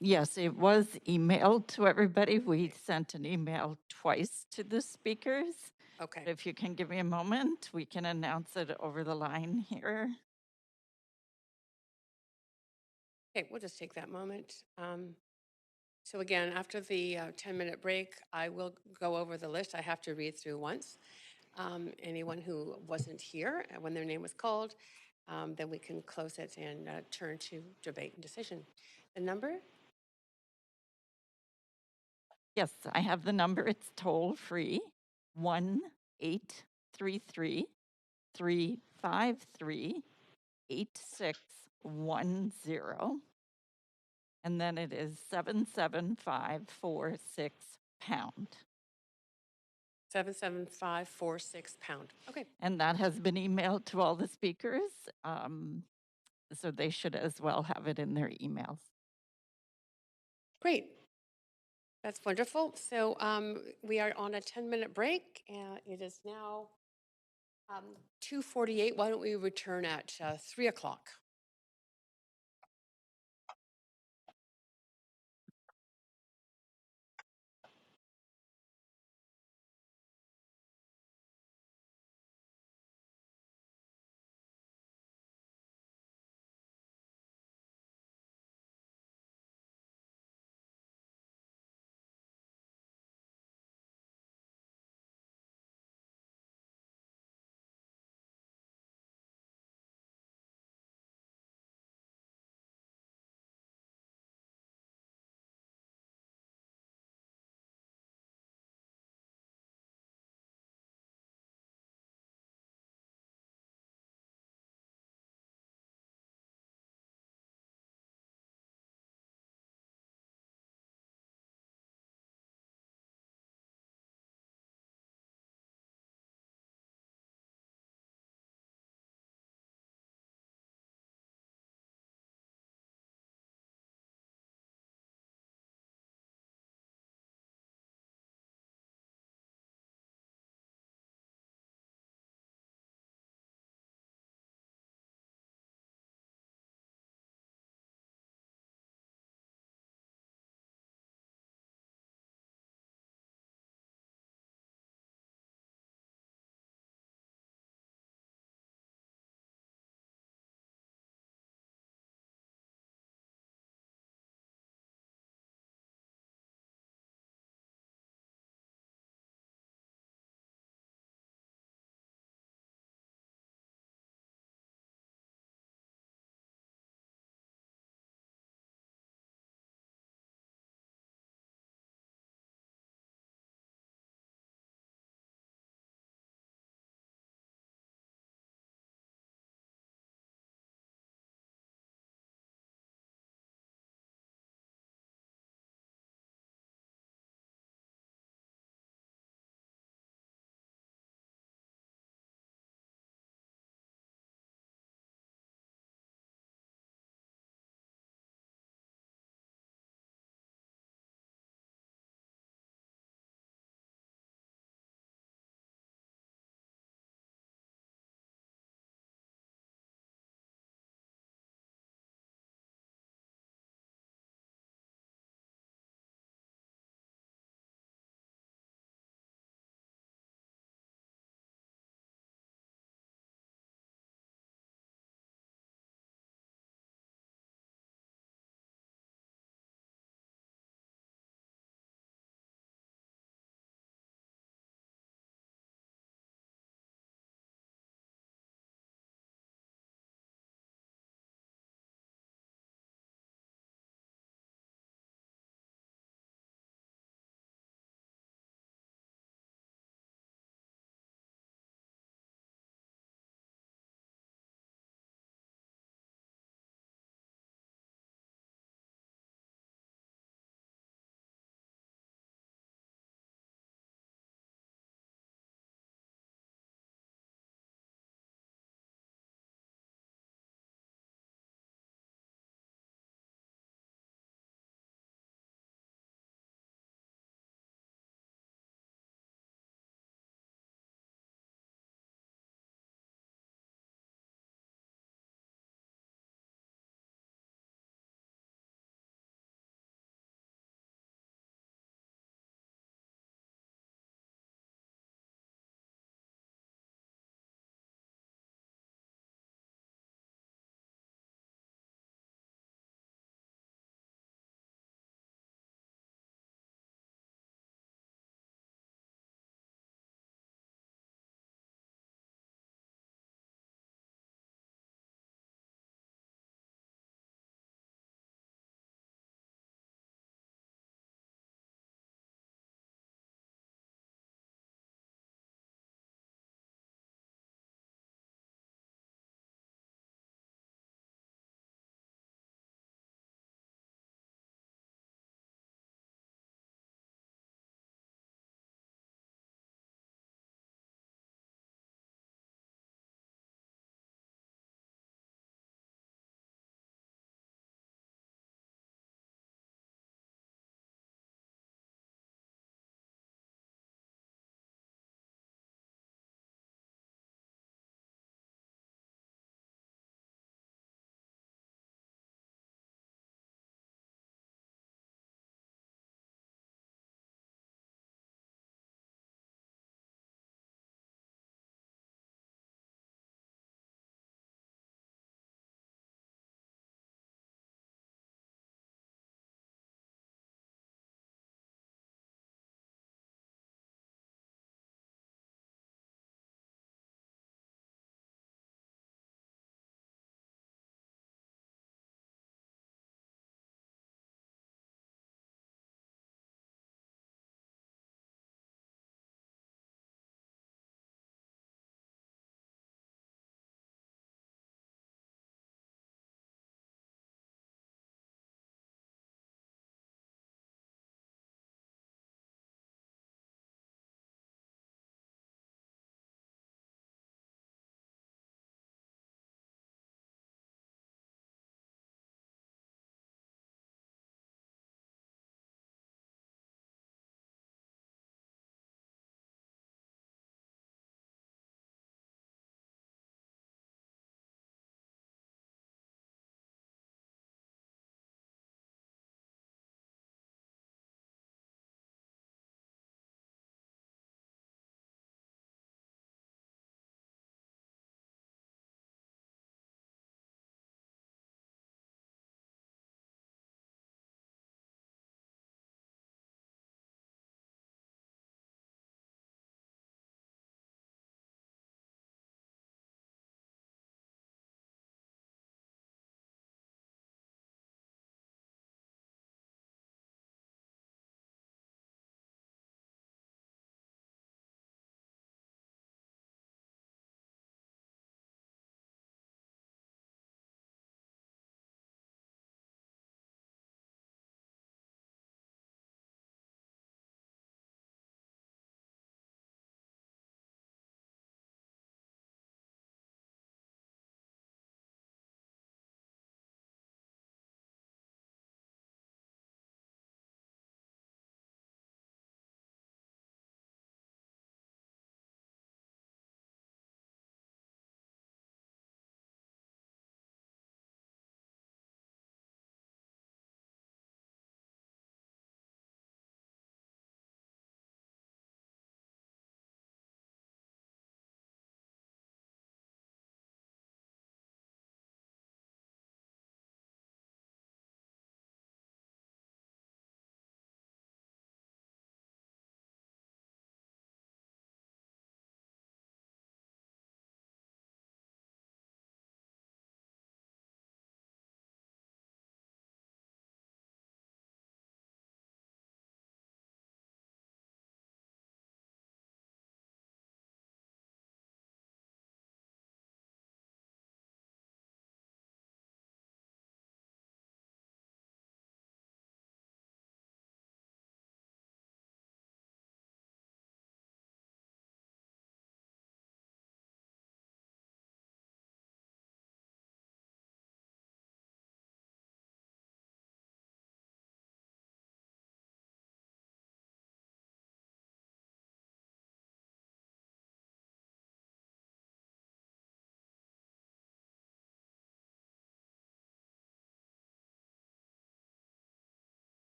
Yes, it was emailed to everybody. We sent an email twice to the speakers. Okay. If you can give me a moment, we can announce it over the line here. Okay, we'll just take that moment. So again, after the 10-minute break, I will go over the list. I have to read through once. Anyone who wasn't here when their name was called, then we can close it and turn to debate and decision. The number? Yes, I have the number. It's toll free, 1-833-353-8610. And then it is 77546 pound. 77546 pound. Okay. And that has been emailed to all the speakers. So they should as well have it in their emails. Great. That's wonderful. So we are on a 10-minute break. It is now 2:48. Why don't we return at 3 o'clock?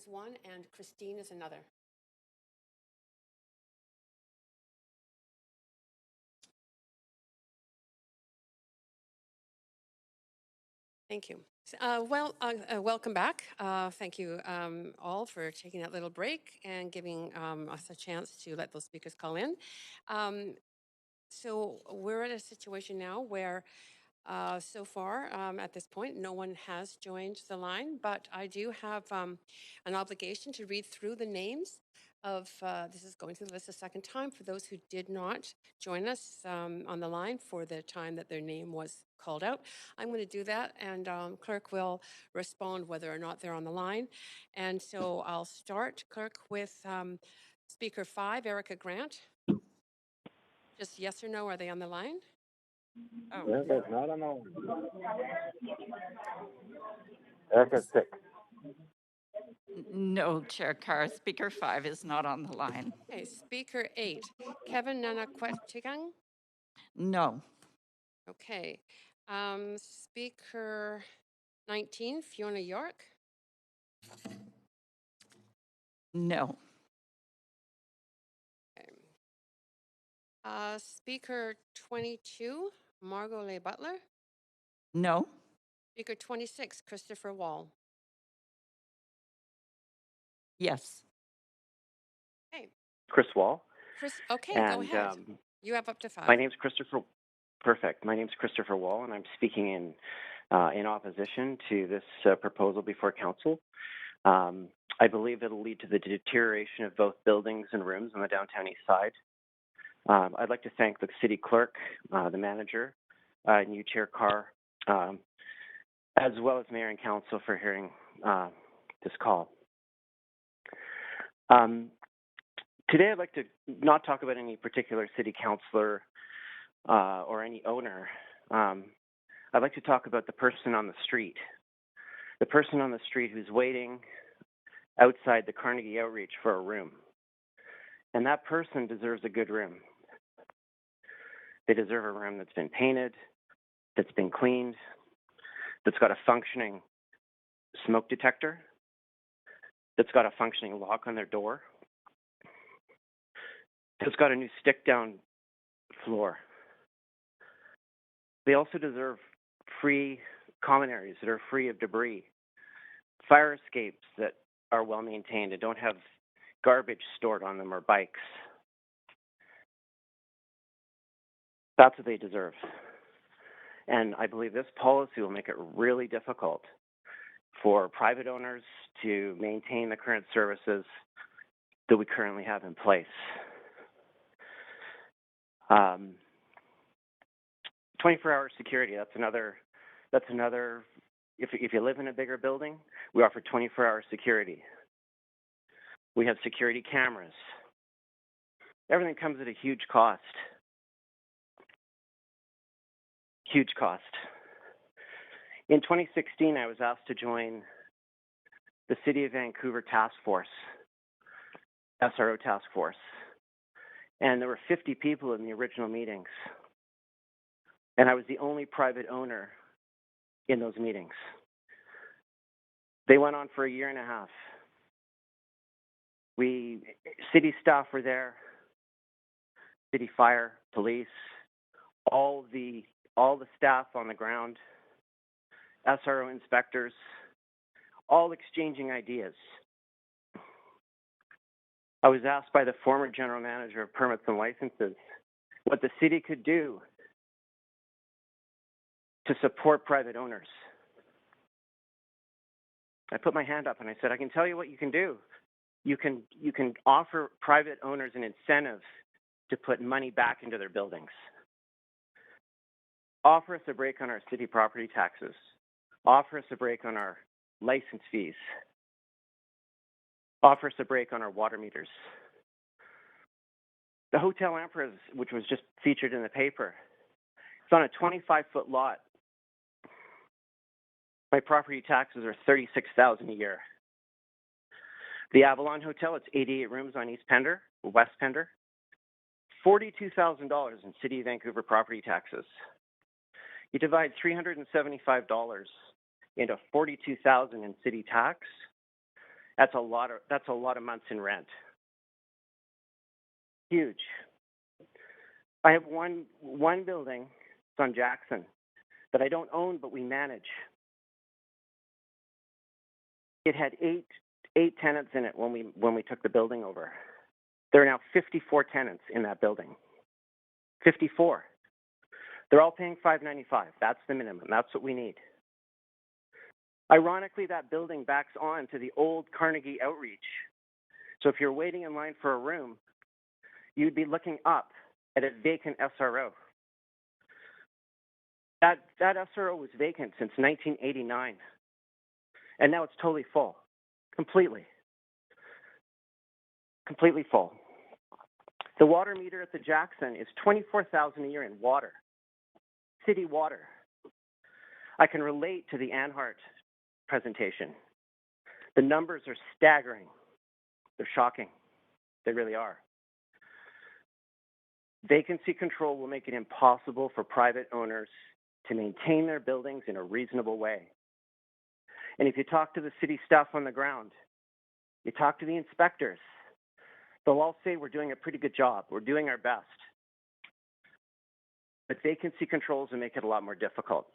one and Christine is another. Thank you. Welcome back. Thank you all for taking that little break and giving us a chance to let those speakers call in. So we're at a situation now where so far, at this point, no one has joined the line, but I do have an obligation to read through the names of, this is going through the list a second time, for those who did not join us on the line for the time that their name was called out. I'm going to do that, and clerk will respond whether or not they're on the line. And so I'll start, clerk, with Speaker 5, Erica Grant. Just yes or no, are they on the line? Oh. Erica's not on the line. Erica's sick. No, Chair Carr. Speaker 5 is not on the line. Okay, Speaker 8, Kevin Nanakwetigang? No. Okay. Speaker 19, Fiona York? No. Okay. Speaker 22, Margot Leigh Butler? No. Speaker 26, Christopher Wall? Yes. Okay. Chris Wall. Okay, and, go ahead. You have up to 5. My name's Christopher. Perfect. My name's Christopher Wall, and I'm speaking in opposition to this proposal before council. I believe it'll lead to the deterioration of both buildings and rooms on the downtown east side. I'd like to thank the city clerk, the manager, and you, Chair Carr, as well as mayor and council for hearing this call. Today, I'd like to not talk about any particular city councilor or any owner. I'd like to talk about the person on the street. The person on the street who's waiting outside the Carnegie Outreach for a room. And that person deserves a good room. They deserve a room that's been painted, that's been cleaned, that's got a functioning smoke detector, that's got a functioning lock on their door, that's got a new stick-down floor. They also deserve free common areas that are free of debris, fire escapes that are well maintained and don't have garbage stored on them or bikes. That's what they deserve. And I believe this policy will make it really difficult for private owners to maintain the current services that we currently have in place. 24-hour security, that's another, if you live in a bigger building, we offer 24-hour security. We have security cameras. Everything comes at a huge cost. Huge cost. In 2016, I was asked to join the City of Vancouver Task Force, SRO Task Force. And there were 50 people in the original meetings. And I was the only private owner in those meetings. They went on for a year and a half. City staff were there, city fire, police, all the staff on the ground, SRO inspectors, all exchanging ideas. I was asked by the former general manager of permits and licenses what the city could do to support private owners. I put my hand up and I said, I can tell you what you can do. You can offer private owners an incentive to put money back into their buildings. Offer us a break on our city property taxes. Offer us a break on our license fees. Offer us a break on our water meters. The Hotel Empress, which was just featured in the paper, it's on a 25-foot lot. My property taxes are $36,000 a year. The Avalon Hotel, it's 88 rooms on East Pender, West Pender, $42,000 in City of Vancouver property taxes. You divide $375 into $42,000 in city tax, That's a lot of months in rent. Huge. I have one building, it's on Jackson, that I don't own but we manage. It had eight tenants in it when we took the building over. There are now 54 tenants in that building. 54. They're all paying $5.95. That's the minimum. That's what we need. Ironically, that building backs on to the old Carnegie Outreach. So if you're waiting in line for a room, you'd be looking up at a vacant SRO. That SRO was vacant since 1989. And now it's totally full. Completely full. The water meter at the Jackson is $24,000 a year in water. City water. I can relate to the Anhart presentation. The numbers are staggering. They're shocking. They really are. Vacancy control will make it impossible for private owners to maintain their buildings in a reasonable way. And if you talk to the city staff on the ground, you talk to the inspectors, they'll all say we're doing a pretty good job. We're doing our best. But vacancy controls will make it a lot more difficult.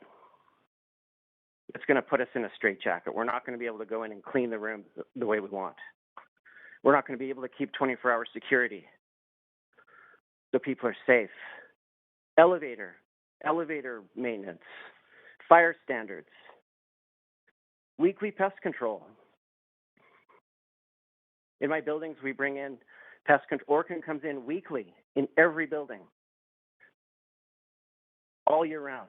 It's going to put us in a straitjacket. We're not going to be able to go in and clean the room the way we want. We're not going to be able to keep 24-hour security so people are safe. Elevator maintenance, fire standards, weekly pest control. In my buildings, we bring in pest control. Orkin comes in weekly in every building, all year round.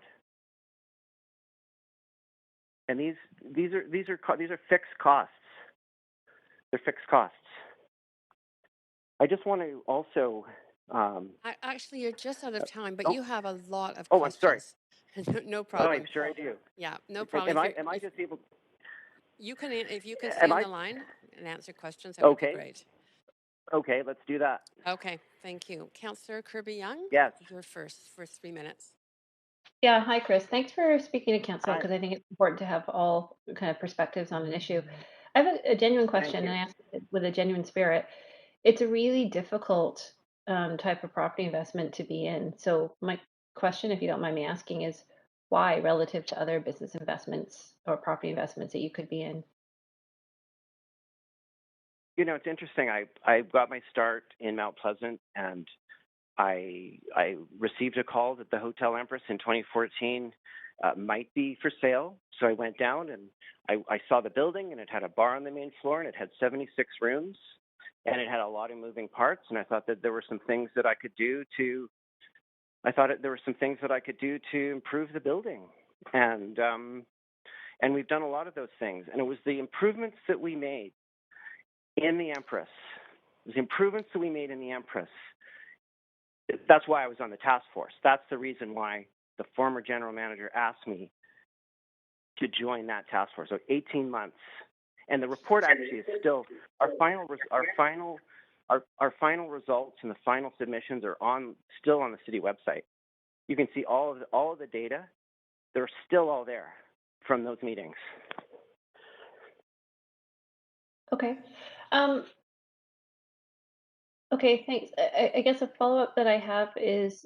And these are fixed costs. They're fixed costs. I just want to also. Actually, you're just out of time, but you have a lot of questions. I'm sorry. No Oh, problem. I'm sure I do. Yeah, no problem. Am I just able? You can, if you can stay on the line and answer questions, that would be great. Okay, let's do that. Okay, thank you. Councillor Kirby-Yung? Yes. You're first for 3 minutes. Yeah, hi, Chris. Thanks for speaking to council because I think it's important to have all kind of perspectives on an issue. I have a genuine question, and I ask it with a genuine spirit. It's a really difficult type of property investment to be in. So my question, if you don't mind me asking, is why relative to other business investments or property investments that you could be in? You know, it's interesting. I got my start in Mount Pleasant, and I received a call that the Hotel Empress in 2014 might be for sale. So I went down and I saw the building, and it had a bar on the main floor, and it had 76 rooms, and it had a lot of moving parts. And I thought that there were some things that I could do to. Improve the building, and we've done a lot of those things. And it was the improvements that we made in the Empress. That's why I was on the task force. That's the reason why the former general manager asked me to join that task force. So 18 months, and the report actually is still our final results and the final submissions are still on the city website. You can see all of the data. They're still all there from those meetings. Okay. Okay, thanks. I guess a follow-up that I have is,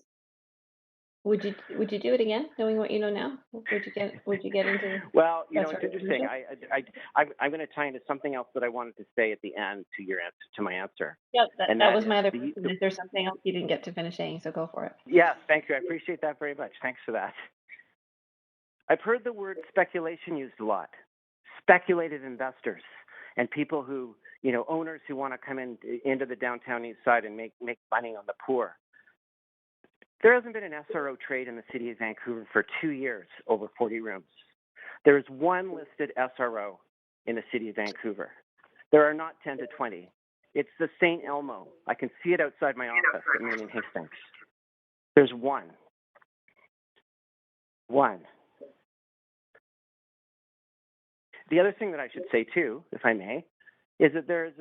would you do it again, knowing what you know now? Would you get into? Well, you know, it's interesting. I'm going to tie into something else that I wanted to say at the end to my answer. Yeah, that was my other question. If there's something else you didn't get to finish saying, so go for it. Yes, thank you. I appreciate that very much. Thanks for that. I've heard the word speculation used a lot. Speculative investors and people who, you know, owners who want to come into the downtown east side and make money on the poor. There hasn't been an SRO trade in the city of Vancouver for 2 years over 40 rooms. There is one listed SRO in the city of Vancouver. There are not 10 to 20. It's the St. Elmo. I can see it outside my office at Main and Hastings. There's one. One. The other thing that I should say too, if I may, is that there's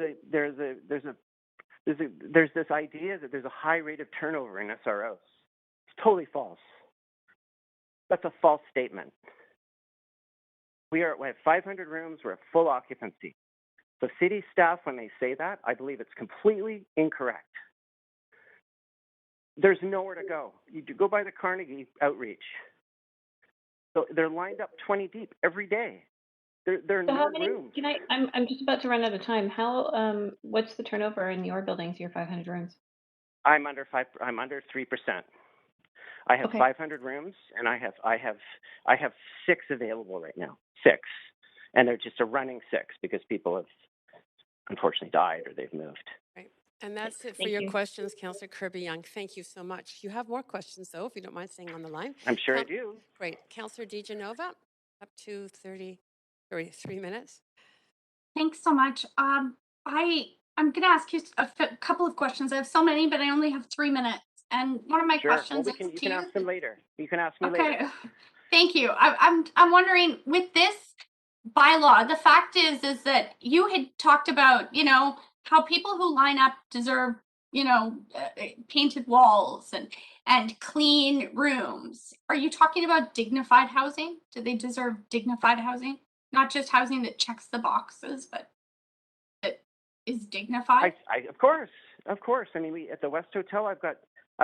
this idea that there's a high rate of turnover in SROs. It's totally false. That's a false statement. We have 500 rooms. We're at full occupancy. So city staff, when they say that, I believe it's completely incorrect. There's nowhere to go. You go by the Carnegie outreach. So they're lined up 20 deep every day. There are So no how many, rooms. I'm just about to run out of time. What's the turnover in your buildings, your 500 rooms? I'm under 3%. I have Okay. 500 rooms, and I have 6 available right now. 6, and they're just a running 6 because people have unfortunately died or they've moved. Right. And that's it for Thank your you. questions, Councillor Kirby-Young. Thank you so much. You have more questions, though, if you don't mind staying on the line. I'm sure I do. Great. Councillor DeGenova, up to 33 minutes. Thanks so much. I'm going to ask you a couple of questions. I have so many, but I only have 3 minutes. And one of my Sure. Well, questions you is can ask them later. You can ask me Okay, later. thank you. I'm wondering with this bylaw, the fact is that you had talked about, how people who line up deserve, painted walls and clean rooms. Are you talking about dignified housing? Do they deserve dignified housing? Not just housing that checks the boxes, but that is dignified? Of course. I mean, we at the West Hotel, I've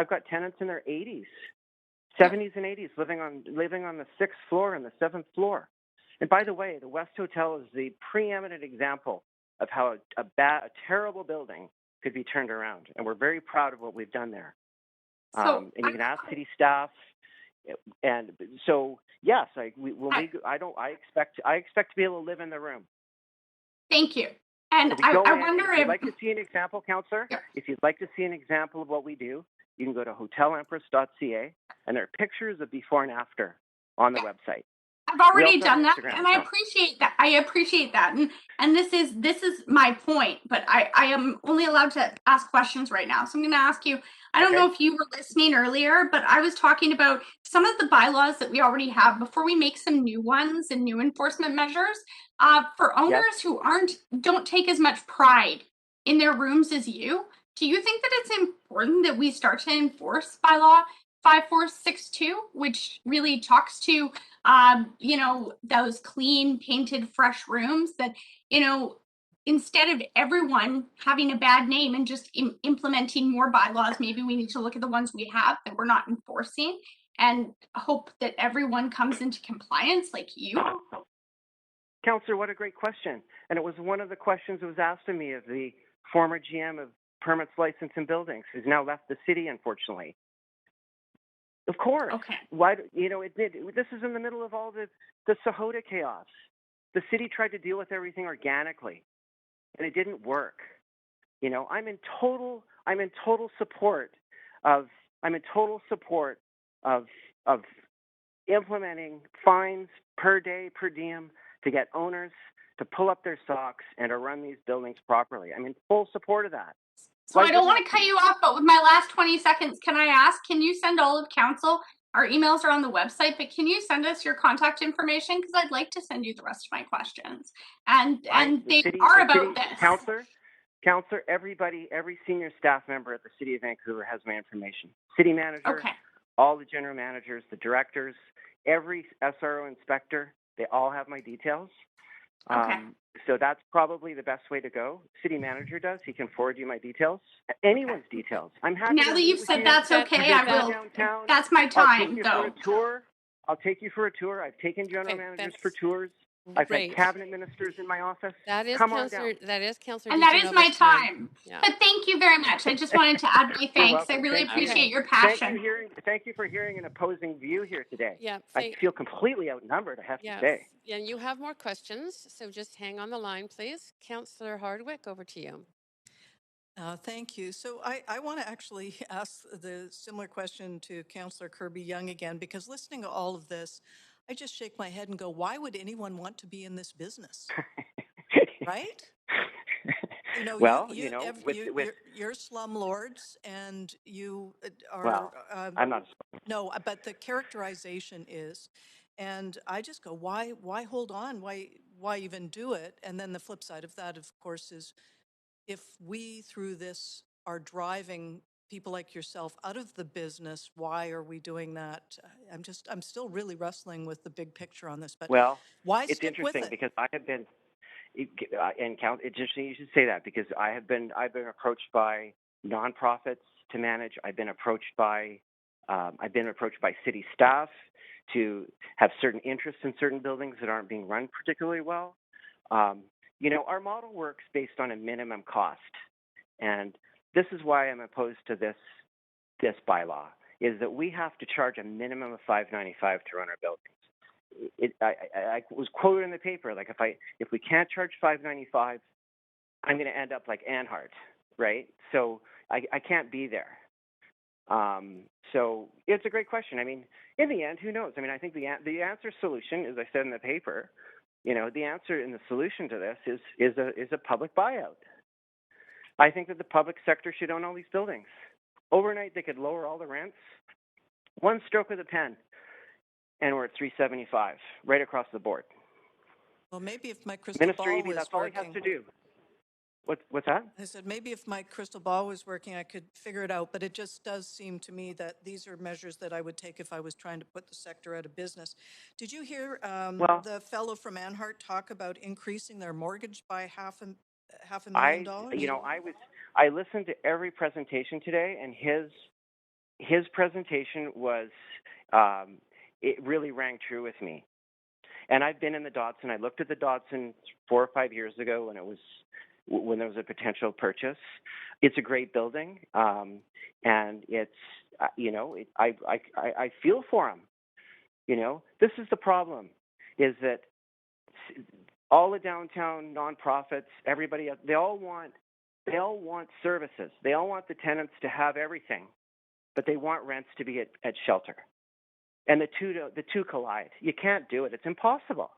got tenants in their 80s, 70s, and 80s living on the 6th floor and the 7th floor. And by the way, the West Hotel is the preeminent example of how a terrible building could be turned around, and we're very proud of what we've done there. And you can ask city staff. And so, yes, I expect to be able to live in the room. Thank you. And I wonder if you'd like to see an example, Councillor, if you'd like to see an example of what we do, you can go to hotelempress.ca, and there are pictures of before and after on the website. I've already done that, Instagram and I appreciate that. And this is my point, but I am only allowed to ask questions right now. So I'm going to ask you. I don't know if you were listening earlier, but I was talking about some of the bylaws that we already have before we make some new ones and new enforcement measures for owners who don't take as much pride in their rooms as you. Do you think that it's important that we start to enforce bylaw 5462, which really talks to those clean, painted, fresh rooms that, instead of everyone having a bad name and just implementing more bylaws, maybe we need to look at the ones we have that we're not enforcing and hope that everyone comes into compliance like you? Councillor, what a great question. And it was one of the questions that was asked of me of the former GM of Permits, License, and Buildings, who's now left the city, unfortunately. Of course. Okay. Why? This is in the middle of all the Sahota chaos. The city tried to deal with everything organically, and it didn't work. I'm in total support of implementing fines per day, per diem, to get owners to pull up their socks and to run these buildings properly. I'm in full support of that. So I don't want to cut you off, but with my last 20 seconds, can I ask, can you send all of council, our emails are on the website, but can you send us your contact information? Because I'd like to send you the rest of my questions. And they are about this. Councillor, every senior staff member at the City of Vancouver has my information. City manager, all the general managers, the directors, every SRO inspector, they all have my details. So that's probably the best way to go. City manager does. He can forward you my details. Anyone's details. I'm happy. Now that you've said that's okay, I will. Downtown. That's my time, For a tour. I'll take you for a tour. I've taken general managers for tours. I've had cabinet ministers in my office. That is Councillor. And that is my time. Yeah. But thank you very much. I just wanted to add my thanks. I really appreciate your passion. Thank you for hearing an opposing view here today. Yeah, I feel completely outnumbered, I have to say. Yeah, you have more questions, so just hang on the line, please. Councillor Hardwick, over to you. Thank you. So I want to actually ask the similar question to Councillor Kirby-Young again, because listening to all of this, I just shake my head and go, why would anyone want to be in this business? Right? You're slumlords, and you are. Well, I'm not. No, but the characterization is, and I just go, why hold on? Why even do it? And then the flip side of that, of course, is if we through this are driving people like yourself out of the business, why are we doing that? I'm still really wrestling with the big picture on this, but why it's stick with interesting it? Because I have been, It's interesting you should say that because I've been approached by nonprofits to manage. I've been approached by city staff to have certain interests in certain buildings that aren't being run particularly well. Our model works based on a minimum cost, and this is why I'm opposed to this bylaw. Is that we have to charge a minimum of $5.95 to run our buildings. I was quoted in the paper, like if we can't charge $5.95, I'm going to end up like Anhart, right? So I can't be there. So it's a great question. I mean, in the end, who knows? I mean, I think the answer solution, as I said in the paper, the answer and the solution to this is a public buyout. I think that the public sector should own all these buildings. Overnight, they could lower all the rents, one stroke of the pen, and we're at $375 right across the board. Well, maybe if my crystal Minister ball Eby, was that's all he working. has to do. What's that? I said maybe if my crystal ball was working, I could figure it out. But it just does seem to me that these are measures that I would take if I was trying to put the sector out of business. Did you hear the fellow from Anhart talk about increasing their mortgage by half a million dollars? I listened to every presentation today, and his presentation was it really rang true with me. And I've been in the Dodson. I looked at the Dodson 4 or 5 years ago when there was a potential purchase. It's a great building, and it's I feel for him. This is the problem, is that all the downtown nonprofits, everybody, they all want services. They all want the tenants to have everything, but they want rents to be at shelter. And the two collide. You can't do it. It's impossible.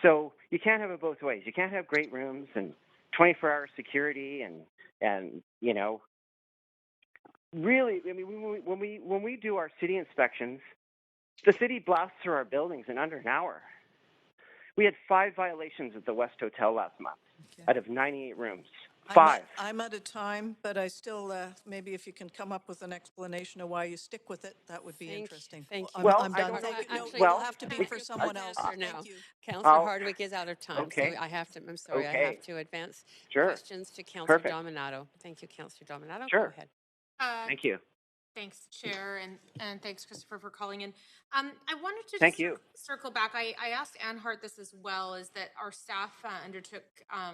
So you can't have it both ways. You can't have great rooms and 24-hour security and really, I mean, when we do our city inspections, the city blasts through our buildings in under an hour. We had 5 violations at the West Hotel last month out of 98 rooms. 5. I'm out of time, but I still, maybe if you can come up with an explanation of why you stick with it, that would be interesting. Thank you. I'm done. It'll have to be for someone else. Thank you. Councillor Hardwick is out of time, so I have to, I have to advance questions to Councillor Dominato. Thank you, Councillor Dominato. Go ahead. Thank you. Thanks, Chair, and thanks, Christopher, for calling in. I wanted to Thank you. Circle back. I asked Anhart this as well, is that our staff undertook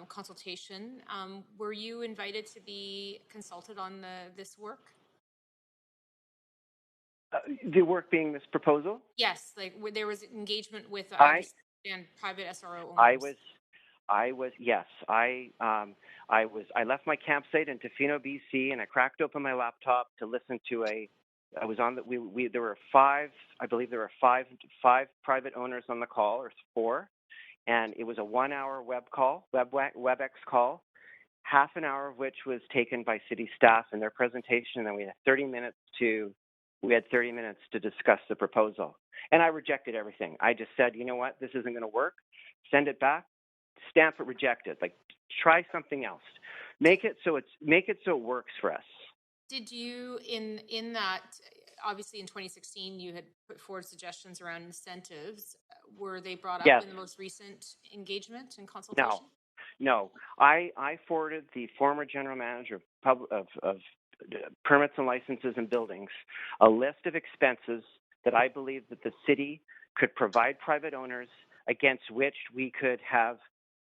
consultation. Were you invited to be consulted on this work? The work being this proposal? Yes, like there was engagement with and private SRO owners. I left my campsite in Tofino, BC, and I cracked open my laptop to listen to there were 5, I believe there were 5 private owners on the call, or 4, and it was a 1-hour WebEx call, half an hour of which was taken by city staff in their presentation, and then we had 30 minutes to discuss the proposal. And I rejected everything. I just said, you know what, this isn't going to work. Send it back. Stamp it rejected. Like, try something else. Make it so it works for us. Did you in that, obviously in 2016 you had put forward suggestions around incentives. Were they brought up in the most recent engagement and consultation? No. I forwarded the former general manager of permits and licenses and buildings a list of expenses that I believe that the city could provide private owners against which we could have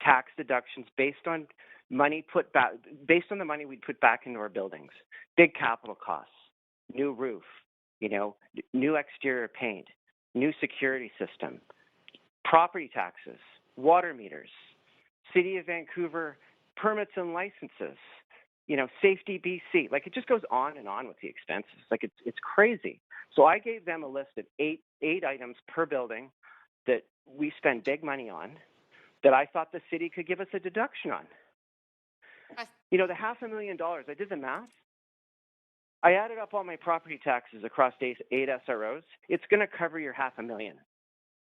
tax deductions based on money based on the money we'd put back into our buildings. Big capital costs, new roof, new exterior paint, new security system, property taxes, water meters, City of Vancouver permits and licenses, Safety BC. Like, it just goes on and on with the expenses. Like, it's crazy. So I gave them a list of eight items per building that we spend big money on that I thought the city could give us a deduction on. The $500,000, I did the math. I added up all my property taxes across 8 SROs. It's going to cover your $500,000.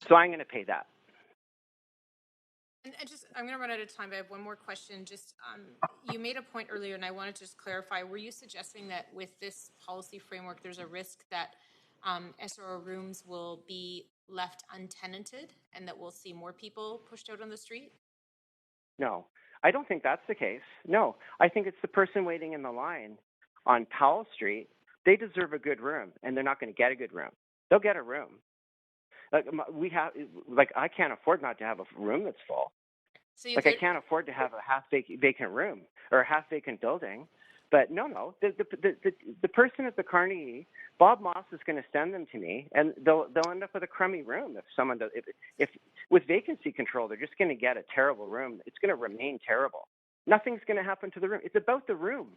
So I'm going to pay that. And I'm going to run out of time, but I have one more question. Just, you made a point earlier, and I want to just clarify. Were you suggesting that with this policy framework, there's a risk that SRO rooms will be left untenanted and that we'll see more people pushed out on the street? No, I don't think that's the case. No, I think it's the person waiting in the line on Powell Street. They deserve a good room, and they're not going to get a good room. They'll get a room. I can't afford not to have a room that's full. So you I can't afford to have a half vacant room or a half vacant building. But no, the person at the Carnegie, Bob Moss is going to send them to me, and they'll end up with a crummy room if someone does. If with vacancy control, they're just going to get a terrible room. It's going to remain terrible. Nothing's going to happen to the room. It's about the room.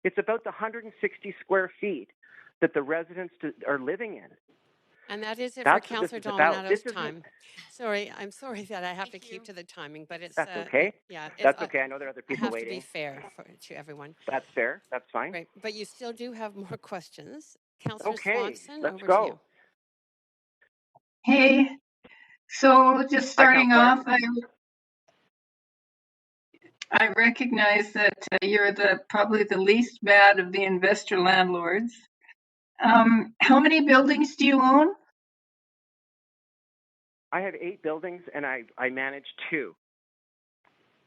It's about the 160 square feet that the residents are living in. And that is it That's for what this Councillor is Dahlman about. out This of isn't- time. Sorry, I'm sorry that I have to keep to the timing, but it's That's okay. yeah, it's, That's okay. I know there are other I people have to be waiting. fair to everyone. That's fair. That's fine. Right, but you still do have more questions. Councillor Okay, Swanson, let's over go. to you. Hey, so just starting off, I recognize that you're probably the least bad of the investor landlords. How many buildings do you own? I have 8 buildings, and I manage 2.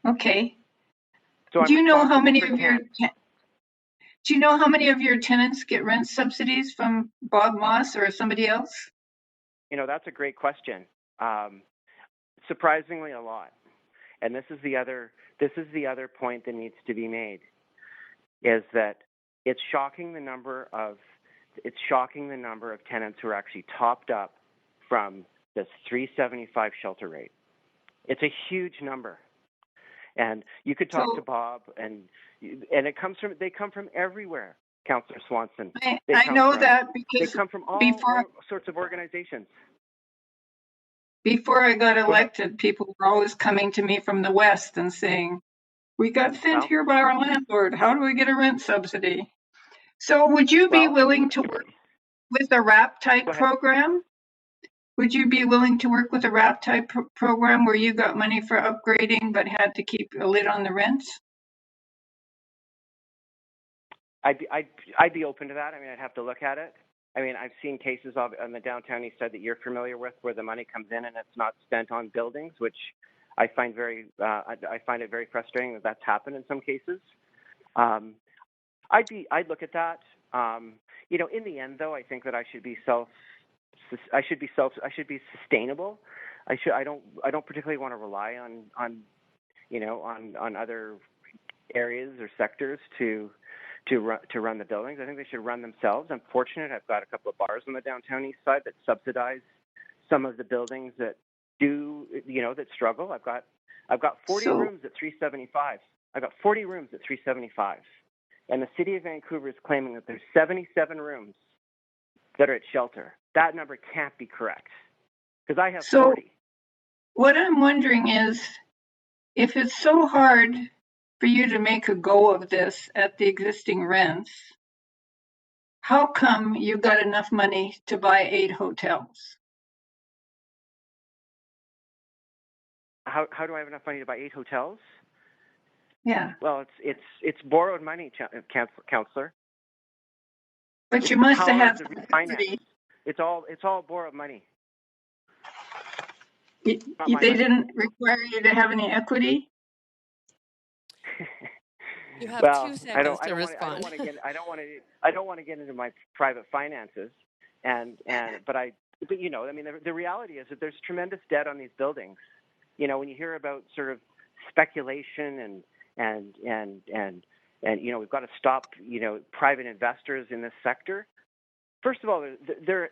Okay. So Do I'm you know how responsible many for of your 10. Do you know how many of your tenants get rent subsidies from Bob Moss or somebody else? You know, that's a great question. Surprisingly, a lot. And this is the other point that needs to be made, is that it's shocking the number of tenants who are actually topped up from this $375 shelter rate. It's a huge number. And you could talk to Bob, and they come from everywhere, Councillor Swanson. I know that because they come from all sorts of organizations. Before I got elected, people were always coming to me from the West and saying, "We got sent here by our landlord. How do we get a rent subsidy?" So would you be willing to work with a RAP type program? Would you be willing to work with a RAP type program where you got money for upgrading but had to keep a lid on the rents? I'd be open to that. I mean, I'd have to look at it. I mean, I've seen cases on the downtown east side that you're familiar with, where the money comes in and it's not spent on buildings, which I find I find it very frustrating that that's happened in some cases. I'd look at that. You know, in the end, though, I think that I should be sustainable. I don't particularly want to rely on other areas or sectors to run the buildings. I think they should run themselves. I'm fortunate. I've got a couple of bars on the downtown east side that subsidize some of the buildings that that struggle. I've got 40 rooms at $375. I've got 40 rooms at $375, and the city of Vancouver is claiming that there's 77 rooms that are at shelter. That number can't be correct, because I have 40. What I'm wondering is, if it's so hard for you to make a go of this at the existing rents, how come you got enough money to buy 8 hotels? How do I have enough money to buy 8 hotels? Yeah. Well, it's borrowed money, Councillor. But you must have equity. It's all borrowed money. They didn't require you to have any equity? You have 2 seconds to respond. I don't want to get into my private finances, but you know, I mean, the reality is that there's tremendous debt on these buildings. You know, when you hear about sort of speculation and you know, we've got to stop, you know, private investors in this sector. First of all,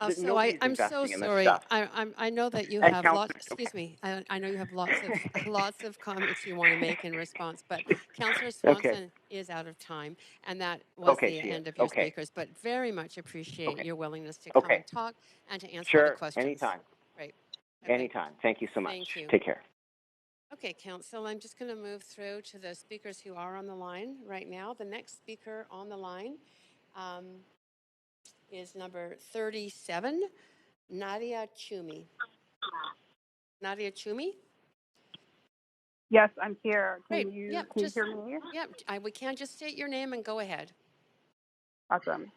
I'm so sorry. I know that you have lots. Excuse me. I know you have lots of comments you want to make in response, but Councillor Swanson is out of time, and that was the end of your speakers. But very much appreciate your willingness to come and talk and to answer all the questions. Anytime. Right. Anytime. Thank you so much. Thank you. Take care. Okay, Council, I'm just going to move through to the speakers who are on the line right now. The next speaker on the line is number 37, Nadia Chumi. Nadia Chumi? Yes, I'm here. Great. Can you Just hear me? Yep, we can just state your name and go ahead. Awesome.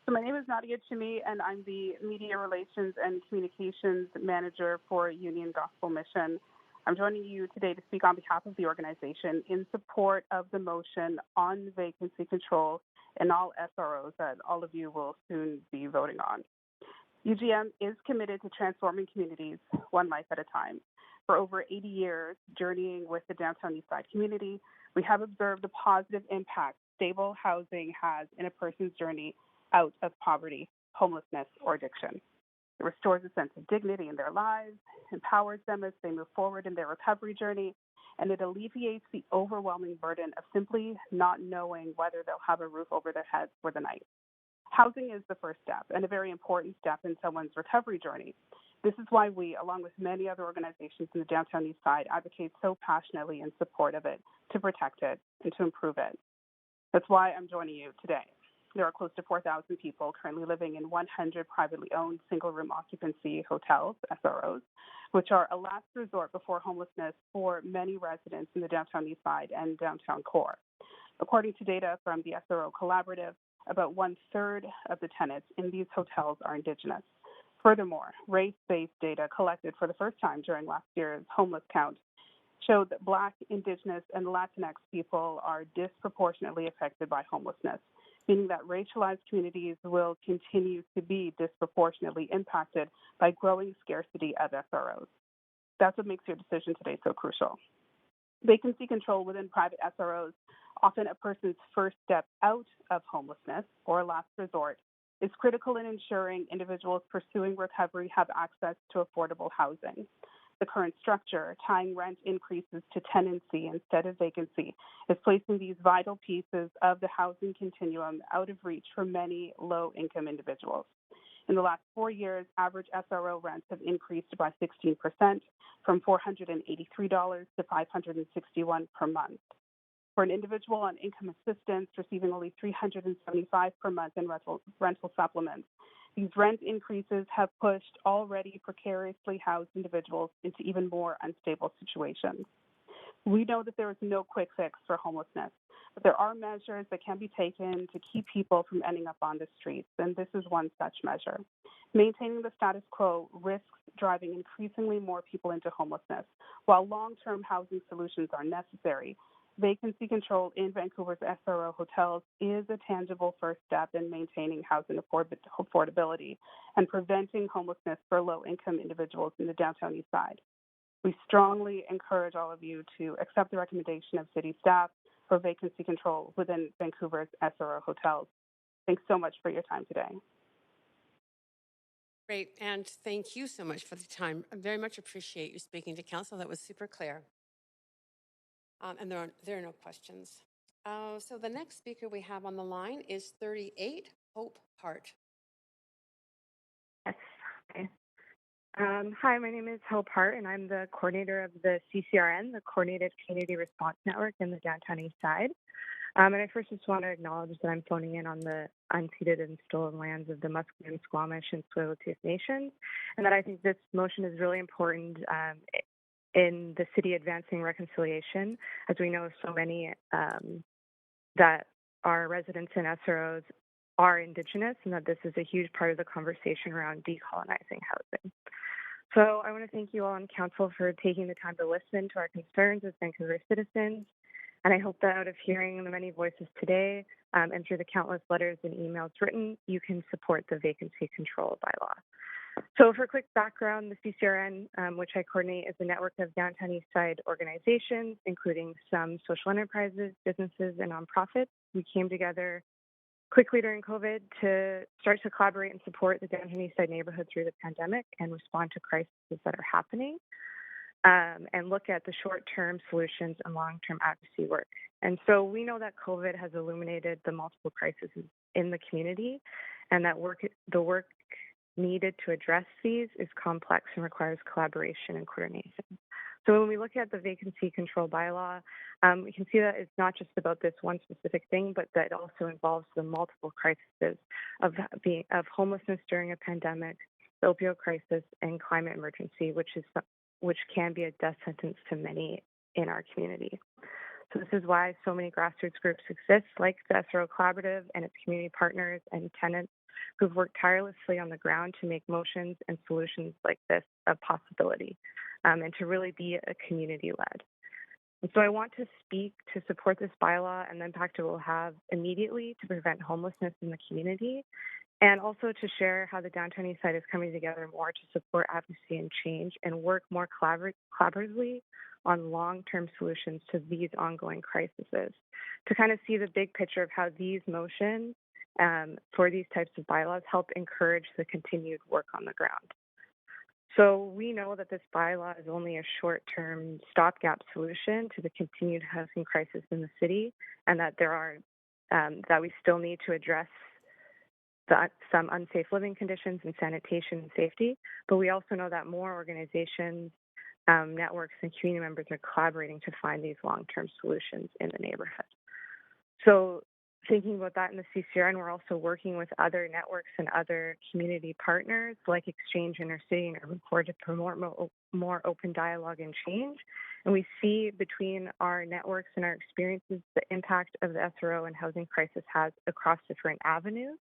So my name is Nadia Chumi, and I'm the Media Relations and Communications Manager for Union Gospel Mission. I'm joining you today to speak on behalf of the organization in support of the motion on vacancy control in all SROs that all of you will soon be voting on. UGM is committed to transforming communities one life at a time. For over 80 years, journeying with the Downtown Eastside community, we have observed the positive impact stable housing has in a person's journey out of poverty, homelessness, or addiction. It restores a sense of dignity in their lives, empowers them as they move forward in their recovery journey, and it alleviates the overwhelming burden of simply not knowing whether they'll have a roof over their heads for the night. Housing is the first step and a very important step in someone's recovery journey. This is why we, along with many other organizations in the Downtown Eastside, advocate so passionately in support of it, to protect it, and to improve it. That's why I'm joining you today. There are close to 4,000 people currently living in 100 privately owned single-room occupancy hotels, SROs, which are a last resort before homelessness for many residents in the Downtown Eastside and Downtown Core. According to data from the SRO Collaborative, about 1/3 of the tenants in these hotels are Indigenous. Furthermore, race-based data collected for the first time during last year's homeless count showed that Black, Indigenous, and Latinx people are disproportionately affected by homelessness, meaning that racialized communities will continue to be disproportionately impacted by growing scarcity of SROs. That's what makes your decision today so crucial. Vacancy control within private SROs, often a person's first step out of homelessness or last resort, is critical in ensuring individuals pursuing recovery have access to affordable housing. The current structure, tying rent increases to tenancy instead of vacancy, is placing these vital pieces of the housing continuum out of reach for many low-income individuals. In the last 4 years, average SRO rents have increased by 16%, from $483 to $561 per month. For an individual on income assistance receiving only $375 per month in rental supplements, these rent increases have pushed already precariously housed individuals into even more unstable situations. We know that there is no quick fix for homelessness, but there are measures that can be taken to keep people from ending up on the streets, and this is one such measure. Maintaining the status quo risks driving increasingly more people into homelessness. While long-term housing solutions are necessary, vacancy control in Vancouver's SRO hotels is a tangible first step in maintaining housing affordability and preventing homelessness for low-income individuals in the Downtown Eastside. We strongly encourage all of you to accept the recommendation of city staff for vacancy control within Vancouver's SRO hotels. Thanks so much for your time today. Great, and thank you so much for the time. I very much appreciate you speaking to council. That was super clear. And there are no questions. So the next speaker we have on the line is 38, Hope Hart. Yes. Okay. Hi, my name is Hope Hart, and I'm the coordinator of the CCRN, the Coordinated Community Response Network in the Downtown Eastside. And I first just want to acknowledge that I'm phoning in on the unceded and stolen lands of the Musqueam, Squamish, and Tsleil-Waututh Nations, and that I think this motion is really important in the city advancing reconciliation, as we know so many that our residents in SROs are Indigenous, and that this is a huge part of the conversation around decolonizing housing. So I want to thank you all on council for taking the time to listen to our concerns as Vancouver citizens, and I hope that out of hearing the many voices today and through the countless letters and emails written, you can support the vacancy control bylaw. So for quick background, the CCRN, which I coordinate, is a network of Downtown Eastside organizations, including some social enterprises, businesses, and nonprofits. We came together quickly during COVID to start to collaborate and support the Downtown Eastside neighborhood through the pandemic and respond to crises that are happening, and look at the short-term solutions and long-term advocacy work. And so we know that COVID has illuminated the multiple crises in the community, and that the work needed to address these is complex and requires collaboration and coordination. So when we look at the vacancy control bylaw, we can see that it's not just about this one specific thing, but that it also involves the multiple crises of homelessness during a pandemic, the opioid crisis, and climate emergency, which can be a death sentence to many in our community. So this is why so many grassroots groups exist, like the SRO Collaborative and its community partners and tenants, who've worked tirelessly on the ground to make motions and solutions like this a possibility. and to really be a community-led. And so I want to speak to support this bylaw and the impact it will have immediately to prevent homelessness in the community, and also to share how the Downtown Eastside is coming together more to support advocacy and change and work more collaboratively on long-term solutions to these ongoing crises, to kind of see the big picture of how these motions for these types of bylaws help encourage the continued work on the ground. So we know that this bylaw is only a short-term stopgap solution to the continued housing crisis in the city, and that that we still need to address some unsafe living conditions and sanitation and safety. But we also know that more organizations, networks, and community members are collaborating to find these long-term solutions in the neighborhood. So thinking about that in the CCRN, we're also working with other networks and other community partners like Exchange Intercity and Urban Core to promote more open dialogue and change. And we see between our networks and our experiences the impact of the SRO and housing crisis has across different avenues.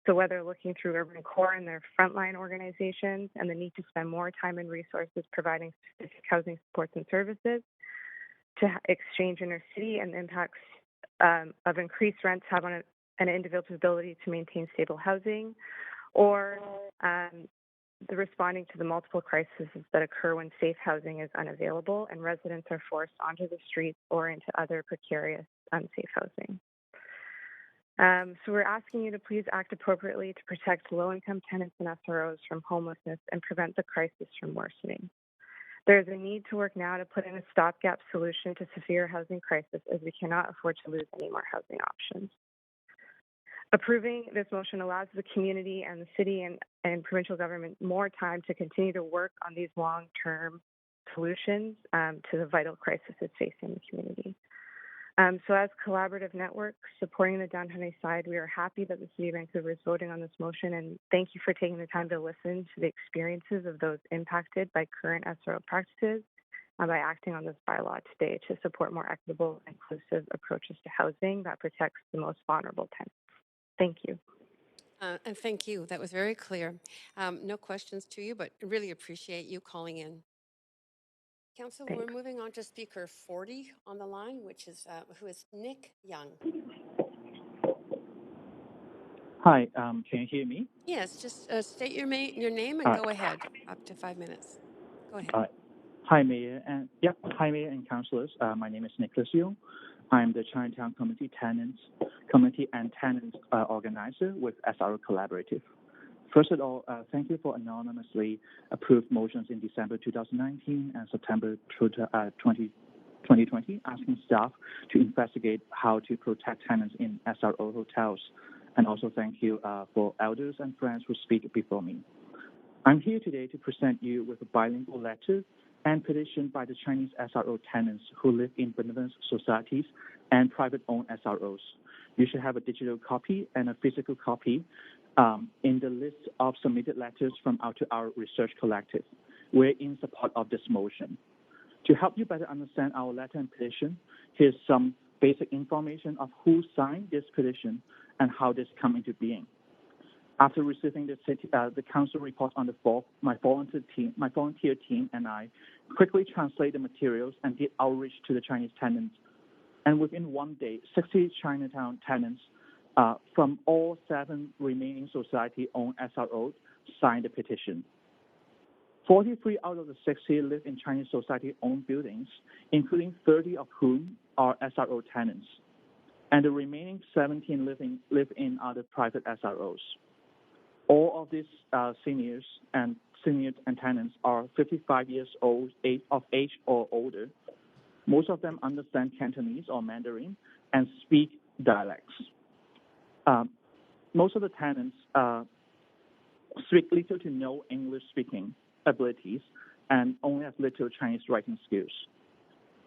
So whether looking through Urban Core and their frontline organizations and the need to spend more time and resources providing specific housing supports and services, to Exchange Intercity and the impacts of increased rents have on an individual's ability to maintain stable housing, or the responding to the multiple crises that occur when safe housing is unavailable and residents are forced onto the streets or into other precarious, unsafe housing. So we're asking you to please act appropriately to protect low-income tenants and SROs from homelessness and prevent the crisis from worsening. There is a need to work now to put in a stopgap solution to severe housing crisis, as we cannot afford to lose any more housing options. Approving this motion allows the community and the city and provincial government more time to continue to work on these long-term solutions to the vital crisis that's facing the community. So as collaborative networks supporting the Downtown Eastside, we are happy that the City of Vancouver is voting on this motion, and thank you for taking the time to listen to the experiences of those impacted by current SRO practices by acting on this bylaw today to support more equitable and inclusive approaches to housing that protects the most vulnerable tenants. Thank you. And thank you. That was very clear. No questions to you, but really appreciate you calling in. Council, we're moving on to speaker 40 on the line, which is who is Nick Young. Hi, can you hear me? Yes, just state your name and go ahead. Up to 5 minutes. Go ahead. Hi, Mayor and councillors. My name is Nicholas Young. I'm the Chinatown Community and Tenants organizer with SRO Collaborative. First of all, thank you for anonymously approved motions in December 2019 and September 2020, asking staff to investigate how to protect tenants in SRO hotels. And also thank you for elders and friends who speak before me. I'm here today to present you with a bilingual letter and petition by the Chinese SRO tenants who live in benevolent societies and private-owned SROs. You should have a digital copy and a physical copy in the list of submitted letters from our research collective. We're in support of this motion. To help you better understand our letter and petition, here's some basic information of who signed this petition and how this came into being. After receiving the council report on the 4th, my volunteer team and I quickly translated the materials and did outreach to the Chinese tenants. And within 1 day, 60 Chinatown tenants from all 7 remaining society-owned SROs signed the petition. 43 out of the 60 live in Chinese society-owned buildings, including 30 of whom are SRO tenants. And the remaining 17 live in other private SROs. All of these seniors and tenants are 55 years old, of age or older. Most of them understand Cantonese or Mandarin and speak dialects. Most of the tenants speak little to no English speaking abilities and only have little Chinese writing skills.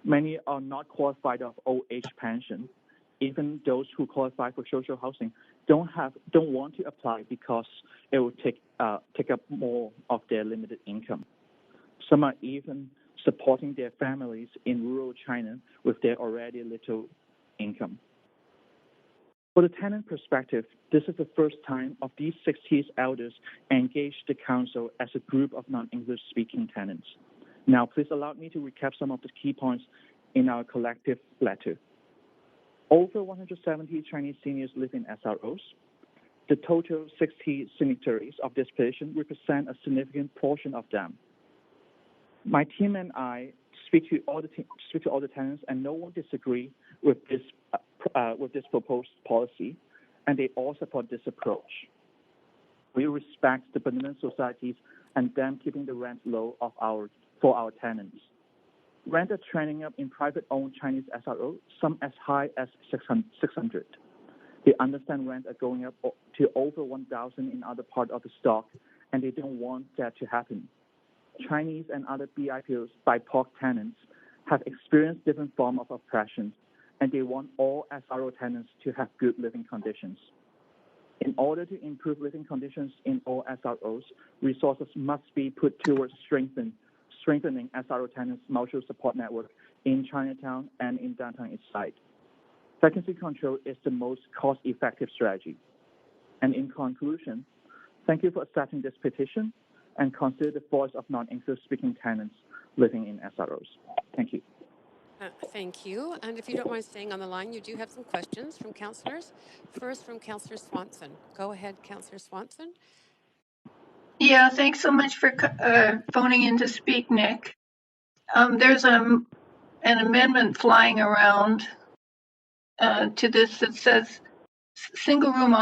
Many are not qualified of old age pension. Even those who qualify for social housing don't want to apply because it will take up more of their limited income. Some are even supporting their families in rural China with their already little income. For the tenant perspective, this is the first time of these 60 elders engaged the council as a group of non-English speaking tenants. Now, please allow me to recap some of the key points in our collective letter. Over 170 Chinese seniors live in SROs. The total 60 signatories of this petition represent a significant portion of them. My team and I speak to all the tenants, and no one disagree with this proposed policy, and they all support this approach. We respect the benevolent societies and them keeping the rent low for our tenants. Rent are trending up in private-owned Chinese SRO, some as high as 600. They understand rent are going up to over 1,000 in other parts of the stock, and they don't want that to happen. Chinese and other BIPOC tenants have experienced different forms of oppression, and they want all SRO tenants to have good living conditions. In order to improve living conditions in all SROs, resources must be put towards strengthening SRO tenants' mutual support network in Chinatown and in downtown East Side. Vacancy control is the most cost-effective strategy. And in conclusion, thank you for accepting this petition and consider the voice of non-English-speaking tenants living in SROs. Thank you. Thank you. And if you don't mind staying on the line, you do have some questions from councillors. First from Councillor Swanson. Go ahead, Councillor Swanson. Yeah, thanks so much for phoning in to speak, Nick. There's an amendment flying around to this that says single room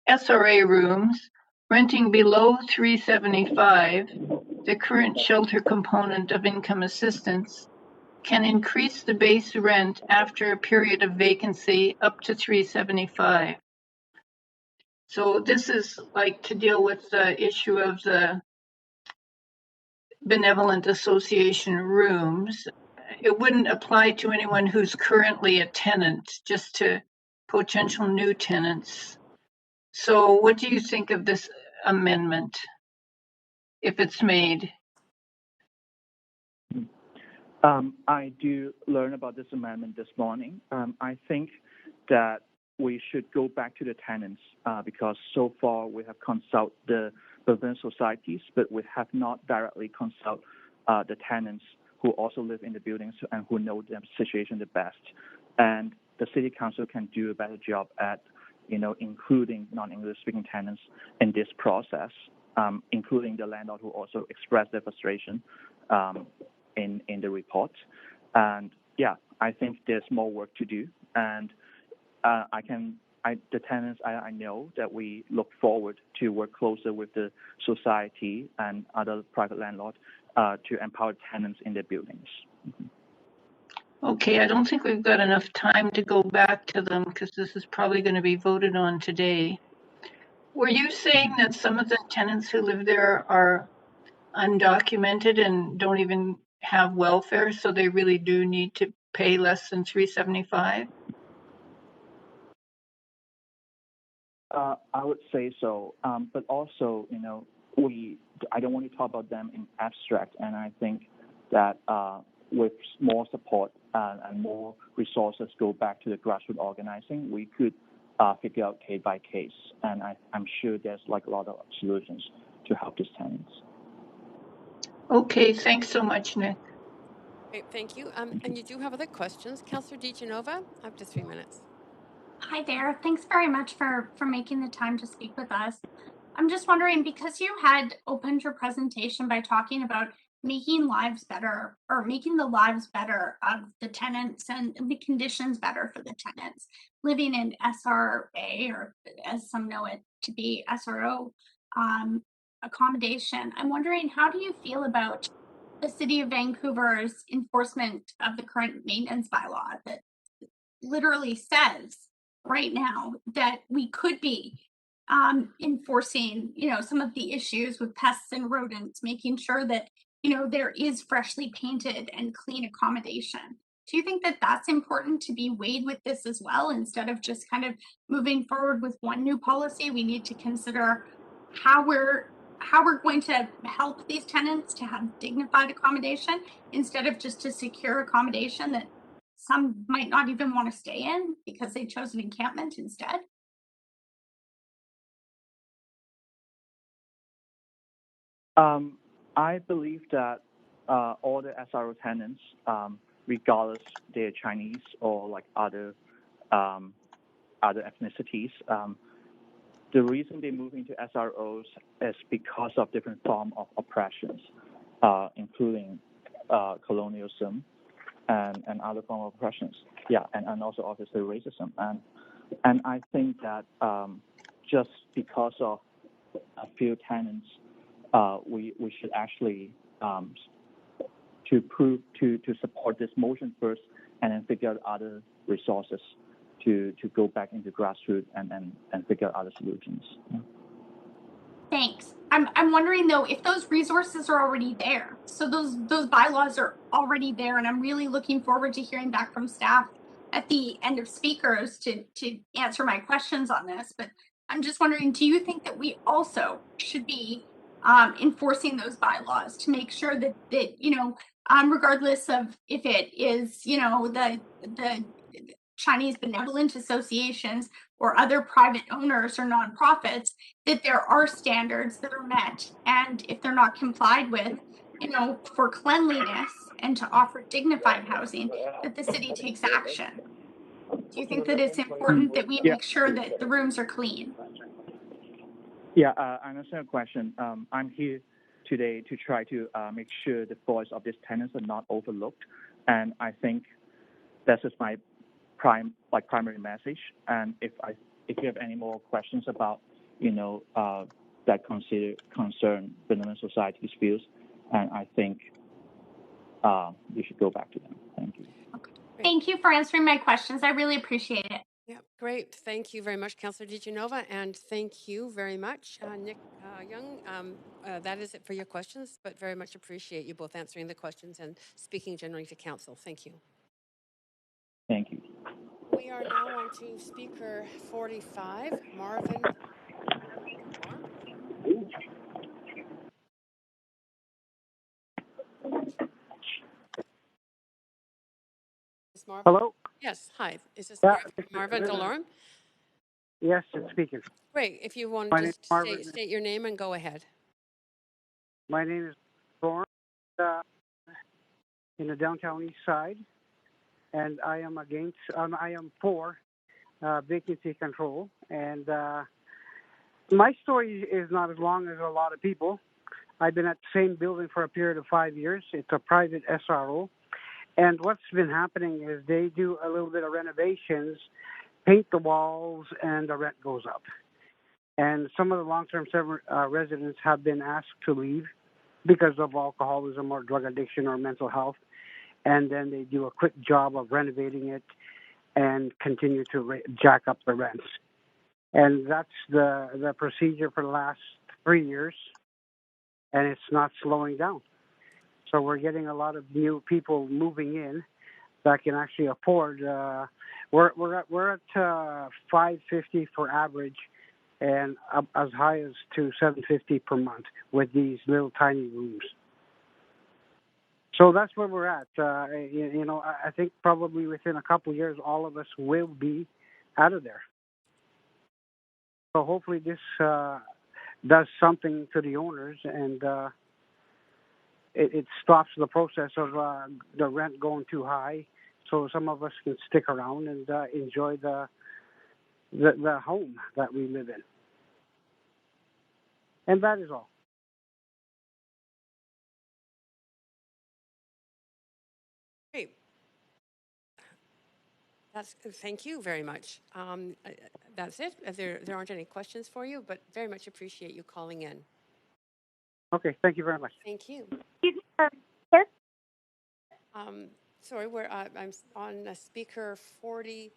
SRA rooms renting below $375, the current shelter component of income assistance, can increase the base rent after a period of vacancy up to $375. So this is like to deal with the issue of the benevolent association rooms. It wouldn't apply to anyone who's currently a tenant, just to potential new tenants. So what do you think of this amendment, if it's made? I do learn about this amendment this morning. I think that we should go back to the tenants because so far we have consulted the benevolent societies, but we have not directly consulted the tenants who also live in the buildings and who know the situation the best. And the city council can do a better job at, including non-English speaking tenants in this process, including the landlord who also expressed their frustration in the report. And yeah, I think there's more work to do. And the tenants, I know that we look forward to work closer with the society and other private landlords to empower tenants in their buildings. Okay, I don't think we've got enough time to go back to them because this is probably going to be voted on today. Were you saying that some of the tenants who live there are undocumented and don't even have welfare, so they really do need to pay less than $375? I would say so, but also, I don't want to talk about them in abstract, and I think that with more support and more resources go back to the grassroots organizing, we could figure out case by case, and I'm sure there's a lot of solutions to help these tenants. Okay, thanks so much, Nick. Great, thank you. And you do have other questions. Councillor DiGenova, up to 3 minutes. Hi there. Thanks very much for making the time to speak with us. I'm just wondering, because you had opened your presentation by talking about making lives better, or making the lives better of the tenants and the conditions better for the tenants living in SRA, or as some know it to be SRO accommodation. I'm wondering, how do you feel about the City of Vancouver's enforcement of the current maintenance bylaw that literally says right now that we could be enforcing, some of the issues with pests and rodents, making sure that, there is freshly painted and clean accommodation. Do you think that that's important to be weighed with this as well, instead of just kind of moving forward with one new policy? We need to consider how we're going to help these tenants to have dignified accommodation instead of just to secure accommodation that some might not even want to stay in because they chose an encampment instead. I believe that all the SRO tenants, regardless they're Chinese or like other ethnicities, the reason they move into SROs is because of different form of oppressions, including colonialism and other form of oppressions. Yeah, and also obviously racism. And I think that just because of a few tenants, we should actually to support this motion first, and then figure out other resources to go back into grassroots and figure out other solutions. Yeah. Thanks. I'm wondering though if those resources are already there. So those bylaws are already there, and I'm really looking forward to hearing back from staff at the end of speakers to answer my questions on this. But I'm just wondering, do you think that we also should be enforcing those bylaws to make sure that regardless of if it is the Chinese benevolent associations or other private owners or nonprofits, that there are standards that are met, and if they're not complied with, for cleanliness and to offer dignified housing, that the city takes action. Do you think that it's important that we make sure that the rooms are clean? Yeah, I understand the question. I'm here today to try to make sure the voice of these tenants are not overlooked, and I think that's just my primary message. And if you have any more questions about that concern Benevolent Society's views, and I think you should go back to them. Thank you. Thank you for answering my questions. I really appreciate it. Yeah, great. Thank you very much, Councillor DiGenova, and thank you very much, Nick Young. That is it for your questions, but very much appreciate you both answering the questions and speaking generally to Council. Thank you. Thank you. We are now on to Speaker 45, Marvin. Marvin? Hello? Yes, hi. Is this Yeah, Marvin Delorme? Yes, it's speaking. Great. If you want My to name just is state your name and go ahead. My name is Thorne, in the downtown east side, and I am for vacancy control. And my story is not as long as a lot of people. I've been at the same building for a period of 5 years. It's a private SRO. And what's been happening is they do a little bit of renovations, paint the walls, and the rent goes up. And some of the long-term residents have been asked to leave because of alcoholism or drug addiction or mental health. And then they do a quick job of renovating it and continue to jack up the rents. And that's the procedure for the last 3 years, and it's not slowing down. So we're getting a lot of new people moving in that can actually afford. We're at $550 for average, and as high as to $750 per month with these little tiny rooms. So that's where we're at. I think probably within a couple of years, all of us will be out of there. So hopefully this does something to the owners, and it stops the process of the rent going too high, so some of us can stick around and enjoy the home that we live in. And that is all. Great. Thank you very much. That's it. There aren't any questions for you, but very much appreciate you calling in. Okay, thank you very much. Thank you. Sir? Sorry, I'm on speaker 40.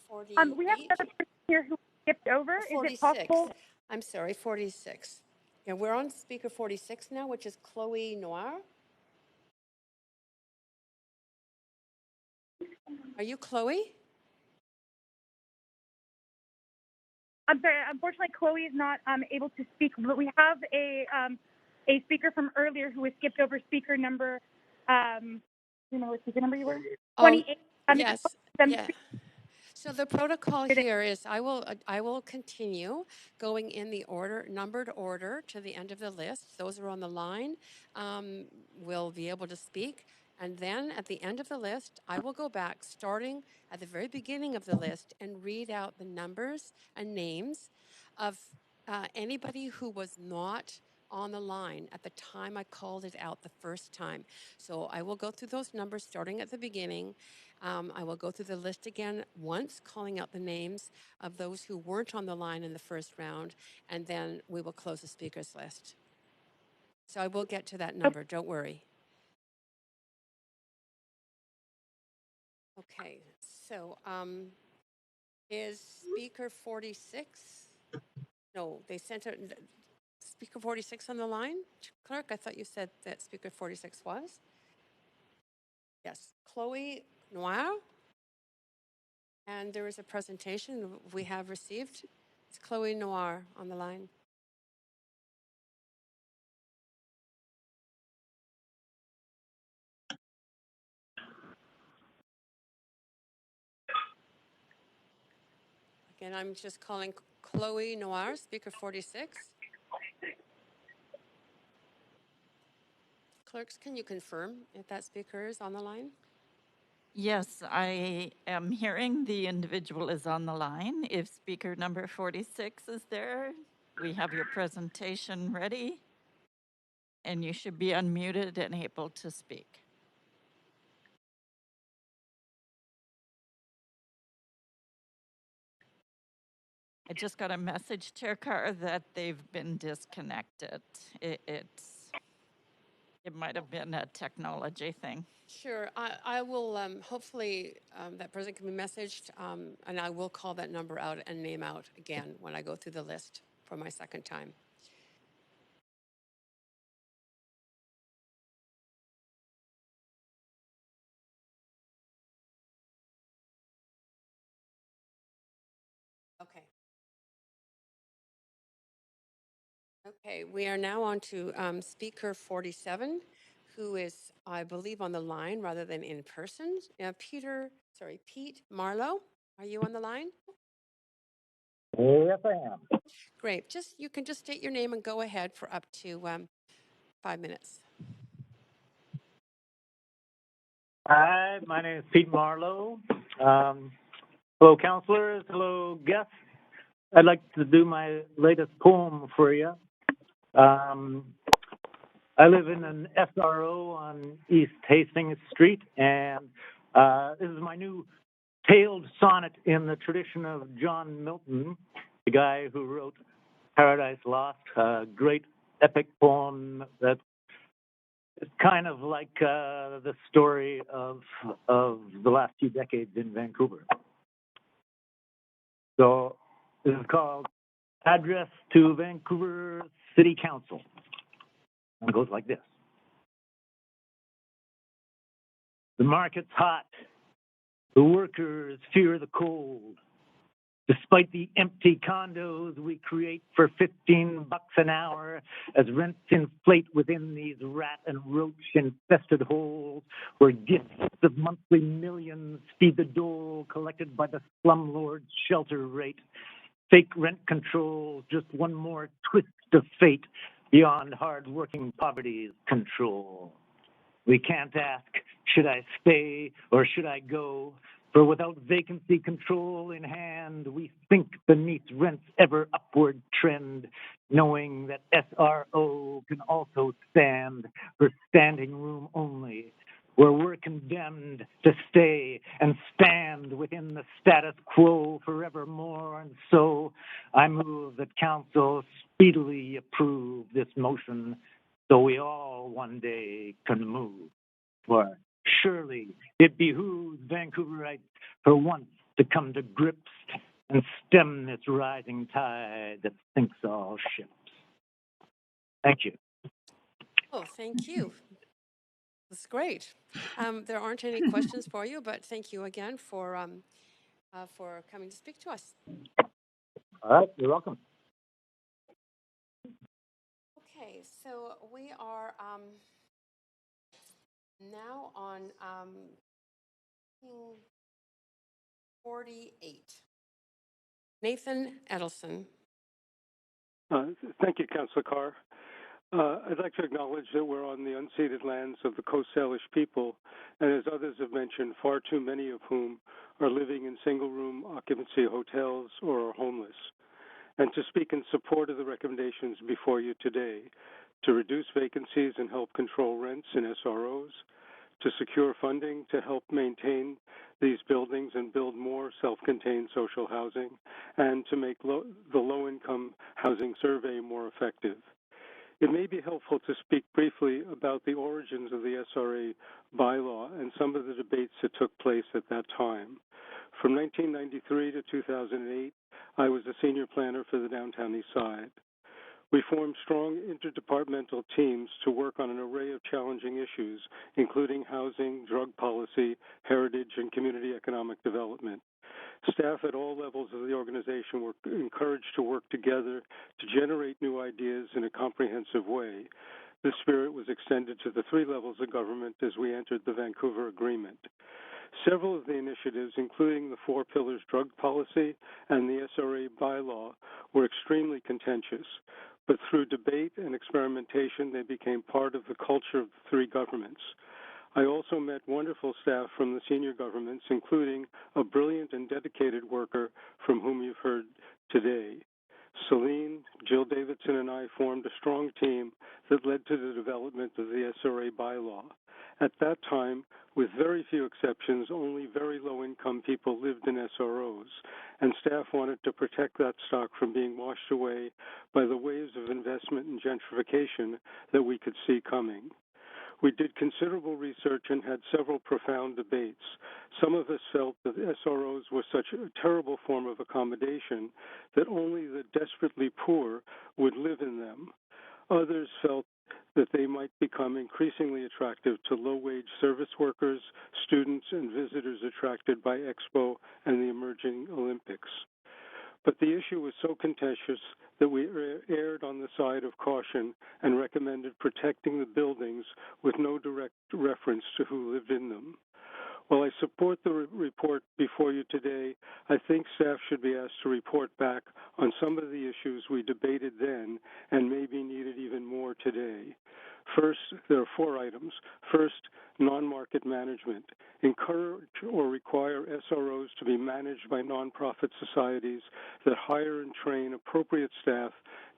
48. We have another person here who skipped over. Is it possible? I'm sorry, 46. Yeah, we're on speaker 46 now, which is Chloe Noir. Are you Chloe? I'm sorry. Unfortunately, Chloe is not able to speak, but we have a speaker from earlier who was skipped over. Speaker number, you know what speaker number you were? 28. Yes. Yeah. So the protocol here is I will continue going in the numbered order to the end of the list. Those who are on the line will be able to speak. And then at the end of the list, I will go back starting at the very beginning of the list and read out the numbers and names of anybody who was not on the line at the time I called it out the first time. So I will go through those numbers starting at the beginning. I will go through the list again once, calling out the names of those who weren't on the line in the first round, and then we will close the speakers list. So I will get to that number, don't worry. Okay, so is speaker 46? No, they sent out speaker 46 on the line? Clerk, I thought you said that speaker 46 was. Yes, Chloe Noir. And there is a presentation we have received. It's Chloe Noir on the line. Again, I'm just calling Chloe Noir, speaker 46. Clerks, can you confirm if that speaker is on the line? Yes, I am hearing the individual is on the line. If speaker number 46 is there, we have your presentation ready, and you should be unmuted and able to speak. I just got a message, Chair Carr, that they've been disconnected. It might have been a technology thing. Sure, I will, hopefully that person can be messaged, and I will call that number out and name out again when I go through the list for my second time. Okay. Okay, we are now on to speaker 47, who is, I believe, on the line rather than in person. Pete Marlowe, are you on the line? Yes, I am. Great. You can just state your name and go ahead for up to 5 minutes. Hi, my name is Pete Marlowe. Hello, counselors. Hello, guests. I'd like to do my latest poem for you. I live in an SRO on East Hastings Street, and this is my new tailed sonnet in the tradition of John Milton, the guy who wrote Paradise Lost, a great epic poem that is kind of like the story of the last few decades in Vancouver. So this is called Address to Vancouver City Council. And it goes like this. The market's hot. The workers fear the cold. Despite the empty condos we create for $15 an hour, as rents inflate within these rat and roach-infested holes, where gifts of monthly millions feed the dole collected by the slumlord's shelter rate. Fake rent control, just one more twist of fate beyond hard-working poverty's control. We can't ask, should I stay or should I go? For without vacancy control in hand, we sink beneath rent's ever upward trend, knowing that SRO can also stand for standing room only, where we're condemned to stay and stand within the status quo forevermore. And so I move that council speedily approve this motion so we all one day can move. For surely it behooves Vancouverites for once to come to grips and stem this rising tide that sinks all ships. Thank you. Oh, thank you. That's great. There aren't any questions for you, but thank you again for coming to speak to us. All right, you're welcome. Okay, so we are now on 48. Nathan Edelson. Thank you, Councillor Carr. I'd like to acknowledge that we're on the unceded lands of the Coast Salish people, and as others have mentioned, far too many of whom are living in single-room occupancy hotels or are homeless. And to speak in support of the recommendations before you today, to reduce vacancies and help control rents in SROs, to secure funding to help maintain these buildings and build more self-contained social housing, and to make the low-income housing survey more effective. It may be helpful to speak briefly about the origins of the SRA bylaw and some of the debates that took place at that time. From 1993 to 2008, I was the senior planner for the Downtown East Side. We formed strong interdepartmental teams to work on an array of challenging issues, including housing, drug policy, heritage, and community economic development. Staff at all levels of the organization were encouraged to work together to generate new ideas in a comprehensive way. This spirit was extended to the three levels of government as we entered the Vancouver Agreement. Several of the initiatives, including the Four Pillars drug policy and the SRA bylaw, were extremely contentious, but through debate and experimentation, they became part of the culture of the three governments. I also met wonderful staff from the senior governments, including a brilliant and dedicated worker from whom you've heard today. Celine, Jill Davidson, and I formed a strong team that led to the development of the SRA bylaw. At that time, with very few exceptions, only very low-income people lived in SROs, and staff wanted to protect that stock from being washed away by the waves of investment and gentrification that we could see coming. We did considerable research and had several profound debates. Some of us felt that SROs were such a terrible form of accommodation that only the desperately poor would live in them. Others felt that they might become increasingly attractive to low-wage service workers, students, and visitors attracted by Expo and the emerging Olympics. But the issue was so contentious that we erred on the side of caution and recommended protecting the buildings with no direct reference to who lived in them. While I support the report before you today, I think staff should be asked to report back on some of the issues we debated then and maybe needed even more today. First, there are 4 items. First, non-market management. Encourage or require SROs to be managed by nonprofit societies that hire and train appropriate staff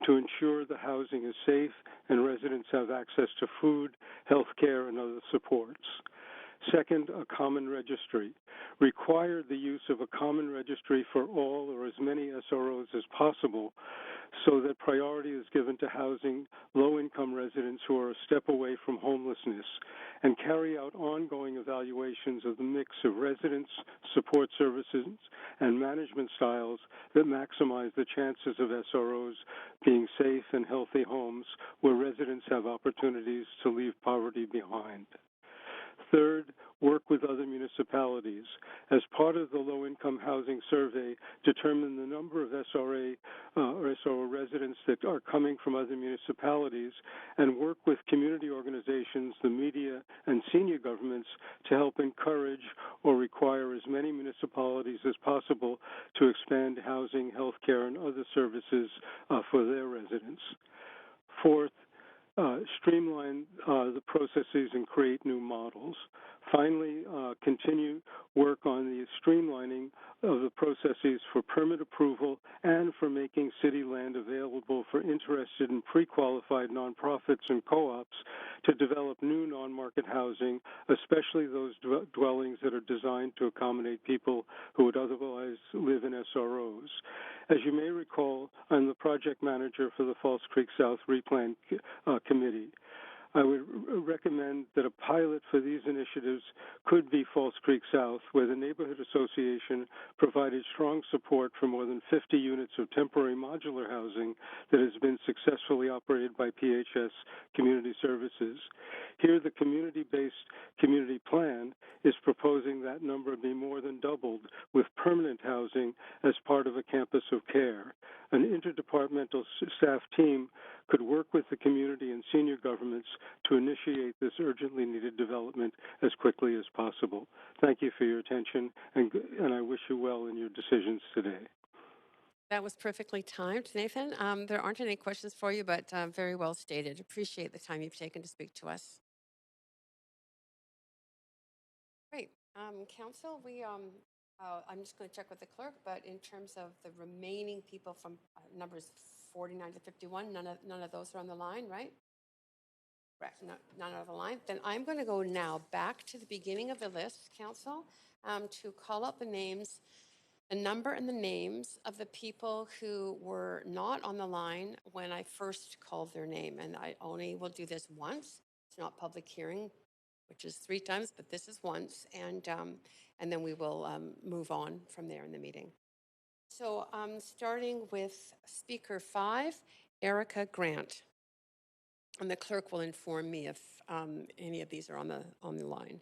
to ensure the housing is safe and residents have access to food, health care, and other supports. Second, a common registry. Require the use of a common registry for all or as many SROs as possible so that priority is given to housing low-income residents who are a step away from homelessness, and carry out ongoing evaluations of the mix of residents, support services, and management styles that maximize the chances of SROs being safe and healthy homes where residents have opportunities to leave poverty behind. Third, work with other municipalities. As part of the low-income housing survey, determine the number of SRA or SRO residents that are coming from other municipalities, and work with community organizations, the media, and senior governments to help encourage or require as many municipalities as possible to expand housing, health care, and other services for their residents. Fourth, streamline the processes and create new models. Finally, continue work on the streamlining of the processes for permit approval and for making city land available for interested and pre-qualified nonprofits and co-ops to develop new non-market housing, especially those dwellings that are designed to accommodate people who would otherwise live in SROs. As you may recall, I'm the project manager for the False Creek South Replan Committee. I would recommend that a pilot for these initiatives could be False Creek South, where the Neighborhood Association provided strong support for more than 50 units of temporary modular housing that has been successfully operated by PHS Community Services. Here, the community-based community plan is proposing that number be more than doubled with permanent housing as part of a campus of care. an interdepartmental staff team could work with the community and senior governments to initiate this urgently needed development as quickly as possible. Thank you for your attention, and I wish you well in your decisions today. That was perfectly timed, Nathan. There aren't any questions for you, but very well stated. Appreciate the time you've taken to speak to us. Great. Council, I'm just going to check with the clerk, but in terms of the remaining people from numbers 49 to 51, none of those are on the line, right? Correct. None are on the line. Then I'm going to go now back to the beginning of the list, Council, to call out the names, the number and the names of the people who were not on the line when I first called their name. And I only will do this once. It's not public hearing, which is 3 times, but this is once. And then we will move on from there in the meeting. So starting with Speaker 5, Erica Grant. And the clerk will inform me if any of these are on the line.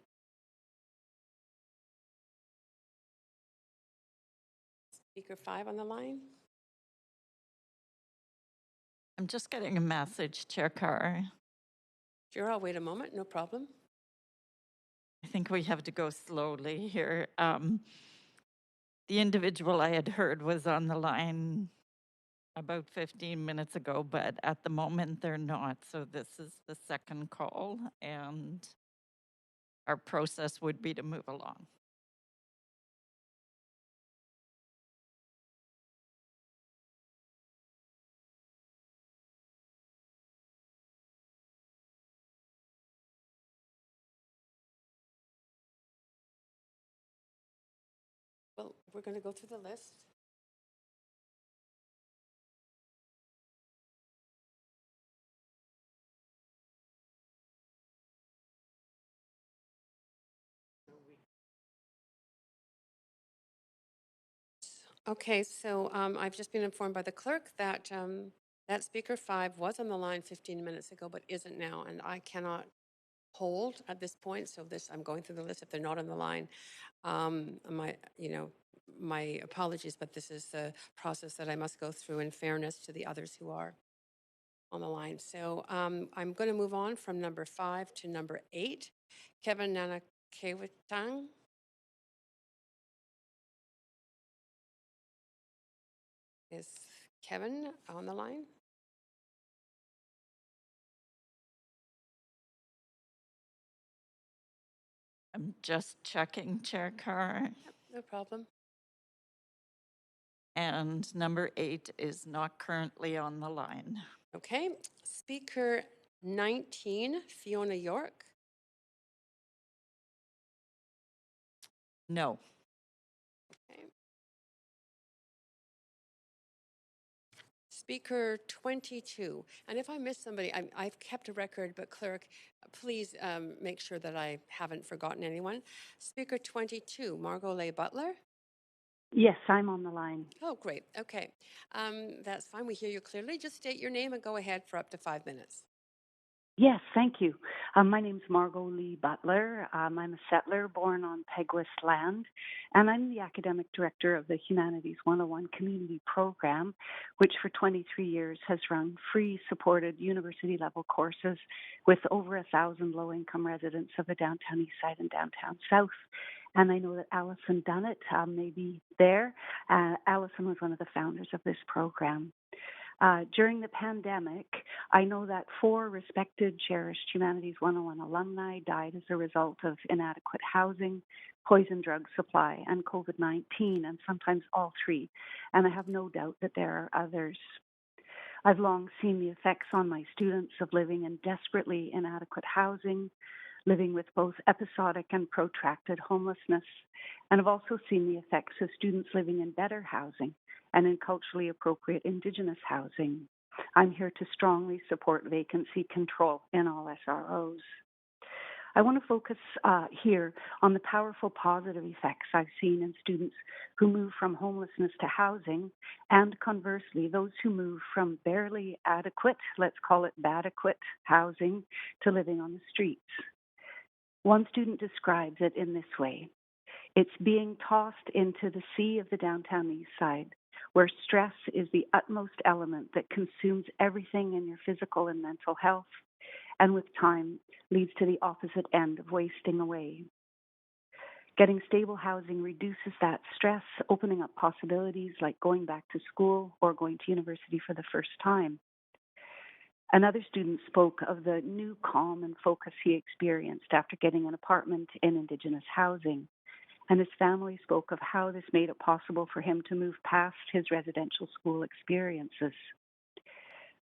Speaker 5 on the line. I'm just getting a message, Chair Carr. Sure, I'll wait a moment, no problem. I think we have to go slowly here. The individual I had heard was on the line about 15 minutes ago, but at the moment they're not. So this is the second call, and our process would be to move along. Well, we're going to go through the list. Okay, so I've just been informed by the clerk that that Speaker 5 was on the line 15 minutes ago, but isn't now, and I cannot hold at this point. So I'm going through the list. If they're not on the line, my apologies, but this is the process that I must go through in fairness to the others who are on the line. So I'm going to move on from number 5 to number 8. Kevin Nanakewitang. Is Kevin on the line? I'm just checking, Chair Carr. Yep, no problem. And number 8 is not currently on the line. Okay. Speaker 19, Fiona York. No. Okay. Speaker 22. And if I miss somebody, I've kept a record, but clerk, please make sure that I haven't forgotten anyone. Speaker 22, Margot Leigh Butler. Yes, I'm on the line. Oh, great. Okay. That's fine. We hear you clearly. Just state your name and go ahead for up to 5 minutes. Yes, thank you. My name's Margot Leigh Butler. I'm a settler born on Peguis land, and I'm the academic director of the Humanities 101 community program, which for 23 years has run free supported university-level courses with over 1,000 low-income residents of the downtown east side and downtown south. And I know that Alison Dunnett may be there. Alison was one of the founders of this program. During the pandemic, I know that 4 respected, cherished Humanities 101 alumni died as a result of inadequate housing, poison drug supply, and COVID-19, and sometimes all 3. And I have no doubt that there are others. I've long seen the effects on my students of living in desperately inadequate housing, living with both episodic and protracted homelessness, and I've also seen the effects of students living in better housing and in culturally appropriate Indigenous housing. I'm here to strongly support vacancy control in all SROs. I want to focus here on the powerful positive effects I've seen in students who move from homelessness to housing, and conversely, those who move from barely adequate, let's call it bad-adequate housing, to living on the streets. One student describes it in this way: it's being tossed into the sea of the downtown east side, where stress is the utmost element that consumes everything in your physical and mental health, and with time leads to the opposite end of wasting away. Getting stable housing reduces that stress, opening up possibilities like going back to school or going to university for the first time. Another student spoke of the new calm and focus he experienced after getting an apartment in Indigenous housing, and his family spoke of how this made it possible for him to move past his residential school experiences.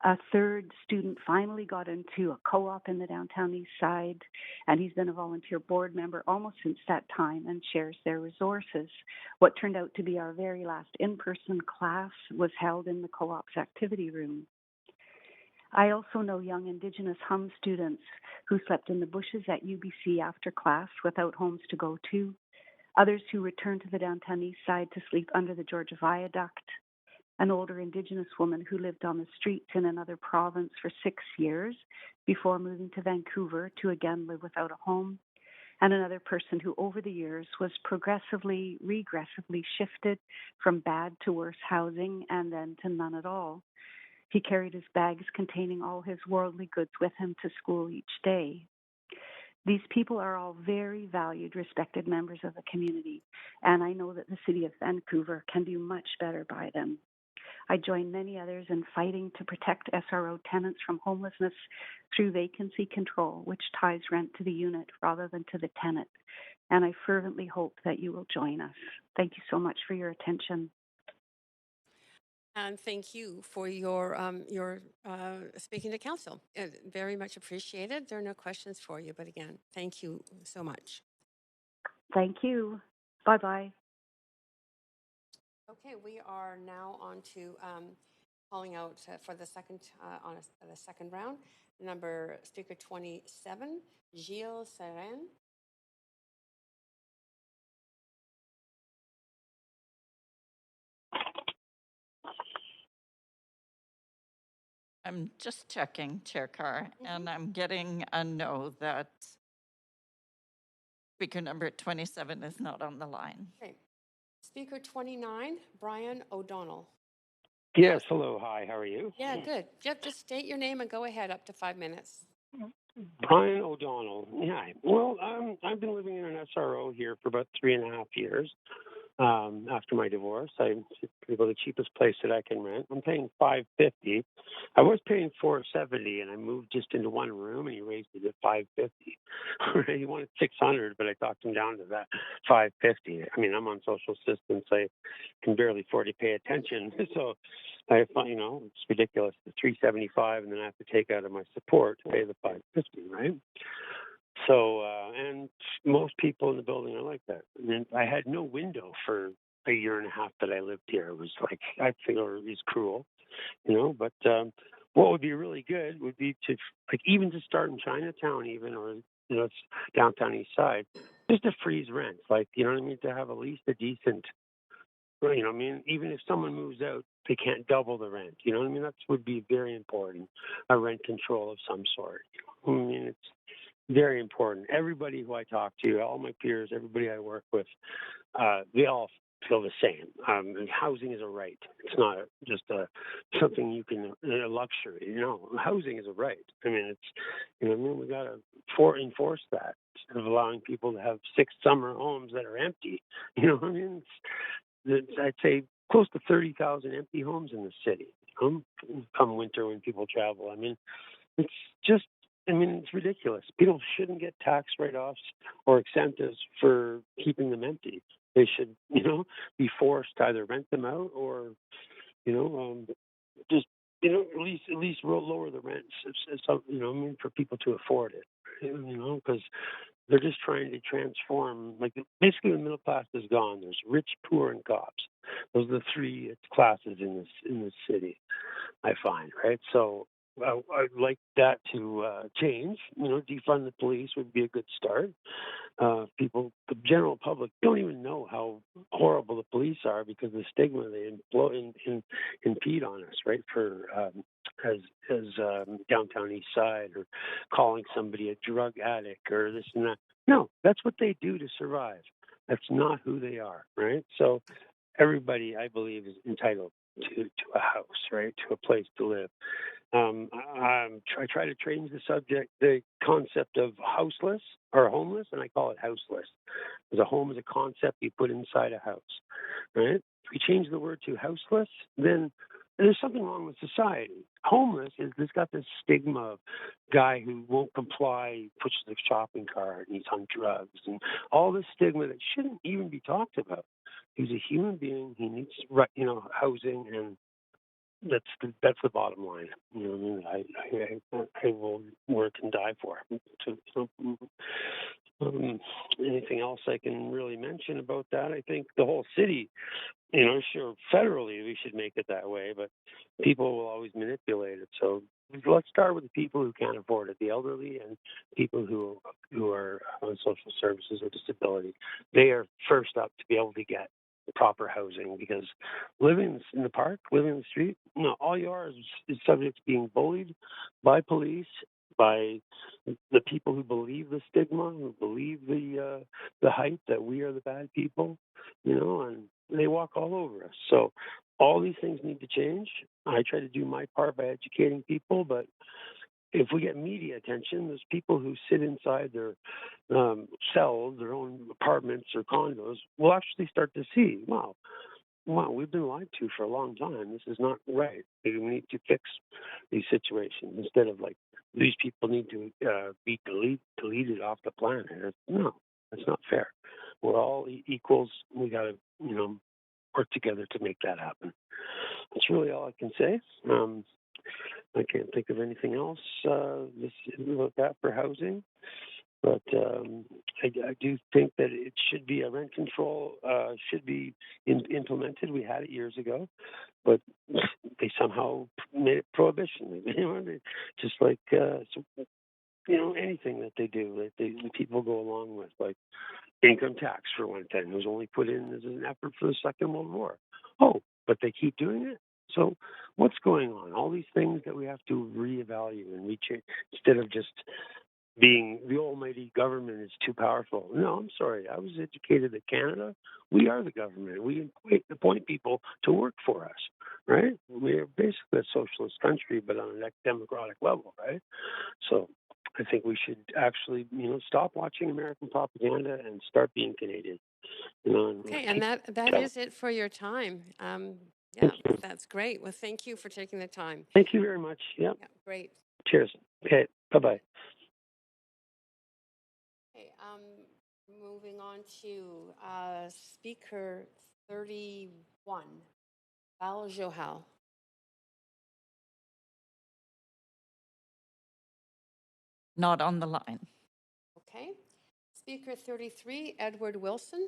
A third student finally got into a co-op in the downtown east side, and he's been a volunteer board member almost since that time and shares their resources. What turned out to be our very last in-person class was held in the co-op's activity room. I also know young Indigenous Hum students who slept in the bushes at UBC after class without homes to go to, others who returned to the downtown east side to sleep under the Georgia Viaduct, an older Indigenous woman who lived on the streets in another province for 6 years before moving to Vancouver to again live without a home, and another person who over the years was progressively, regressively shifted from bad to worse housing and then to none at all. He carried his bags containing all his worldly goods with him to school each day. These people are all very valued, respected members of the community, and I know that the City of Vancouver can do much better by them. I join many others in fighting to protect SRO tenants from homelessness through vacancy control, which ties rent to the unit rather than to the tenant. And I fervently hope that you will join us. Thank you so much for your attention. And thank you for your speaking to council. Very much appreciated. There are no questions for you, but again, thank you so much. Thank you. Bye-bye. Okay, we are now on to calling out for the second the second round. Number speaker 27, Gilles Seren. I'm just checking, Chair Carr, and I'm getting a no that speaker number 27 is not on the line. Okay. Speaker 29, Brian O'Donnell. Yes, hello, hi, how are you? Yeah, good. Jeff, just state your name and go ahead, up to 5 minutes. Brian O'Donnell. Yeah, well, I've been living in an SRO here for about 3.5 years. After my divorce, I'm the cheapest place that I can rent. I'm paying $550. I was paying $470, and I moved just into one room, and he raised it to $550. He wanted $600, but I talked him down to that $550. I mean, I'm on social assistance. I can barely afford to pay attention, so I find, it's ridiculous. The $375, and then I have to take out of my support to pay the $550, right? So, and most people in the building are like that. And I had no window for a year and a half that I lived here. It was like, I figure it's cruel, but what would be really good would be to, even to start in Chinatown even, or, it's downtown east side, just to freeze rent. To have at least a decent, even if someone moves out, they can't double the rent. That would be very important, a rent control of some sort. It's very important. Everybody who I talk to, all my peers, everybody I work with, they all feel the same. And housing is a right. It's not just something you can, a luxury. Housing is a right. We got to enforce that instead of allowing people to have 6 summer homes that are empty. I'd say close to 30,000 empty homes in the city come winter when people travel. It's just, it's ridiculous. People shouldn't get tax write-offs or incentives for keeping them empty. They should, be forced to either rent them out or, just, at least lower the rents, for people to afford it, because they're just trying to transform. Basically, the middle class is gone. There's rich, poor, and cops. Those are the 3 classes in this city, I find, right? So I'd like that to change. Defund the police would be a good start. People, the general public, don't even know how horrible the police are because of the stigma they impede on us, right? For as downtown east side, or calling somebody a drug addict or this and that. No, that's what they do to survive. That's not who they are, right? So everybody, I believe, is entitled to a house, right? To a place to live. I try to change the concept of houseless or homeless, and I call it houseless. Because a home is a concept you put inside a house, right? If we change the word to houseless, then there's something wrong with society. Homeless has got this stigma of guy who won't comply, pushes the shopping cart, and he's on drugs, and all this stigma that shouldn't even be talked about. He's a human being. He needs, housing, and that's the bottom line. I will work and die for. Anything else I can really mention about that? I think the whole city, sure, federally we should make it that way, but people will always manipulate it. So let's start with the people who can't afford it, the elderly and people who are on social services or disability. They are first up to be able to get proper housing, because living in the park, living in the street, all you are is subject to being bullied by police, by the people who believe the stigma, who believe the hype that we are the bad people, and they walk all over us. So all these things need to change. I try to do my part by educating people, but if we get media attention, there's people who sit inside their cells, their own apartments or condos, will actually start to see, wow, we've been lied to for a long time. This is not right. We need to fix these situations instead of these people need to be deleted off the planet. No, that's not fair. We're all equals. We got to, work together to make that happen. That's really all I can say. I can't think of anything else about that for housing. But I do think that it should be a rent control should be implemented. We had it years ago, but they somehow made it prohibition. Just like anything that they do, the people go along with, like income tax for one thing. It was only put in as an effort for the Second World War. Oh, but they keep doing it. So what's going on? All these things that we have to reevaluate and rechange instead of just being the almighty government is too powerful. No, I'm sorry. I was educated in Canada. We are the government. We appoint people to work for us, right? We're basically a socialist country, but on a democratic level, right? So I think we should actually, stop watching American propaganda and start being Canadian. Okay, and that is it for your time. Yeah, that's great. Well, thank you for taking the time. Thank you very much. Yeah, great. Cheers. Okay, bye-bye. Okay, moving on to speaker 31, Val Johal. Not on the line. Okay. Speaker 33, Edward Wilson.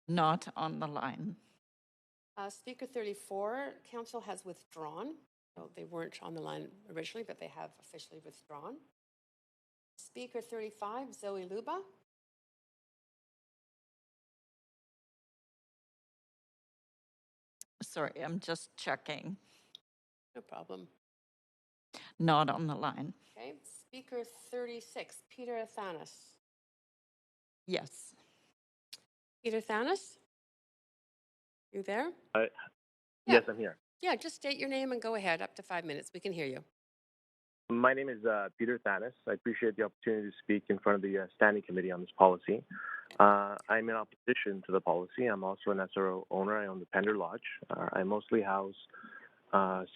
Not on the line. Speaker 34, council has withdrawn. So they weren't on the line originally, but they have officially withdrawn. Speaker 35, Zoe Luba. Sorry, I'm just checking. No problem. Not on the line. Okay. Speaker 36, Peter Athanas. Yes. Peter Athanas? You there? Yes, I'm here. Yeah, just state your name and go ahead. Up to 5 minutes. We can hear you. My name is Peter Thanis. I appreciate the opportunity to speak in front of the Standing Committee on this policy. I'm in opposition to the policy. I'm also an SRO owner. I own the Pender Lodge. I mostly house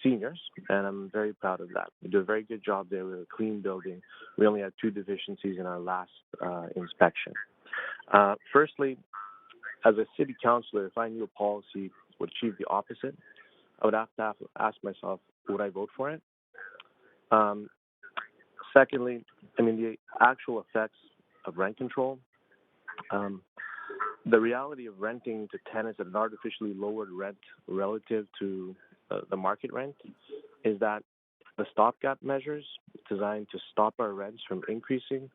seniors, and I'm very proud of that. We do a very good job there. We're a clean building. We only had 2 deficiencies in our last inspection. Firstly, as a city councilor, if I knew a policy would achieve the opposite, I would have to ask myself, would I vote for it? Secondly, the actual effects of rent control, the reality of renting to tenants at an artificially lowered rent relative to the market rent is that the stopgap measures designed to stop our rents from increasing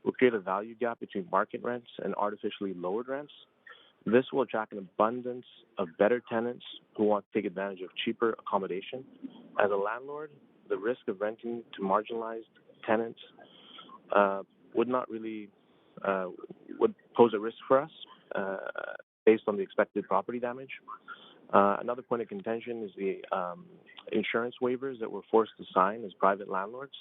will create a value gap between market rents and artificially lowered rents. This will attract an abundance of better tenants who want to take advantage of cheaper accommodation. As a landlord, the risk of renting to marginalized tenants would pose a risk for us. based on the expected property damage. Another point of contention is the insurance waivers that we're forced to sign as private landlords.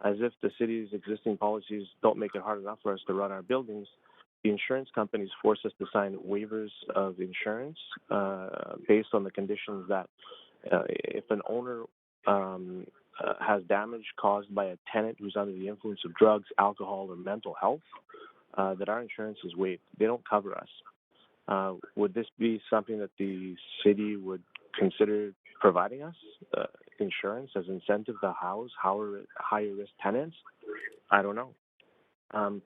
As if the city's existing policies don't make it hard enough for us to run our buildings, the insurance companies force us to sign waivers of insurance based on the conditions that if an owner has damage caused by a tenant who's under the influence of drugs, alcohol, or mental health, that our insurance is waived. They don't cover us. Would this be something that the city would consider providing us, insurance as incentive to house higher risk tenants? I don't know.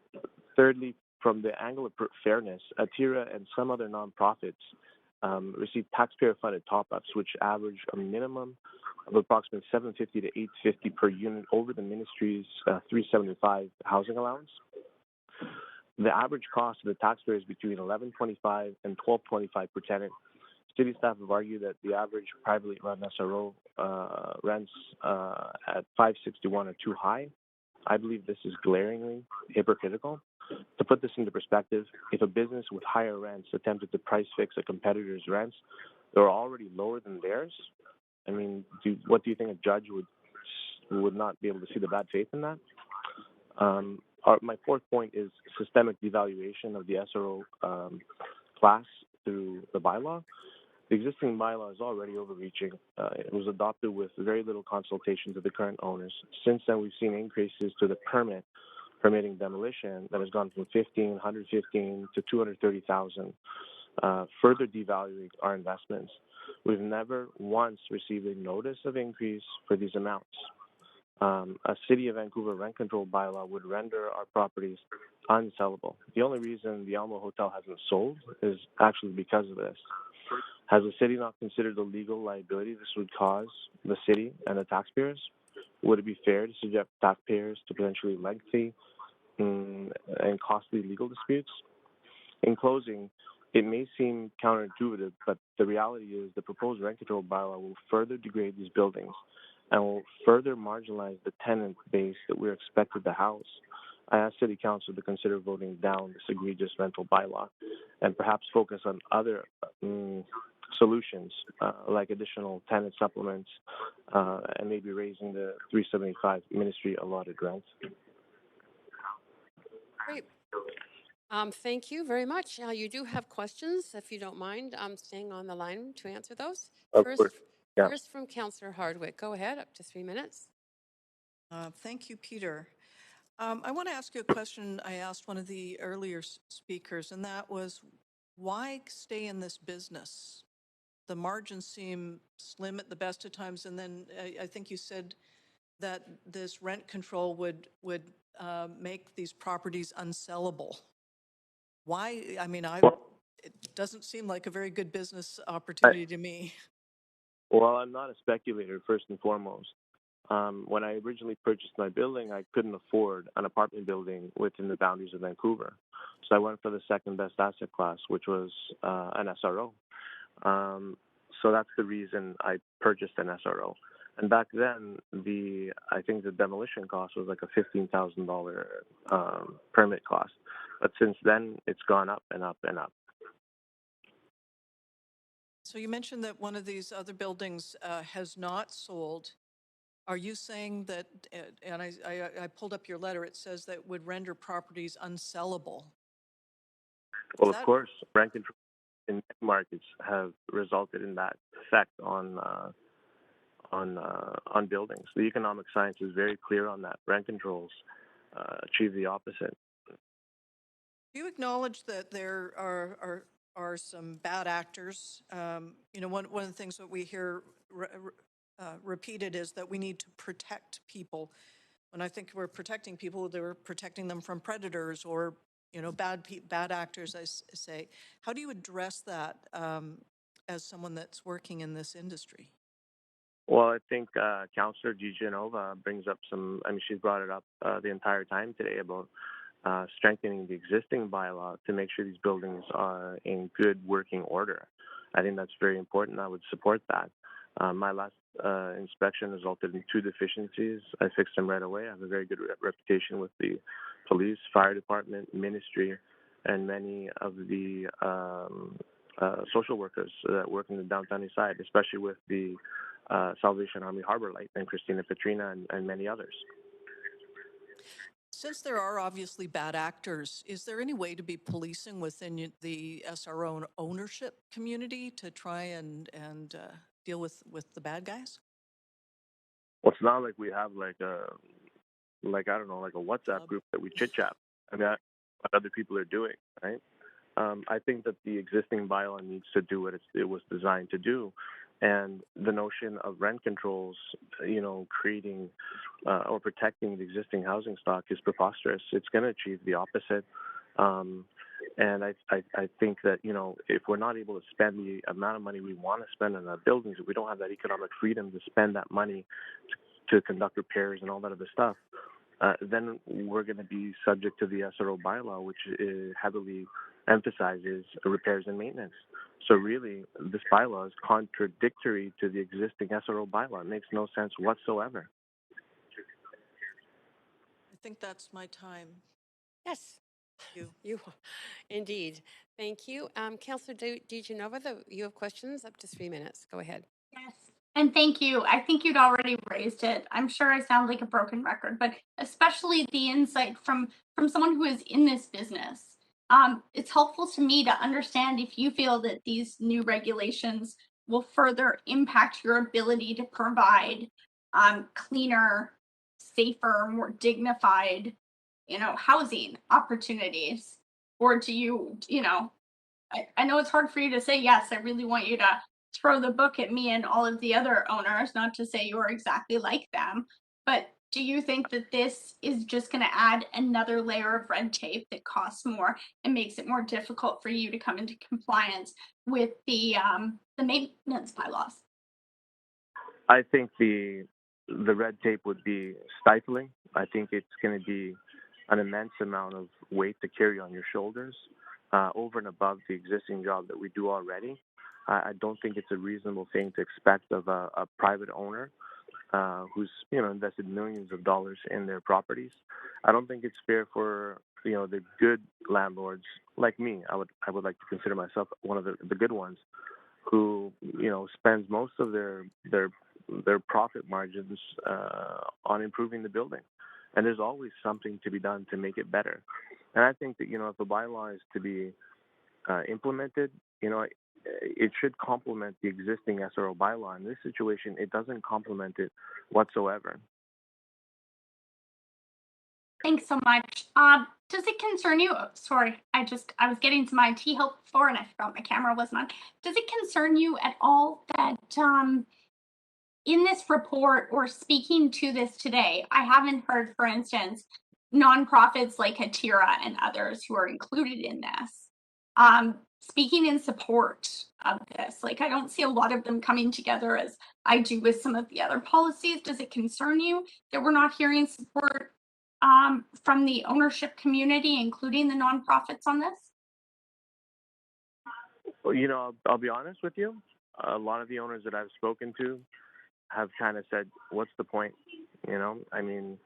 Thirdly, from the angle of fairness, Atira and some other nonprofits receive taxpayer-funded top-ups, which average a minimum of approximately $750 to $850 per unit over the ministry's $375 housing allowance. The average cost of the taxpayer is between $11.25 and $12.25 per tenant. City staff have argued that the average privately run SRO rents at $561 are too high. I believe this is glaringly hypocritical. To put this into perspective, if a business with higher rents attempted to price fix a competitor's rents, they're already lower than theirs. I mean, what do you think a judge would not be able to see the bad faith in that? My fourth point is systemic devaluation of the SRO class through the bylaw. The existing bylaw is already overreaching. It was adopted with very little consultation to the current owners. Since then, we've seen increases to the permitting demolition that has gone from 115 to 230,000, further devaluing our investments. We've never once received a notice of increase for these amounts. A City of Vancouver rent control bylaw would render our properties unsellable. The only reason the Alamo Hotel hasn't sold is actually because of this. Has the city not considered the legal liability this would cause the city and the taxpayers? Would it be fair to subject taxpayers to potentially lengthy and costly legal disputes? In closing, it may seem counterintuitive, but the reality is the proposed rent control bylaw will further degrade these buildings and will further marginalize the tenant base that we're expected to house. I ask City Council to consider voting down this egregious rental bylaw and perhaps focus on other solutions like additional tenant supplements and maybe raising the $375 ministry allotted rent. Great. Thank you very much. You do have questions, if you don't mind staying on the line to answer those. Of course. Yeah. First from Councillor Hardwick. Go ahead, up to 3 minutes. Thank you, Peter. I want to ask you a question I asked one of the earlier speakers, and that was, why stay in this business? The margins seem slim at the best of times, and then I think you said that this rent control would make these properties unsellable. Why? I mean, it doesn't seem like a very good business opportunity to me. Well, I'm not a speculator, first and foremost. When I originally purchased my building, I couldn't afford an apartment building within the boundaries of Vancouver. So I went for the second best asset class, which was an SRO. So that's the reason I purchased an SRO. And back then, I think the demolition cost was like a $15,000 permit cost. But since then, it's gone up and up and up. So you mentioned that one of these other buildings has not sold. Are you saying that, and I pulled up your letter, it says that would render properties unsellable? Well, of course, rent control in markets have resulted in that effect on buildings. The economic science is very clear on that. Rent controls achieve the opposite. Do you acknowledge that there are some bad actors? You know, one of the things that we hear repeated is that we need to protect people. When I think we're protecting people, they're protecting them from predators or, you know, bad actors, I say. How do you address that as someone that's working in this industry? Well, I think Councillor DiGenova brings up she's brought it up the entire time today about strengthening the existing bylaw to make sure these buildings are in good working order. I think that's very important. I would support that. My last inspection resulted in 2 deficiencies. I fixed them right away. I have a very good reputation with the police, fire department, ministry, and many of the social workers that work in the downtown east side, especially with the Salvation Army Harbor Light and Christina Petrina and many others. Since there are obviously bad actors, is there any way to be policing within the SRO ownership community to try and deal with the bad guys? Well, it's not like we have like a WhatsApp group that we chit chat. I mean, that's what other people are doing, right? I think that the existing bylaw needs to do what it was designed to do. And the notion of rent controls, creating or protecting the existing housing stock is preposterous. It's going to achieve the opposite. And I think that, if we're not able to spend the amount of money we want to spend on our buildings, if we don't have that economic freedom to spend that money to conduct repairs and all that other stuff, then we're going to be subject to the SRO bylaw, which heavily emphasizes repairs and maintenance. So really, this bylaw is contradictory to the existing SRO bylaw. It makes no sense whatsoever. I think that's my time. Yes. You indeed. Thank you. Councillor DiGenova, you have questions up to 3 minutes. Go ahead. Yes. And thank you. I think you'd already raised it. I'm sure I sound like a broken record, but especially the insight from someone who is in this business. It's helpful to me to understand if you feel that these new regulations will further impact your ability to provide cleaner, safer, more dignified, housing opportunities. Or do you, I know it's hard for you to say yes. I really want you to throw the book at me and all of the other owners, not to say you're exactly like them, but do you think that this is just going to add another layer of red tape that costs more and makes it more difficult for you to come into compliance with the maintenance bylaws? I think the red tape would be stifling. I think it's going to be an immense amount of weight to carry on your shoulders over and above the existing job that we do already. I don't think it's a reasonable thing to expect of a private owner who's invested millions of dollars in their properties. I don't think it's fair for the good landlords like me. I would like to consider myself one of the good ones who spends most of their profit margins on improving the building. And there's always something to be done to make it better. And I think that if the bylaw is to be implemented, it should complement the existing SRO bylaw. In this situation, it doesn't complement it whatsoever. Thanks so much. Does it concern you? Sorry, I was getting some IT help before and I forgot my camera wasn't on. Does it concern you at all that in this report or speaking to this today, I haven't heard, for instance, nonprofits like Hatira and others who are included in this speaking in support of this? Like, I don't see a lot of them coming together as I do with some of the other policies. Does it concern you that we're not hearing support from the ownership community, including the nonprofits, on this? Well, I'll be honest with you. A lot of the owners that I've spoken to have kind of said, "What's the point?" I mean,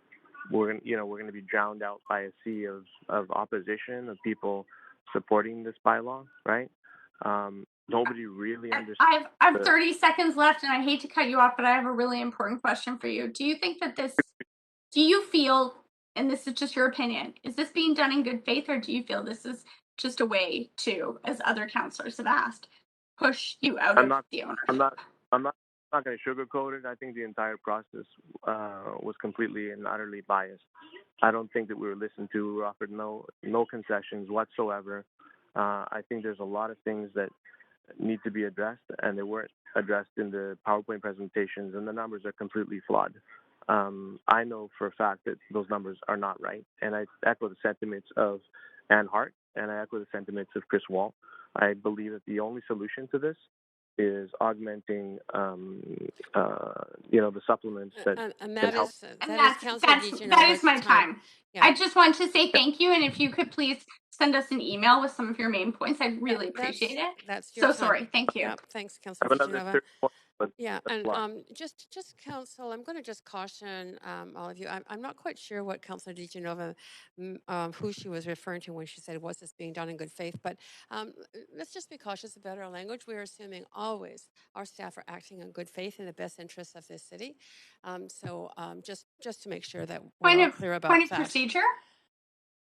we're going to be drowned out by a sea of opposition, of people supporting this bylaw, right? Nobody really understands. I have 30 seconds left, and I hate to cut you off, but I have a really important question for you. Do you think that do you feel, and this is just your opinion, is this being done in good faith, or do you feel this is just a way to, as other councillors have asked, push you out of the ownership? I'm not going to sugarcoat it. I think the entire process was completely and utterly biased. I don't think that we were listened to. We were offered no concessions whatsoever. I think there's a lot of things that need to be addressed, and they weren't addressed in the PowerPoint presentations, and the numbers are completely flawed. I know for a fact that those numbers are not right, and I echo the sentiments of Ann Hart, and I echo the sentiments of Chris Wall. I believe that the only solution to this is augmenting, the supplements that help. That is my time. Yeah. I just want to say thank you, and if you could please send us an email with some of your main points, I'd really appreciate it. That's your time. Sorry. Thank you. Yep. Thanks, Councillor DiGenova. but Yeah, that's and a lot. just council, I'm going to just caution all of you. I'm not quite sure what Councillor DiGenova, who she was referring to when she said, was this being done in good faith? But let's just be cautious about our language. We're assuming always our staff are acting in good faith in the best interests of this city. Just to make sure that we're all clear about Point of that. procedure.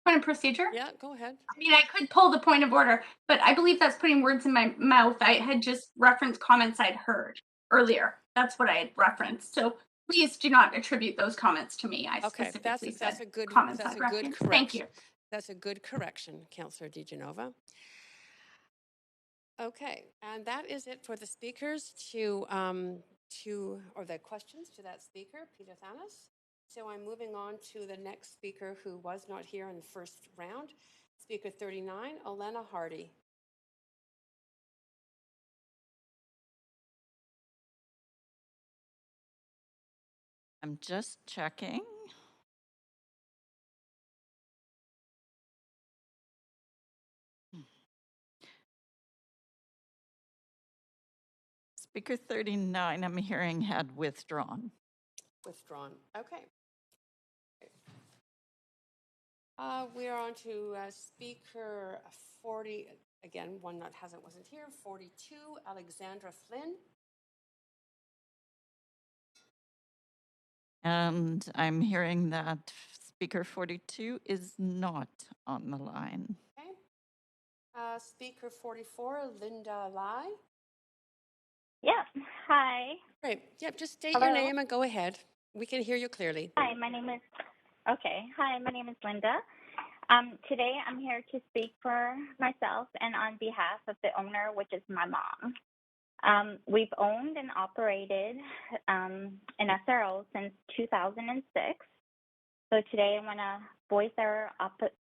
Point of procedure. Yeah, go ahead. I mean, I could pull the point of order, but I believe that's putting words in my mouth. I had just referenced comments I'd heard earlier. That's what I had referenced. So please do not attribute those comments to me. I Okay, specifically that's said a good comments that's I'd a good referenced. correction. Thank you. That's a good correction, Councillor DiGenova. Okay, and that is it for the speakers or the questions to that speaker, Peter Thanos. So I'm moving on to the next speaker who was not here in the first round, Speaker 39, Elena Hardy. I'm just checking. Speaker 39, I'm hearing, had withdrawn. Withdrawn. Okay. We are on to Speaker 40, again, one that wasn't here, 42, Alexandra Flynn. And I'm hearing that Speaker 42 is not on the line. Okay. Speaker 44, Linda Lai. Yep. Hi. Great. Yep. Just state Hello. your name and go ahead. We can hear you clearly. Hi, my name is. Okay. Hi, my name is Linda. Today I'm here to speak for myself and on behalf of the owner, which is my mom. We've owned and operated an SRO since 2006. So today I want to voice our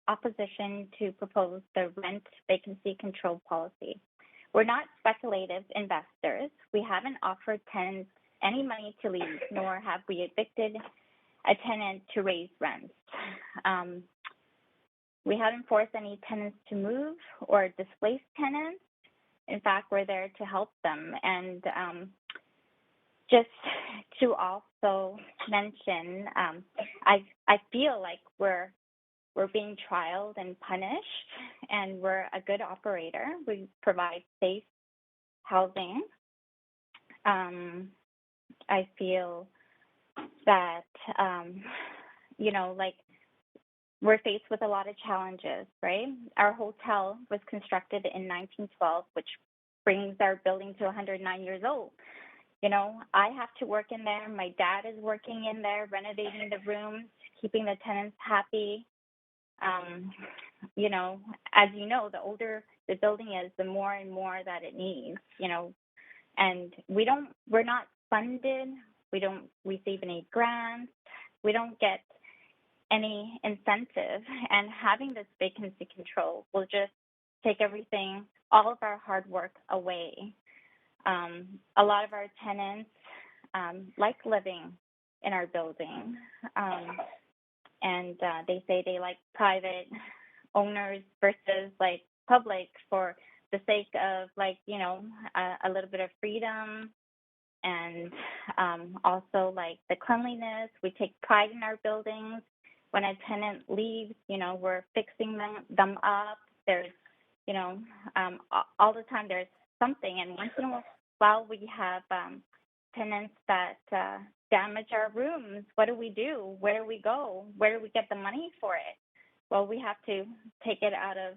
opposition to propose the rent vacancy control policy. We're not speculative investors. We haven't offered tenants any money to leave, nor have we evicted a tenant to raise rents. We haven't forced any tenants to move or displace tenants. In fact, we're there to help them. And just to also mention, I feel like we're being trialed and punished, and we're a good operator. We provide safe housing. I feel that, we're faced with a lot of challenges, right? Our hotel was constructed in 1912, which brings our building to 109 years old. I have to work in there. My dad is working in there, renovating the rooms, keeping the tenants happy. As you know, the older the building is, the more and more that it needs, and we're not funded. We don't receive any grants. We don't get any incentive, and having this vacancy control will just take everything, all of our hard work away. A lot of our tenants like living in our building, and they say they like private owners versus like public for the sake of a little bit of freedom, and also like the cleanliness. We take pride in our buildings. When a tenant leaves, we're fixing them up. There's, all the time there's something, and once in a while we have tenants that damage our rooms. What do we do? Where do we go? Where do we get the money for it? Well, we have to take it out of,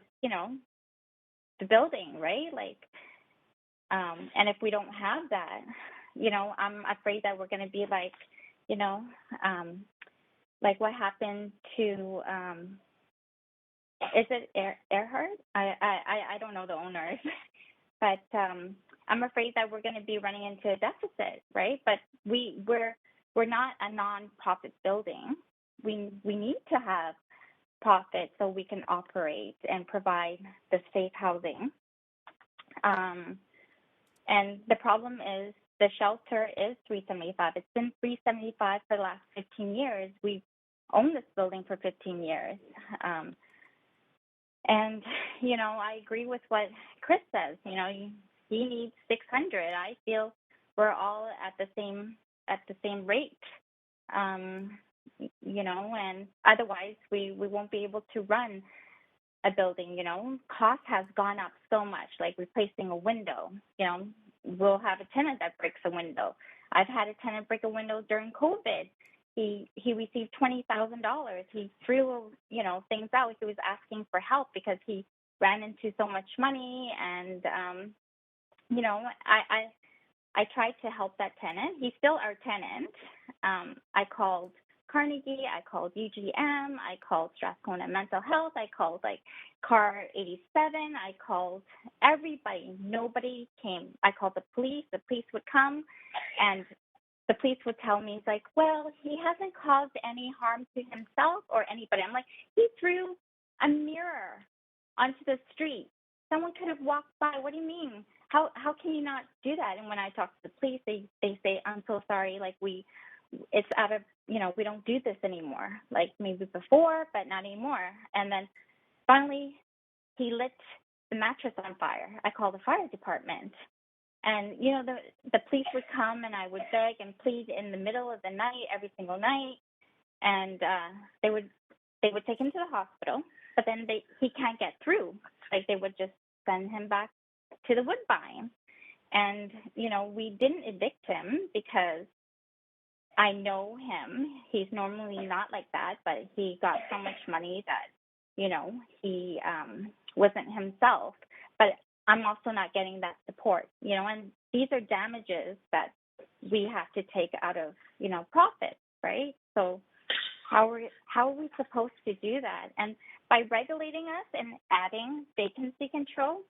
the building, right? And if we don't have that, I'm afraid that we're going to be like, like what happened to, is it Earhart? I don't know the owners, but I'm afraid that we're going to be running into a deficit, right? But we're not a non-profit building. We need to have profit so we can operate and provide the safe housing. And the problem is the shelter is $375. It's been $375 for the last 15 years. We've owned this building for 15 years. And, I agree with what Chris says. He needs $600. I feel we're all at the same rate. And otherwise we won't be able to run a building. Cost has gone up so much, like replacing a window. We'll have a tenant that breaks a window. I've had a tenant break a window during COVID. He received $20,000. He threw, things out. He was asking for help because he ran into so much money. And, I tried to help that tenant. He's still our tenant. I called Carnegie. I called UGM. I called Strathcona Mental Health. I called CAR 87. I called everybody. Nobody came. I called the police. The police would come, and the police would tell me, it's like, well, he hasn't caused any harm to himself or anybody. I'm like, he threw a mirror onto the street. Someone could have walked by. What do you mean? How can you not do that? And when I talk to the police, they say, I'm so sorry. It's out of, we don't do this anymore. Like maybe before, but not anymore. And then finally, he lit the mattress on fire. I called the fire department. And, the police would come, and I would beg and plead in the middle of the night, every single night. And they would take him to the hospital, but then he can't get through. Like they would just send him back to the Woodbine. And, we didn't evict him because I know him. He's normally not like that, but he got so much money that, he wasn't himself. But I'm also not getting that support, and these are damages that we have to take out of, profit, right? So how are we supposed to do that? And by regulating us and adding vacancy control,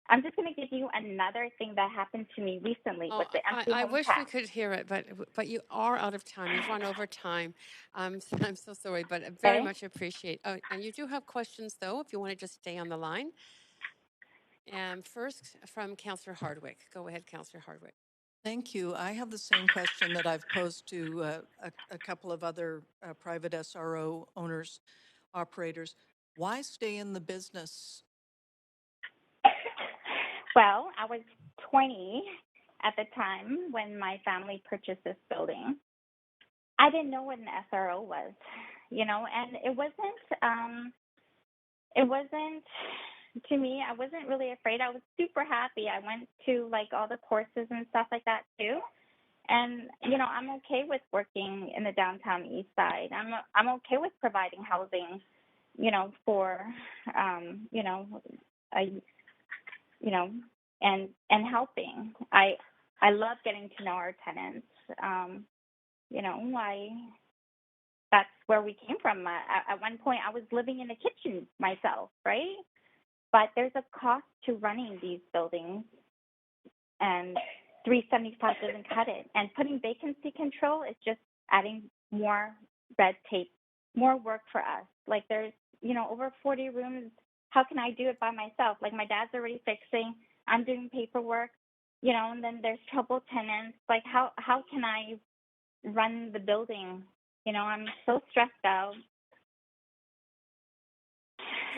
I'm just going to give you another thing that happened to me recently with the empty I home wish tax. we could hear it, but you are out of time. You've run over time. I'm so sorry, but I very much appreciate. Oh, and you do have questions, though, if you want to just stay on the line. First, from Councillor Hardwick. Go ahead, Councillor Hardwick. Thank you. I have the same question that I've posed to a couple of other private SRO owners, operators. Why stay in the business? Well, I was 20 at the time when my family purchased this building. I didn't know what an SRO was, and it wasn't to me, I wasn't really afraid. I was super happy. I went to all the courses and stuff like that too. And, I'm okay with working in the downtown east side. I'm okay with providing housing, for, and helping. I love getting to know our tenants. That's where we came from. At one point, I was living in a kitchen myself, right? But there's a cost to running these buildings, and $375 doesn't cut it. And putting vacancy control is just adding more red tape, more work for us. Like there's, over 40 rooms. How can I do it by myself? Like my dad's already fixing, I'm doing paperwork, and then there's troubled tenants. Like how can I run the building? I'm so stressed out.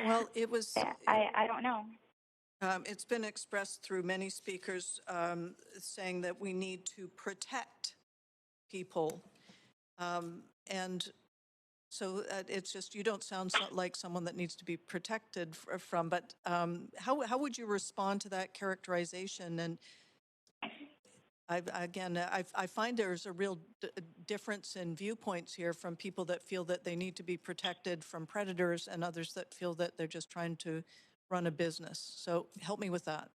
Well, it was. I don't know. It's been expressed through many speakers saying that we need to protect people. And so it's just, you don't sound like someone that needs to be protected from, but how would you respond to that characterization? And I find there's a real difference in viewpoints here from people that feel that they need to be protected from predators and others that feel that they're just trying to run a business. So help me with that.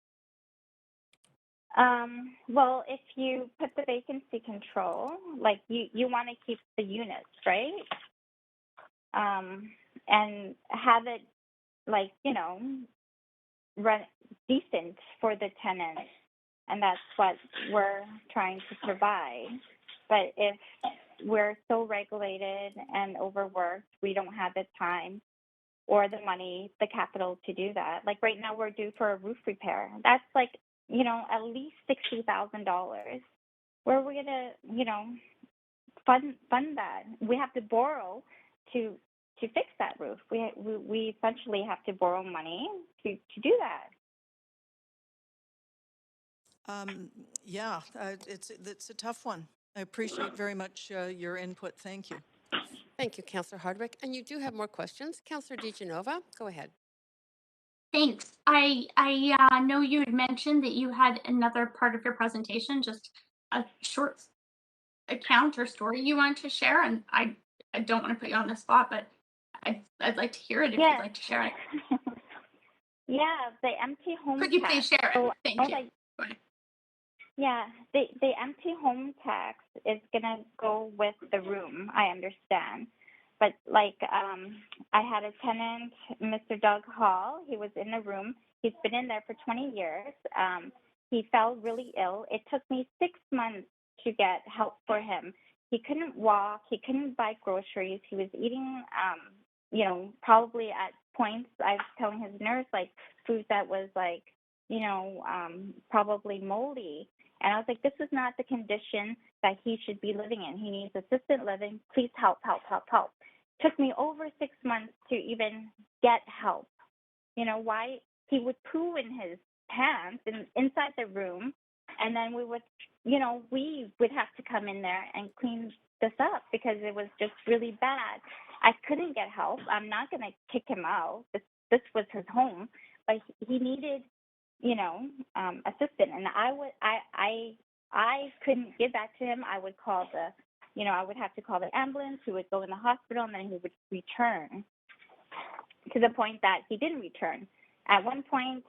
Well, if you put the vacancy control, like you want to keep the units, right? And have it run decent for the tenants. And that's what we're trying to provide. But if we're so regulated and overworked, we don't have the time or the money, the capital to do that. Like right now we're due for a roof repair. That's at least $60,000. Where are we gonna, fund that? We have to borrow to fix that roof. We essentially have to borrow money to do that. Yeah, it's a tough one. I appreciate very much your input. Thank you. Thank you, Councillor Hardwick. And you do have more questions. Councillor DiGenova, go ahead. Thanks. I know you had mentioned that you had another part of your presentation, just a short account or story you wanted to share, and I don't want to put you on the spot, but I'd like to hear it if you'd Yes. like to share it. Yeah, the empty home Could you tax. please share So it? Thank I know you. that- Go ahead. yeah, the empty home tax is gonna go with the room, I understand. But like I had a tenant, Mr. Doug Hall, he was in the room. He's been in there for 20 years. He fell really ill. It took me 6 months to get help for him. He couldn't walk, he couldn't buy groceries. He was eating you know, probably at points I was telling his nurse like food that was like, you know, probably moldy. And I was like, this is not the condition that he should be living in. He needs assisted living. Please help, help, help, help. Took me over 6 months to even get help. You know, why he would poo in his pants inside the room, and then we would, you know, we would have to come in there and clean this up because it was just really bad. I couldn't get help. I'm not going to kick him out. This was his home, but he needed, you know, assistance, and I couldn't give that to him. I would call I would have to call the ambulance. He would go in the hospital, and then he would return, to the point that he didn't return. At one point,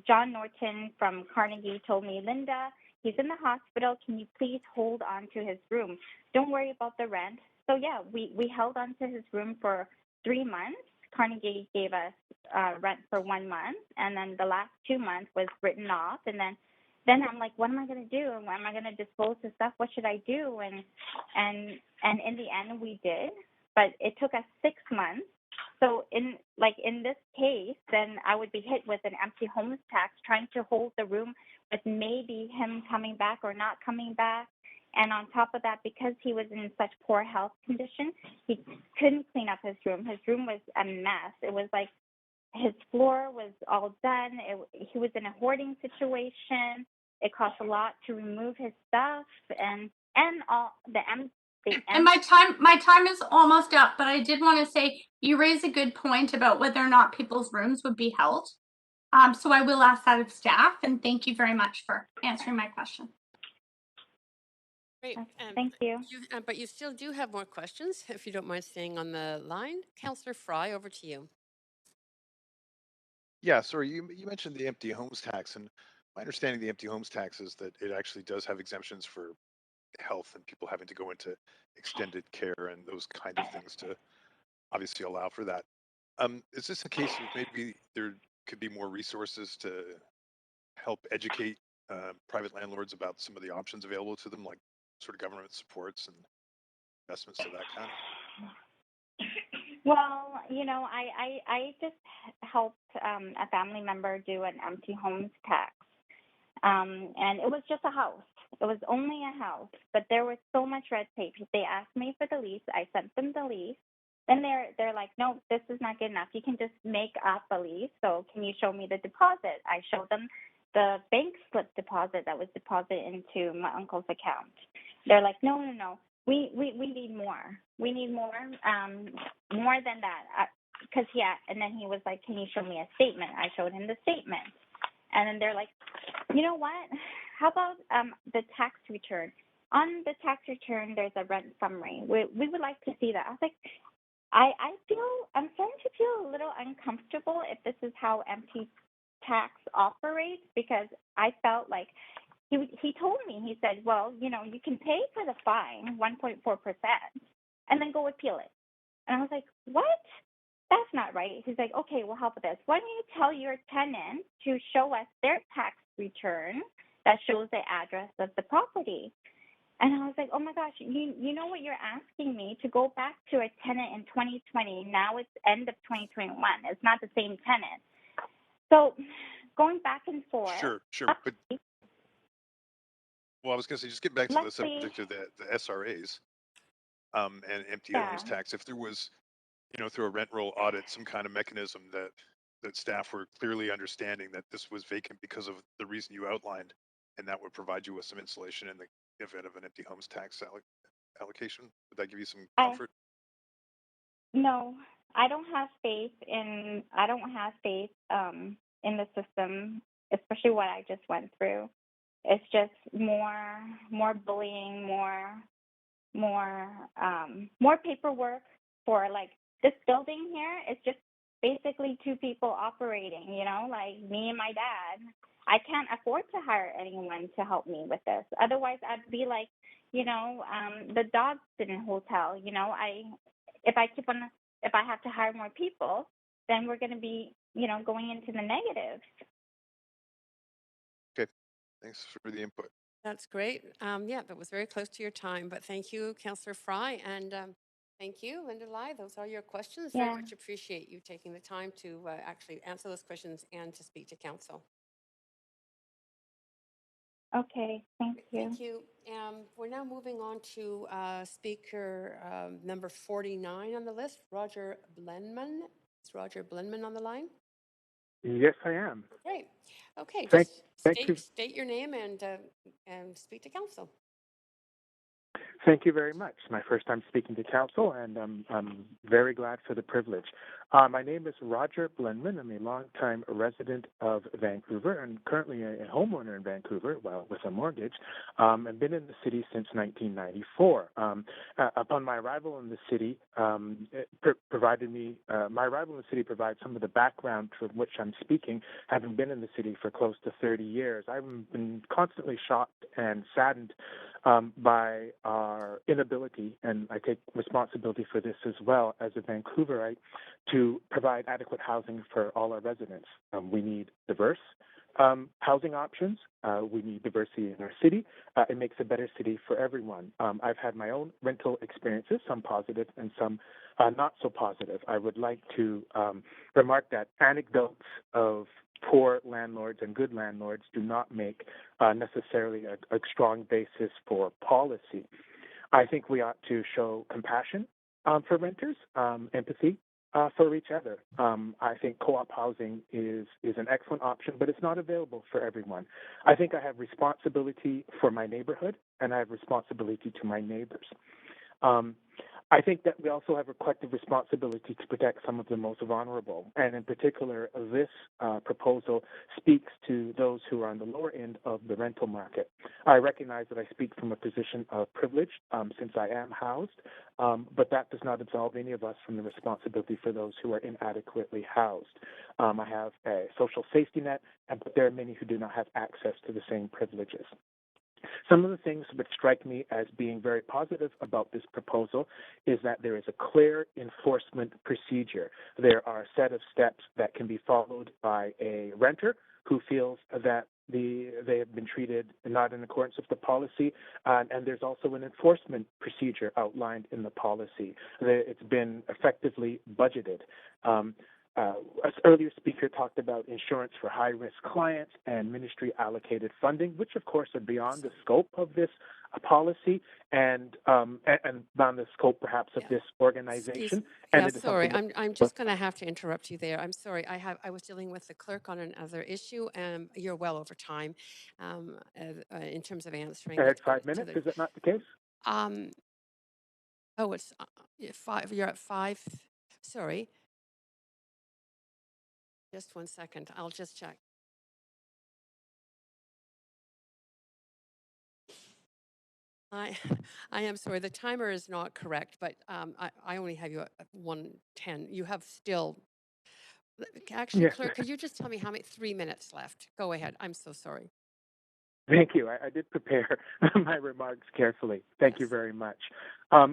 John Norton from Carnegie told me, Linda, he's in the hospital. Can you please hold on to his room? Don't worry about the rent. So yeah, we held on to his room for 3 months. Carnegie gave us rent for 1 month, and then the last 2 months was written off. And then I'm like, what am I going to do? And when am I going to dispose of stuff? What should I do? And in the end, we did, but it took us 6 months. So in this case, then I would be hit with an empty homes tax, trying to hold the room with maybe him coming back or not coming back. And on top of that, because he was in such poor health condition, he couldn't clean up his room. His room was a mess. It was like his floor was all done. He was in a hoarding situation. It cost a lot to remove his stuff and all the And my time is almost up, but I did want to say you raise a good point about whether or not people's rooms would be held. So I will ask that of staff, and thank you very much for answering my question. Great. Thank you. But you still do have more questions, if you don't mind staying on the line. Councillor Fry, over to you. Yeah, sorry, you mentioned the empty homes tax, and my understanding of the empty homes tax is that it actually does have exemptions for health and people having to go into extended care and those kind of things to obviously allow for that. Is this a case of maybe there could be more resources to help educate private landlords about some of the options available to them, like sort of government supports and investments to that kind? Well, you know, I just helped a family member do an empty homes tax, and it was just a house. It was only a house, but there was so much red tape. They asked me for the lease. I sent them the lease. Then they're like, no, this is not good enough. You can just make up a lease. So can you show me the deposit? I showed them the bank slip deposit that was deposited into my uncle's account. They're like, no. We need more. We need more than that. And then he was like, can you show me a statement? I showed him the statement. And then they're like, you know what? How about the tax return? On the tax return, there's a rent summary. We would like to see that. I was like, I'm starting to feel a little uncomfortable if this is how empty tax operates, because I felt like he told me, he said, well, you know, you can pay for the fine, 1.4%, and then go appeal it. And I was like, what? That's not right. He's like, okay, we'll help with this. Why don't you tell your tenant to show us their tax return that shows the address of the property? And I was like, oh my gosh, you know what you're asking me, to go back to a tenant in 2020. Now it's end of 2021. It's not the same tenant. So going back and forth. Sure. But well, I was going to say, just get back to the subject of the SRAs and empty homes tax. If there was, you know, through a rent roll audit, some kind of mechanism that staff were clearly understanding that this was vacant because of the reason you outlined, and that would provide you with some insulation in the event of an empty homes tax allocation? Would that give you some comfort? No, I don't have faith in the system, especially what I just went through. It's just more bullying, more paperwork for like this building here. It's just basically two people operating, you know, like me and my dad. I can't afford to hire anyone to help me with this. Otherwise, I'd be like, you know, the dog sitting hotel. You know, if I have to hire more people, then we're going to be, you know, going into the negatives. Okay, thanks for the input. That's great. Yeah, that was very close to your time, but thank you, Councillor Fry, and thank you, Linda Lai. Those are your questions. Very much appreciate you taking the time to actually answer those questions and to speak to council. Okay, thank you. Thank you. We're now moving on to speaker number 49 on the list, Roger Blenman. Is Roger Blenman on the line? Yes, I am. Great. Okay, Thank just you. state your name and speak to council. Thank you very much. It's my first time speaking to council, and I'm very glad for the privilege. My name is Roger Blenman. I'm a longtime resident of Vancouver and currently a homeowner in Vancouver, well, with a mortgage. I've been in the city since 1994. Upon my arrival in the city, my arrival in the city provides some of the background from which I'm speaking, having been in the city for close to 30 years. I've been constantly shocked and saddened by our inability, and I take responsibility for this as well as a Vancouverite, to provide adequate housing for all our residents. We need diverse housing options. We need diversity in our city. It makes a better city for everyone. I've had my own rental experiences, some positive and some not so positive. I would like to remark that anecdotes of poor landlords and good landlords do not make necessarily a strong basis for policy. I think we ought to show compassion for renters, empathy for each other. I think co-op housing is an excellent option, but it's not available for everyone. I think I have responsibility for my neighborhood, and I have responsibility to my neighbors. I think that we also have a collective responsibility to protect some of the most vulnerable, and in particular, this proposal speaks to those who are on the lower end of the rental market. I recognize that I speak from a position of privilege since I am housed, but that does not absolve any of us from the responsibility for those who are inadequately housed. I have a social safety net, but there are many who do not have access to the same privileges. Some of the things that strike me as being very positive about this proposal is that there is a clear enforcement procedure. There are a set of steps that can be followed by a renter who feels that they have been treated not in accordance with the policy, and there's also an enforcement procedure outlined in the policy. It's been effectively budgeted. As earlier speaker talked about insurance for high-risk clients and ministry-allocated funding, which of course are beyond the scope of this policy and beyond the scope perhaps of this organization. Yeah, sorry, I'm just going to have to interrupt you there. I'm sorry, I was dealing with the clerk on another issue, and you're well over time in terms of answering. I had 5 minutes. Is that not the case? Oh, it's 5. You're at 5. Sorry. Just 1 second. I'll just check. I am sorry. The timer is not correct, but I only have you at 1:10. You have still. Actually, yes. Clerk, could you just tell me how many 3 minutes left? Go ahead. I'm so sorry. Thank you. I did prepare my remarks carefully. Thank you very much. As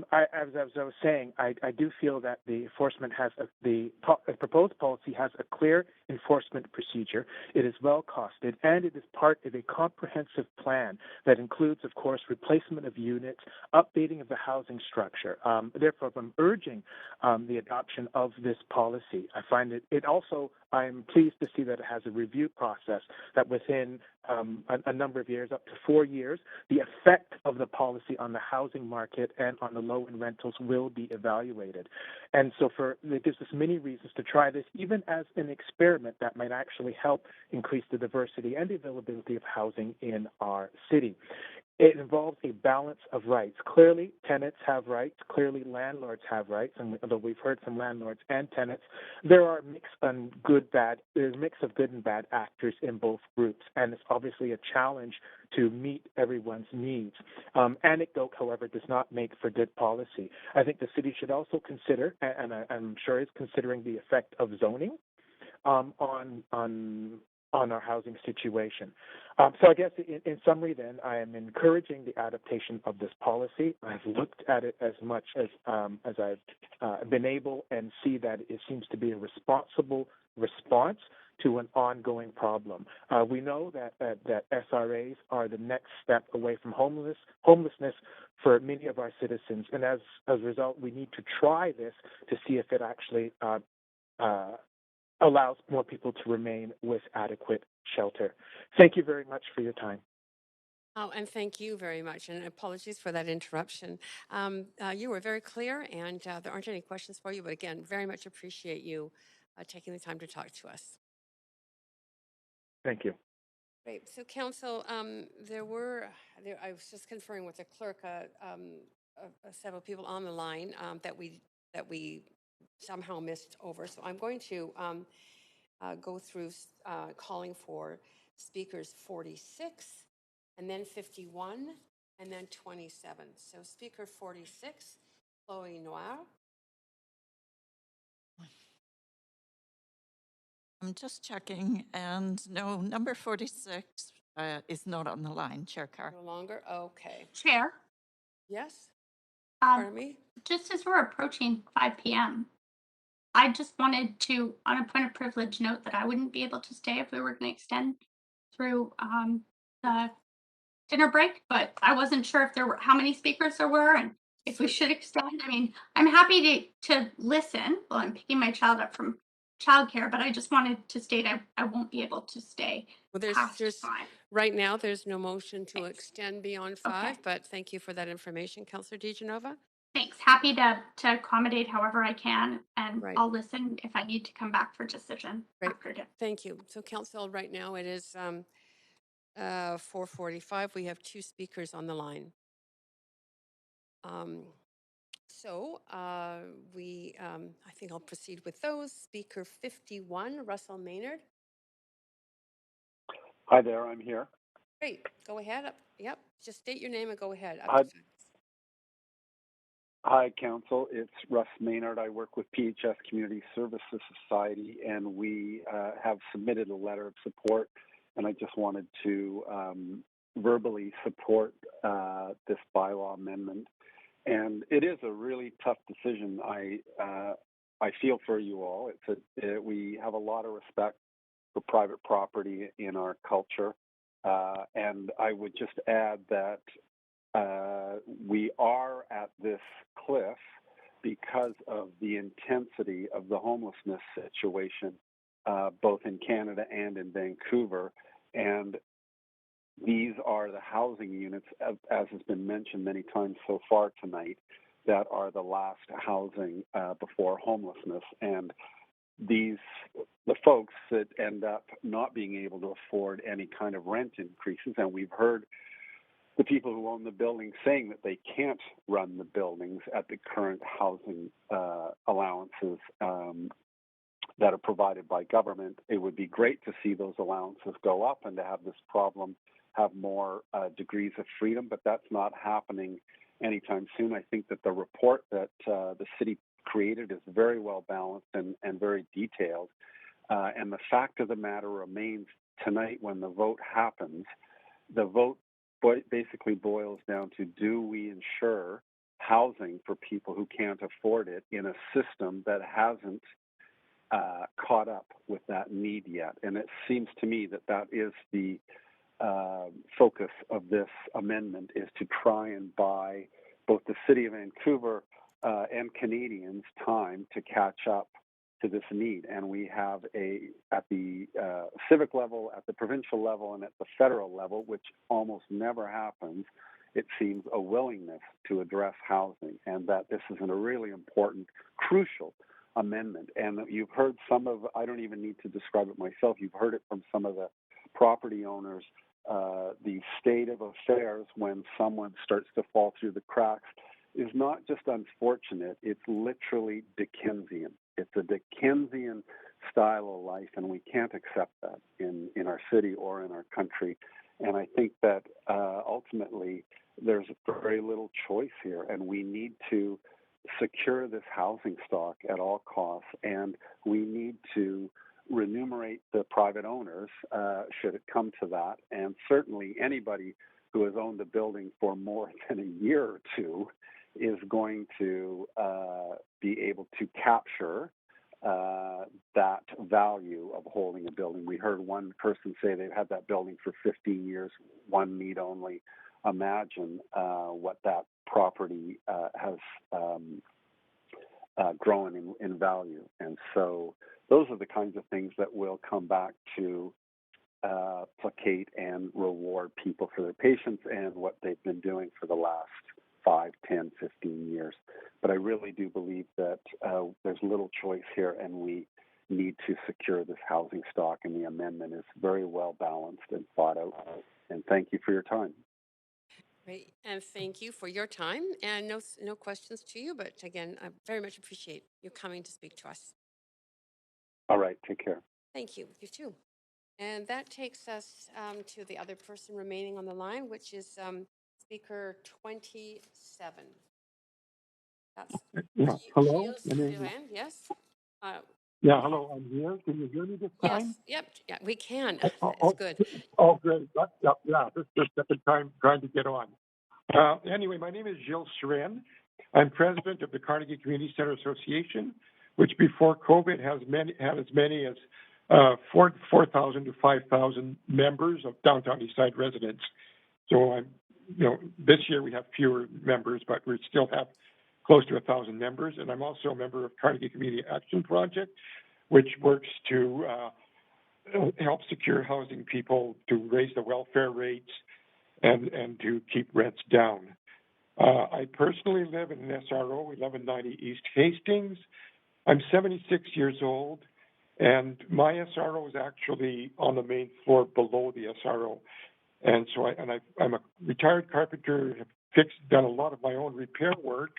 I was saying, I do feel that the enforcement the proposed policy has a clear enforcement procedure. It is well costed, and it is part of a comprehensive plan that includes, of course, replacement of units, updating of the housing structure. Therefore, I'm urging the adoption of this policy. I find it also, I'm pleased to see that it has a review process that within a number of years, up to 4 years, the effect of the policy on the housing market and on the low-end rentals will be evaluated. And so it gives us many reasons to try this, even as an experiment that might actually help increase the diversity and the availability of housing in our city. It involves a balance of rights. Clearly, tenants have rights. Clearly, landlords have rights. And although we've heard from landlords and tenants, there are there's a mix of good and bad actors in both groups. And it's obviously a challenge to meet everyone's needs. Anecdote, however, does not make for good policy. I think the city should also consider, and I'm sure is considering, the effect of zoning on our housing situation. So I guess in summary then, I am encouraging the adaptation of this policy. I've looked at it as much as I've been able and see that it seems to be a responsible response to an ongoing problem. We know that SRAs are the next step away from homelessness for many of our citizens. And as a result, we need to try this to see if it actually allows more people to remain with adequate shelter. Thank you very much for your time. Oh, and thank you very much, and apologies for that interruption. You were very clear, and there aren't any questions for you, but again, very much appreciate you taking the time to talk to us. Thank you. Great. So, Council, I was just conferring with the clerk, several people on the line that we somehow missed over. So I'm going to go through calling for speakers 46, and then 51, and then 27. So speaker 46, Chloe Noir. I'm just checking, and no, number 46 is not on the line, Chair Carr. No longer? Okay. Chair, Yes? Pardon me? just as we're approaching 5 p.m., I just wanted to, on a point of privilege, note that I wouldn't be able to stay if we were going to extend through the dinner break, but I wasn't sure if there were how many speakers there were and if we should extend. I mean, I'm happy to listen while I'm picking my child up from childcare, but I just wanted to state I won't be able to stay past 5. Right now, there's no motion to extend beyond 5, but thank you for that information, Councillor DiGenova. Thanks. Happy to accommodate however I can, and I'll listen if I need to come back for decision after dinner. Thank you. So, Council, right now it is 4:45. We have 2 speakers on the line. I think I'll proceed with those. Speaker 51, Russell Maynard. Hi there, I'm here. Great. Go ahead. Yep. Just state your name and go ahead. Hi, Council. It's Russ Maynard. I work with PHS Community Services Society, and we have submitted a letter of support, and I just wanted to verbally support this bylaw amendment. And it is a really tough decision. I feel for you all. We have a lot of respect for private property in our culture, and I would just add that we are at this cliff because of the intensity of the homelessness situation, both in Canada and in Vancouver. And these are the housing units, as has been mentioned many times so far tonight, that are the last housing before homelessness. And the folks that end up not being able to afford any kind of rent increases, and we've heard the people who own the buildings saying that they can't run the buildings at the current housing allowances that are provided by government. It would be great to see those allowances go up and to have this problem have more degrees of freedom, but that's not happening anytime soon. I think that the report that the city created is very well balanced and very detailed. And the fact of the matter remains tonight when the vote happens, the vote basically boils down to, do we ensure housing for people who can't afford it in a system that hasn't caught up with that need yet? And it seems to me that that is the focus of this amendment, is to try and buy both the City of Vancouver and Canadians time to catch up to this need. And we have at the civic level, at the provincial level, and at the federal level, which almost never happens, it seems, a willingness to address housing, and that this is a really important, crucial amendment. And you've heard some of, I don't even need to describe it myself, you've heard it from some of the property owners, the state of affairs when someone starts to fall through the cracks is not just unfortunate, it's literally Dickensian. It's a Dickensian style of life, and we can't accept that in our city or in our country. And I think that ultimately there's very little choice here, and we need to secure this housing stock at all costs, and we need to remunerate the private owners should it come to that. And certainly anybody who has owned a building for more than a year or two is going to be able to capture that value of holding a building. We heard one person say they've had that building for 15 years. One need only imagine what that property has grown in value. And so those are the kinds of things that will come back to placate and reward people for their patience and what they've been doing for the last 5, 10, 15 years. But I really do believe that there's little choice here, and we need to secure this housing stock, and the amendment is very well balanced and thought out. And thank you for your time. Great, and thank you for your time. And no questions to you, but again, I very much appreciate you coming to speak to us. All right, take care. Thank you. You too. And that takes us to the other person remaining on the line, which is Speaker 27. That's Hello. Gilles Durand, yes? Yeah, hello. I'm here. Can you hear me this Yes, time? yep, yeah, we can. Oh, It's good. Oh, great. Yeah, this is the second time trying to get on. Anyway, my name is Gilles Durand. I'm president of the Carnegie Community Center Association, which before COVID had as many as 4,000 to 5,000 members of downtown Eastside residents. So this year we have fewer members, but we still have close to 1,000 members. And I'm also a member of Carnegie Community Action Project, which works to help secure housing people, to raise the welfare rates, and to keep rents down. I personally live in an SRO, 1190 East Hastings. I'm 76 years old, and my SRO is actually on the main floor below the SRO. And so I'm a retired carpenter, have done a lot of my own repair work,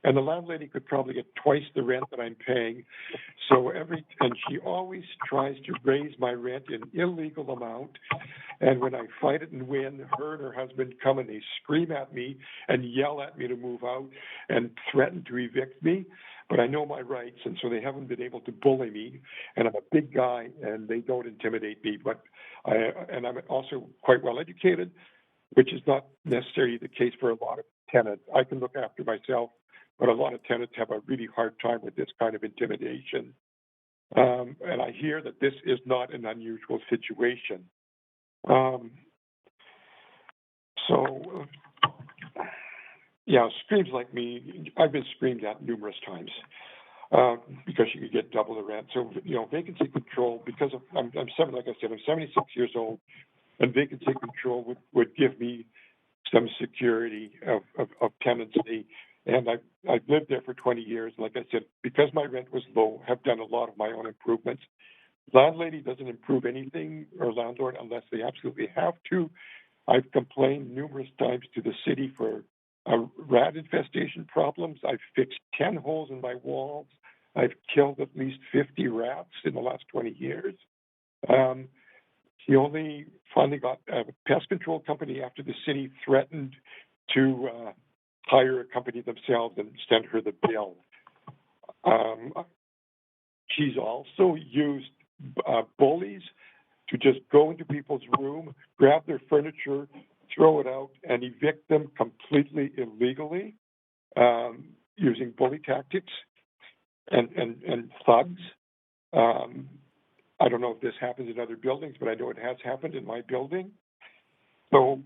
and the landlady could probably get twice the rent that I'm paying. And she always tries to raise my rent an illegal amount. And when I fight it and win, her and her husband come and they scream at me and yell at me to move out and threaten to evict me. But I know my rights, and so they haven't been able to bully me. And I'm a big guy, and they don't intimidate me. But I'm also quite well educated, which is not necessarily the case for a lot of tenants. I can look after myself, but a lot of tenants have a really hard time with this kind of intimidation. And I hear that this is not an unusual situation. Screams like me, I've been screamed at numerous times because you could get double the rent. So, vacancy control, because I'm 76 years old, and vacancy control would give me some security of tenancy. And I've lived there for 20 years. Like I said, because my rent was low, have done a lot of my own improvements. Landlady doesn't improve anything, or landlord, unless they absolutely have to. I've complained numerous times to the city for rat infestation problems. I've fixed 10 holes in my walls. I've killed at least 50 rats in the last 20 years. She only finally got a pest control company after the city threatened to hire a company themselves and send her the bill. She's also used bullies to just go into people's room, grab their furniture, throw it out, and evict them completely illegally using bully tactics and thugs. I don't know if this happens in other buildings, but I know it has happened in my building. So,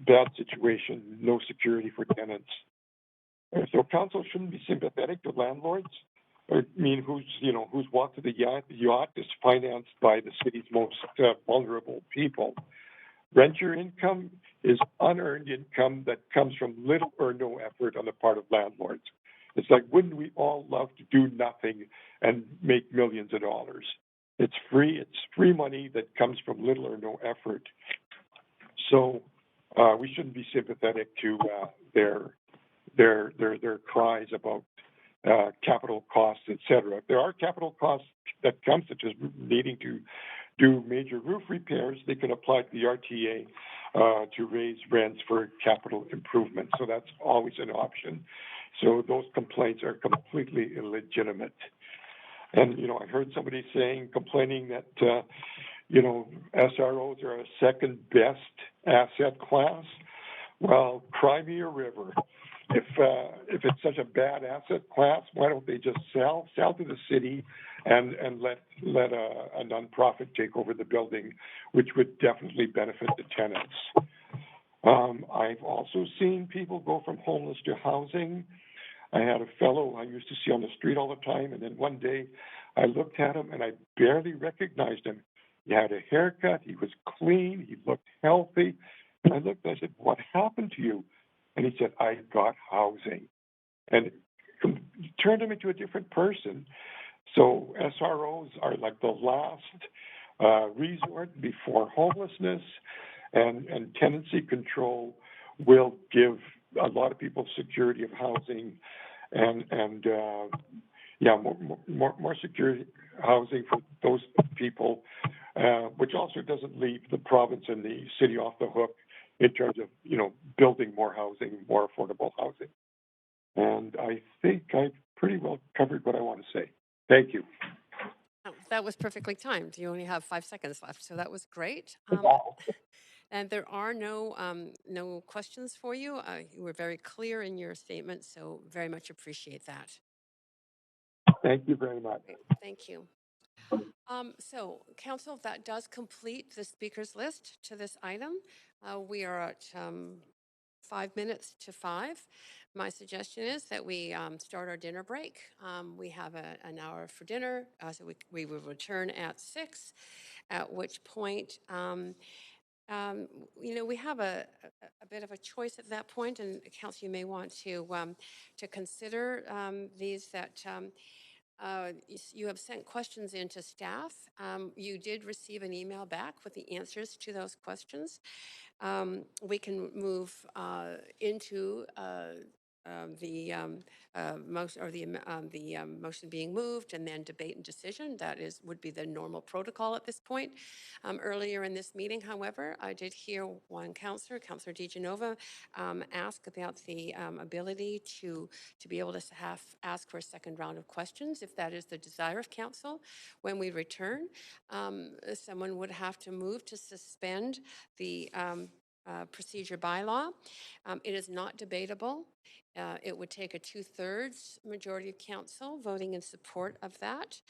bad situation, no security for tenants. So council shouldn't be sympathetic to landlords. I mean, who's walked to the yacht is financed by the city's most vulnerable people. Renter income is unearned income that comes from little or no effort on the part of landlords. It's like, wouldn't we all love to do nothing and make millions of dollars? It's free money that comes from little or no effort. So we shouldn't be sympathetic to their cries about capital costs, etc. If there are capital costs that come, such as needing to do major roof repairs, they can apply to the RTA to raise rents for capital improvements. So that's always an option. So those complaints are completely illegitimate. And, I heard somebody complaining that, SROs are a second best asset class. Well, cry me a river. If it's such a bad asset class, why don't they just sell to the city and let a nonprofit take over the building, which would definitely benefit the tenants. I've also seen people go from homeless to housing. I had a fellow I used to see on the street all the time, and then one day I looked at him and I barely recognized him. He had a haircut, he was clean, he looked healthy. And I looked and I said, "What happened to you?" And he said, "I got housing." And it turned him into a different person. So SROs are like the last resort before homelessness, and tenancy control will give a lot of people security of housing and more security housing for those people, which also doesn't leave the province and the city off the hook in terms of, building more housing, more affordable housing. And I think I've pretty well covered what I want to say. Thank you. That was perfectly timed. You only have 5 seconds left, so that was great. And there are no questions for you. You were very clear in your statement, so very much appreciate that. Thank you very much. Great. Thank you. So, Council, that does complete the speakers list to this item. We are at 5 minutes to 5. My suggestion is that we start our dinner break. We have an hour for dinner, so we will return at 6, at which point, we have a bit of a choice at that point, and Council, you may want to consider these that you have sent questions in to staff. You did receive an email back with the answers to those questions. We can move into the motion or the motion being moved, and then debate and decision. That would be the normal protocol at this point. Earlier in this meeting, however, I did hear one Councillor DeGenova, ask about the ability to be able to ask for a second round of questions, if that is the desire of Council. When we return, someone would have to move to suspend the procedure bylaw. It is not debatable. It would take a 2/3 majority of Council voting in support of that.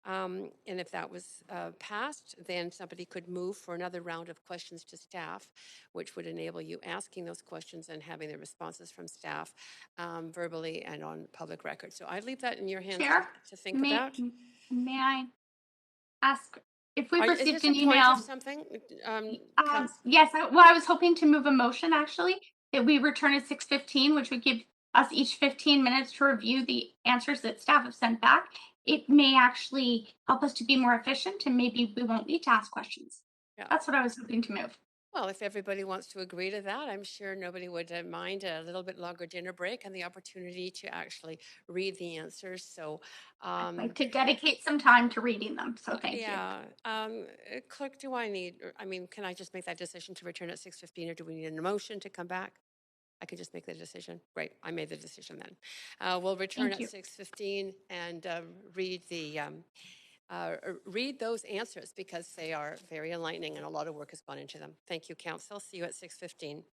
And if that was passed, then somebody could move for another round of questions to staff, which would enable you asking those questions and having the responses from staff verbally and on public record. So I leave that in your hands to think about. May I ask if we've Is received this a an point email? of something? Yes, I was hoping to move a motion actually that we return at 6:15, which would give us each 15 minutes to review the answers that staff have sent back. It may actually help us to be more efficient, and maybe we won't need to ask questions. Yeah. That's what I was hoping to move. Well, if everybody wants to agree to that, I'm sure nobody would mind a little bit longer dinner break and the opportunity to actually read the answers. So, I'd like to dedicate some time to reading them. So thank you. yeah. Clerk, can I just make that decision to return at 6:15, or do we need a motion to come back? I could just make the decision. Great, I made the decision then. We'll return at 6:15 and read those answers, because they are very enlightening and a lot of work has gone into them. Thank you, Council. See you at 6:15.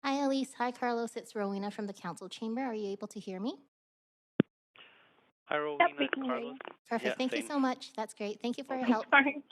Hi, Elise. Hi, Carlos. It's Rowena from the council chamber. Are you able to hear me? Hi, Rowena. we can hear Carlos. you. Perfect. Yeah, Thank you same. so much. That's great. Thank you for your Okay. help. Sorry.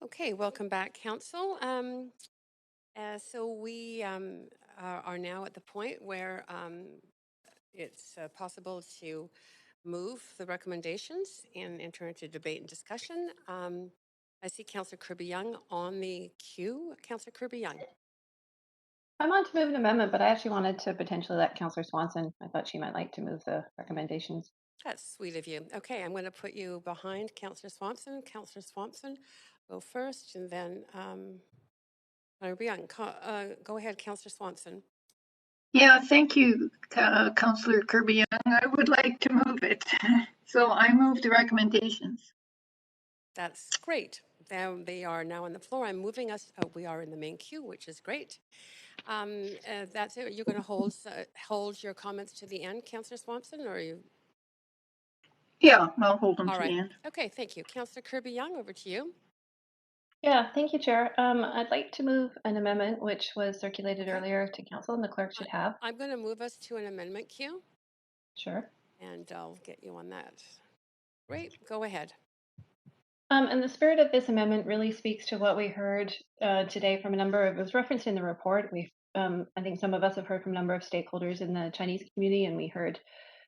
Okay, welcome back, Council. So we are now at the point where it's possible to move the recommendations and enter into debate and discussion. I see Councillor Kirby-Yung on the queue. Councillor Kirby-Yung. I'm on to move an amendment, but I actually wanted to potentially let Councillor Swanson. I thought she might like to move the recommendations. That's sweet of you. Okay, I'm going to put you behind Councillor Swanson. Councillor Swanson, go first, and then Kirby-Yung. Go ahead, Councillor Swanson. Yeah, thank you, Councillor Kirby-Yung. I would like to move it. So I move the recommendations. That's great. They are now on the floor. I'm moving us. We are in the main queue, which is great. That's it. You're going to hold your comments to the end, Councillor Swanson, or are you? Yeah, I'll hold them All to right. the end. Okay, thank you. Councillor Kirby-Yung, over to you. Yeah, thank you, Chair. I'd like to move an amendment which was circulated earlier to Council and the clerk should have. I'm going to move us to an amendment queue. Sure. And I'll get you on that. Great, go ahead. And the spirit of this amendment really speaks to what we heard today from a number of, it was referenced in the report. I think some of us have heard from a number of stakeholders in the Chinese community, and we heard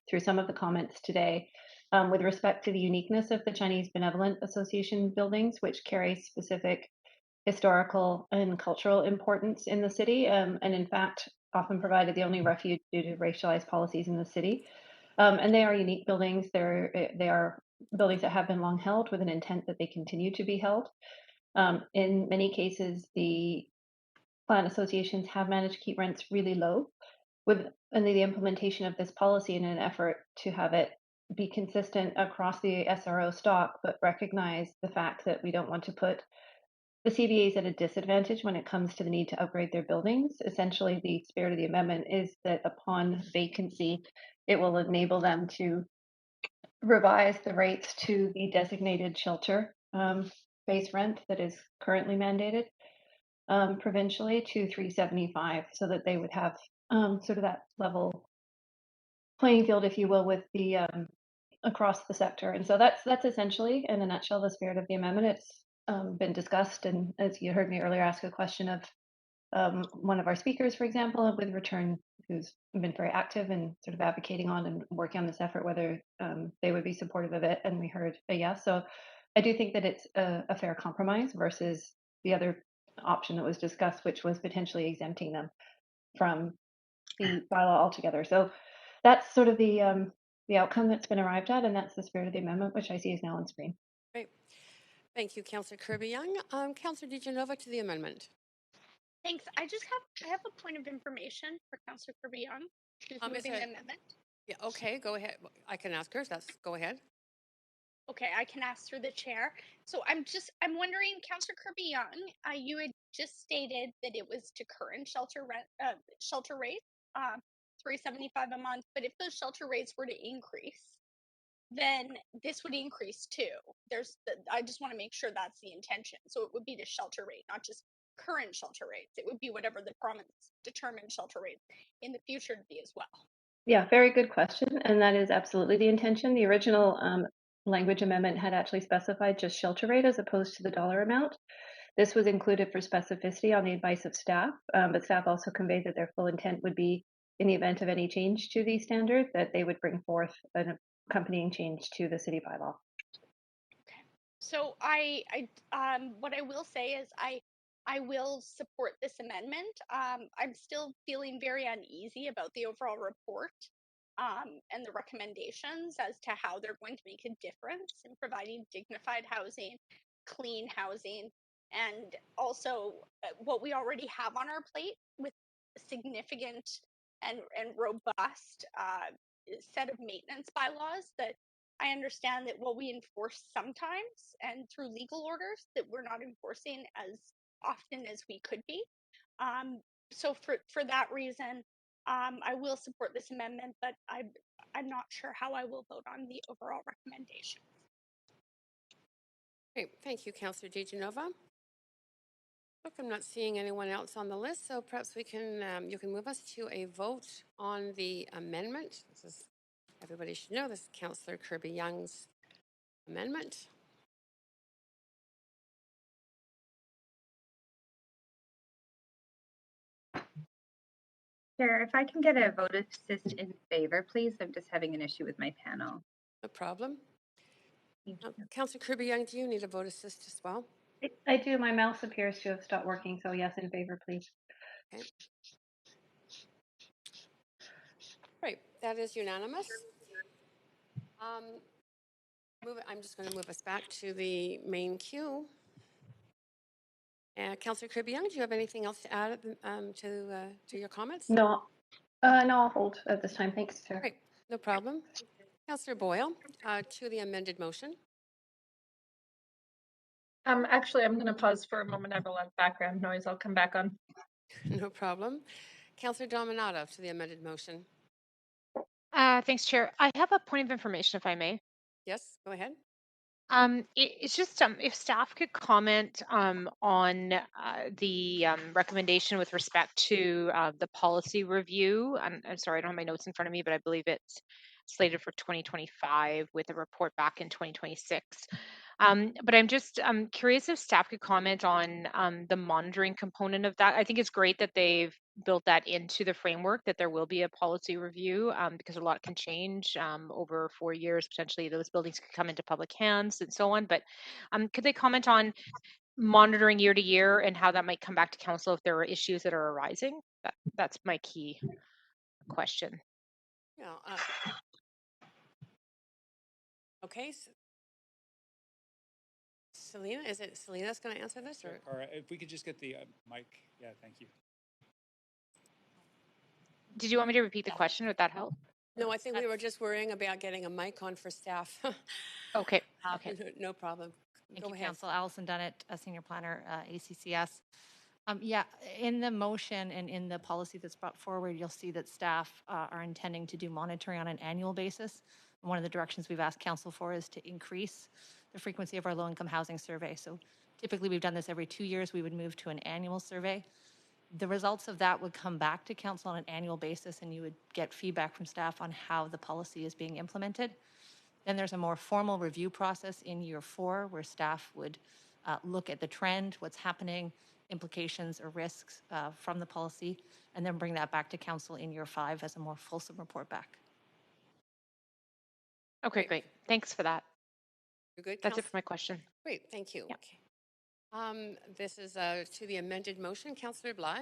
through some of the comments today with respect to the uniqueness of the Chinese Benevolent Association buildings, which carry specific historical and cultural importance in the city, and in fact, often provided the only refuge due to racialized policies in the city. And they are unique buildings. They are buildings that have been long held with an intent that they continue to be held. In many cases, the plant associations have managed to keep rents really low with the implementation of this policy in an effort to have it be consistent across the SRO stock, but recognize the fact that we don't want to put the CVAs at a disadvantage when it comes to the need to upgrade their buildings. Essentially, the spirit of the amendment is that upon vacancy, it will enable them to revise the rates to the designated shelter base rent that is currently mandated provincially to $375, so that they would have sort of that level playing field, if you will, with the across the sector. And so that's essentially, in a nutshell, the spirit of the amendment. It's been discussed, and as you heard me earlier ask a question of one of our speakers, for example, with Return, who's been very active and sort of advocating on and working on this effort, whether they would be supportive of it, and we heard a yes. So I do think that it's a fair compromise versus the other option that was discussed, which was potentially exempting them from the bylaw altogether. So that's sort of the outcome that's been arrived at, and that's the spirit of the amendment, which I see is now on screen. Great. Thank you, Councillor Kirby-Yung. Councillor DiGenova to the amendment. Thanks. I have a point of information for Councillor Kirby-Yung, who's moving the amendment. Yeah, okay, go ahead. I can ask her. Go ahead. Okay, I can ask through the chair. So I'm wondering, Councillor Kirby-Yung, you had just stated that it was to current shelter rates, $375 a month. But if those shelter rates were to increase, then this would increase too. I just want to make sure that's the intention. So it would be the shelter rate, not just current shelter rates. It would be whatever the province determined shelter rates in the future to be as well. Yeah, very good question, and that is absolutely the intention. The original language amendment had actually specified just shelter rate as opposed to the dollar amount. This was included for specificity on the advice of staff, but staff also conveyed that their full intent would be, in the event of any change to these standards, that they would bring forth an accompanying change to the city bylaw. Okay. So what I will say is I will support this amendment. I'm still feeling very uneasy about the overall report and the recommendations as to how they're going to make a difference in providing dignified housing, clean housing, and also what we already have on our plate with a significant and robust set of maintenance bylaws that I understand that we enforce sometimes and through legal orders that we're not enforcing as often as we could be. So for that reason, I will support this amendment, but I'm not sure how I will vote on the overall recommendation. Great, thank you, Councillor DiGenova. Look, I'm not seeing anyone else on the list, so perhaps we can you can move us to a vote on the amendment. Everybody should know this is Councillor Kirby-Young's amendment. Chair, if I can get a vote assist in favor, please. I'm just having an issue with my panel. No problem. Councillor Kirby-Young, do you need a vote assist as well? I do. My mouse appears to have stopped working, so yes, in favor, please. Okay. Right, that is unanimous. I'm just going to move us back to the main queue. Councillor Kirby-Young, do you have anything else to add to your comments? No, no, I'll hold at this time. Thanks, Chair. Great, no problem. Councillor Boyle, to the amended motion. Actually, I'm going to pause for a moment. I have a lot of background noise. I'll come back on. No problem. Councillor Dominato, to the amended motion. Thanks, Chair. I have a point of information, if I may. Yes, go ahead. It's just if staff could comment on the recommendation with respect to the policy review. I'm sorry, I don't have my notes in front of me, but I believe it's slated for 2025 with a report back in 2026. But I'm just curious if staff could comment on the monitoring component of that. I think it's great that they've built that into the framework, that there will be a policy review because a lot can change over 4 years. Potentially those buildings could come into public hands and so on. But could they comment on monitoring year to year and how that might come back to council if there are issues that are arising? That's my key question. Yeah. Okay. Selena, is it Selena that's going to answer this? Or? All right, if we could just get the mic. Yeah, thank you. Did you want me to repeat the question? Would that help? No, I think we were just worrying about getting a mic on for staff. Okay. Okay. No problem. Thank Go you, ahead. Council. Alison Dunnett, a senior planner, ACCS. Yeah, in the motion and in the policy that's brought forward, you'll see that staff are intending to do monitoring on an annual basis. And one of the directions we've asked council for is to increase the frequency of our low-income housing survey. So typically we've done this every 2 years. We would move to an annual survey. The results of that would come back to council on an annual basis, and you would get feedback from staff on how the policy is being implemented. Then there's a more formal review process in year 4 where staff would look at the trend, what's happening, implications or risks from the policy, and then bring that back to council in year 5 as a more fulsome report back. Okay, great. Thanks for that. You're good. That's it for my question. Great, thank you. Yep. Okay. This is to the amended motion. Councillor Bly.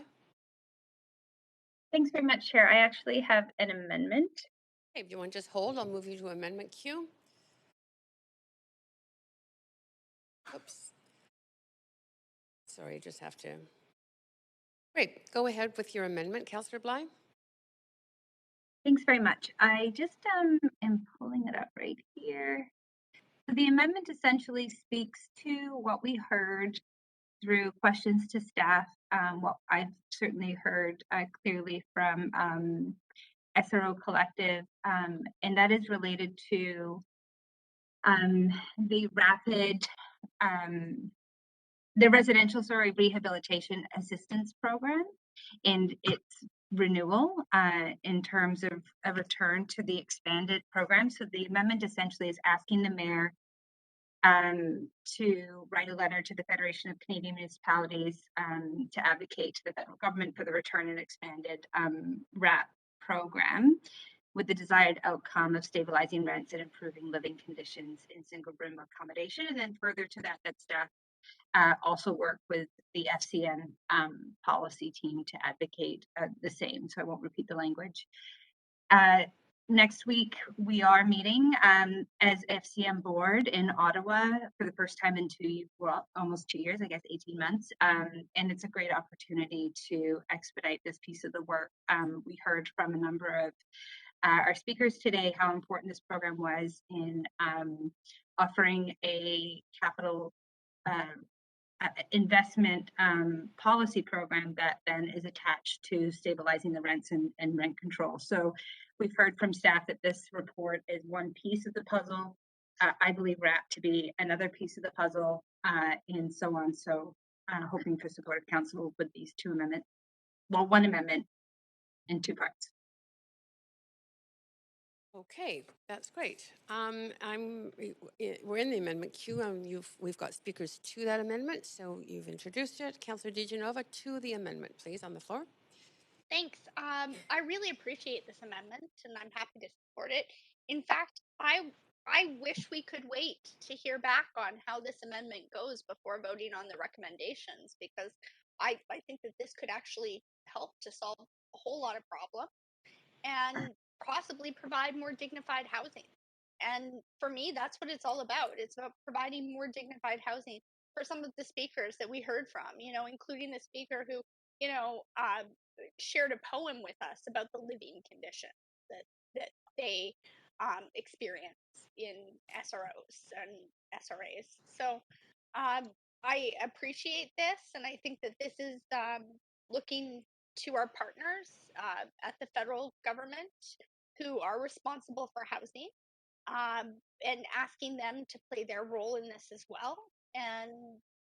Thanks very much, Chair. I actually have an amendment. Okay, if you want to just hold, I'll move you to amendment queue. Oops. Sorry, just have to. Great, go ahead with your amendment, Councillor Bly. Thanks very much. I just am pulling it up right here. So the amendment essentially speaks to what we heard through questions to staff, what I've certainly heard clearly from SRO Collective, and that is related to the residential rehabilitation assistance program and its renewal in terms of a return to the expanded program. So the amendment essentially is asking the mayor to write a letter to the Federation of Canadian Municipalities to advocate to the federal government for the return and expanded RAP program with the desired outcome of stabilizing rents and improving living conditions in single room accommodation. And then further to that, that staff also work with the FCN policy team to advocate the same. So I won't repeat the language. Next week, we are meeting as FCM board in Ottawa for the first time in almost 2 years, I guess 18 months. And it's a great opportunity to expedite this piece of the work. We heard from a number of our speakers today how important this program was in offering a capital investment policy program that then is attached to stabilizing the rents and rent control. So we've heard from staff that this report is one piece of the puzzle. I believe RAP to be another piece of the puzzle and so on. So hoping for support of council with these two amendments. Well, one amendment in 2 parts. Okay, that's great. We're in the amendment queue, and we've got speakers to that amendment, so you've introduced it. Councillor DiGenova, to the amendment, please, on the floor. Thanks. I really appreciate this amendment, and I'm happy to support it. In fact, I wish we could wait to hear back on how this amendment goes before voting on the recommendations, because I think that this could actually help to solve a whole lot of problems and possibly provide more dignified housing. And for me, that's what it's all about. It's about providing more dignified housing for some of the speakers that we heard from, including the speaker who, shared a poem with us about the living conditions that they experience in SROs and SRAs. So I appreciate this, and I think that this is looking to our partners at the federal government who are responsible for housing, and asking them to play their role in this as well. And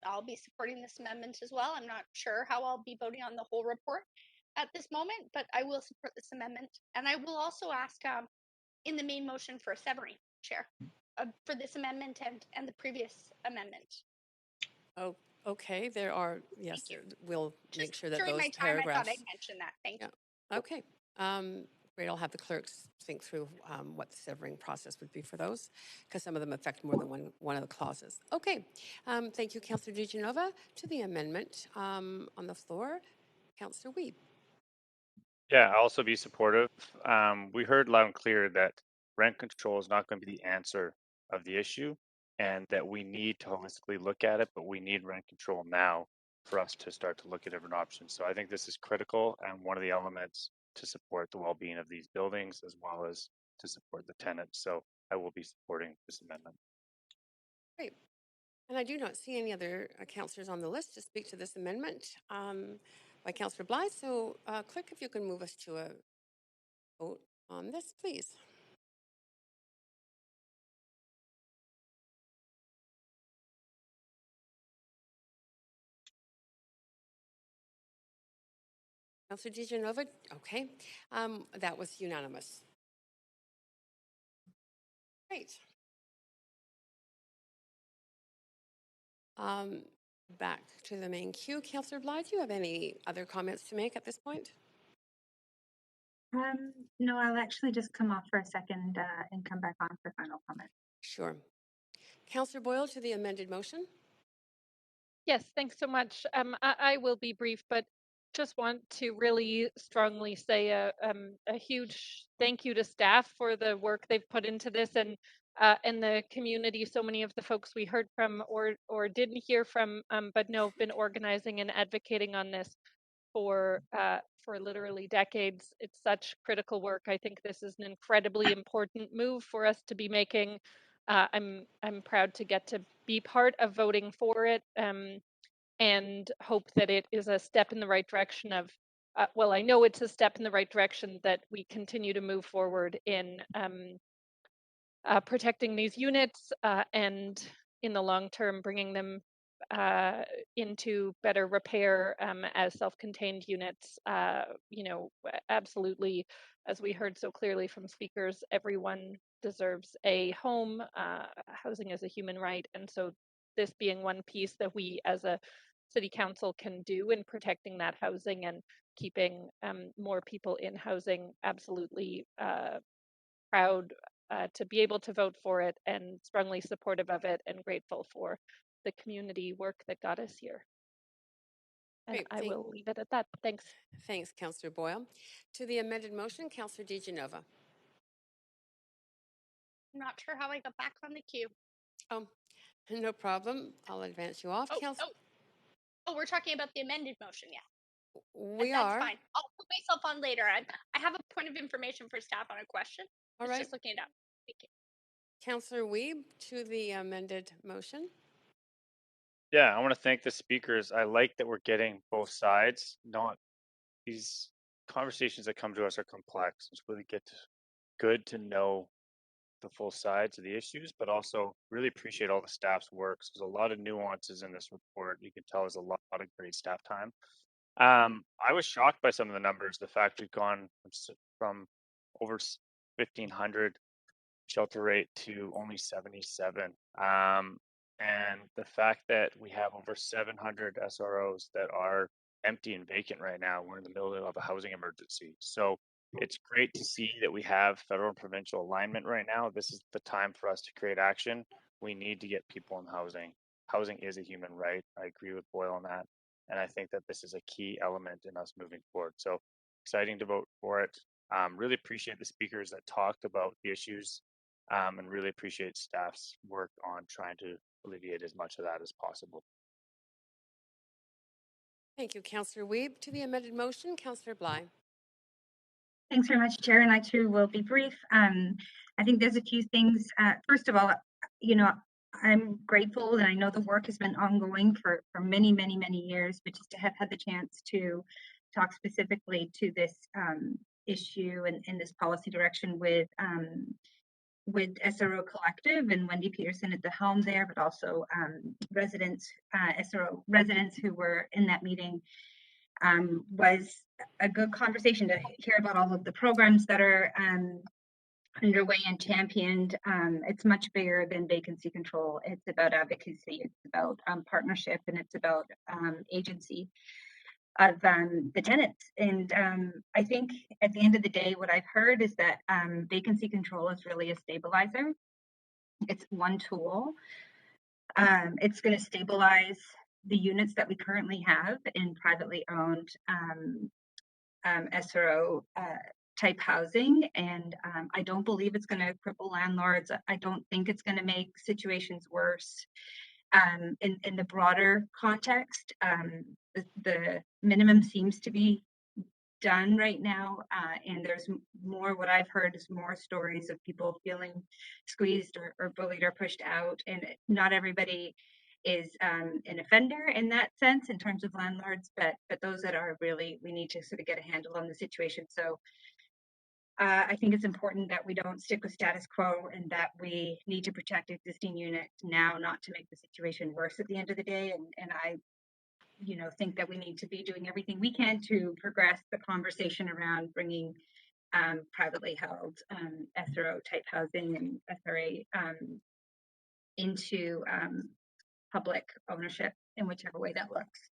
I'll be supporting this amendment as well. I'm not sure how I'll be voting on the whole report at this moment, but I will support this amendment. And I will also ask in the main motion for a severing, Chair, for this amendment and the previous amendment. Oh, okay. There are, yes, we'll make sure that During those my time, I paragraphs. thought I'd mention that. Thank you. Okay. Great. I'll have the clerks think through what the severing process would be for those, because some of them affect more than one of the clauses. Okay. Thank you, Councillor DiGenova. To the amendment on the floor, Councillor Wiebe. Yeah, I'll also be supportive. We heard loud and clear that rent control is not going to be the answer of the issue, and that we need to holistically look at it, but we need rent control now for us to start to look at different options. So I think this is critical and one of the elements to support the well-being of these buildings as well as to support the tenants. So I will be supporting this amendment. Great. And I do not see any other councillors on the list to speak to this amendment by Councillor Blythe. So clerk, if you can move us to a vote on this, please. Councillor DiGenova, okay. That was unanimous. Great. Back to the main queue. Councillor Blythe, do you have any other comments to make at this point? No, I'll actually just come off for a second and come back on for final comment. Sure. Councillor Boyle, to the amended motion. Yes, thanks so much. I will be brief, but just want to really strongly say a huge thank you to staff for the work they've put into this, and the community. So many of the folks we heard from or didn't hear from, but know have been organizing and advocating on this for literally decades. It's such critical work. I think this is an incredibly important move for us to be making. I'm proud to get to be part of voting for it, and hope that it is a step in the right direction of, well, I know it's a step in the right direction that we continue to move forward in protecting these units, and in the long term bringing them into better repair as self-contained units. Absolutely, as we heard so clearly from speakers, everyone deserves a home. Housing is a human right, and so this being one piece that we as a city council can do in protecting that housing and keeping more people in housing, absolutely proud to be able to vote for it and strongly supportive of it, and grateful for the community work that got us here. And Great, I will leave it at that. Thanks. Thanks, Councillor Boyle. To the amended motion, Councillor DiGenova. I'm not sure how I got back on the queue. Oh, no problem. I'll advance you off. Oh, we're talking about the amended motion, yeah. We That's are. fine. I'll put myself on later. I have a point of information for staff on a question. All right. Just looking it up. Thank you. Councillor Wiebe, to the amended motion. Yeah, I want to thank the speakers. I like that we're getting both sides. Not these conversations that come to us are complex. It's really good to know the full sides of the issues, but also really appreciate all the staff's work. So there's a lot of nuances in this report. You can tell there's a lot of great staff time. I was shocked by some of the numbers. The fact we've gone from over 1,500 shelter rate to only 77. And the fact that we have over 700 SROs that are empty and vacant right now. We're in the middle of a housing emergency. So it's great to see that we have federal and provincial alignment right now. This is the time for us to create action. We need to get people in housing. Housing is a human right. I agree with Boyle on that. And I think that this is a key element in us moving forward. So exciting to vote for it. Really appreciate the speakers that talked about the issues and really appreciate staff's work on trying to alleviate as much of that as possible. Thank you, Councillor Wiebe. To the amended motion, Councillor Bly. Thanks very much, Chair, and I too will be brief. I think there's a few things. First of all, you know, I'm grateful, and I know the work has been ongoing for many, many, many years, but just to have had the chance to talk specifically to this issue and in this policy direction with SRO Collective and Wendy Peterson at the helm there, but also residents, SRO residents who were in that meeting. Was a good conversation to hear about all of the programs that are underway and championed. It's much bigger than vacancy control. It's about advocacy, it's about partnership, and it's about agency of the tenants. And I think at the end of the day, what I've heard is that vacancy control is really a stabilizer. It's one tool. It's going to stabilize the units that we currently have in privately owned SRO type housing, and I don't believe it's going to cripple landlords. I don't think it's going to make situations worse. In the broader context, the minimum seems to be done right now, and there's more. What I've heard is more stories of people feeling squeezed or bullied or pushed out, and not everybody is an offender in that sense in terms of landlords, but those that are, really, we need to sort of get a handle on the situation. So I think it's important that we don't stick with status quo, and that we need to protect existing units now, not to make the situation worse at the end of the day. And I think that we need to be doing everything we can to progress the conversation around bringing privately held SRO type housing and SRA into public ownership in whichever way that looks,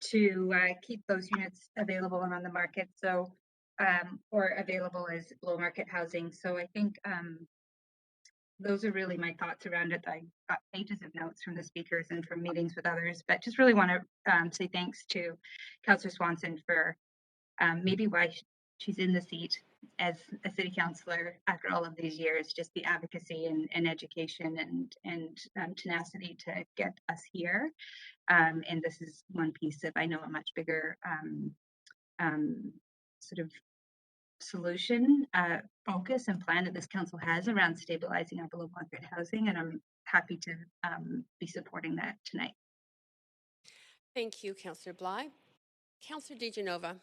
to keep those units available and on the market, so or available as below market housing. So I think those are really my thoughts around it. I got pages of notes from the speakers and from meetings with others, but just really want to say thanks to Councillor Swanson for maybe why she's in the seat as a city councillor after all of these years, just the advocacy and education and tenacity to get us here. And this is one piece of, I know, a much bigger sort of solution, focus and plan that this council has around stabilizing our below market housing, and I'm happy to be supporting that tonight. Thank you, Councillor Bly. Councillor DiGenova.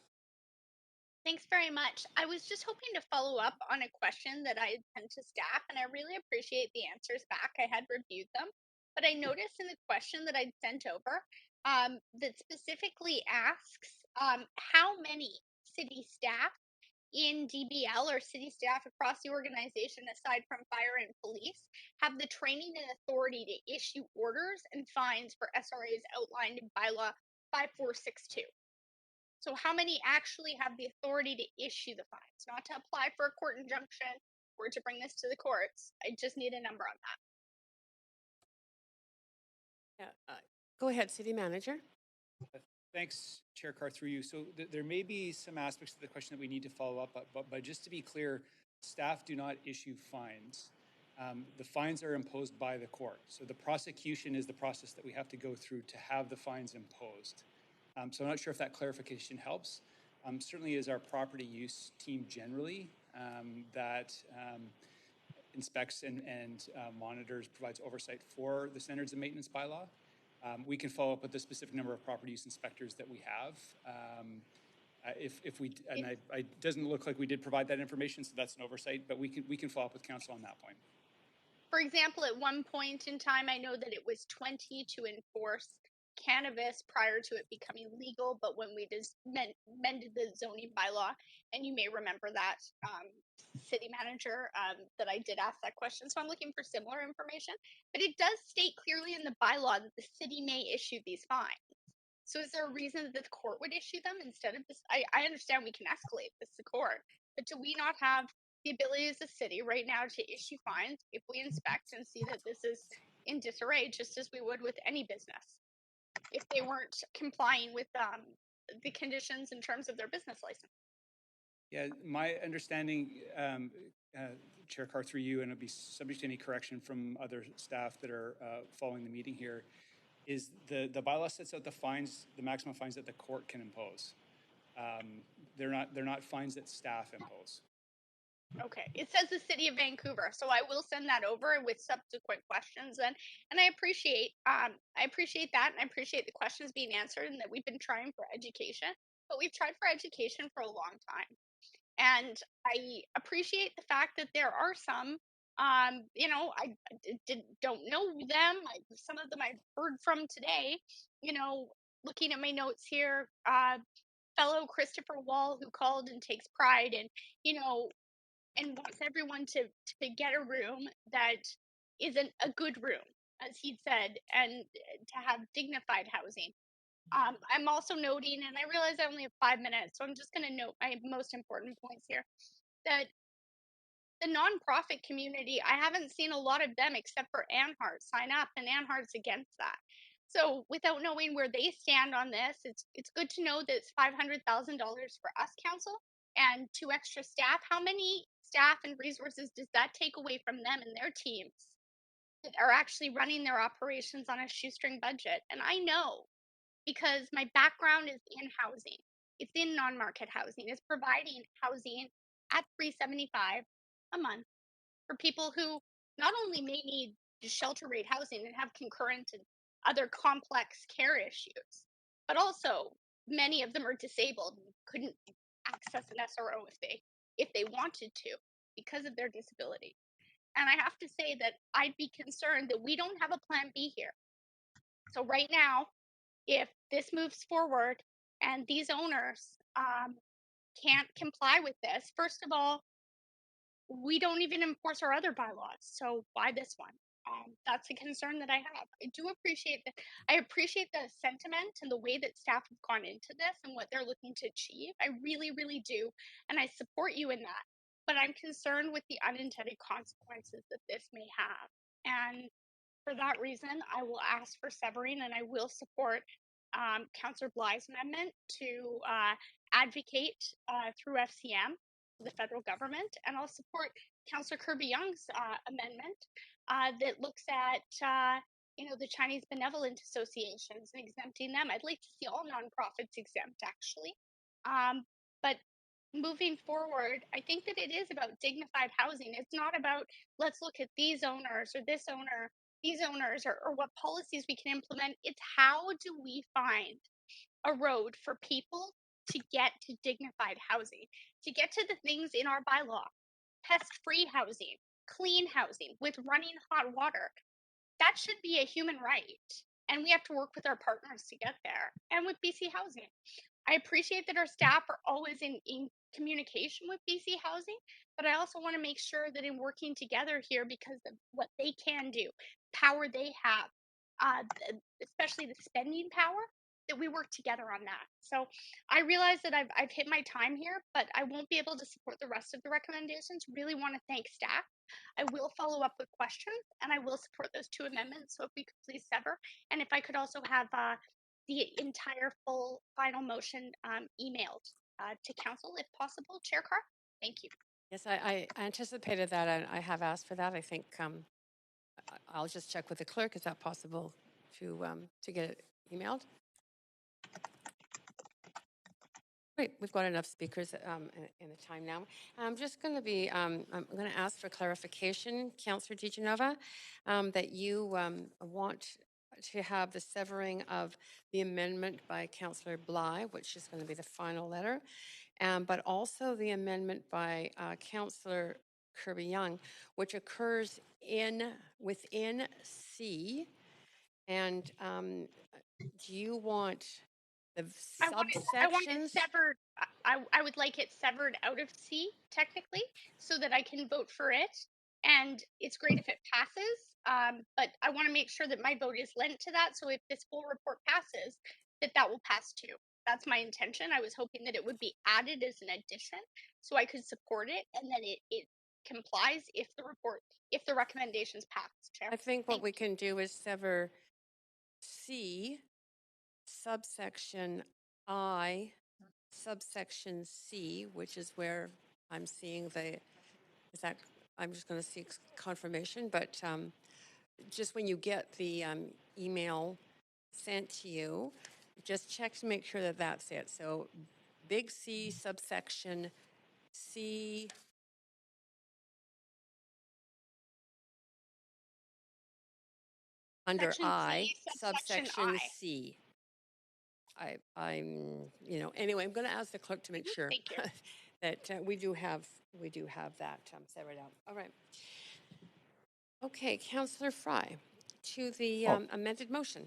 Thanks very much. I was just hoping to follow up on a question that I had sent to staff, and I really appreciate the answers back. I had reviewed them, but I noticed in the question that I'd sent over that specifically asks how many city staff in DBL or city staff across the organization, aside from fire and police, have the training and authority to issue orders and fines for SRAs outlined in bylaw 5462. So how many actually have the authority to issue the fines, not to apply for a court injunction or to bring this to the courts? I just need a number on that. Yeah, go ahead, City Manager. Thanks, Chair Carr, through you. So there may be some aspects of the question that we need to follow up, but just to be clear, staff do not issue fines. The fines are imposed by the court. So the prosecution is the process that we have to go through to have the fines imposed. So I'm not sure if that clarification helps. Certainly is our property use team generally that inspects and monitors, provides oversight for the standards and maintenance bylaw. We can follow up with the specific number of property use inspectors that we have. If we, and it doesn't look like we did provide that information, so that's an oversight, but we can follow up with council on that point. For example, at one point in time, I know that it was 20 to enforce cannabis prior to it becoming legal, but when we just mended the zoning bylaw, and you may remember that, city manager, that I did ask that question. So I'm looking for similar information, but it does state clearly in the bylaw that the city may issue these fines. So is there a reason that the court would issue them instead of this? I understand we can escalate this to court, but do we not have the ability as a city right now to issue fines if we inspect and see that this is in disarray, just as we would with any business if they weren't complying with the conditions in terms of their business license? Yeah, my understanding, Chair Carr, through you, and it'll be subject to any correction from other staff that are following the meeting here, is the bylaw sets out the fines, the maximum fines that the court can impose. They're not fines that staff impose. Okay, it says the city of Vancouver, so I will send that over with subsequent questions then. And I appreciate that, and I appreciate the questions being answered, and that we've been trying for education, but we've tried for education for a long time. And I appreciate the fact that there are some, you know, I don't know them. Some of them I've heard from today. You know, looking at my notes here, fellow Christopher Wall, who called and takes pride in, you know, and wants everyone to get a room that isn't a good room, as he said, and to have dignified housing. I'm also noting, and I realize I only have 5 minutes, so I'm just going to note my most important points here, that the nonprofit community, I haven't seen a lot of them except for Anhart sign up, and Anhart's against that. So without knowing where they stand on this, it's good to know that it's $500,000 for us, council, and 2 extra staff. How many staff and resources does that take away from them and their teams that are actually running their operations on a shoestring budget? And I know, because my background is in housing. It's in non-market housing. It's providing housing at $375 a month for people who not only may need shelter rate housing and have concurrent and other complex care issues, but also many of them are disabled and couldn't access an SRO if they wanted to because of their disability. And I have to say that I'd be concerned that we don't have a plan B here. So right now, if this moves forward and these owners can't comply with this, first of all, we don't even enforce our other bylaws. So why this one? That's a concern that I have. I do appreciate that. I appreciate the sentiment and the way that staff have gone into this and what they're looking to achieve. I really, really do. And I support you in that. But I'm concerned with the unintended consequences that this may have. And for that reason, I will ask for severing, and I will support Councillor Bly's amendment to advocate through FCM to the federal government, and I'll support Councillor Kirby-Young's amendment that looks at you know, the Chinese benevolent associations and exempting them. I'd like to see all nonprofits exempt, actually. But moving forward, I think that it is about dignified housing. It's not about let's look at these owners or this owner, these owners, or what policies we can implement. It's how do we find a road for people to get to dignified housing, to get to the things in our bylaw: pest-free housing, clean housing with running hot water. That should be a human right. And we have to work with our partners to get there. And with BC Housing, I appreciate that our staff are always in communication with BC Housing, but I also want to make sure that in working together here, because of what they can do, power they have, especially the spending power, that we work together on that. So I realize that I've hit my time here, but I won't be able to support the rest of the recommendations. Really want to thank staff. I will follow up with questions, and I will support those 2 amendments. So if we could please sever, and if I could also have the entire full final motion emailed to council if possible. Chair Carr, thank you. Yes, I anticipated that, and I have asked for that. I think I'll just check with the clerk. Is that possible to get it emailed? Great, we've got enough speakers in the time now. I'm just going to be, I'm going to ask for clarification, Councillor DiGenova, that you want to have the severing of the amendment by Councillor Bly, which is going to be the final letter, but also the amendment by Councillor Kirby-Young, which occurs within C. And do you want the subsections? I want it severed. I would like it severed out of C, technically, so that I can vote for it. And it's great if it passes, but I want to make sure that my vote is lent to that. So if this full report passes, that will pass too. That's my intention. I was hoping that it would be added as an addition so I could support it and then it complies if the recommendations pass, Chair. I think what we can do is sever C, subsection I, subsection C, which is where I'm seeing I'm just going to seek confirmation, but just when you get the email sent to you, just check to make sure that that's it. So big C, subsection C, under Section I, C, subsection subsection I. C. Anyway, I'm going to ask the clerk to make sure Thank you. that we do have that severed out. All right. Okay, Councillor Fry, to the amended motion.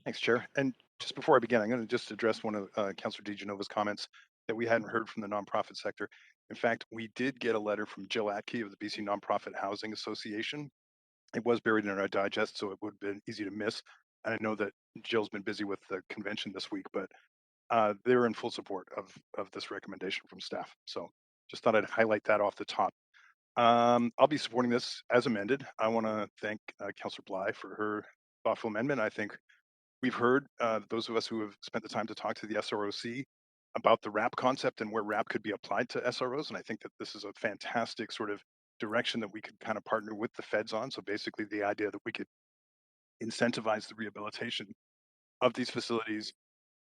Thanks, Chair. And just before I begin, I'm going to just address one of Councillor DiGenova's comments that we hadn't heard from the nonprofit sector. In fact, we did get a letter from Jill Atke of the BC Nonprofit Housing Association. It was buried in our digest, so it would have been easy to miss. And I know that Jill's been busy with the convention this week, but they're in full support of this recommendation from staff. So just thought I'd highlight that off the top. I'll be supporting this as amended. I want to thank Councillor Bly for her thoughtful amendment. I think we've heard, those of us who have spent the time to talk to the SROC about the RAP concept and where RAP could be applied to SROs. And I think that this is a fantastic sort of direction that we could kind of partner with the feds on. So basically the idea that we could incentivize the rehabilitation of these facilities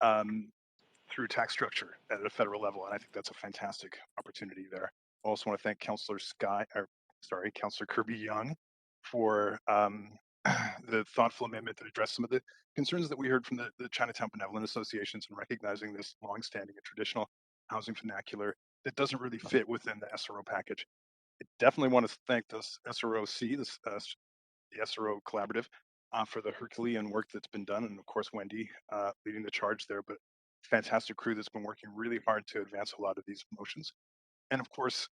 through tax structure at a federal level. And I think that's a fantastic opportunity there. I also want to thank Councillor Kirby Young for the thoughtful amendment that addressed some of the concerns that we heard from the Chinatown Benevolent Associations and recognizing this longstanding and traditional housing vernacular that doesn't really fit within the SRO package. I definitely want to thank this SROC, the SRO Collaborative, for the Herculean work that's been done, and of course Wendy leading the charge there, but fantastic crew that's been working really hard to advance a lot of these motions. And of course,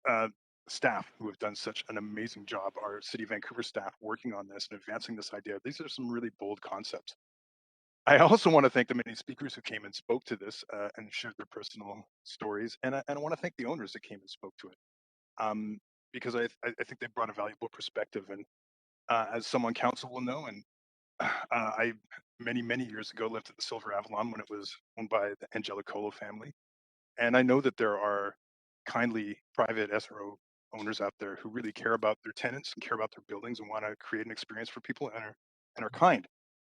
staff who have done such an amazing job, our City of Vancouver staff working on this and advancing this idea. These are some really bold concepts. I also want to thank the many speakers who came and spoke to this and shared their personal stories. And I want to thank the owners that came and spoke to it, because I think they brought a valuable perspective. And as someone council will know, and I many years ago lived at the Silver Avalon when it was owned by the Angelicolo family. And I know that there are kindly private SRO owners out there who really care about their tenants and care about their buildings and want to create an experience for people and are kind.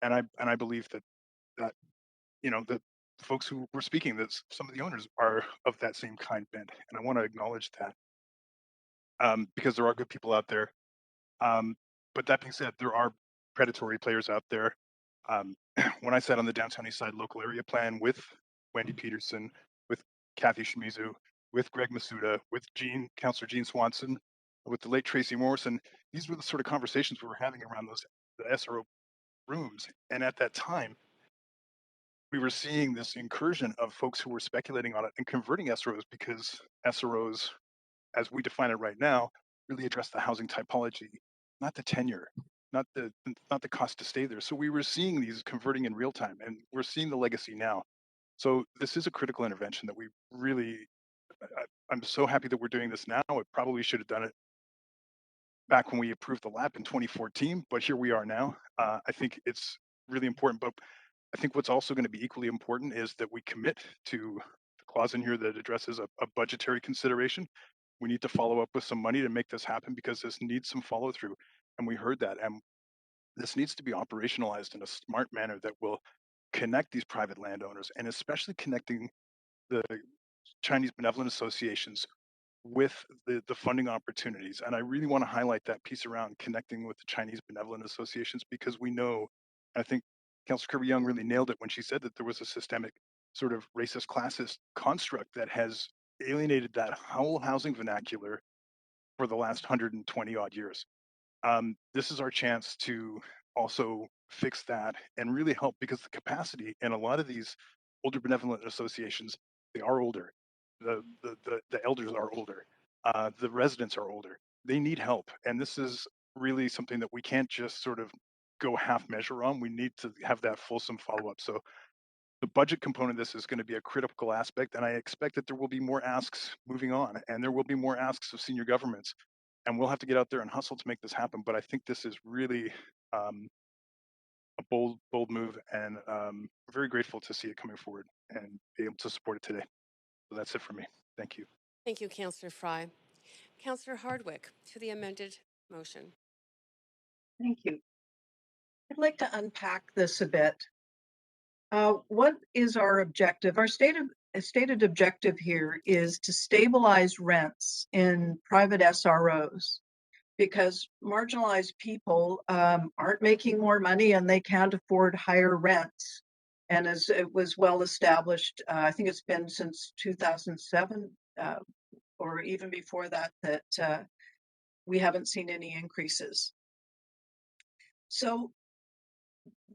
And I believe that that folks who were speaking, that some of the owners are of that same kind bent. And I want to acknowledge that because there are good people out there. But that being said, there are predatory players out there. When I sat on the Downtown East Side local area plan with Wendy Peterson, with Kathy Shimizu, with Greg Masuda, with Councillor Jean Swanson, with the late Tracy Morrison, these were the sort of conversations we were having around the SRO rooms. And at that time, we were seeing this incursion of folks who were speculating on it and converting SROs because SROs, as we define it right now, really address the housing typology, not the tenure, not the cost to stay there. So we were seeing these converting in real time, and we're seeing the legacy now. So this is a critical intervention that we really, I'm so happy that we're doing this now. I probably should have done it back when we approved the LAP in 2014, but here we are now. I think it's really important, but I think what's also going to be equally important is that we commit to the clause in here that addresses a budgetary consideration. We need to follow up with some money to make this happen because this needs some follow through. And we heard that. And this needs to be operationalized in a smart manner that will connect these private landowners and especially connecting the Chinese benevolent associations with the funding opportunities. And I really want to highlight that piece around connecting with the Chinese benevolent associations because we know, I think Councillor Kirby Young really nailed it when she said that there was a systemic sort of racist classist construct that has alienated that whole housing vernacular for the last 120 odd years. This is our chance to also fix that and really help because the capacity in a lot of these older benevolent associations, they are older. The elders are older. The residents are older. They need help. And this is really something that we can't just sort of go half measure on. We need to have that fulsome follow up. So the budget component of this is going to be a critical aspect, and I expect that there will be more asks moving on, and there will be more asks of senior governments, and we'll have to get out there and hustle to make this happen. But I think this is really a bold move, and we're very grateful to see it coming forward and be able to support it today. So that's it for me. Thank you. Thank you, Councillor Fry. Councillor Hardwick, to the amended motion. Thank you. I'd like to unpack this a bit. What is our objective? Our stated objective here is to stabilize rents in private SROs because marginalized people aren't making more money and they can't afford higher rents. And as it was well established, I think it's been since 2007 or even before that, that we haven't seen any increases. So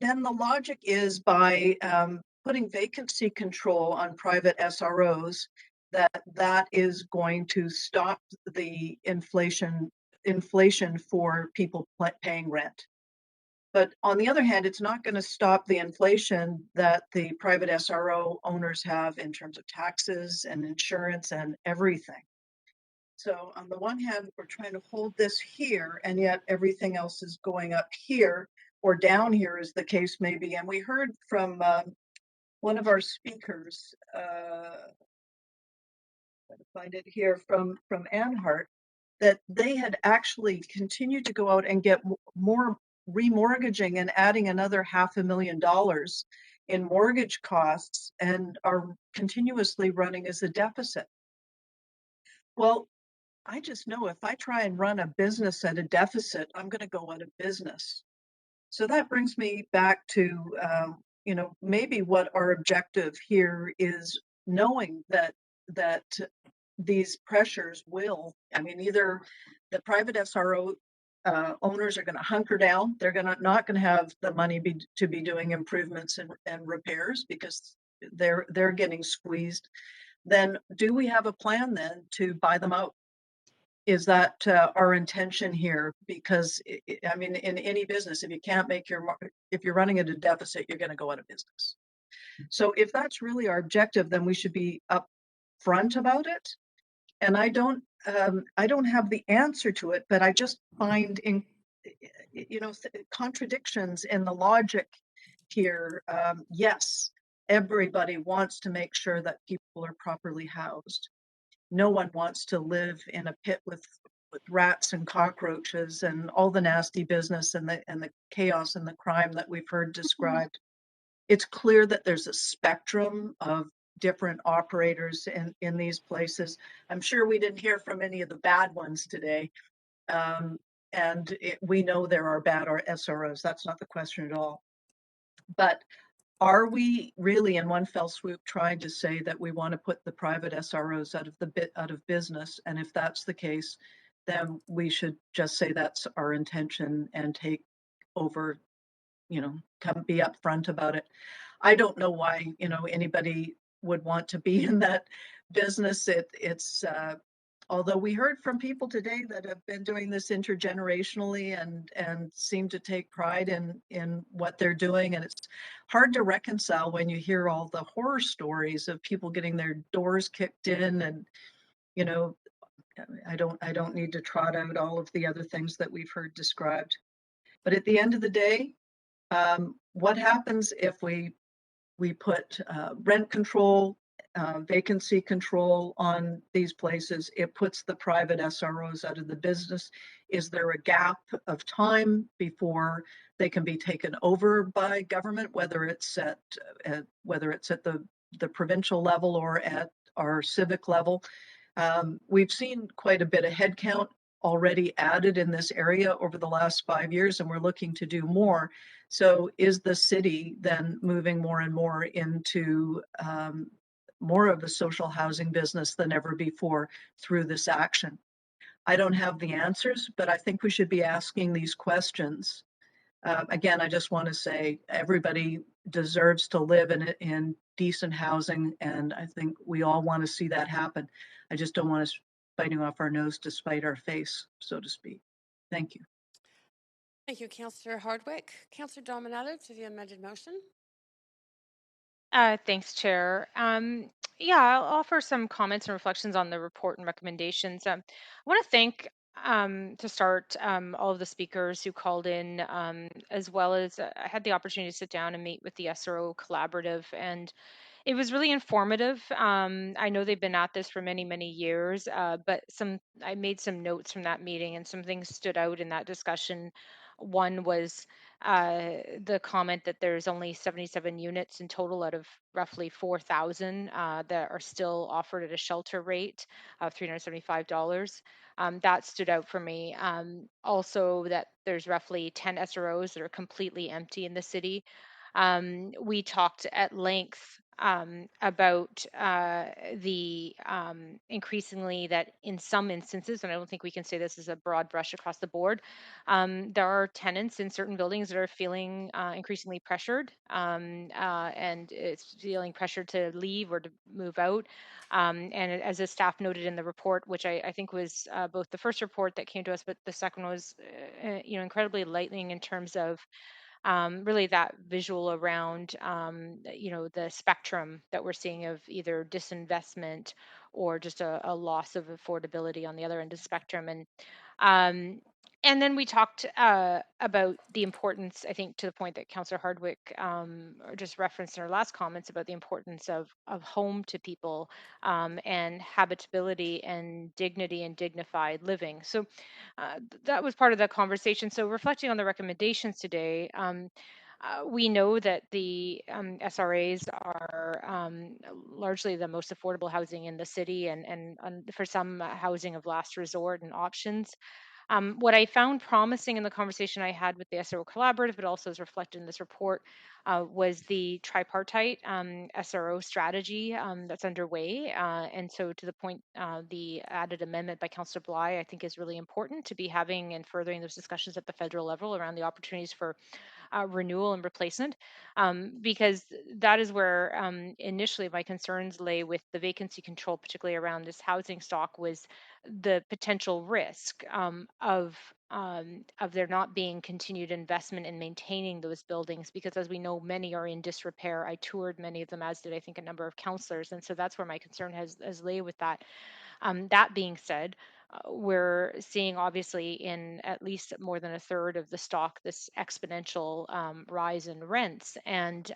then the logic is by putting vacancy control on private SROs, that is going to stop the inflation for people paying rent. But on the other hand, it's not going to stop the inflation that the private SRO owners have in terms of taxes and insurance and everything. So on the one hand, we're trying to hold this here, and yet everything else is going up here or down here, as the case may be. And we heard from one of our speakers, find it here, from Anhart, that they had actually continued to go out and get more remortgaging and adding another $500,000 in mortgage costs and are continuously running as a deficit. Well, I just know if I try and run a business at a deficit, I'm going to go out of business. So that brings me back to, maybe what our objective here is, knowing that these pressures will, either the private SRO owners are going to hunker down, they're not going to have the money to be doing improvements and repairs because they're getting squeezed. Then do we have a plan then to buy them out? Is that our intention here? Because in any business, if you can't make if you're running at a deficit, you're going to go out of business. So if that's really our objective, then we should be upfront about it. And I don't have the answer to it, but I just find contradictions in the logic here. Yes, everybody wants to make sure that people are properly housed. No one wants to live in a pit with rats and cockroaches and all the nasty business and the chaos and the crime that we've heard described. It's clear that there's a spectrum of different operators in these places. I'm sure we didn't hear from any of the bad ones today. We know there are bad SROs. That's not the question at all. But are we really in one fell swoop trying to say that we want to put the private SROs out of business? And if that's the case, then we should just say that's our intention and take over, come be upfront about it. I don't know why, anybody would want to be in that business. It's although we heard from people today that have been doing this intergenerationally and seem to take pride in what they're doing. And it's hard to reconcile when you hear all the horror stories of people getting their doors kicked in. And, I don't need to trot out all of the other things that we've heard described. But at the end of the day, what happens if we put rent control, vacancy control on these places? It puts the private SROs out of the business. Is there a gap of time before they can be taken over by government, whether it's at the provincial level or at our civic level? We've seen quite a bit of headcount already added in this area over the last 5 years, and we're looking to do more. So is the city then moving more and more into more of a social housing business than ever before through this action? I don't have the answers, but I think we should be asking these questions. Again, I just want to say everybody deserves to live in decent housing, and I think we all want to see that happen. I just don't want us biting off our nose to spite our face, so to speak. Thank you. Thank you, Councillor Hardwick. Councillor Dominato, to the amended motion. Thanks, Chair. Yeah, I'll offer some comments and reflections on the report and recommendations. I want to thank, to start, all of the speakers who called in, as well as I had the opportunity to sit down and meet with the SRO Collaborative, and it was really informative. I know they've been at this for many, many years, but I made some notes from that meeting, and some things stood out in that discussion. One was the comment that there's only 77 units in total out of roughly 4,000 that are still offered at a shelter rate of $375. That stood out for me. Also, that there's roughly 10 SROs that are completely empty in the city. We talked at length about the increasingly that in some instances, and I don't think we can say this as a broad brush across the board, there are tenants in certain buildings that are feeling increasingly pressured, and it's feeling pressured to leave or to move out. And as the staff noted in the report, which I think was both the first report that came to us, but the second was, incredibly enlightening in terms of really that visual around, the spectrum that we're seeing of either disinvestment or just a loss of affordability on the other end of the spectrum. Um, and then we talked about the importance, I think, to the point that Councillor Hardwick just referenced in her last comments about the importance of home to people, and habitability and dignity and dignified living. So that was part of the conversation. So reflecting on the recommendations today, we know that the SRAs are largely the most affordable housing in the city, and for some, housing of last resort and options. What I found promising in the conversation I had with the SRO Collaborative, but also is reflected in this report, was the tripartite SRO strategy that's underway. And so, to the point, the added amendment by Councillor Bly, I think, is really important to be having and furthering those discussions at the federal level around the opportunities for renewal and replacement, because that is where initially my concerns lay with the vacancy control, particularly around this housing stock, was the potential risk of there not being continued investment in maintaining those buildings, because as we know, many are in disrepair. I toured many of them, as did I think a number of councillors, and so that's where my concern has lay with that. That being said, we're seeing obviously in at least more than a third of the stock this exponential rise in rents, and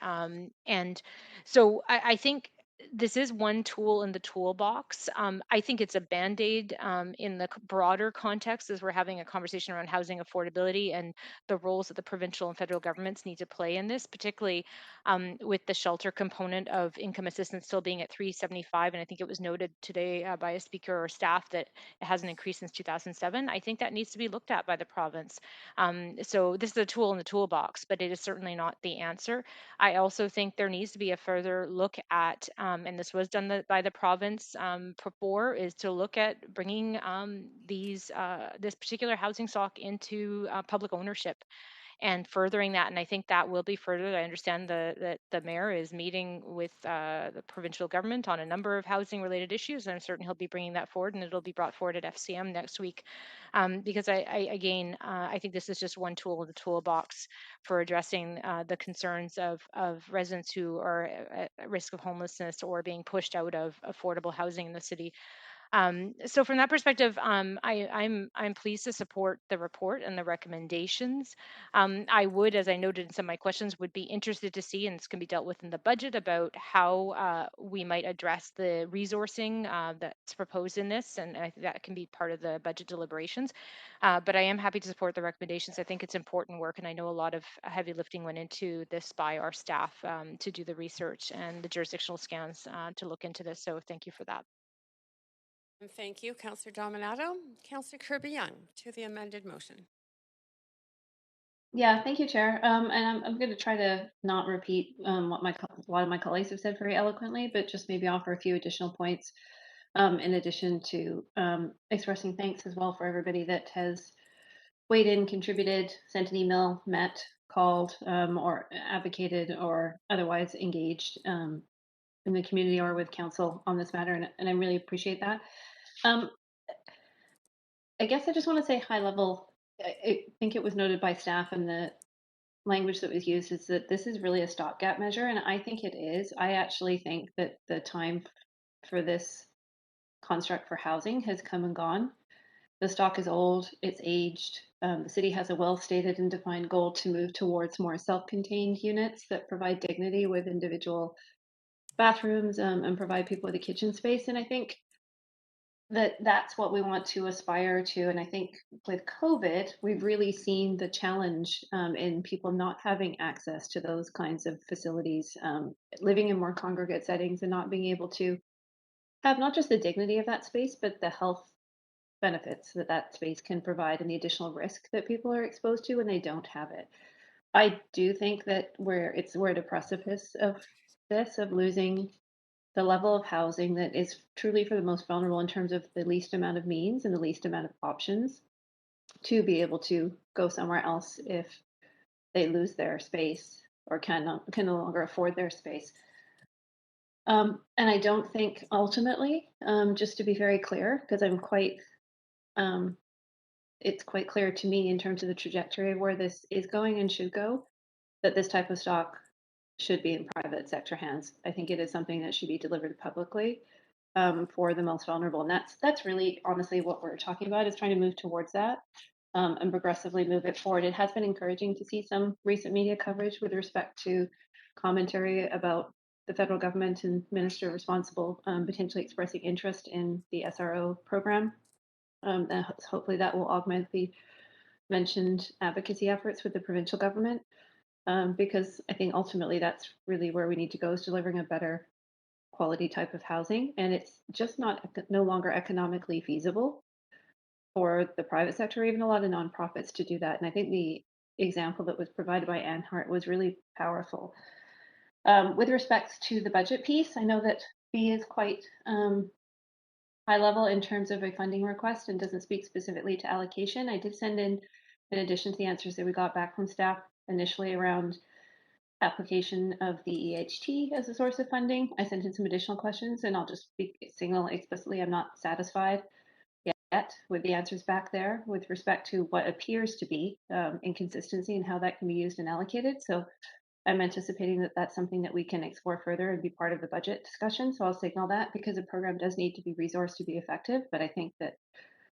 so I think this is one tool in the toolbox. I think it's a band-aid in the broader context, as we're having a conversation around housing affordability and the roles that the provincial and federal governments need to play in this, particularly with the shelter component of income assistance still being at $375. And I think it was noted today by a speaker or staff that it hasn't increased since 2007. I think that needs to be looked at by the province. So this is a tool in the toolbox, but it is certainly not the answer. I also think there needs to be a further look at, and this was done by the province before, is to look at bringing this particular housing stock into public ownership and furthering that. And I think that will be furthered. I understand that the mayor is meeting with the provincial government on a number of housing related issues, and I'm certain he'll be bringing that forward, and it'll be brought forward at FCM next week. Because I think this is just one tool in the toolbox for addressing the concerns of residents who are at risk of homelessness or being pushed out of affordable housing in the city. So from that perspective, I'm pleased to support the report and the recommendations. I would, as I noted in some of my questions, would be interested to see, and this can be dealt with in the budget, about how we might address the resourcing that's proposed in this, and I think that can be part of the budget deliberations. But I am happy to support the recommendations. I think it's important work, and I know a lot of heavy lifting went into this by our staff to do the research and the jurisdictional scans to look into this. So thank you for that. And thank you, Councillor Dominato. Councillor Kirby-Yung to the amended motion. Yeah, thank you, Chair. And I'm going to try to not repeat what a lot of my colleagues have said very eloquently, but just maybe offer a few additional points in addition to expressing thanks as well for everybody that has weighed in, contributed, sent an email, met, called, or advocated, or otherwise engaged in the community or with council on this matter, and I really appreciate that. I guess I just want to say high level. I think it was noted by staff in the language that was used is that this is really a stopgap measure, and I think it is. I actually think that the time for this construct for housing has come and gone. The stock is old, it's aged. The city has a well-stated and defined goal to move towards more self-contained units that provide dignity with individual bathrooms and provide people with a kitchen space. And I think that that's what we want to aspire to. And I think with COVID, we've really seen the challenge in people not having access to those kinds of facilities, living in more congregate settings and not being able to have not just the dignity of that space, but the health benefits that that space can provide and the additional risk that people are exposed to when they don't have it. I do think that we're at a precipice of this, of losing the level of housing that is truly for the most vulnerable in terms of the least amount of means and the least amount of options to be able to go somewhere else if they lose their space or can no longer afford their space. And I don't think ultimately, just to be very clear, because it's quite clear to me in terms of the trajectory of where this is going and should go, that this type of stock should be in private sector hands. I think it is something that should be delivered publicly for the most vulnerable. And that's really honestly what we're talking about, is trying to move towards that and progressively move it forward. It has been encouraging to see some recent media coverage with respect to commentary about the federal government and minister responsible potentially expressing interest in the SRO program. And hopefully that will augment the mentioned advocacy efforts with the provincial government, because I think ultimately that's really where we need to go, is delivering a better quality type of housing. And it's just no longer economically feasible for the private sector or even a lot of nonprofits to do that. And I think the example that was provided by Anne Hart was really powerful. With respect to the budget piece, I know that B is quite high level in terms of a funding request and doesn't speak specifically to allocation. I did send in addition to the answers that we got back from staff initially around application of the EHT as a source of funding, I sent in some additional questions, and I'll just signal explicitly I'm not satisfied yet with the answers back there with respect to what appears to be inconsistency and how that can be used and allocated. So I'm anticipating that that's something that we can explore further and be part of the budget discussion. So I'll signal that, because the program does need to be resourced to be effective. But I think that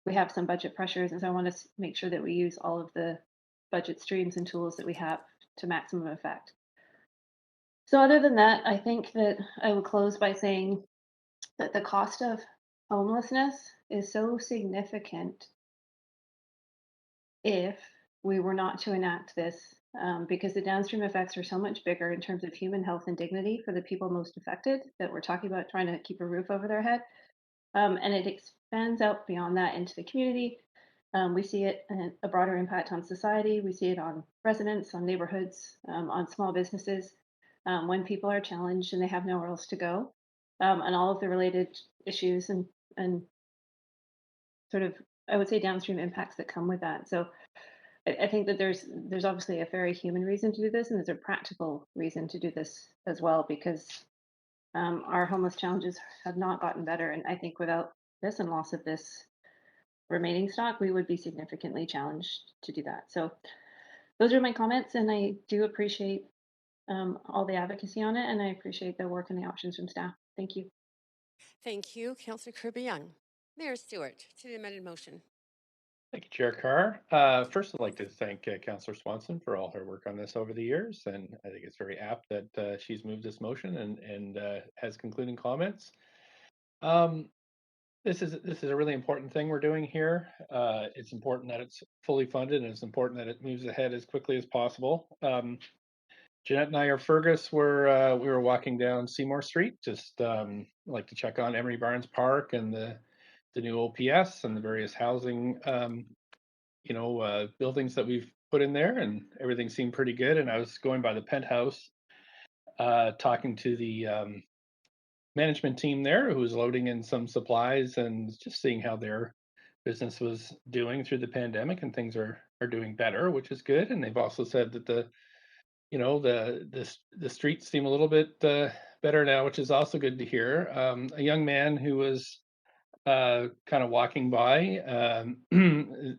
we have some budget pressures, and so I want to make sure that we use all of the budget streams and tools that we have to maximum effect. So other than that, I think that I would close by saying that the cost of homelessness is so significant if we were not to enact this, because the downstream effects are so much bigger in terms of human health and dignity for the people most affected, that we're talking about trying to keep a roof over their head. And it expands out beyond that into the community. We see it in a broader impact on society. We see it on residents, on neighborhoods, on small businesses, when people are challenged and they have nowhere else to go, and all of the related issues and sort of, I would say, downstream impacts that come with that. So I think that there's obviously a very human reason to do this, and there's a practical reason to do this as well, because our homeless challenges have not gotten better. And I think without this and loss of this remaining stock, we would be significantly challenged to do that. So those are my comments, and I do appreciate all the advocacy on it, and I appreciate the work and the options from staff. Thank you. Thank you, Councillor Kirby-Yung. Mayor Stewart, to the amended motion. Thank you, Chair Carr. First, I'd like to thank Councillor Swanson for all her work on this over the years, and I think it's very apt that she's moved this motion and has concluding comments. This is a really important thing we're doing here. It's important that it's fully funded, and it's important that it moves ahead as quickly as possible. Jeanette and I are Fergus. We were walking down Seymour Street, just like to check on Emery Barnes Park and the new OPS and the various housing, buildings that we've put in there, and everything seemed pretty good. And I was going by the penthouse, talking to the management team there, who was loading in some supplies and just seeing how their business was doing through the pandemic, and things are doing better, which is good. And they've also said that the streets seem a little bit better now, which is also good to hear. A young man who was kind of walking by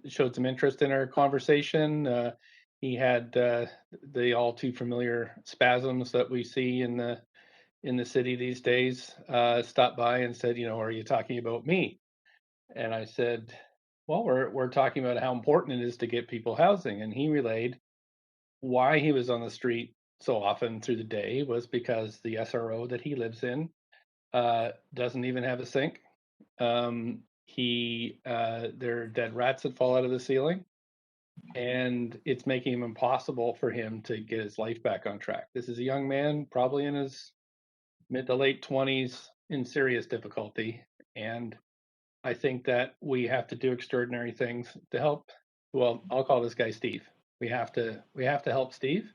showed some interest in our conversation. he had the all too familiar spasms that we see in the city these days. Stopped by and said, are you talking about me? And I said, well, we're talking about how important it is to get people housing. And he relayed why he was on the street so often through the day was because the SRO that he lives in doesn't even have a sink. There are dead rats that fall out of the ceiling, and it's making it impossible for him to get his life back on track. This is a young man, probably in his mid to late 20s, in serious difficulty, and I think that we have to do extraordinary things to help. Well, I'll call this guy Steve. We have to help Steve,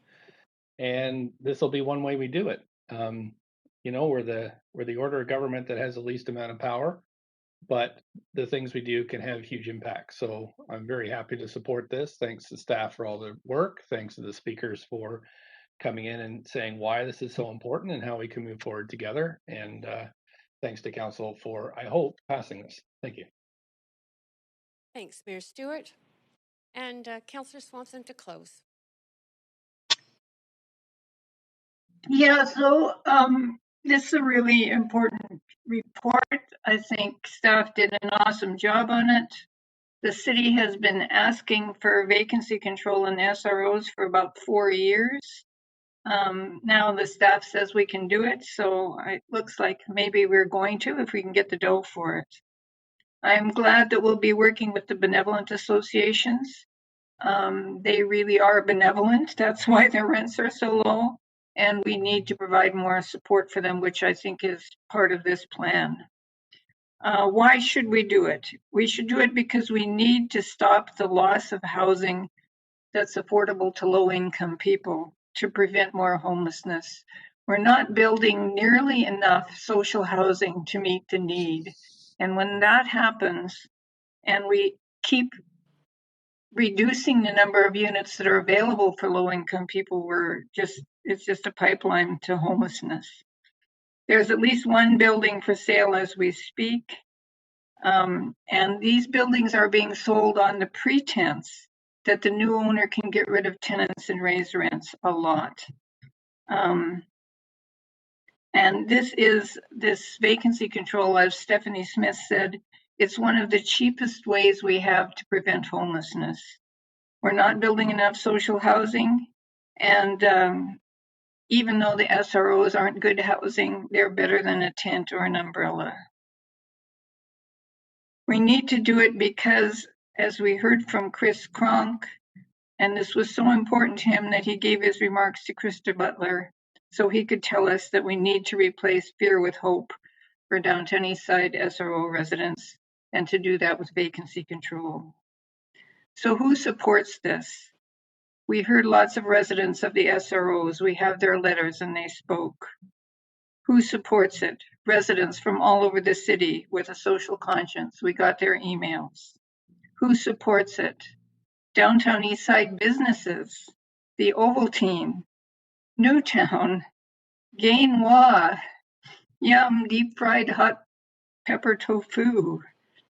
and this will be one way we do it. We're the order of government that has the least amount of power, but the things we do can have huge impact. So I'm very happy to support this. Thanks to staff for all the work. Thanks to the speakers for coming in and saying why this is so important and how we can move forward together. And thanks to council for, I hope, passing this. Thank you. Thanks, Mayor Stewart. And Councillor Swanson to close. Yeah, so this is a really important report. I think staff did an awesome job on it. The city has been asking for vacancy control in SROs for about 4 years. Now the staff says we can do it, so it looks like maybe we're going to if we can get the dough for it. I'm glad that we'll be working with the benevolent associations. They really are benevolent. That's why their rents are so low. And we need to provide more support for them, which I think is part of this plan. Why should we do it? We should do it because we need to stop the loss of housing that's affordable to low-income people to prevent more homelessness. We're not building nearly enough social housing to meet the need. And when that happens, and we keep reducing the number of units that are available for low-income people, it's just a pipeline to homelessness. There's at least one building for sale as we speak. And these buildings are being sold on the pretense that the new owner can get rid of tenants and raise rents a lot. And this vacancy control, as Stephanie Smith said, it's one of the cheapest ways we have to prevent homelessness. We're not building enough social housing, and even though the SROs aren't good housing, they're better than a tent or an umbrella. We need to do it because, as we heard from Chris Kronk, and this was so important to him that he gave his remarks to Krista Butler, so he could tell us that we need to replace fear with hope for downtown Eastside SRO residents, and to do that with vacancy control. So who supports this? We heard lots of residents of the SROs. We have their letters and they spoke. Who supports it? Residents from all over the city with a social conscience. We got their emails. Who supports it? Downtown Eastside businesses, the Ovaltine, Newtown, Gainois, Yum, deep fried hot pepper tofu.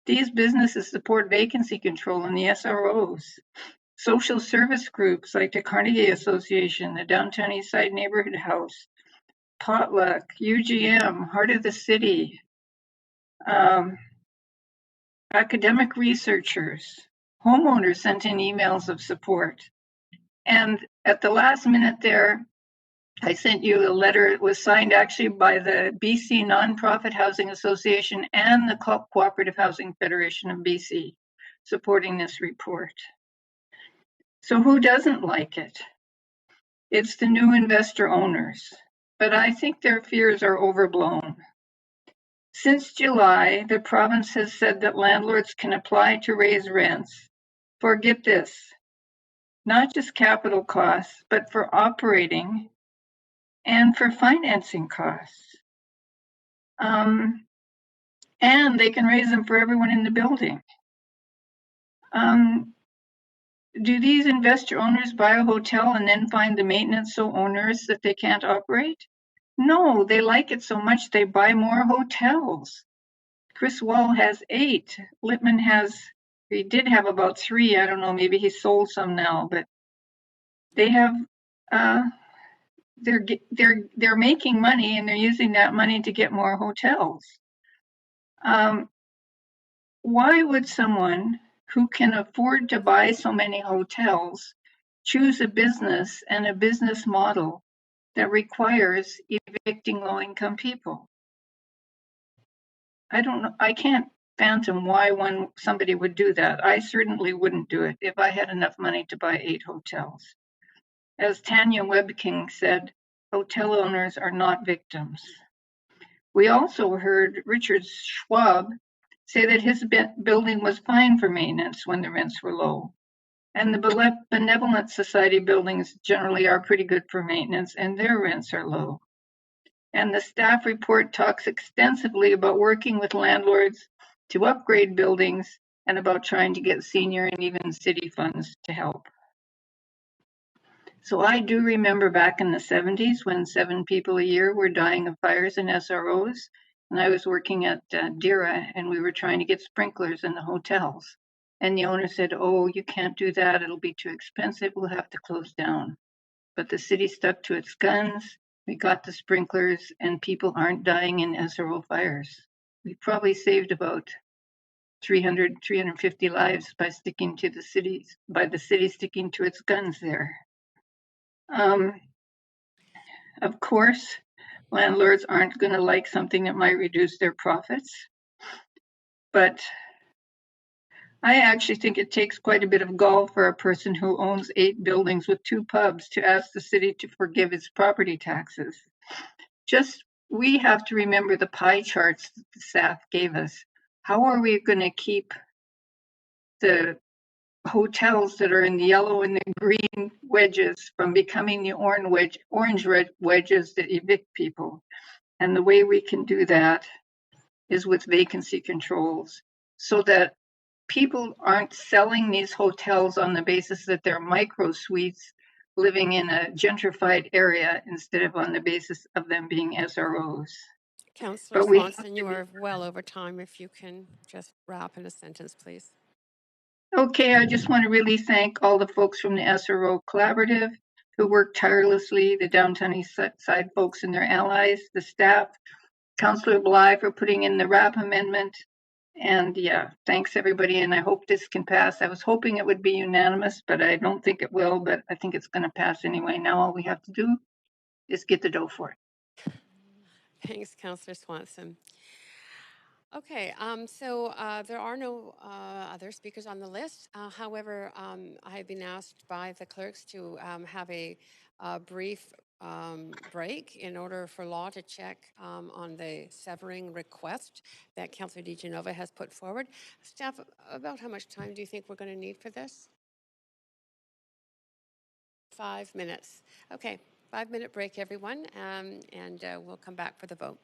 These businesses support vacancy control in the SROs. Social service groups like the Carnegie Association, the Downtown Eastside Neighborhood House, Potluck, UGM, Heart of the City, academic researchers, homeowners sent in emails of support. And at the last minute there, I sent you a letter. It was signed actually by the BC Nonprofit Housing Association and the Cooperative Housing Federation of BC supporting this report. So who doesn't like it? It's the new investor owners, but I think their fears are overblown. Since July, the province has said that landlords can apply to raise rents for, get this, not just capital costs, but for operating and for financing costs. And they can raise them for everyone in the building. Do these investor owners buy a hotel and then find the maintenance so onerous that they can't operate? No, they like it so much they buy more hotels. Chris Wall has 8. Littman he did have about 3. I don't know, maybe he sold some now, but they have, they're making money and they're using that money to get more hotels. Why would someone who can afford to buy so many hotels choose a business and a business model that requires evicting low-income people? I don't know. I can't fathom why somebody would do that. I certainly wouldn't do it if I had enough money to buy 8 hotels. As Tanya Webking said, hotel owners are not victims. We also heard Richard Schwab say that his building was fine for maintenance when the rents were low. And the Benevolent Society buildings generally are pretty good for maintenance and their rents are low. And the staff report talks extensively about working with landlords to upgrade buildings and about trying to get senior and even city funds to help. So I do remember back in the 70s when 7 people a year were dying of fires in SROs. And I was working at DERA and we were trying to get sprinklers in the hotels. And the owner said, oh, you can't do that. It'll be too expensive. We'll have to close down. But the city stuck to its guns. We got the sprinklers and people aren't dying in SRO fires. We probably saved about 350 lives by sticking to the city sticking to its guns there. Of course, landlords aren't going to like something that might reduce their profits. But I actually think it takes quite a bit of gall for a person who owns 8 buildings with 2 pubs to ask the city to forgive its property taxes. We have to remember the pie charts that the staff gave us. How are we going to keep the hotels that are in the yellow and the green wedges from becoming the orange wedges that evict people? And the way we can do that is with vacancy controls so that people aren't selling these hotels on the basis that they're micro suites living in a gentrified area instead of on the basis of them being SROs. Councillor Swanson, you are well over time. If you can just wrap in a sentence, please. Okay, I just want to really thank all the folks from the SRO Collaborative who worked tirelessly, the Downtown East Side folks and their allies, the staff, Councillor Bly for putting in the RAP amendment. And yeah, thanks everybody. And I hope this can pass. I was hoping it would be unanimous, but I don't think it will, but I think it's going to pass anyway. Now all we have to do is get the dough for it. Thanks, Councillor Swanson. Okay, so there are no other speakers on the list. However, I have been asked by the clerks to have a brief break in order for law to check on the severing request that Councillor DiGenova has put forward. Staff, about how much time do you think we're going to need for this? 5 minutes. Okay, 5-minute break, everyone, and we'll come back for the vote.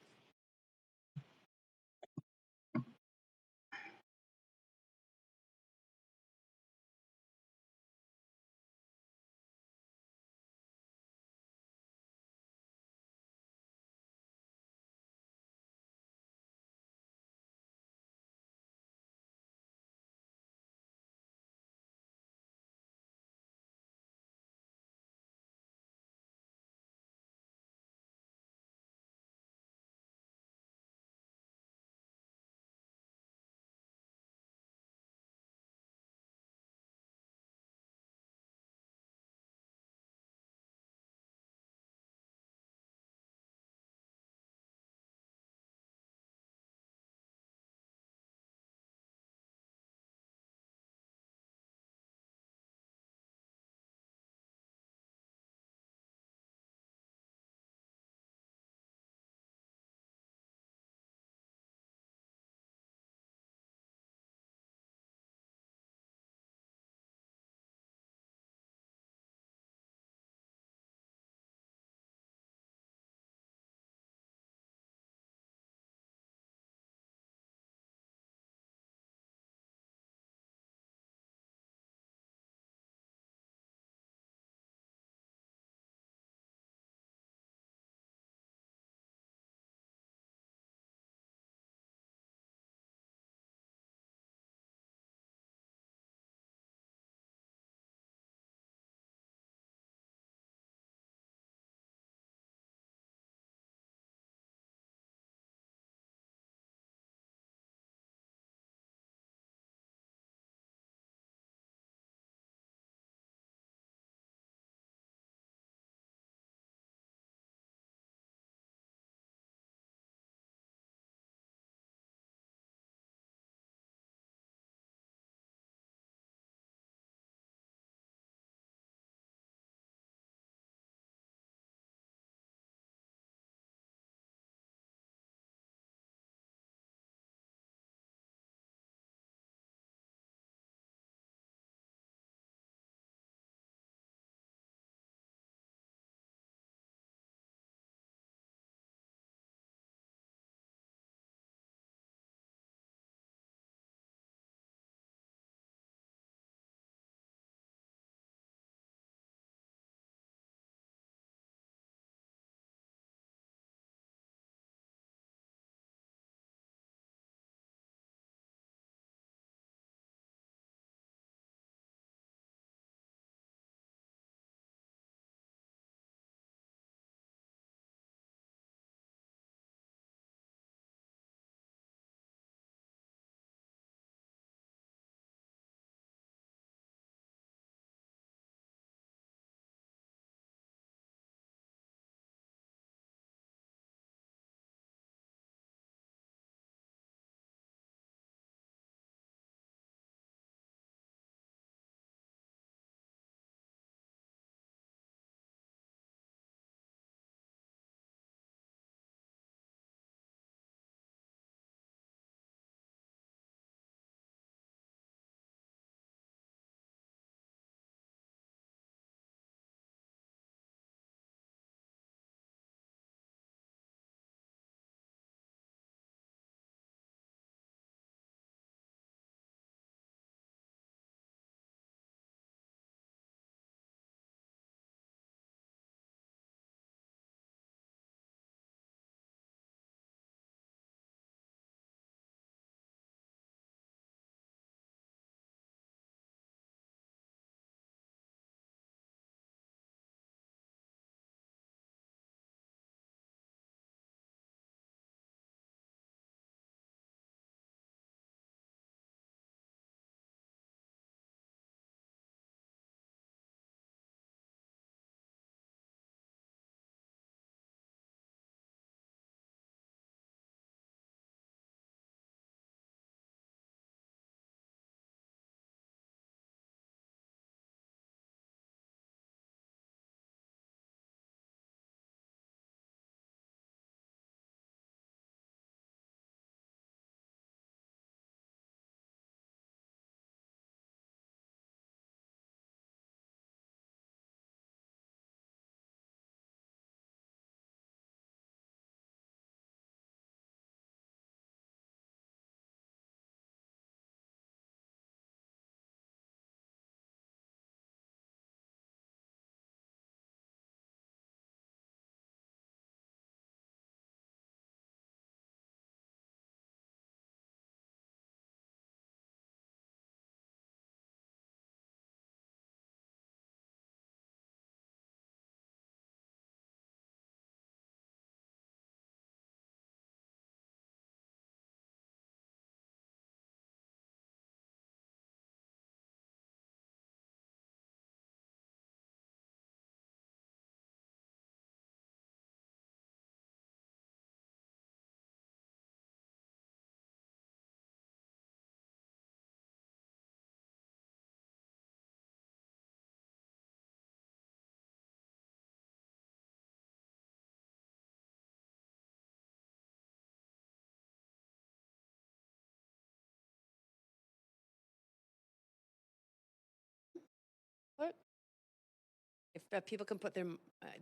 If people can put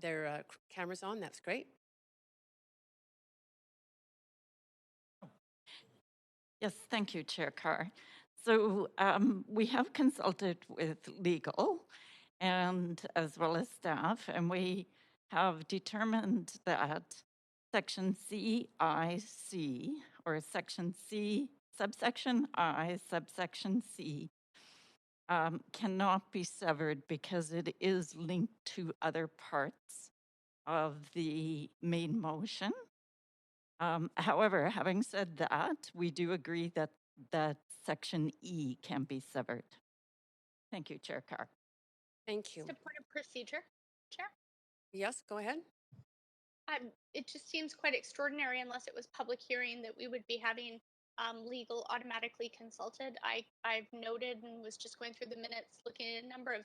their cameras on, that's great. Yes, thank you, Chair Carr. So we have consulted with legal and as well as staff, and we have determined that Section CIC or Section C, subsection I, subsection C, cannot be severed because it is linked to other parts of the main motion. However, having said that, we do agree that Section E can be severed. Thank you, Chair Carr. Thank you. Just a point of procedure, Chair. Yes, go ahead. It just seems quite extraordinary, unless it was public hearing, that we would be having legal automatically consulted. I've noted and was just going through the minutes, looking at a number of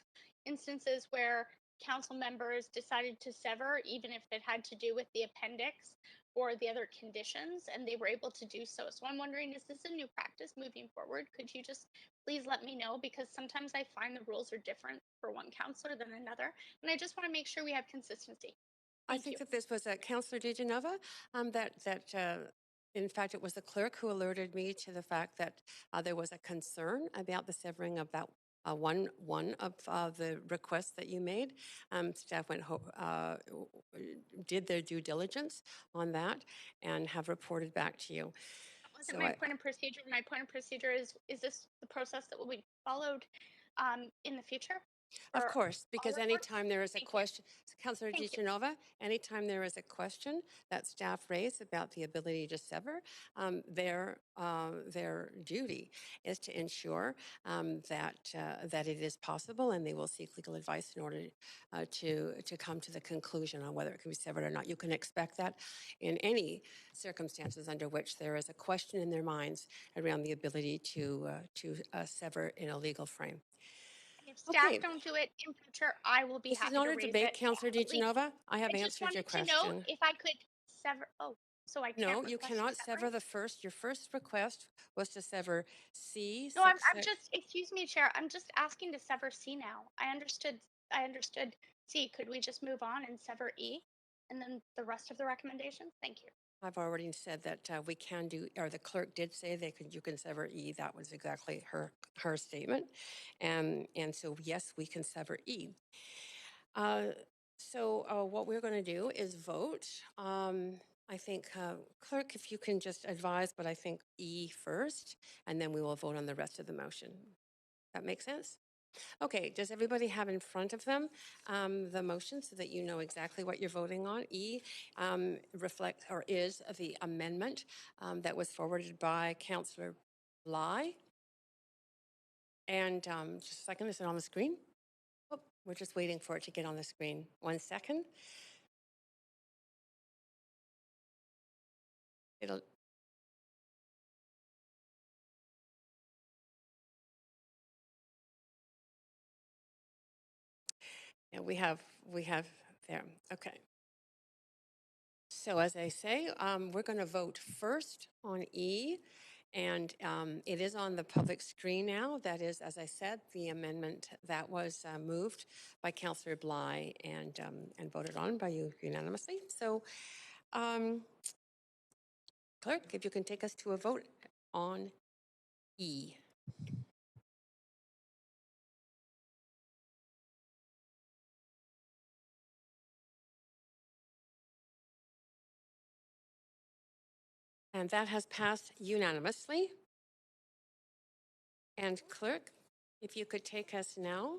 instances where council members decided to sever, even if it had to do with the appendix or the other conditions, and they were able to do so. So I'm wondering, is this a new practice moving forward? Could you just please let me know? Because sometimes I find the rules are different for one councillor than another, and I just want to make sure we have consistency. I think that this was Councillor DiGenova, in fact, it was the clerk who alerted me to the fact that there was a concern about the severing of that one of the requests that you made. Staff did their due diligence on that and have reported back to you. That wasn't my point of procedure. My point of procedure is this the process that will be followed in the future? Of course, because anytime there is a question, Councillor DiGenova, anytime there is a question that staff raise about the ability to sever, their duty is to ensure that it is possible, and they will seek legal advice in order to come to the conclusion on whether it can be severed or not. You can expect that in any circumstances under which there is a question in their minds around the ability to sever in a legal frame. If staff don't do it in future, I will be This is happy not to a raise debate, it. Councillor DiGenova. I have I just answered your wanted to know question. if I could sever. Oh, so I can't. No, you request cannot severing? sever your first request was to sever C. No, I'm just, excuse me, Chair, I'm just asking to sever C now. I understood C. Could we just move on and sever E? And then the rest of the recommendations? Thank you. I've already said that we can do, or the clerk did say you can sever E. That was exactly her statement. And so, yes, we can sever E. So what we're going to do is vote. I think, clerk, if you can just advise, but I think E first, and then we will vote on the rest of the motion. That makes sense? Okay, does everybody have in front of them the motion so that you know exactly what you're voting on? E is the amendment that was forwarded by Councillor Bly. And just a second, is it on the screen? Oh, we're just waiting for it to get on the screen. 1 second. It'll. Yeah, we have there. Okay. So as I say, we're going to vote first on E, and it is on the public screen now. That is, as I said, the amendment that was moved by Councillor Bly and voted on by you unanimously. So, clerk, if you can take us to a vote on E. And that has passed unanimously. And clerk, if you could take us now.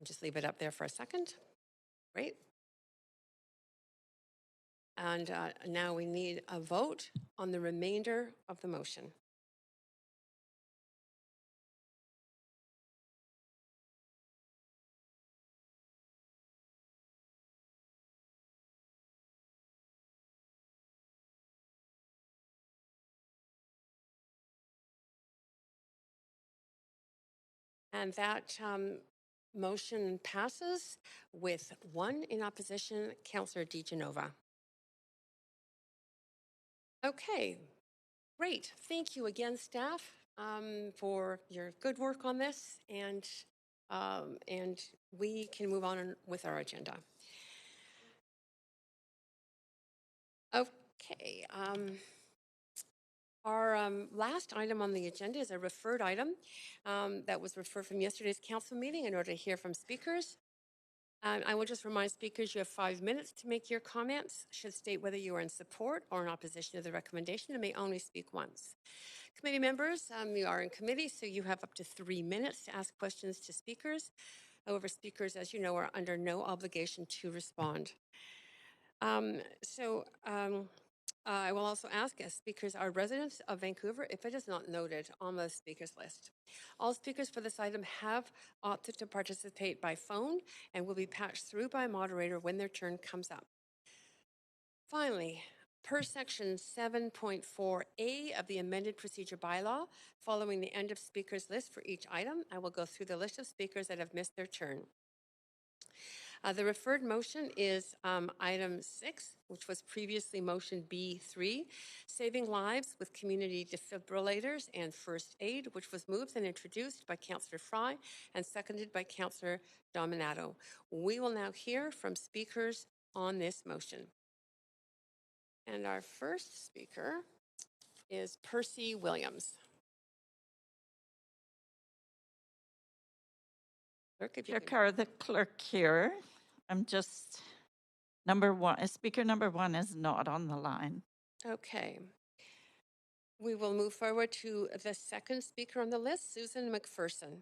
Just leave it up there for a second. Great. And now we need a vote on the remainder of the motion. And that motion passes with 1 in opposition, Councillor DiGenova. Okay, great. Thank you again, staff, for your good work on this. And and we can move on with our agenda. Okay. Our last item on the agenda is a referred item that was referred from yesterday's council meeting in order to hear from speakers. I will just remind speakers you have 5 minutes to make your comments. Should state whether you are in support or in opposition to the recommendation and may only speak once. Committee members, you are in committee, so you have up to 3 minutes to ask questions to speakers. However, speakers, as you know, are under no obligation to respond. I will also ask as speakers are residents of Vancouver if it is not noted on the speakers list. All speakers for this item have opted to participate by phone and will be patched through by a moderator when their turn comes up. Finally, per section 7.4A of the amended procedure bylaw, following the end of speakers list for each item, I will go through the list of speakers that have missed their turn. The referred motion is item 6, which was previously motion B3, saving lives with community defibrillators and first aid, which was moved and introduced by Councillor Fry and seconded by Councillor Dominato. We will now hear from speakers on this motion. And our first speaker is Percy Williams. Clerk, if you Chair can. Carr, the clerk here. I'm just speaker number 1 is not on the line. Okay. We will move forward to the second speaker on the list, Susan McPherson.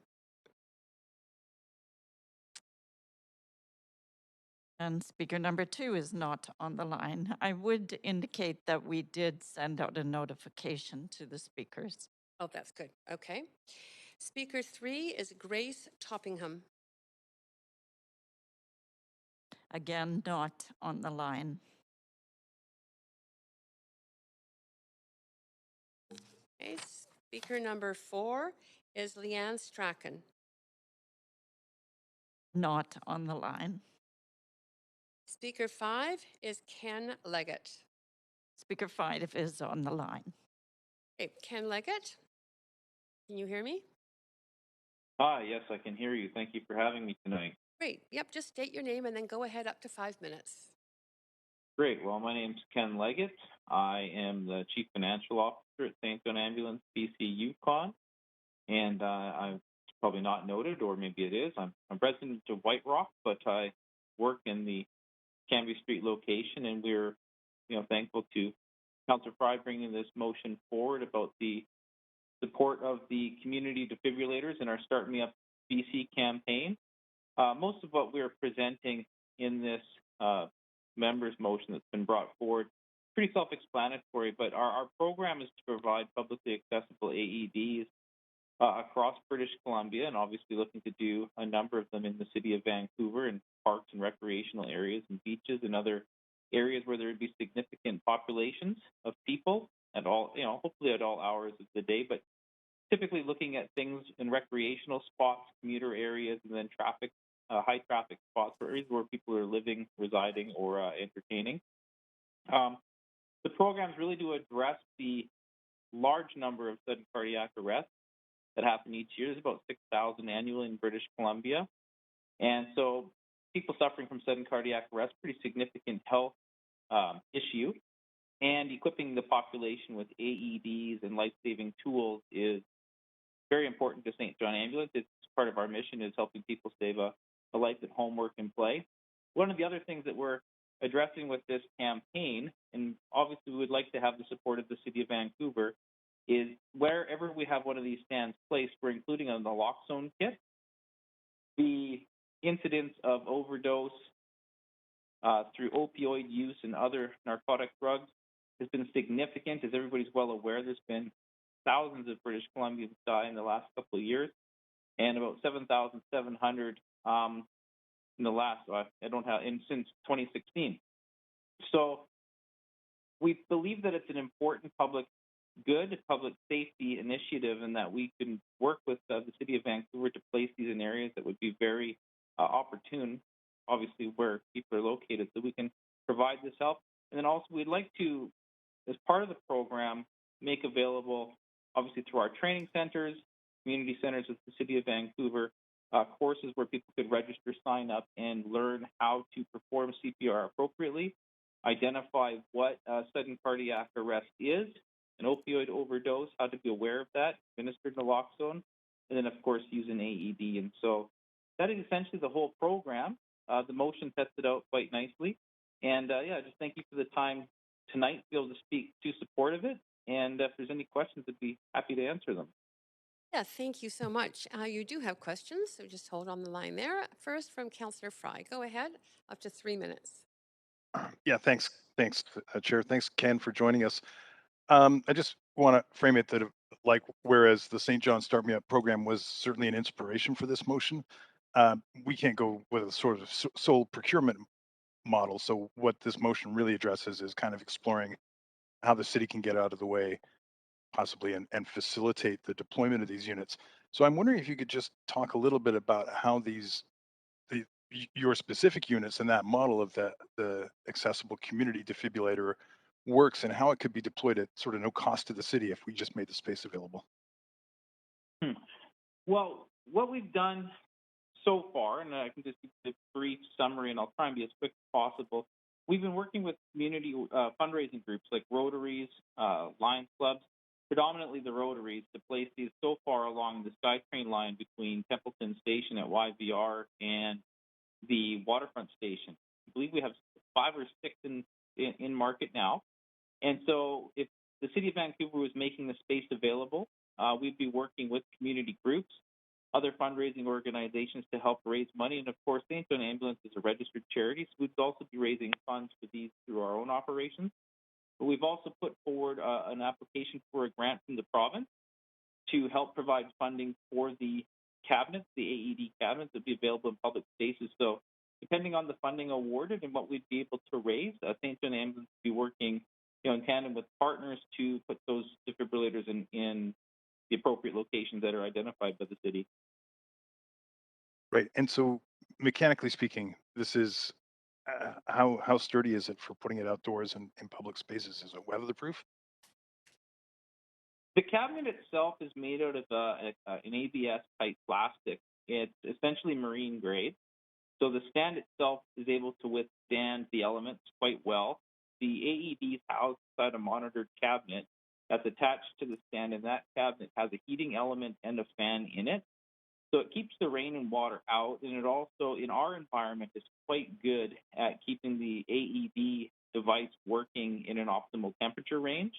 And speaker number 2 is not on the line. I would indicate that we did send out a notification to the speakers. Oh, that's good. Okay. Speaker 3 is Grace Toppingham. Again, not on the line. Okay. Speaker number 4 is Leanne Strachan. Not on the line. Speaker 5 is Ken Leggett. Speaker 5 is on the line. Okay, Ken Leggett, can you hear me? Hi, yes, I can hear you. Thank you for having me tonight. Great. Yep, just state your name and then go ahead up to 5 minutes. Great. Well, my name's Ken Leggett. I am the Chief Financial Officer at St. John Ambulance BC Yukon. And I'm probably not noted, or maybe it is. I'm resident of White Rock, but I work in the Cambie Street location, and we're thankful to Councillor Fry bringing this motion forward about the support of the community defibrillators in our Start Me Up BC campaign. Most of what we're presenting in this members motion that's been brought forward, pretty self-explanatory, but our program is to provide publicly accessible AEDs across British Columbia, and obviously looking to do a number of them in the city of Vancouver and parks and recreational areas and beaches and other areas where there would be significant populations of people at all, hopefully at all hours of the day, but typically looking at things in recreational spots, commuter areas, and then high traffic spots, areas where people are living, residing, or entertaining. The programs really do address the large number of sudden cardiac arrests that happen each year. There's about 6,000 annually in British Columbia. And so people suffering from sudden cardiac arrest, pretty significant health issue. And equipping the population with AEDs and life-saving tools is very important to St. John Ambulance. It's part of our mission is helping people save a life at home, work, and play. One of the other things that we're addressing with this campaign, and obviously we would like to have the support of the City of Vancouver, is wherever we have one of these stands placed, we're including a naloxone kit. The incidence of overdose through opioid use and other narcotic drugs has been significant. As everybody's well aware, there's been thousands of British Columbians die in the last couple of years, and about 7,700 in the last, since 2016. So we believe that it's an important public safety initiative, and that we can work with the City of Vancouver to place these in areas that would be very opportune, obviously where people are located, so we can provide this help. And then also we'd like to, as part of the program, make available, obviously through our training centers, community centers with the City of Vancouver, courses where people could register, sign up, and learn how to perform CPR appropriately, identify what sudden cardiac arrest is, an opioid overdose, how to be aware of that, administer naloxone, and then, of course, use an AED. And so that is essentially the whole program. The motion sets it out quite nicely. And yeah, just thank you for the time tonight to be able to speak to support of it. And if there's any questions, I'd be happy to answer them. Yeah, thank you so much. You do have questions, so just hold on the line there. First from Councillor Fry. Go ahead, up to 3 minutes. Yeah, thanks, Chair. Thanks, Ken, for joining us. I just want to frame it that, like, whereas the St. John Start Me Up program was certainly an inspiration for this motion, we can't go with a sort of sole procurement model. So what this motion really addresses is kind of exploring how the city can get out of the way, possibly, and facilitate the deployment of these units. So I'm wondering if you could just talk a little bit about how your specific units and that model of the accessible community defibrillator works and how it could be deployed at sort of no cost to the city if we just made the space available. Well, what we've done so far, and I can just give a brief summary and I'll try and be as quick as possible. We've been working with community fundraising groups like Rotaries, Lions Clubs, predominantly the Rotaries, to place these so far along the SkyTrain line between Templeton Station at YVR and the Waterfront Station. I believe we have 5 or 6 in market now. And so if the City of Vancouver was making the space available, we'd be working with community groups, other fundraising organizations to help raise money. And of course, St. John Ambulance is a registered charity, so we'd also be raising funds for these through our own operations. But we've also put forward an application for a grant from the province to help provide funding for the cabinets, the AED cabinets that would be available in public spaces. So depending on the funding awarded and what we'd be able to raise, St. John Ambulance would be working in tandem with partners to put those defibrillators in the appropriate locations that are identified by the city. Right. And so mechanically speaking, this is how sturdy is it for putting it outdoors and in public spaces? Is it weatherproof? The cabinet itself is made out of an ABS type plastic. It's essentially marine grade. So the stand itself is able to withstand the elements quite well. The AED is housed inside a monitored cabinet that's attached to the stand, and that cabinet has a heating element and a fan in it. So it keeps the rain and water out, and it also, in our environment, is quite good at keeping the AED device working in an optimal temperature range.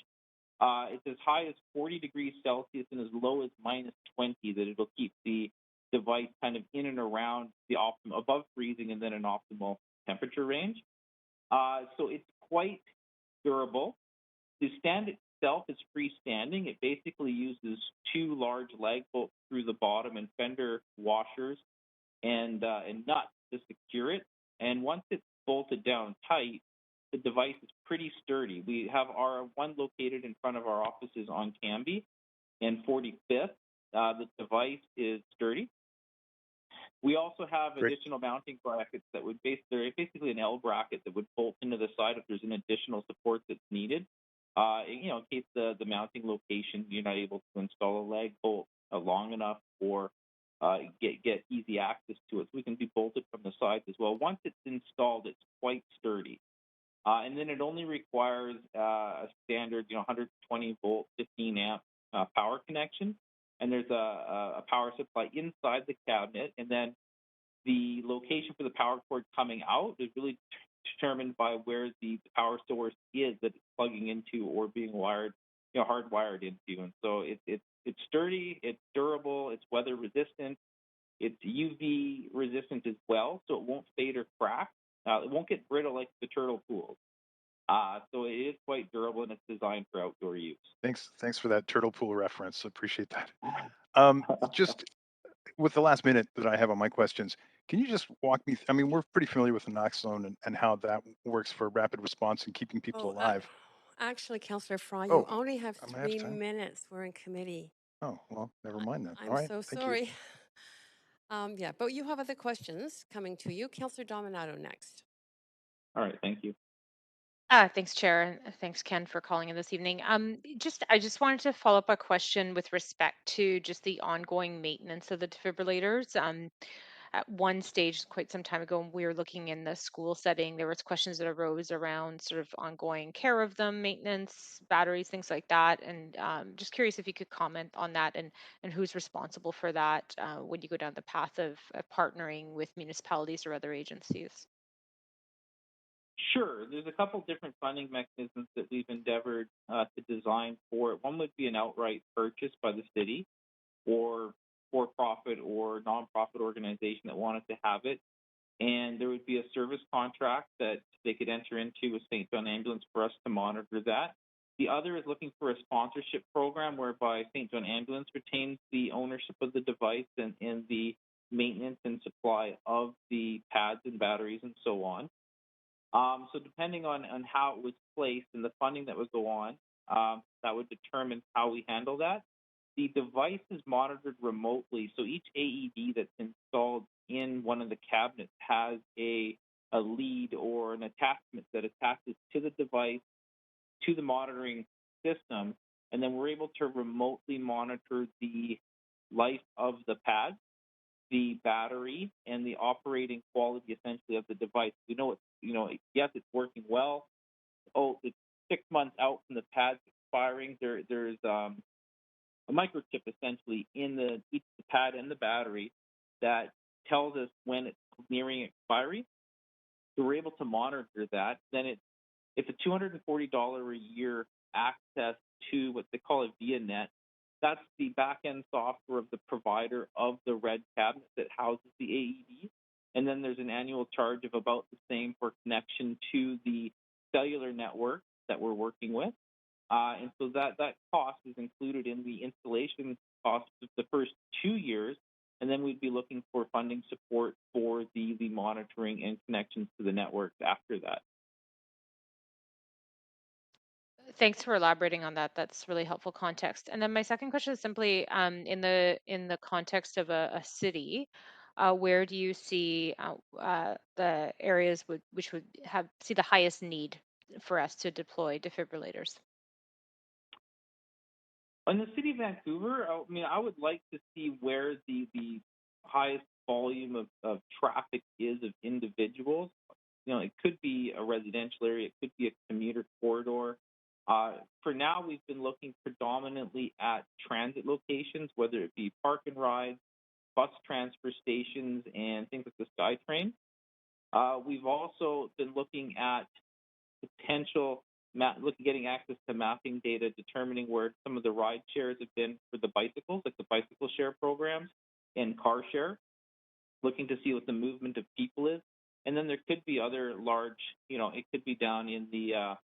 It's as high as 40 degrees Celsius and as low as minus 20 that it'll keep the device kind of in and around the optimal, above freezing and then an optimal temperature range. So it's quite durable. The stand itself is freestanding. It basically uses 2 large lag bolts through the bottom and fender washers and nuts to secure it. And once it's bolted down tight, the device is pretty sturdy. We have our one located in front of our offices on Cambie and 45th. The device is sturdy. We also have additional mounting brackets that would they're basically an L bracket that would bolt into the side if there's an additional support that's needed. In case the mounting location, you're not able to install a lag bolt long enough or get easy access to it. So we can be bolted from the sides as well. Once it's installed, it's quite sturdy. And then it only requires a standard, 120 volt, 15 amp power connection. And there's a power supply inside the cabinet. And then the location for the power cord coming out is really determined by where the power source is that it's plugging into or being wired, hardwired into. And so it's sturdy, it's durable, it's weather resistant, it's UV resistant as well, so it won't fade or crack. It won't get brittle like the turtle pools. So it is quite durable and it's designed for outdoor use. Thanks for that turtle pool reference. Appreciate that. Just with the last minute that I have on my questions, can you just walk me? I mean, we're pretty familiar with the naloxone and how that works for rapid response and keeping people alive. Actually, Councillor Fry, you only have am I out of 3 time? minutes. We're in committee. Oh, well, never mind then. I'm All right. so Thank sorry. You. Yeah, but you have other questions coming to you. Councillor Dominato next. All right, thank you. Thanks, Chair, and thanks, Ken, for calling in this evening. I just wanted to follow up a question with respect to just the ongoing maintenance of the defibrillators. At one stage, quite some time ago, when we were looking in the school setting, there was questions that arose around sort of ongoing care of them, maintenance, batteries, things like that. And just curious if you could comment on that and who's responsible for that when you go down the path of partnering with municipalities or other agencies. Sure. There's a couple different funding mechanisms that we've endeavored to design for it. One would be an outright purchase by the city or for-profit or nonprofit organization that wanted to have it. And there would be a service contract that they could enter into with St. John Ambulance for us to monitor that. The other is looking for a sponsorship program whereby St. John Ambulance retains the ownership of the device and the maintenance and supply of the pads and batteries and so on. So depending on how it was placed and the funding that would go on, that would determine how we handle that. The device is monitored remotely, so each AED that's installed in one of the cabinets has a lead or an attachment that attaches to the device, to the monitoring system, and then we're able to remotely monitor the life of the pad, the battery, and the operating quality essentially of the device. We know yes, it's working well. Oh, it's 6 months out from the pads expiring. There's a microchip essentially in each pad and the battery that tells us when it's nearing expiry. So we're able to monitor that. Then it's a $240 a year access to what they call a ViaNet. That's the back-end software of the provider of the red cabinet that houses the AED. And then there's an annual charge of about the same for connection to the cellular network that we're working with. And so that cost is included in the installation cost of the first 2 years. And then we'd be looking for funding support for the monitoring and connections to the network after that. Thanks for elaborating on that. That's really helpful context. And then my second question is simply in the context of a city, where do you see the areas which would see the highest need for us to deploy defibrillators? In the city of Vancouver, I would like to see where the highest volume of traffic is of individuals. It could be a residential area, it could be a commuter corridor. For now, we've been looking predominantly at transit locations, whether it be park and rides, bus transfer stations, and things like the SkyTrain. We've also been looking at potential getting access to mapping data, determining where some of the ride shares have been for the bicycles, like the bicycle share programs and car share, looking to see what the movement of people is. And then there could be other large, it could be down in the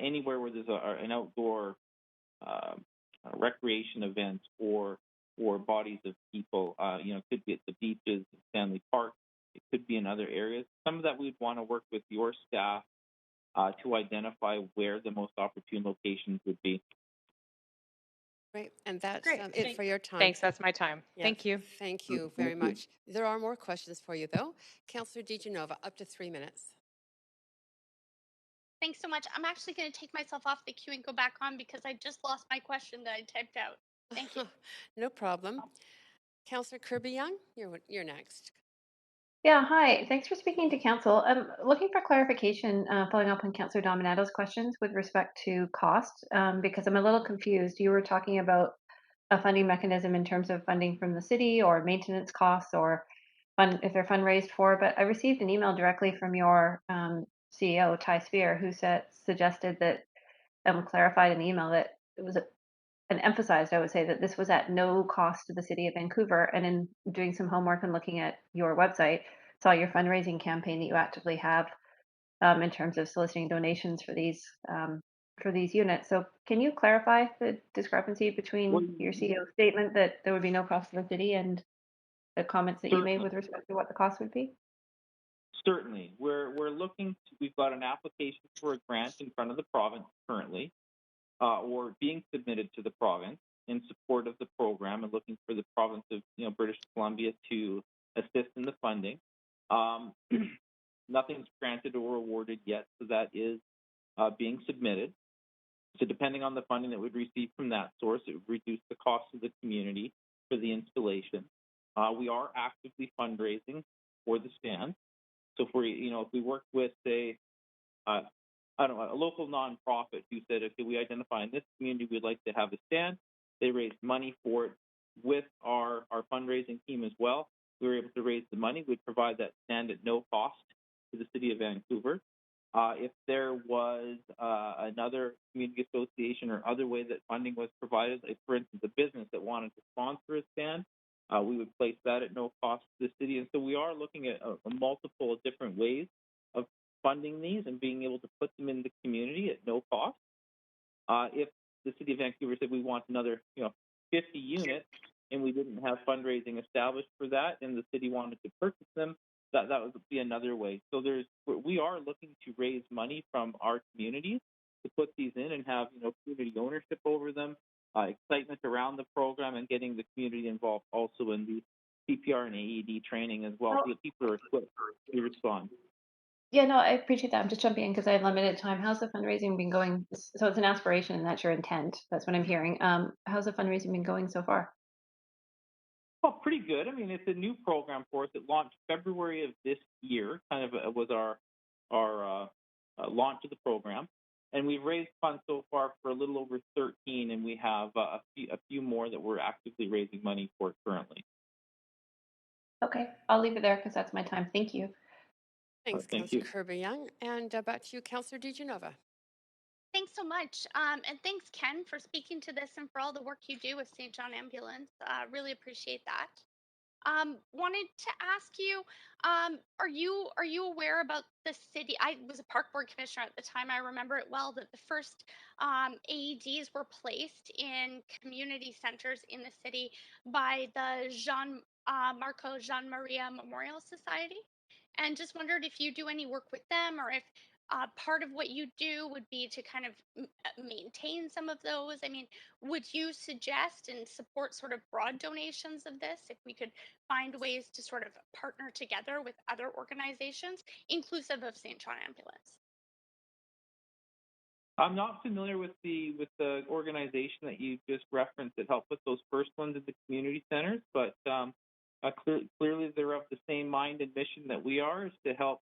anywhere where there's an outdoor recreation event or bodies of people. It could be at the beaches, Stanley Park. It could be in other areas. Some of that we'd want to work with your staff to identify where the most opportune locations would be. Great, and that's Great. it for your time. Thanks. That's my time. Yes, Thank you. Thank you very much. There are more questions for you, though. Councillor DiGenova, up to 3 minutes. Thanks so much. I'm actually going to take myself off the queue and go back on because I just lost my question that I typed out. Thank you. No problem. Councillor Kirby-Yung, you're next. Yeah, hi. Thanks for speaking to council. I'm looking for clarification, following up on Councillor Dominato's questions with respect to cost, because I'm a little confused. You were talking about a funding mechanism in terms of funding from the city or maintenance costs or if they're fundraised for, but I received an email directly from your CEO, Ty Spear, who suggested that, clarified in the email that it was and emphasized, I would say, that this was at no cost to the city of Vancouver. And in doing some homework and looking at your website, saw your fundraising campaign that you actively have in terms of soliciting donations for these units. So can you clarify the discrepancy between your CEO statement that there would be no cost to the city and the comments that you made with respect to what the cost would be? Certainly. We've got an application for a grant in front of the province currently, or being submitted to the province in support of the program and looking for the province of British Columbia to assist in the funding. Nothing's granted or awarded yet, so that is being submitted. So depending on the funding that we'd receive from that source, it would reduce the cost of the community for the installation. We are actively fundraising for the stand. So if we work with a local nonprofit who said, okay, we identify in this community we'd like to have a stand, they raised money for it with our fundraising team as well. We were able to raise the money. We'd provide that stand at no cost to the City of Vancouver. If there was another community association or other way that funding was provided, like for instance, a business that wanted to sponsor a stand, we would place that at no cost to the city. And so we are looking at multiple different ways of funding these and being able to put them in the community at no cost. If the City of Vancouver said we want another 50 units and we didn't have fundraising established for that and the city wanted to purchase them, that would be another way. So we are looking to raise money from our communities to put these in and have community ownership over them, excitement around the program, and getting the community involved also in the CPR and AED training as well, so that people are equipped to respond. Yeah, no, I appreciate that. I'm just jumping in because I have limited time. How's the fundraising been going? So it's an aspiration and that's your intent. That's what I'm hearing. How's the fundraising been going so far? Well, pretty good. I mean, it's a new program for us. It launched February of this year, kind of was our launch of the program. And we've raised funds so far for a little over 13, and we have a few more that we're actively raising money for currently. Okay, I'll leave it there because that's my time. Thank you. Thanks, Thank Councillor you. Kirby-Young. And back to you, Councillor DiGenova. Thanks so much. And thanks, Ken, for speaking to this and for all the work you do with St. John Ambulance. Really appreciate that. Wanted to ask you, are you aware about the city? I was a park board commissioner at the time. I remember it well that the first AEDs were placed in community centers in the city by the Marco Jean Maria Memorial Society, and just wondered if you do any work with them, or if part of what you do would be to kind of maintain some of those. I mean, would you suggest and support sort of broad donations of this if we could find ways to sort of partner together with other organizations, inclusive of St. John Ambulance? I'm not familiar with the organization that you just referenced that helped put those first ones in the community centers, but clearly they're of the same mind and mission that we are, is to help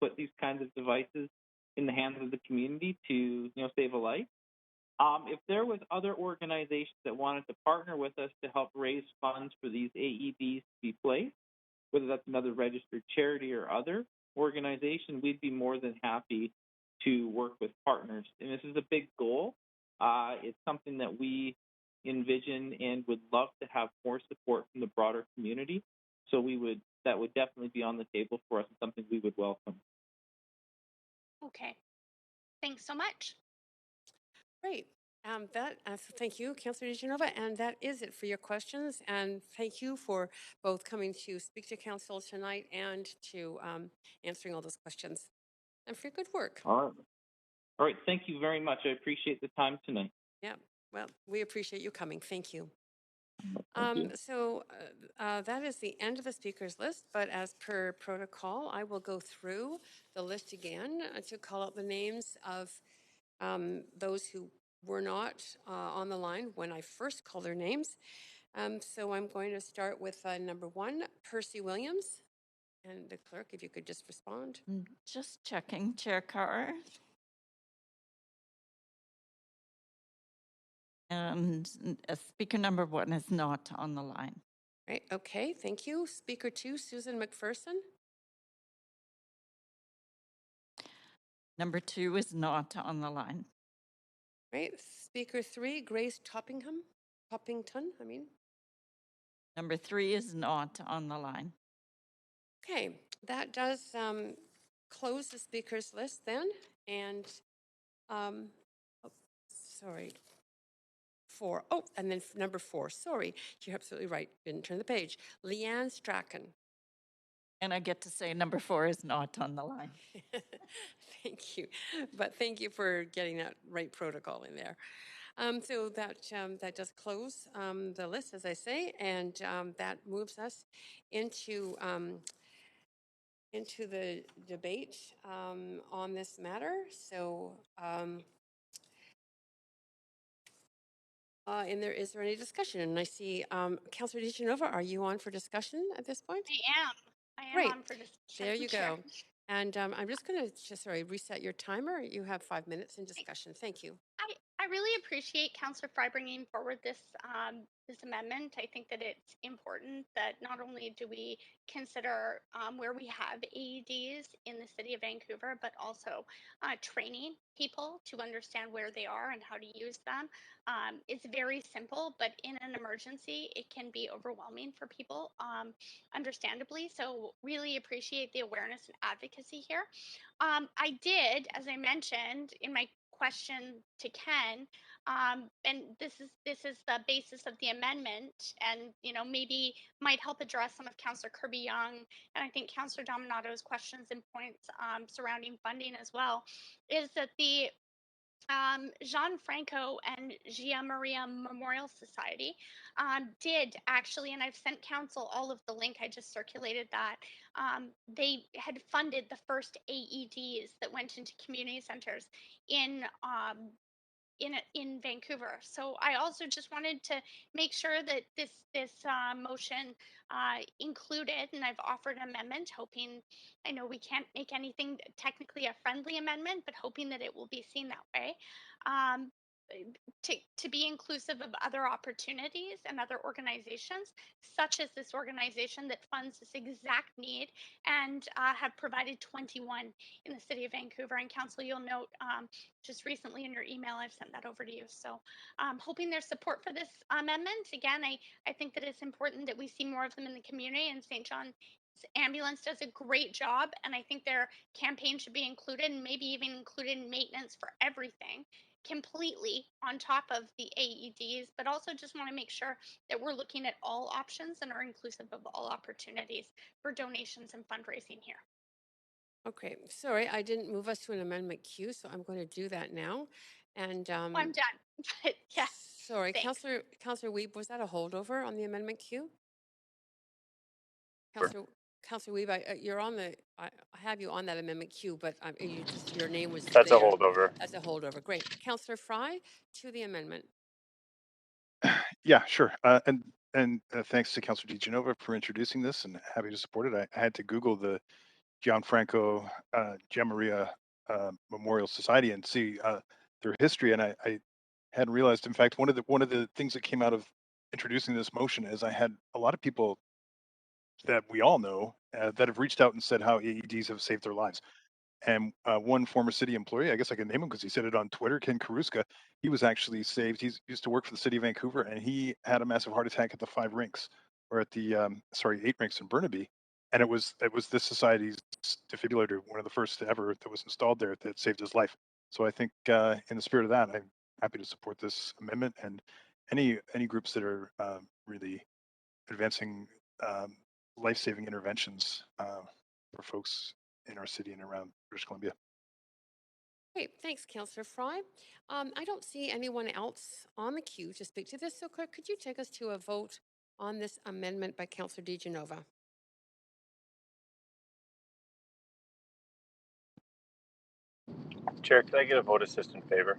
put these kinds of devices in the hands of the community to save a life. If there was other organizations that wanted to partner with us to help raise funds for these AEDs to be placed, whether that's another registered charity or other organization, we'd be more than happy to work with partners. And this is a big goal. It's something that we envision and would love to have more support from the broader community. So that would definitely be on the table for us and something we would welcome. Okay. Thanks so much. Great. So thank you, Councillor DiGenova, and that is it for your questions. And thank you for both coming to speak to Council tonight and to answering all those questions, and for your good work. All right. Thank you very much. I appreciate the time tonight. Yeah. Well, we appreciate you coming. Thank you. Thank you. So that is the end of the speakers list, but as per protocol, I will go through the list again to call out the names of those who were not on the line when I first called their names. So I'm going to start with number 1, Percy Williams. And the clerk, if you could just respond. Just checking, Chair Carr. And speaker number 1 is not on the line. Right. Okay. Thank you. Speaker 2, Susan McPherson. Number 2 is not on the line. Right. Speaker 3, Grace Toppington. Number 3 is not on the line. Okay. That does close the speakers list then. And sorry. 4. Oh, and then number 4. Sorry, you're absolutely right. Didn't turn the page. Leanne Strachan. And I get to say number 4 is not on the line. Thank you. But thank you for getting that right protocol in there. So that does close the list, as I say, and that moves us into into the debate on this matter. So, and is there any discussion? And I see Councillor DiGenova, are you on for discussion at this point? I am Great. on for discussion. There you Chair. go. And I'm just going to reset your timer. You have 5 minutes in discussion. Thank you. I really appreciate Councillor Fry bringing forward this this amendment. I think that it's important that not only do we consider where we have AEDs in the city of Vancouver, but also training people to understand where they are and how to use them. It's very simple, but in an emergency, it can be overwhelming for people, understandably. So really appreciate the awareness and advocacy here. I did, as I mentioned in my question to Ken, and this is the basis of the amendment, and maybe might help address some of Councillor Kirby-Yung and I think Councillor Dominato's questions and points surrounding funding as well, is that the Jean Franco and Gia Maria Memorial Society did actually, and I've sent council all of the link, I just circulated that, they had funded the first AEDs that went into community centers in Vancouver. So I also just wanted to make sure that this motion included, and I've offered an amendment, hoping, I know we can't make anything technically a friendly amendment, but hoping that it will be seen that way. To be inclusive of other opportunities and other organizations, such as this organization that funds this exact need and have provided 21 in the city of Vancouver. And council, you'll note just recently in your email, I've sent that over to you. So hoping there's support for this amendment. Again, I think that it's important that we see more of them in the community, and St. John's Ambulance does a great job, and I think their campaign should be included, and maybe even included in maintenance for everything completely on top of the AEDs, but also just want to make sure that we're looking at all options and are inclusive of all opportunities for donations and fundraising here. Okay, sorry, I didn't move us to an amendment queue, so I'm going to do that now. And I'm done. But yeah. Sorry, thanks. Councillor Wiebe, was that a holdover on the amendment queue? Sure. Councillor Wiebe, you're on the. I have you on that amendment queue, but your name was. That's there. a holdover. That's a holdover. Great, Councillor Fry to the amendment. Yeah, sure. And thanks to Councillor DiGenova for introducing this, and happy to support it. I had to Google the Gianfranco Gia Maria Memorial Society and see their history, and I hadn't realized. In fact, one of the things that came out of introducing this motion is I had a lot of people that we all know that have reached out and said how AEDs have saved their lives. And one former city employee, I guess I can name him because he said it on Twitter, Ken Karuska, he was actually saved. He used to work for the city of Vancouver, and he had a massive heart attack at the 5 rinks, or at the 8 rinks in Burnaby. And it was this society's defibrillator, one of the first ever that was installed there, that saved his life. So I think in the spirit of that, I'm happy to support this amendment, and any groups that are really advancing life-saving interventions for folks in our city and around British Columbia. Great, thanks, Councillor Fry. I don't see anyone else on the queue to speak to this, so clerk, could you take us to a vote on this amendment by Councillor DiGenova? Chair, can I get a vote assist in favor?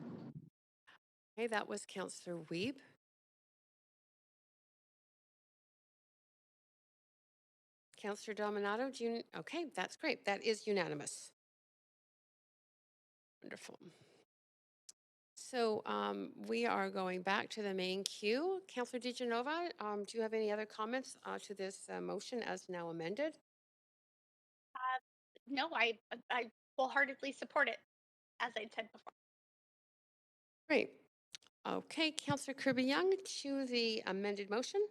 Okay, that was Councillor Wiebe. Councillor Dominato, okay, that's great. That is unanimous. Wonderful. So we are going back to the main queue. Councillor DiGenova, do you have any other comments to this motion as now amended? No, I wholeheartedly support it, as I said before. Great. Okay, Councillor Kirby-Yung to the amended motion.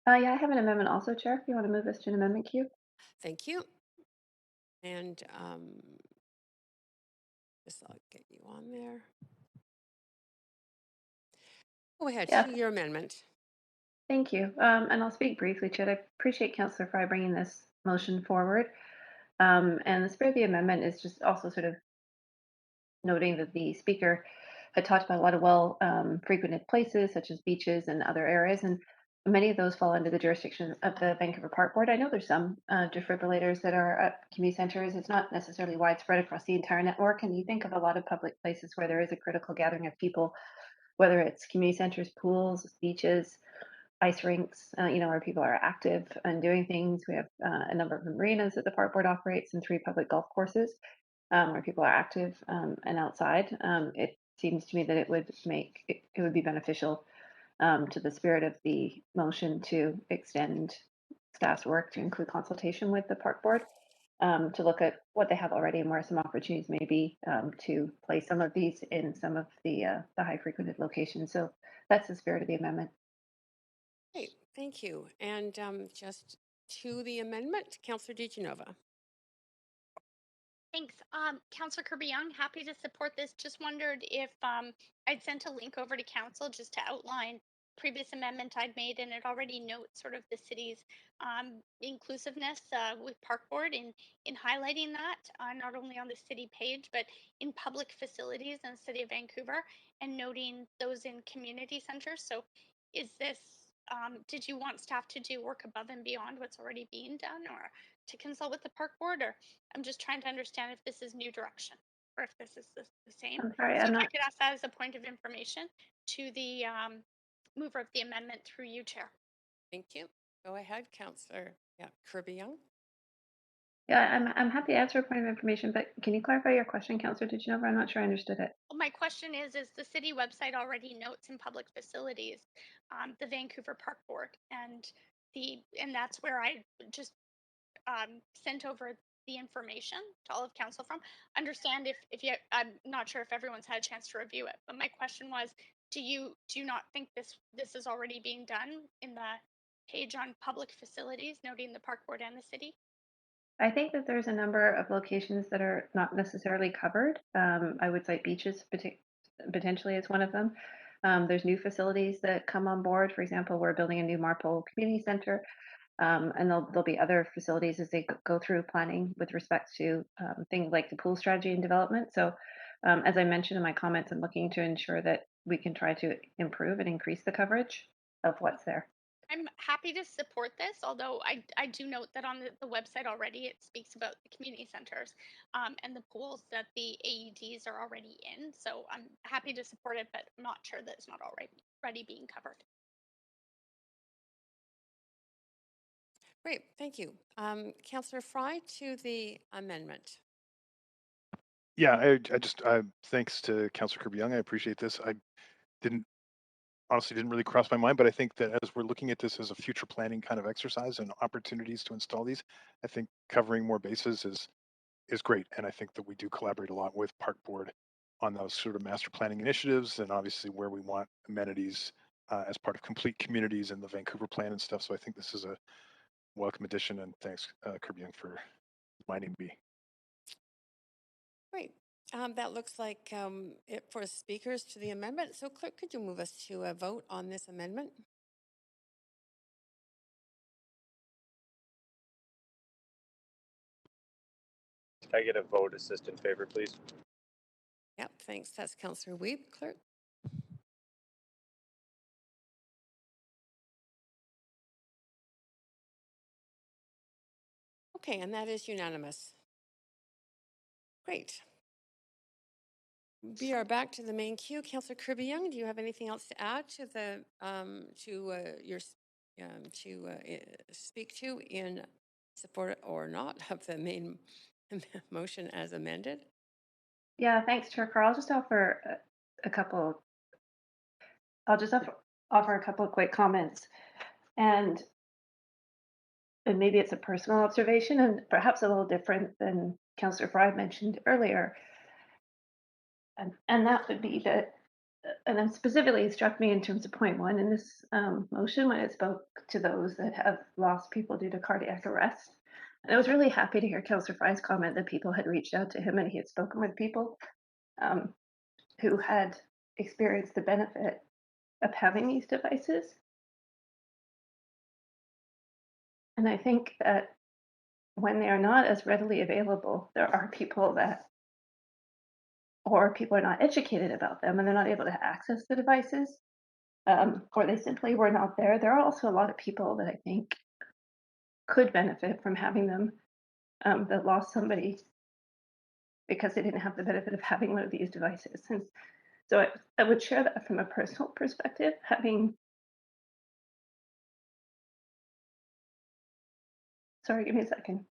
Yeah, I have an amendment also, Chair, if you want to move this to an amendment queue. Thank you. And just I'll get you on there. Go ahead, Yeah. to your amendment. Thank you. And I'll speak briefly, Chair. I appreciate Councillor Fry bringing this motion forward. And the spirit of the amendment is just also sort of noting that the speaker had talked about a lot of well frequented places such as beaches and other areas. And many of those fall under the jurisdiction of the Vancouver Park Board. I know there's some defibrillators that are at community centers. It's not necessarily widespread across the entire network. And you think of a lot of public places where there is a critical gathering of people, whether it's community centers, pools, beaches, ice rinks, where people are active and doing things. We have a number of marinas that the park board operates and 3 public golf courses where people are active and outside. It seems to me that it would be beneficial to the spirit of the motion to extend staff's work to include consultation with the park board, to look at what they have already and where some opportunities may be to place some of these in some of the high frequented locations. So that's the spirit of the amendment. Great, thank you. And just to the amendment, Councillor DiGenova. Thanks. Councillor Kirby-Yung, happy to support this. Just wondered if I'd sent a link over to council just to outline previous amendment I'd made, and it already notes sort of the city's inclusiveness with Park Board in highlighting that, not only on the city page, but in public facilities in the city of Vancouver, and noting those in community centers. So is this, did you want staff to do work above and beyond what's already being done, or to consult with the Park Board? Or I'm just trying to understand if this is new direction or if this is the same. I'm sorry, so I'm if I not. could ask that as a point of information to the mover of the amendment through you, Chair. Thank you. Go ahead, Councillor Kirby-Yung. Yeah, I'm happy to answer a point of information, but can you clarify your question, Councillor DiGenova? I'm not sure I understood it. Well, my question is the city website already notes in public facilities the Vancouver Park Board, and that's where I just sent over the information to all of council from. Understand if you, I'm not sure if everyone's had a chance to review it, but my question was, do you not think this is already being done in the page on public facilities, noting the park board and the city? I think that there's a number of locations that are not necessarily covered. I would cite beaches potentially as one of them. There's new facilities that come on board. For example, we're building a new Marpole Community Center, and there'll be other facilities as they go through planning with respect to things like the pool strategy and development. So as I mentioned in my comments, I'm looking to ensure that we can try to improve and increase the coverage of what's there. I'm happy to support this, although I do note that on the website already it speaks about the community centers and the pools that the AUDs are already in. So I'm happy to support it, but I'm not sure that it's not already being covered. Great, thank you. Councillor Fry, to the amendment. Yeah, thanks to Councillor Kirby-Yung. I appreciate this. I honestly didn't really cross my mind, but I think that as we're looking at this as a future planning kind of exercise and opportunities to install these, I think covering more bases is great. And I think that we do collaborate a lot with Park Board on those sort of master planning initiatives, and obviously where we want amenities as part of complete communities and the Vancouver plan and stuff. So I think this is a welcome addition, and thanks Kirby-Yung for reminding me. Great. That looks like it for speakers to the amendment. So clerk, could you move us to a vote on this amendment? Can I get a vote assist in favor, please? Yep, thanks. That's Councillor Wiebe. Clerk. Okay, and that is unanimous. Great. We are back to the main queue. Councillor Kirby-Yung, do you have anything else to add to the speak to in support or not of the main motion as amended? Yeah, thanks, Chair Carl. I'll just offer a couple. I'll just offer a couple of quick comments, and maybe it's a personal observation and perhaps a little different than Councillor Fry mentioned earlier. And that would be that, and then specifically it struck me in terms of point 1 in this motion when it spoke to those that have lost people due to cardiac arrest. And I was really happy to hear Councillor Fry's comment that people had reached out to him and he had spoken with people who had experienced the benefit of having these devices. And I think that when they are not as readily available, there are people that, or people are not educated about them and they're not able to access the devices. or they simply were not there. There are also a lot of people that I think could benefit from having them, that lost somebody because they didn't have the benefit of having one of these devices. And so I would share that from a personal perspective, sorry, give me a second.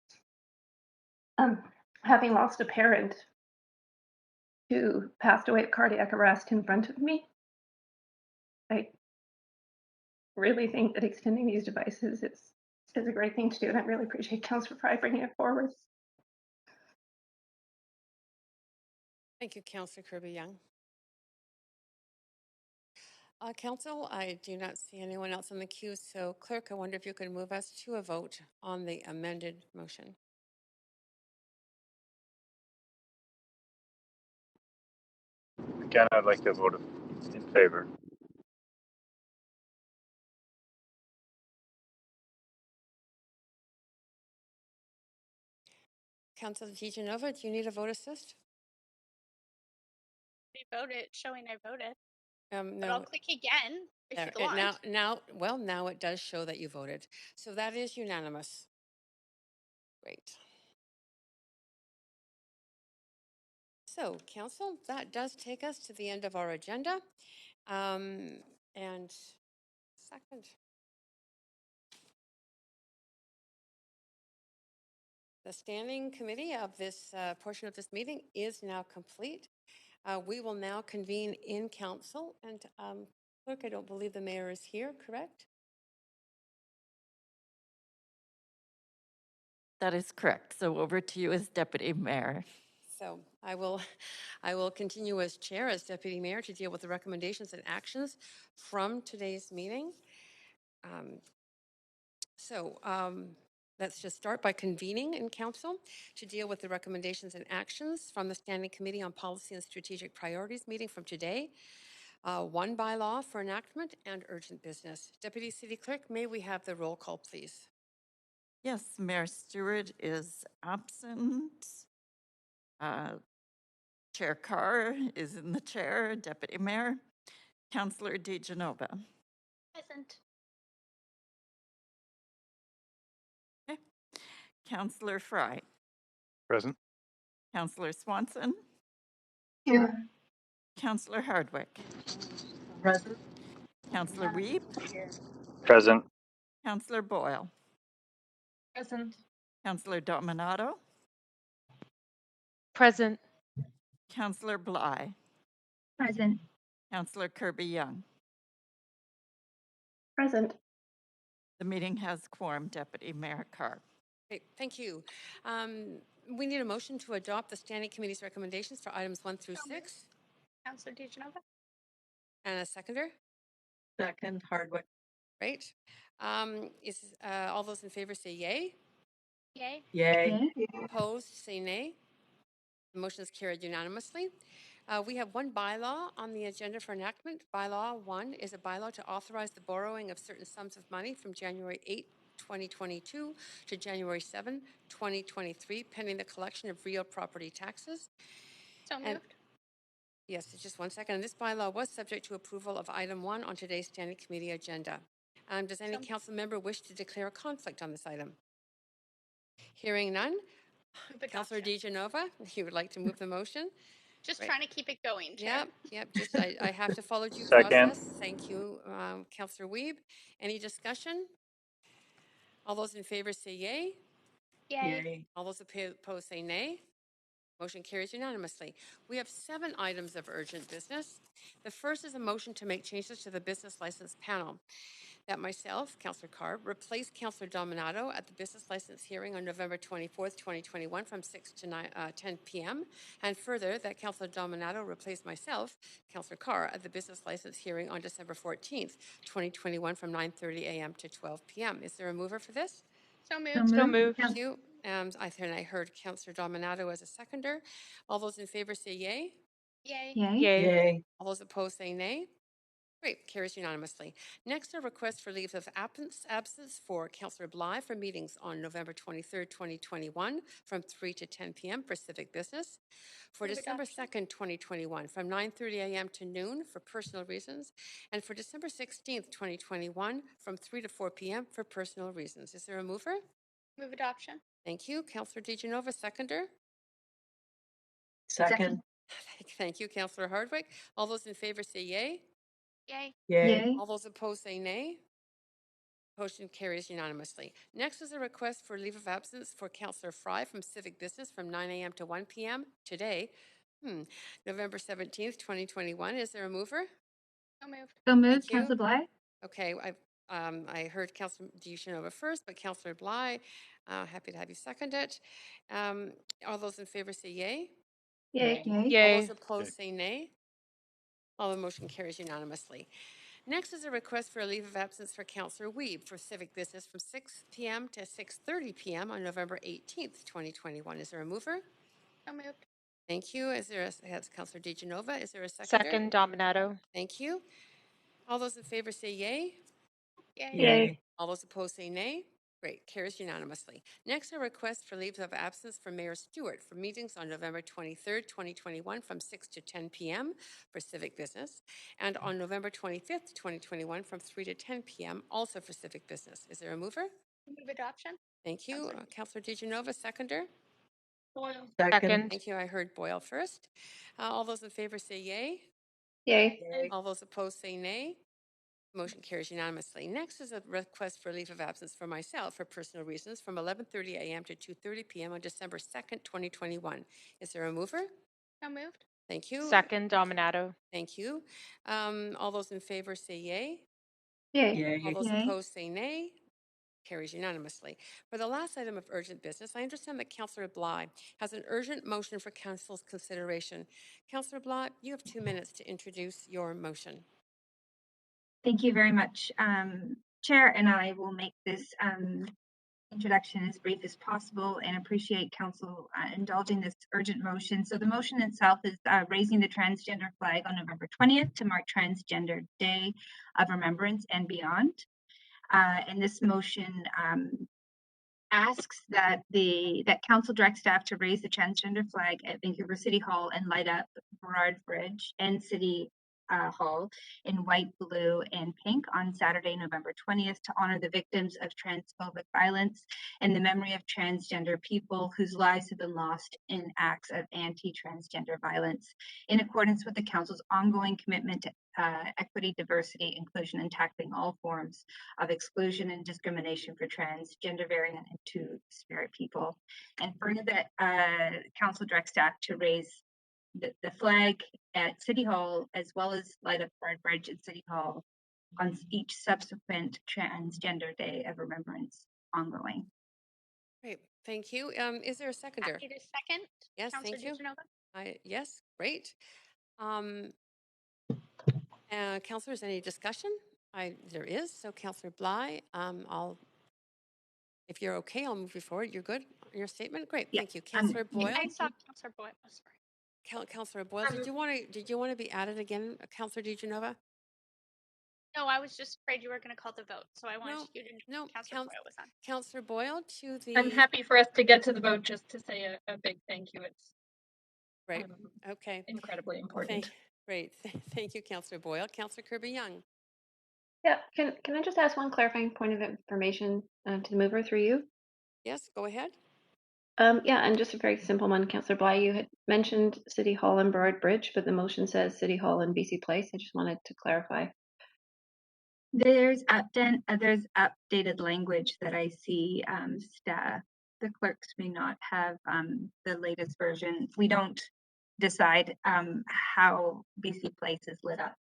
Having lost a parent who passed away of cardiac arrest in front of me, I really think that extending these devices is a great thing to do, and I really appreciate Councillor Fry bringing it forward. Thank you, Councillor Kirby-Yung. Council, I do not see anyone else on the queue, so Clerk, I wonder if you could move us to a vote on the amended motion. Again, I'd like to vote in favor. Councillor DiGenova, do you need a vote assist? I voted, showing I voted. But No. I'll click again if There, you want. now it does show that you voted. So that is unanimous. Great. So, Council, that does take us to the end of our agenda. And second. The standing committee of this portion of this meeting is now complete. We will now convene in council, and Clerk, I don't believe the mayor is here, correct? That is correct. So over to you as Deputy Mayor. So I will continue as chair, as deputy mayor, to deal with the recommendations and actions from today's meeting. Let's just start by convening in council to deal with the recommendations and actions from the Standing Committee on Policy and Strategic Priorities meeting from today. One bylaw for enactment and urgent business. Deputy City Clerk, may we have the roll call, please? Yes, Mayor Stewart is absent. Chair Carr is in the chair, Deputy Mayor. Councillor DiGenova. Present. Okay. Councillor Fry. Present. Councillor Swanson. Here. Councillor Hardwick. Present. Councillor Wiebe. Present. Councillor Boyle. Present. Councillor Dominato. Present. Councillor Bly. Present. Councillor Kirby-Yung. Present. The meeting has quorum, Deputy Mayor Carr. Great, thank you. We need a motion to adopt the Standing Committee's recommendations for items 1 through 6. Councillor DiGenova. And a seconder? Second, Hardwick. Great. All those in favor say yay. Yay. Yay. Opposed, say nay. The motion is carried unanimously. We have one bylaw on the agenda for enactment. Bylaw 1 is a bylaw to authorize the borrowing of certain sums of money from January 8, 2022 to January 7, 2023, pending the collection of real property taxes. So moved. Yes, just 1 second. This bylaw was subject to approval of item 1 on today's Standing Committee agenda. Does any council member wish to declare a conflict on this item? Hearing none. Councillor DiGenova, you would like to move the motion? Just trying to keep it going, Chair. Yep. Just I have to follow due Second. process. Thank you, Councillor Wiebe. Any discussion? All those in favor say yay. Yay. All those opposed say nay. Motion carries unanimously. We have 7 items of urgent business. The first is a motion to make changes to the business license panel. That myself, Councillor Carr, replaced Councillor Dominato at the business license hearing on November 24th, 2021 from 6 to 10 p.m. And further, that Councillor Dominato replaced myself, Councillor Carr, at the business license hearing on December 14th, 2021 from 9:30 a.m. to 12 p.m. Is there a mover for this? So moved. So moved. Thank you. I heard Councillor Dominato as a seconder. All those in favor say yay. Yay. Yay. Yay. All those opposed say nay. Great, carries unanimously. Next, a request for leave of absence for Councillor Bly for meetings on November 23rd, 2021 from 3 to 10 p.m. for civic business. For Move December adoption. 2nd, 2021 from 9:30 a.m. to noon for personal reasons. And for December 16th, 2021 from 3 to 4 p.m. for personal reasons. Is there a mover? Move adoption. Thank you. Councillor DeGenova, seconder. Second. Thank you, Councillor Hardwick. All those in favor say yay. Yay. Yay. All those opposed say nay. Motion carries unanimously. Next is a request for leave of absence for Councillor Fry from Civic Business from 9 a.m. to 1 p.m. today, November 17th, 2021. Is there a mover? So moved. So moved, Thank you. Councillor Bly. Okay, I heard Councillor DeGenova first, but Councillor Bly, happy to have you second it. All those in favor say yay. Yay. Yay. All Yay. those opposed say nay. All the motion carries unanimously. Next is a request for a leave of absence for Councillor Weeb for civic business from 6 p.m. to 6:30 p.m. on November 18th, 2021. Is there a mover? So moved. Thank you. That's Councillor DeGenova. Is there a seconder? Second, Dominato. Thank you. All those in favor say yay. Yay. Yay. All those opposed say nay. Great, carries unanimously. Next, a request for leaves of absence for Mayor Stewart for meetings on November 23rd, 2021 from 6 to 10 p.m. for civic business, and on November 25th, 2021 from 3 to 10 p.m. also for civic business. Is there a mover? Move adoption. Thank you. Councillor DeGenova, seconder. Boyle. Second. Thank you. I heard Boyle first. All those in favor say yay. Yay. Yay. All those opposed say nay. Motion carries unanimously. Next is a request for leave of absence for myself for personal reasons from 11:30 a.m. to 2:30 p.m. on December 2nd, 2021. Is there a mover? So moved. Thank you. Second, Dominato. Thank you. All those in favor say yay. Yay. Yay. All those Yay. opposed say nay. Carries unanimously. For the last item of urgent business, I understand that Councillor Bly has an urgent motion for Council's consideration. Councillor Bly, you have 2 minutes to introduce your motion. Thank you very much, Chair, and I will make this introduction as brief as possible and appreciate Council indulging this urgent motion. So the motion itself is raising the transgender flag on November 20th to mark Transgender Day of Remembrance and beyond. And this motion asks that Council direct staff to raise the transgender flag at Vancouver City Hall and light up Burrard Bridge and City Hall in white, blue, and pink on Saturday, November 20th to honor the victims of transphobic violence and the memory of transgender people whose lives have been lost in acts of anti-transgender violence, in accordance with the Council's ongoing commitment to equity, diversity, inclusion, and tackling all forms of exclusion and discrimination for transgender, variant, and two-spirit people. And further that Council direct staff to raise the flag at City Hall, as well as light up Burrard Bridge at City Hall on each subsequent Transgender Day of Remembrance ongoing. Great, thank you. Is there a seconder? Happy to second. Yes, Councillor thank you. DeGenova. Yes, great. Councillors, any discussion? There is. So, Councillor Bly, if you're okay, I'll move you forward. You're good on your statement? Great, Yeah, thank you. Councillor Boyle? I saw Councillor Boyle. Oh, sorry. Councillor Boyle, did you want to be added again, Councillor DeGenova? No, I was just afraid you were going to call the vote, so I wanted you to know Councillor Boyle was on. Councillor Boyle to the. I'm happy for us to get to the vote just to say a big thank you. It's Right. Okay. incredibly important. Great. Thank you, Councillor Boyle. Councillor Kirby-Young. Yeah. Can I just ask one clarifying point of information to the mover through you? Yes, go ahead. Yeah, and just a very simple one, Councillor Bly, you had mentioned City Hall and Burrard Bridge, but the motion says City Hall and BC Place. I just wanted to clarify. There's updated language that I see staff. The clerks may not have the latest version. We don't decide how BC Place is lit up.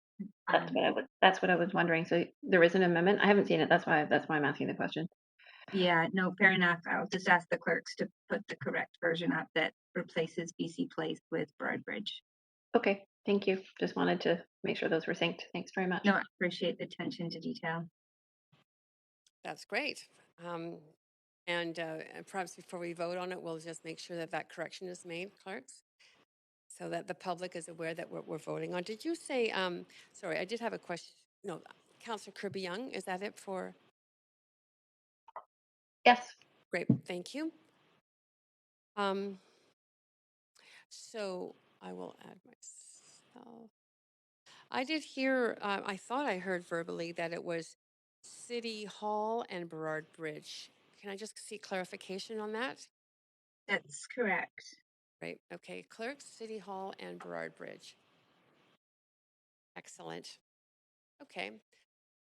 That's what I was wondering. So there is an amendment. I haven't seen it. That's why I'm asking the question. Yeah, no, fair enough. I'll just ask the clerks to put the correct version up that replaces BC Place with Burrard Bridge. Okay, thank you. Just wanted to make sure those were synced. Thanks very much. No, I appreciate the attention to detail. That's great. And perhaps before we vote on it, we'll just make sure that that correction is made, clerks, so that the public is aware that we're voting on. Did you say, sorry, I did have a question no, Councillor Kirby Young, is that it for? Yes. Great, thank you. So I will add myself. I did hear, I thought I heard verbally that it was City Hall and Burrard Bridge. Can I just see clarification on that? That's correct. Right, okay, Clerks, City Hall and Burrard Bridge. Excellent. Okay,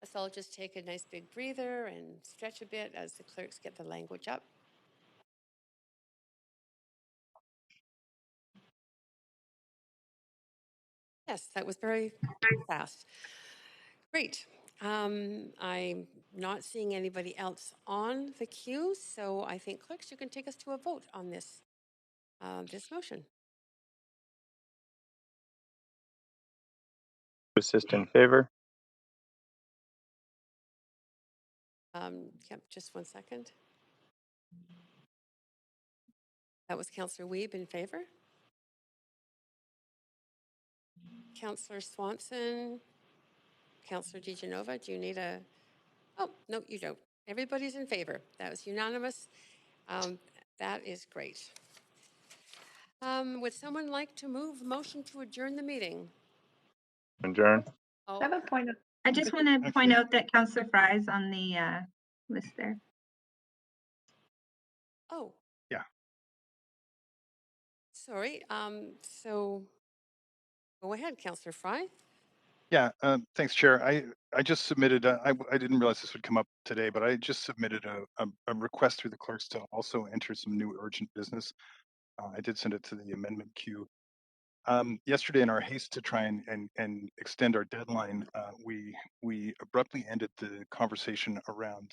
so I'll just take a nice big breather and stretch a bit as the clerks get the language up. Yes, that was very fast. Great. I'm not seeing anybody else on the queue, so I think clerks, you can take us to a vote on this this motion. Assist in favor. Yep, just 1 second. That was Councillor Wiebe in favor. Councillor Swanson, Councillor DiGenova, do you need a? Oh, no, you don't. Everybody's in favor. That was unanimous. That is great. Would someone like to move motion to adjourn the meeting? Adjourn. Oh, I have a point of. I just want to point out that Councillor Fry is on the list there. oh, Yeah. sorry. So go ahead, Councillor Fry. Yeah, thanks, Chair. I just submitted, I didn't realize this would come up today, but I just submitted a request through the clerks to also enter some new urgent business. I did send it to the amendment queue. Yesterday, in our haste to try and extend our deadline, we abruptly ended the conversation around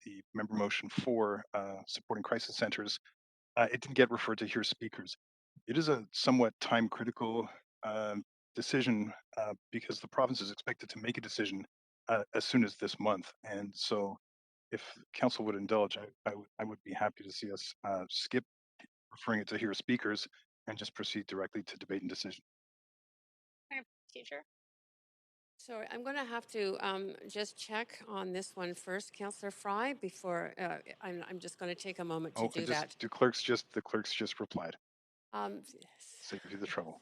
the member motion for supporting crisis centers. It didn't get referred to here speakers. It is a somewhat time critical decision because the province is expected to make a decision as soon as this month. And so if council would indulge, I would be happy to see us skip referring it to here speakers and just proceed directly to debate and decision. Teacher. Sorry, I'm going to have to just check on this one first, Councillor Fry, before I'm just going to take a moment to do that. The clerks just replied. Save you the trouble.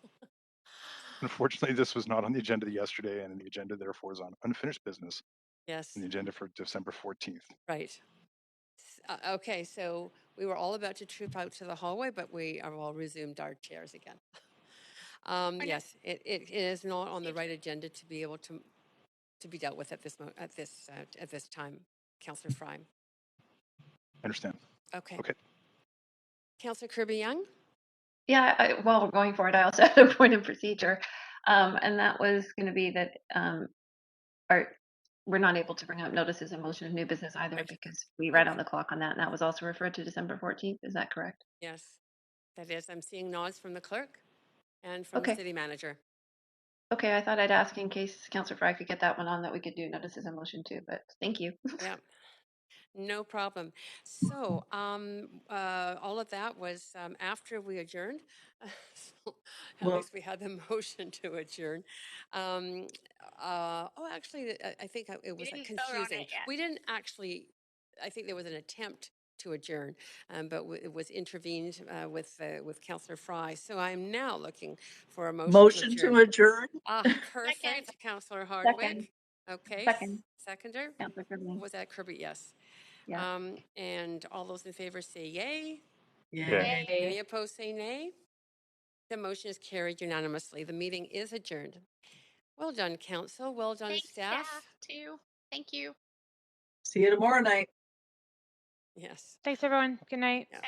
Unfortunately, this was not on the agenda yesterday, and the agenda therefore is on unfinished business. Yes. And the agenda for December 14th. Right. Okay, so we were all about to troop out to the hallway, but we are all resumed our chairs again. Yes, it is not on the right agenda to be able to be dealt with at this time, Councillor Fry. I understand. Okay. Okay. Councillor Kirby Young. Yeah, well, going forward, I also had a point of procedure, and that was going to be that we're not able to bring up notices and motion of new business either because we ran on the clock on that, and that was also referred to December 14th. Is that correct? Yes, that is. I'm seeing nods from the clerk and from the city manager. Okay, I thought I'd ask in case Councillor Fry could get that one on that we could do notices and motion too, but thank you. Yeah. No problem. So all of that was after we adjourned. So at least we had the motion to adjourn. Actually, I think it was confusing. We didn't actually, I think there was an attempt to adjourn, but it was intervened with Councillor Fry. So I'm now looking for a motion to adjourn. Perfect, Councillor Hardwick. Okay, Second. Seconder. Councillor Kirby. Was that Kirby? Yes. Yeah. And all those in favor say yay. Yay. Any opposed say nay. The motion is carried unanimously. The meeting is adjourned. Well done, council. Well done, Thanks, staff. too. Thank you. See you tomorrow night. Yes. Thanks, everyone. Good night. Yeah.